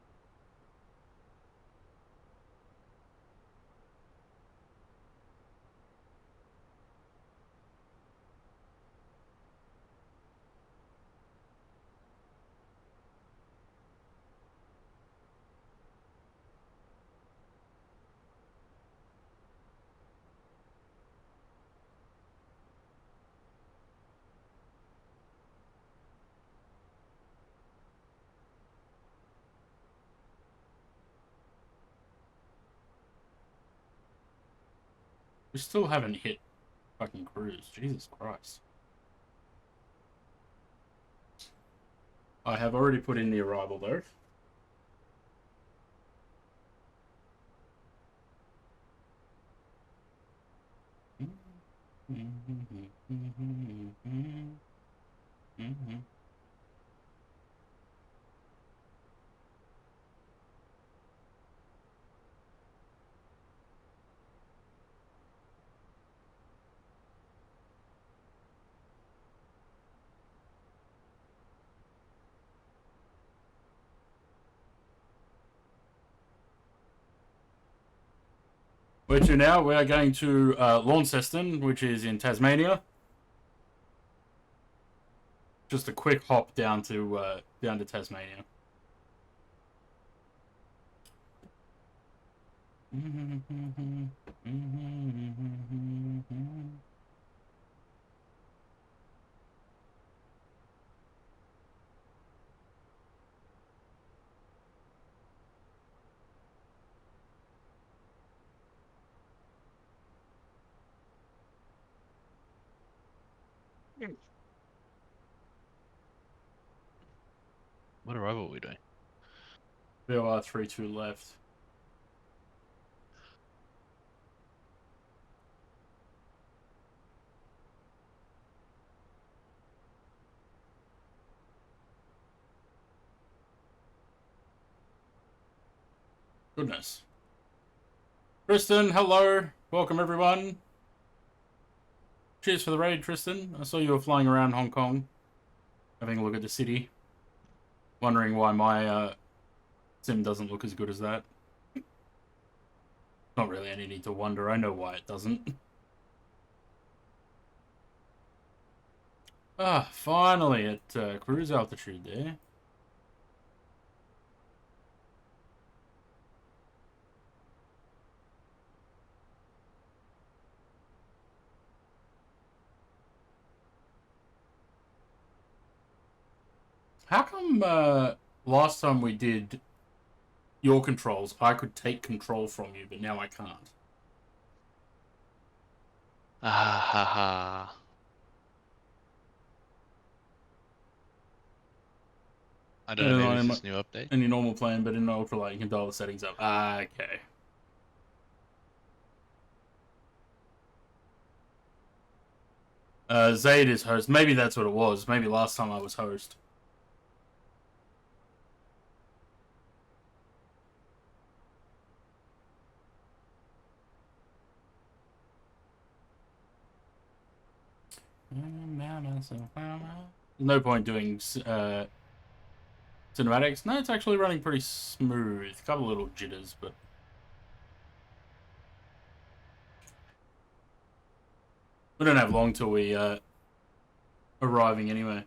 We still haven't hit fucking cruise. Jesus Christ. I have already put in the arrival though. Where to now? We are going to Launceston, which is in Tasmania. Just a quick hop down to Tasmania. What arrival are we doing? VOR 32 left. Goodness. Tristan, hello. Welcome, everyone. Cheers for the raid, Tristan. I saw you were flying around Hong Kong, having a look at the city. Wondering why my sim doesn't look as good as that. Not really any need to wonder. I know why it doesn't. Ah, finally at cruise altitude there. How come last time we did your controls, I could take control from you, but now I can't? Ah ha ha. I don't know, maybe it's this new update. In your normal plan, but in ultralight you can dial the settings up. Ah, okay. Zaid is host. Maybe that's what it was. Maybe last time I was host. No point doing cinematics. No, it's actually running pretty smooth. A couple little jitters, but we don't have long till we arriving anyway.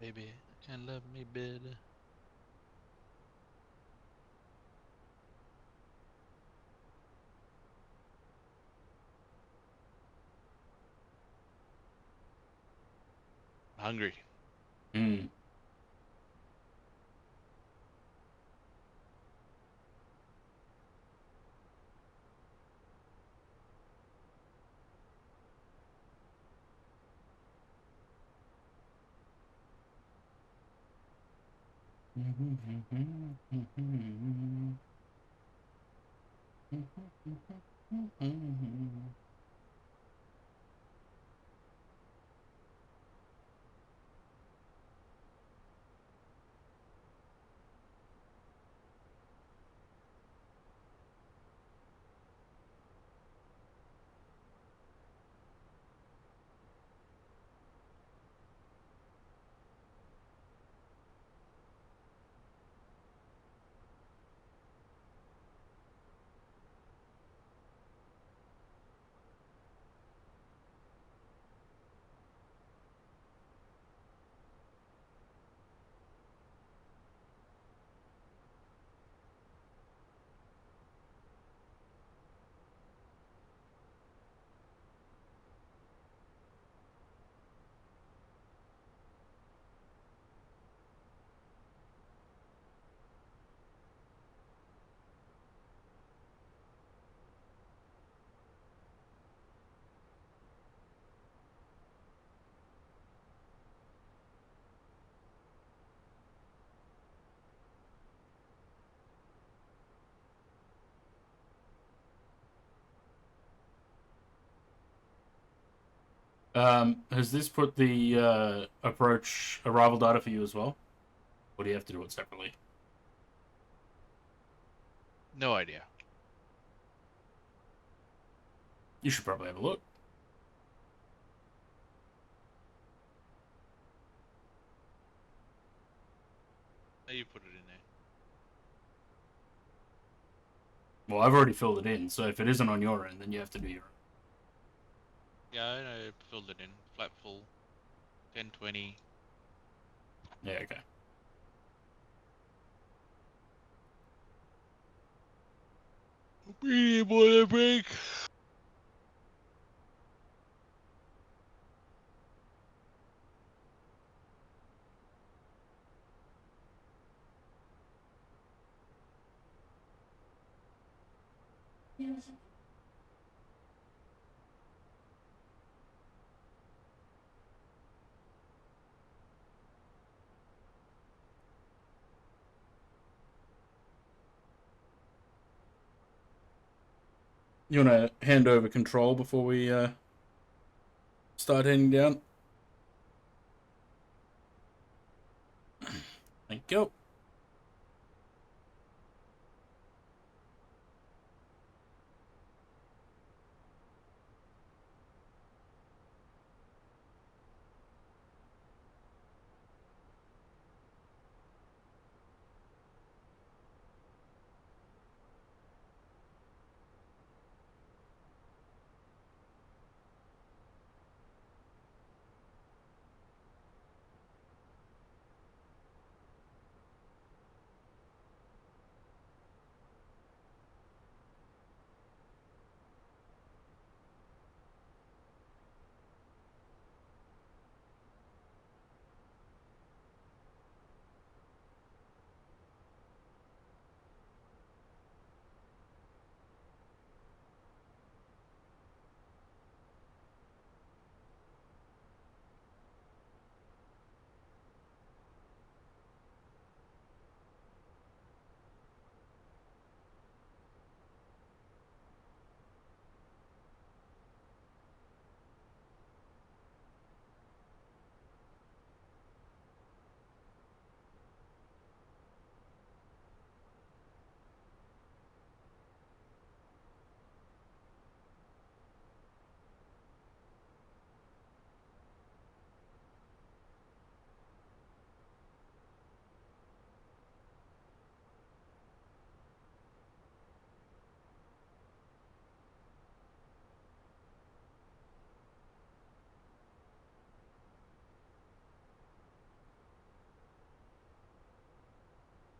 Baby, can love me better. Hungry. Mm. Has this put the approach arrival data for you as well? Or do you have to do it separately? No idea. You should probably have a look. Oh, you put it in there. Well, I've already filled it in, so if it isn't on your end, then you have to do your own. Yeah, I know, I filled it in. Flat full. 1020. Yeah, okay. We want a break. You want to hand over control before we start heading down? Thank you.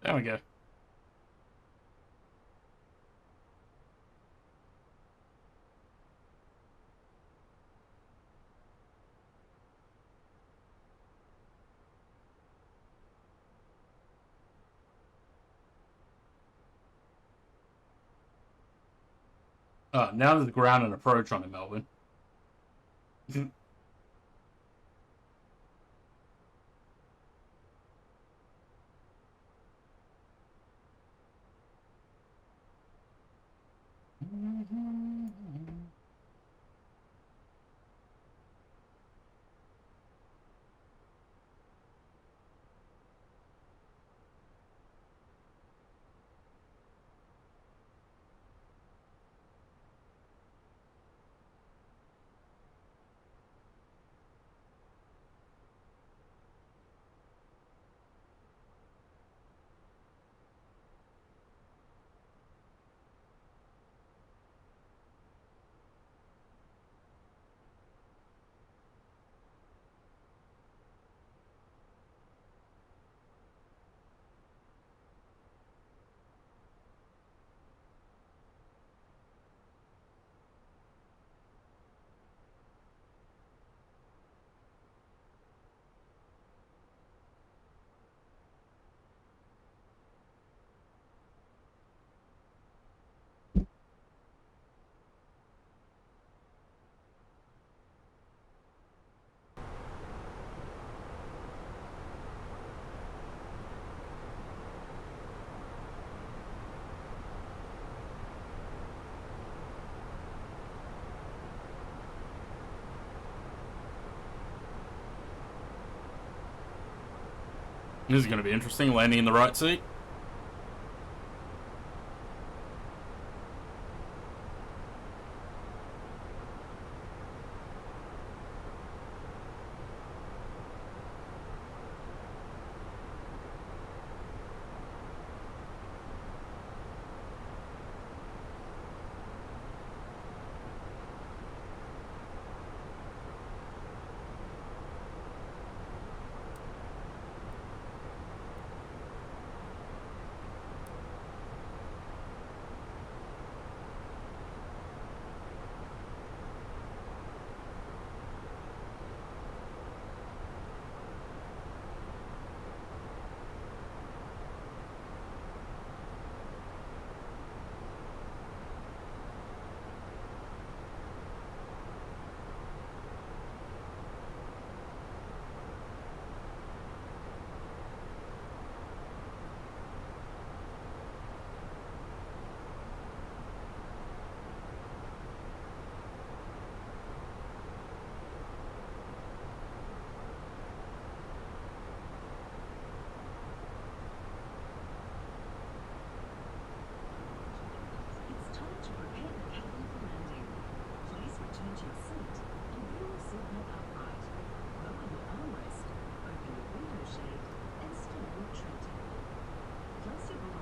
There we go. Now there's ground and approach on it, Melbourne. This is going to be interesting, landing in the right seat.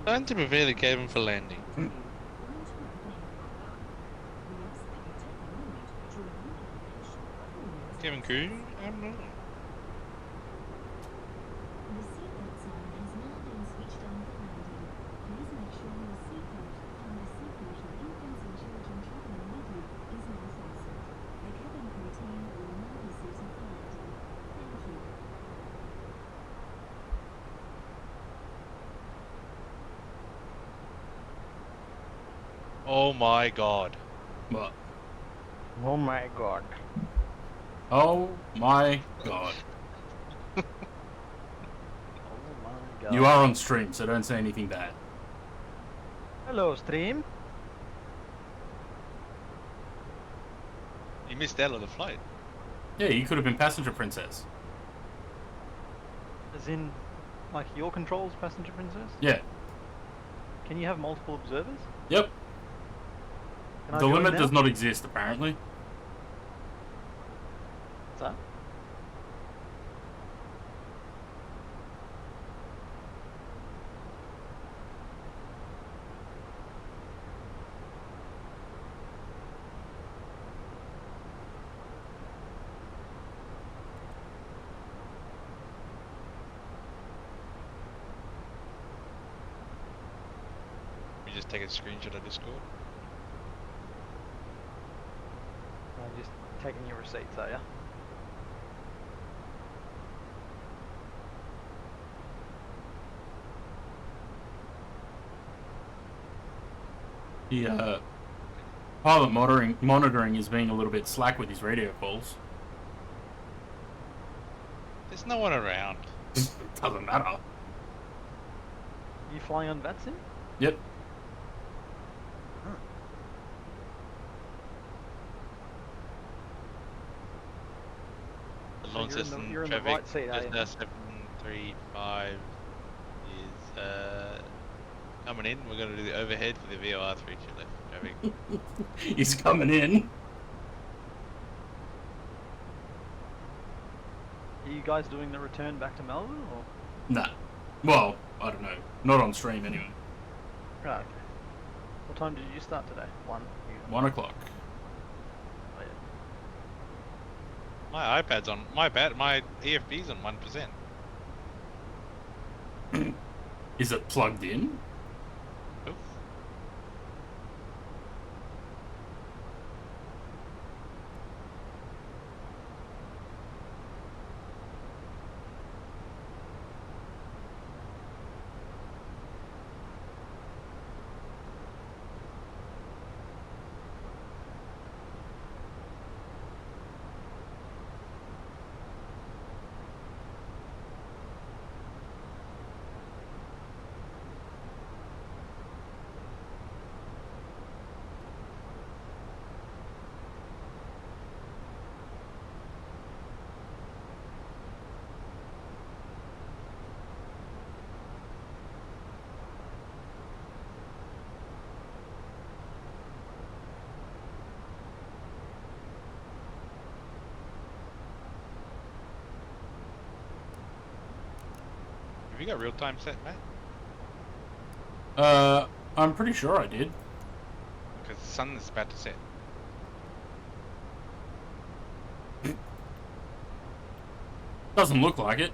Time to prepare the cabin for landing. Cabin crew? I don't know. Oh my god. What? Oh my god. Oh my god. Oh my god. You are on stream, so don't say anything bad. Hello, stream. You missed out on the flight. Yeah, you could have been passenger princess. As in, like your controls, passenger princess? Yeah. Can you have multiple observers? Yep. Can I The join limit now? does not exist, apparently. What's that? just take a screenshot of Discord? I'm just taking your receipts, are ya? The pilot monitoring is being a little bit slack with his radio calls. There's no one around. Doesn't matter. Are you flying on Vatsim? Yep. The So launch you're in the- system you're in the traffic right seat, are you? Cessna 735 is coming in. We're going to do the overhead for the VOR 32 left traffic. He's coming in. Are you guys doing the return back to Melbourne, or? Nah. Well, I don't know. Not on stream anyway. Right, okay. What time did you start today? 1? 1 o'clock. Oh, yeah. My iPad's on. My EFB's on 1%. Is it plugged in? Oof. Have you got real time set, mate? I'm pretty sure I did. Because the sun is about to set. Doesn't look like it.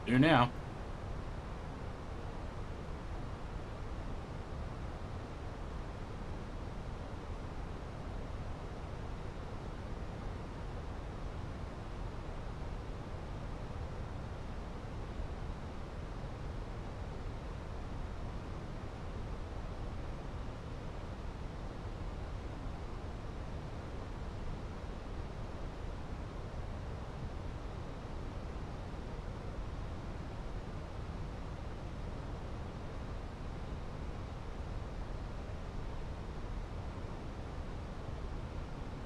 Do now.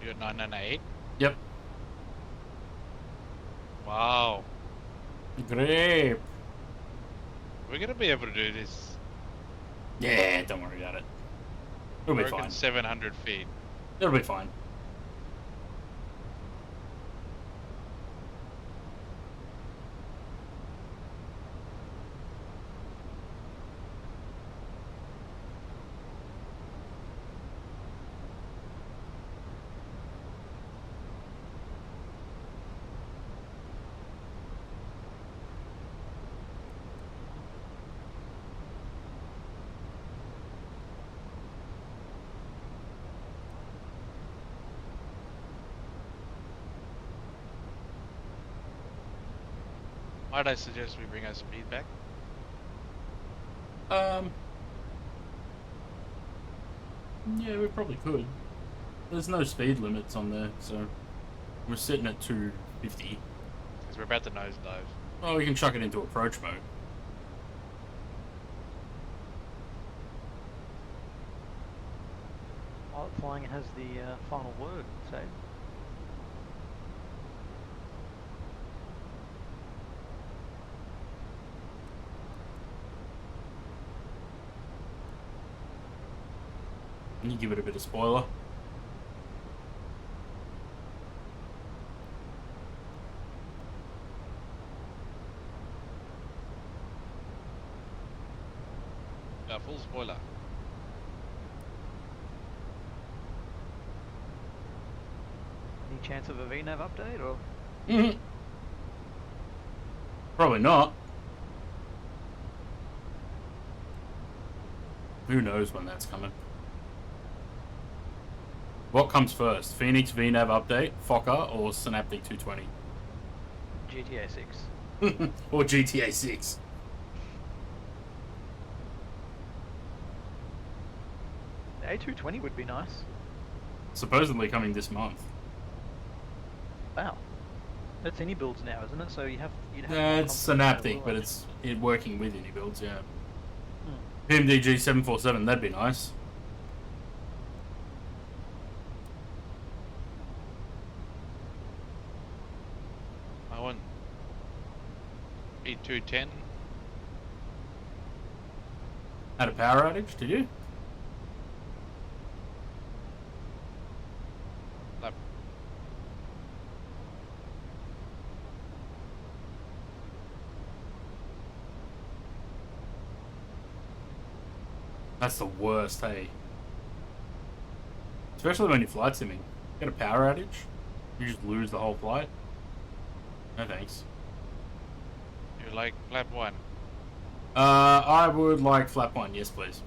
You got 998? Yep. Wow. Great. We're gonna be able to do this. Yeah, don't worry about it. It'll I be reckon fine. 700 feet. It'll be fine. Might I suggest we bring our speed back? Yeah, we probably could. There's no speed limits on there, so we're sitting at 250. Because we're about to nosedive. Oh, we can chuck it into approach mode. Pilot flying has the final word, so. Can you give it a bit of spoiler? Full spoiler. Any chance of a VNAV update or? Mhm. Probably not. Who knows when that's coming? What comes first? Phoenix VNAV update, Fokker, or Synaptic 220? GTA 6. Or GTA 6? The A220 would be nice. Supposedly coming this month. Wow. That's any builds now, isn't it? So you'd have Yeah, more it's confidence Synaptic, in the but launch. it's working with any builds, yeah. PMDG 747, that'd be nice. I want E210. Had a power outage, did you? Lap. That's the worst, hey. Especially when you're flight simming. Get a power outage, you just lose the whole flight. No thanks. You like lap 1? I would like flap 1, yes please.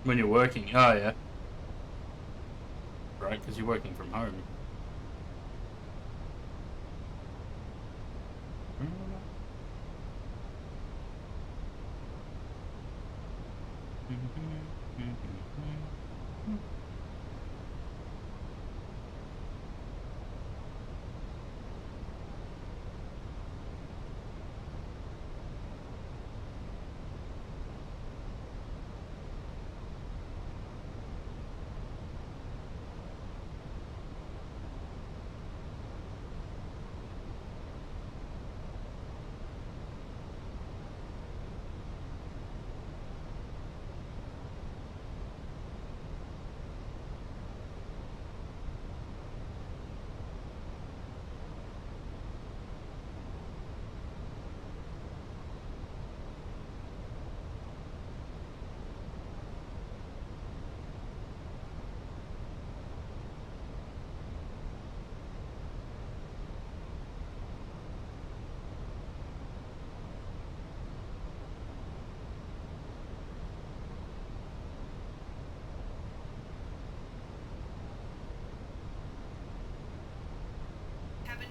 When you're working, oh yeah. Right, because you're working from home.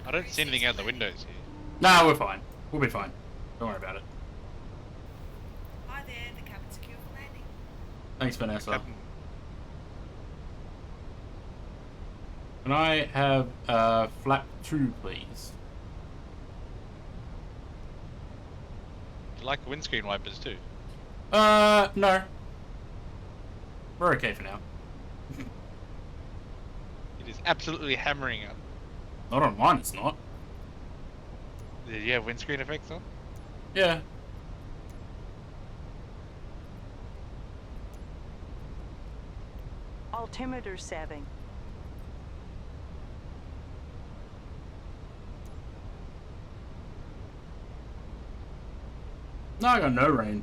I don't see anything out the windows here. Nah, we're fine. We'll be fine. Don't worry about it. Hi there, the cabin's secure for landing. Thanks, Vanessa. Can I have flap 2, please? Do you like windscreen wipers too? No. We're okay for now. It is absolutely hammering up. Not on mine, it's not. Did you have windscreen effects on? Yeah. Altimeter setting. No, I got no rain.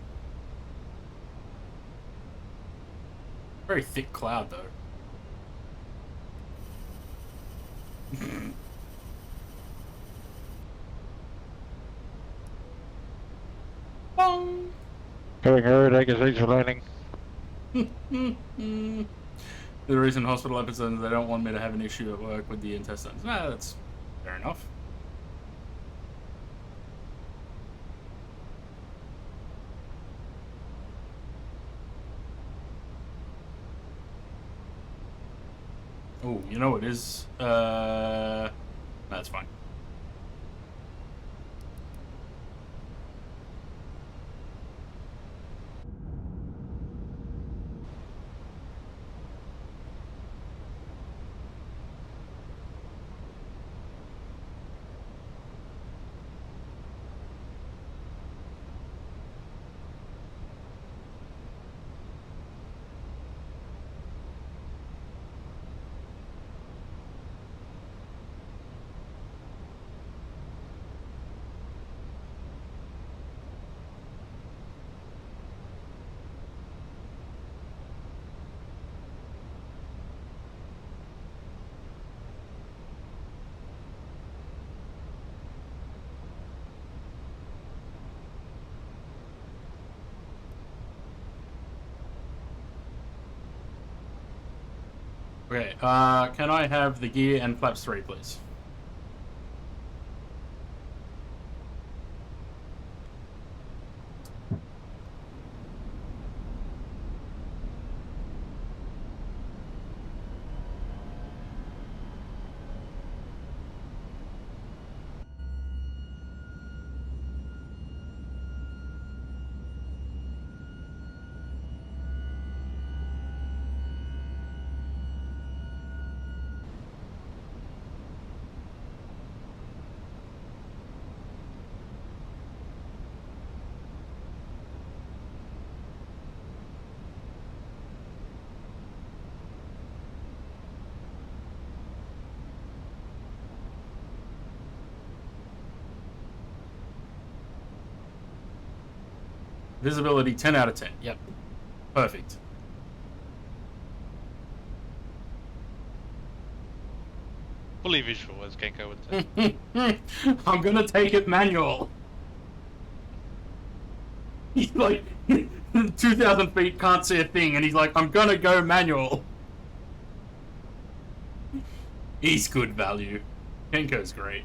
Very thick cloud, though. Bong! Heard, I guess thanks for landing. The recent hospital episodes, they don't want me to have an issue at work with the intestines. Nah, that's fair enough. Oh, you know what it is? That's fine. Okay, can I have the gear and flaps 3, please? Visibility 10 out of 10. Yep. Perfect. Fully visual, as Kenko would say. I'm gonna take it manual. He's like, 2,000 feet, can't see a thing, and he's like, I'm gonna go manual. He's good value. Kenko's great.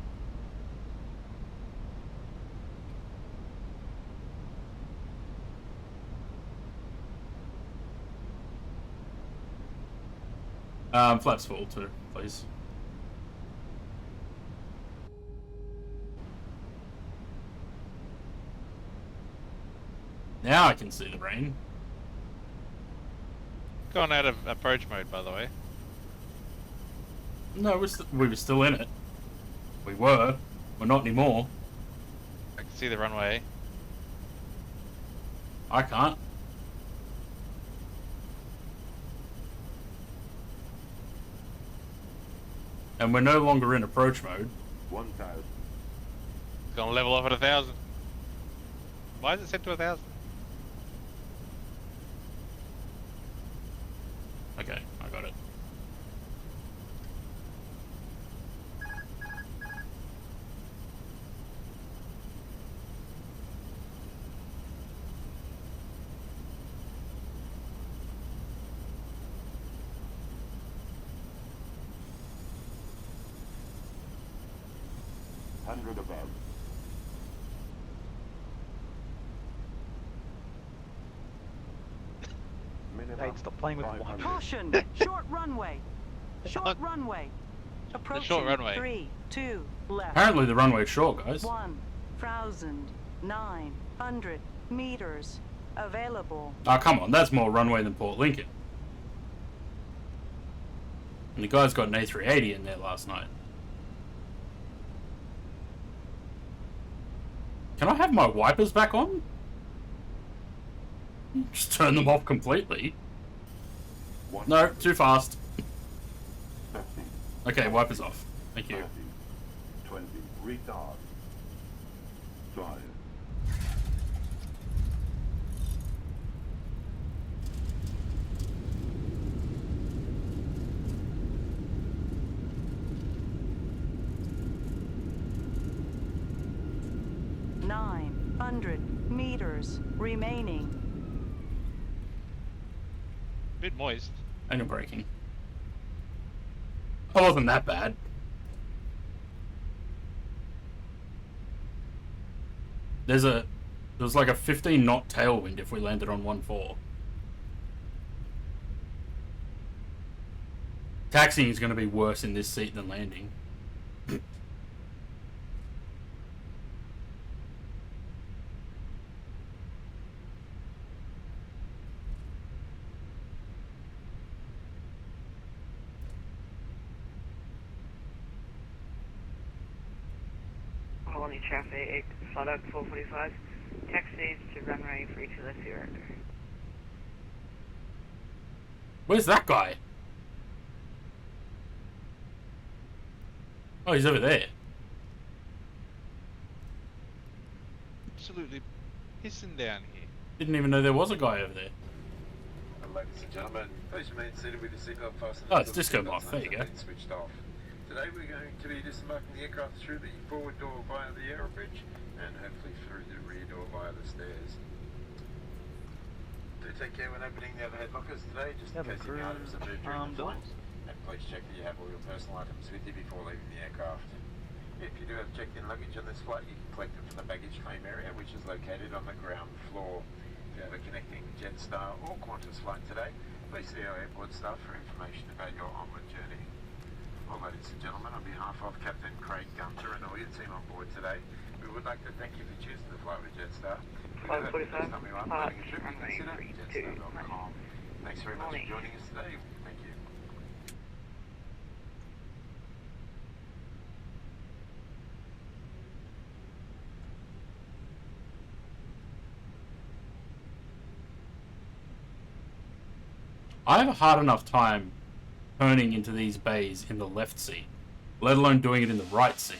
Flaps full too, please. Now I can see the rain. Gone out of approach mode, by the way. No, we were still in it. We were. We're not anymore. I can see the runway. I can't. And we're no longer in approach mode. 1,000. It's gonna level off at 1,000. Why is it set to 1,000? Okay, I got it. Hundred above. Hey, stop playing with water. Caution! Short runway. Short runway. Approaching. short runway. 3, 2, left. Apparently the runway's short, guys. 1,900 meters available. Oh, come on, that's more runway than Port Lincoln. And the guy's got an A380 in there last night. Can I have my wipers back on? Just turn them off completely. No, too fast. 15. Okay, wipers off. Thank you. 30. 20. Retard. 5. Nine 100 meters remaining. Bit moist. And you're braking. I wasn't that bad. There's like a 15 knot tailwind if we landed on 1-4. Taxiing is going to be worse in this seat than landing. Colony traffic, Slaughter 445, taxis to runway 32 left 0. Where's that guy? Oh, he's over there. Absolutely pissing down here. Didn't even know there was a guy over there. Ladies and gentlemen, please remain seated with your seatbelt fastened. Oh, it's Disco Moth. There you go. Switched off. Today we're going to be disembarking the aircraft through the forward door via the aero bridge and hopefully through the rear door via the stairs. Do take care when opening the overhead lockers today, just in case any items are moved during the flight. And always check that you have all your personal items with you before leaving the aircraft. If you do have checked-in luggage on this flight, you can collect it from the baggage claim area, which is located on the ground floor. If you have a connecting Jetstar or Qantas flight today, please see our airport staff for information about your onward journey. Well, ladies and gentlemen, on behalf of Captain Craig Gunter and all your team on board today, we would like to thank you for choosing to fly with Jetstar. If you have the first time you are planning a trip, consider jetstar.com. Thanks very much for joining us today. Thank you. I have a hard enough time turning into these bays in the left seat, let alone doing it in the right seat.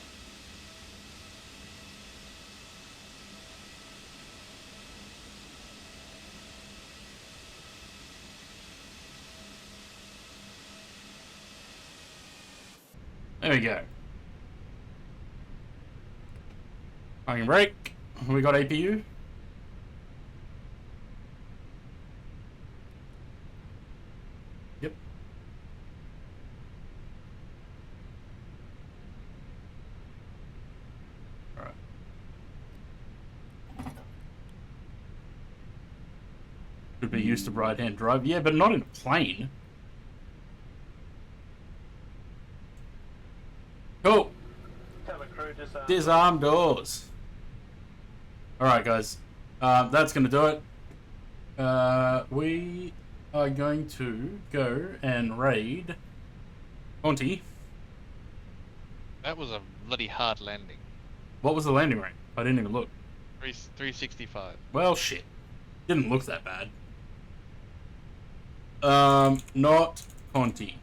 There we go. Parking brake. We got APU. Yep. Alright. Should be used to right-hand drive. Yeah, but not in a plane. Cool. Disarm doors. Alright, guys. That's going to do it. We are going to go and raid Conti. That was a bloody hard landing. What was the landing rate? I didn't even look. 365. Well, shit. Didn't look that bad. Not Conti.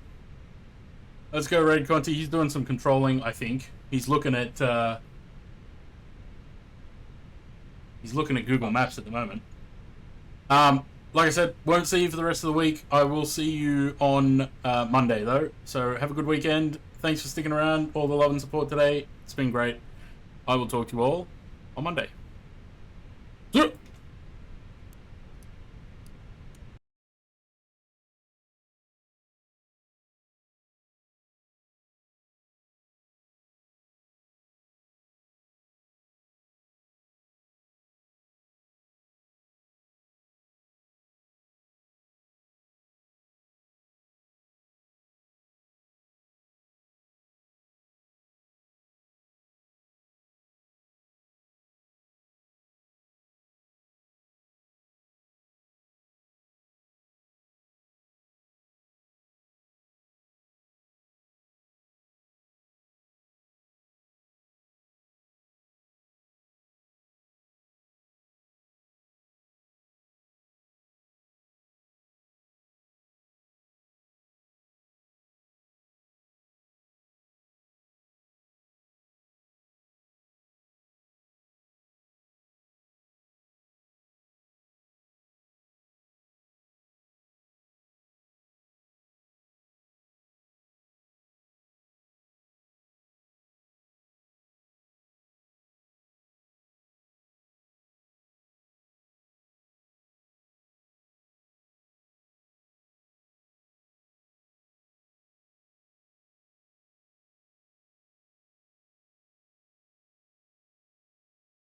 Let's go raid Conti. He's doing some controlling, I think. He's looking at Google Maps at the moment. Like I said, won't see you for the rest of the week. I will see you on Monday, though. So have a good weekend. Thanks for sticking around. All the love and support today. It's been great. I will talk to you all on Monday. See ya.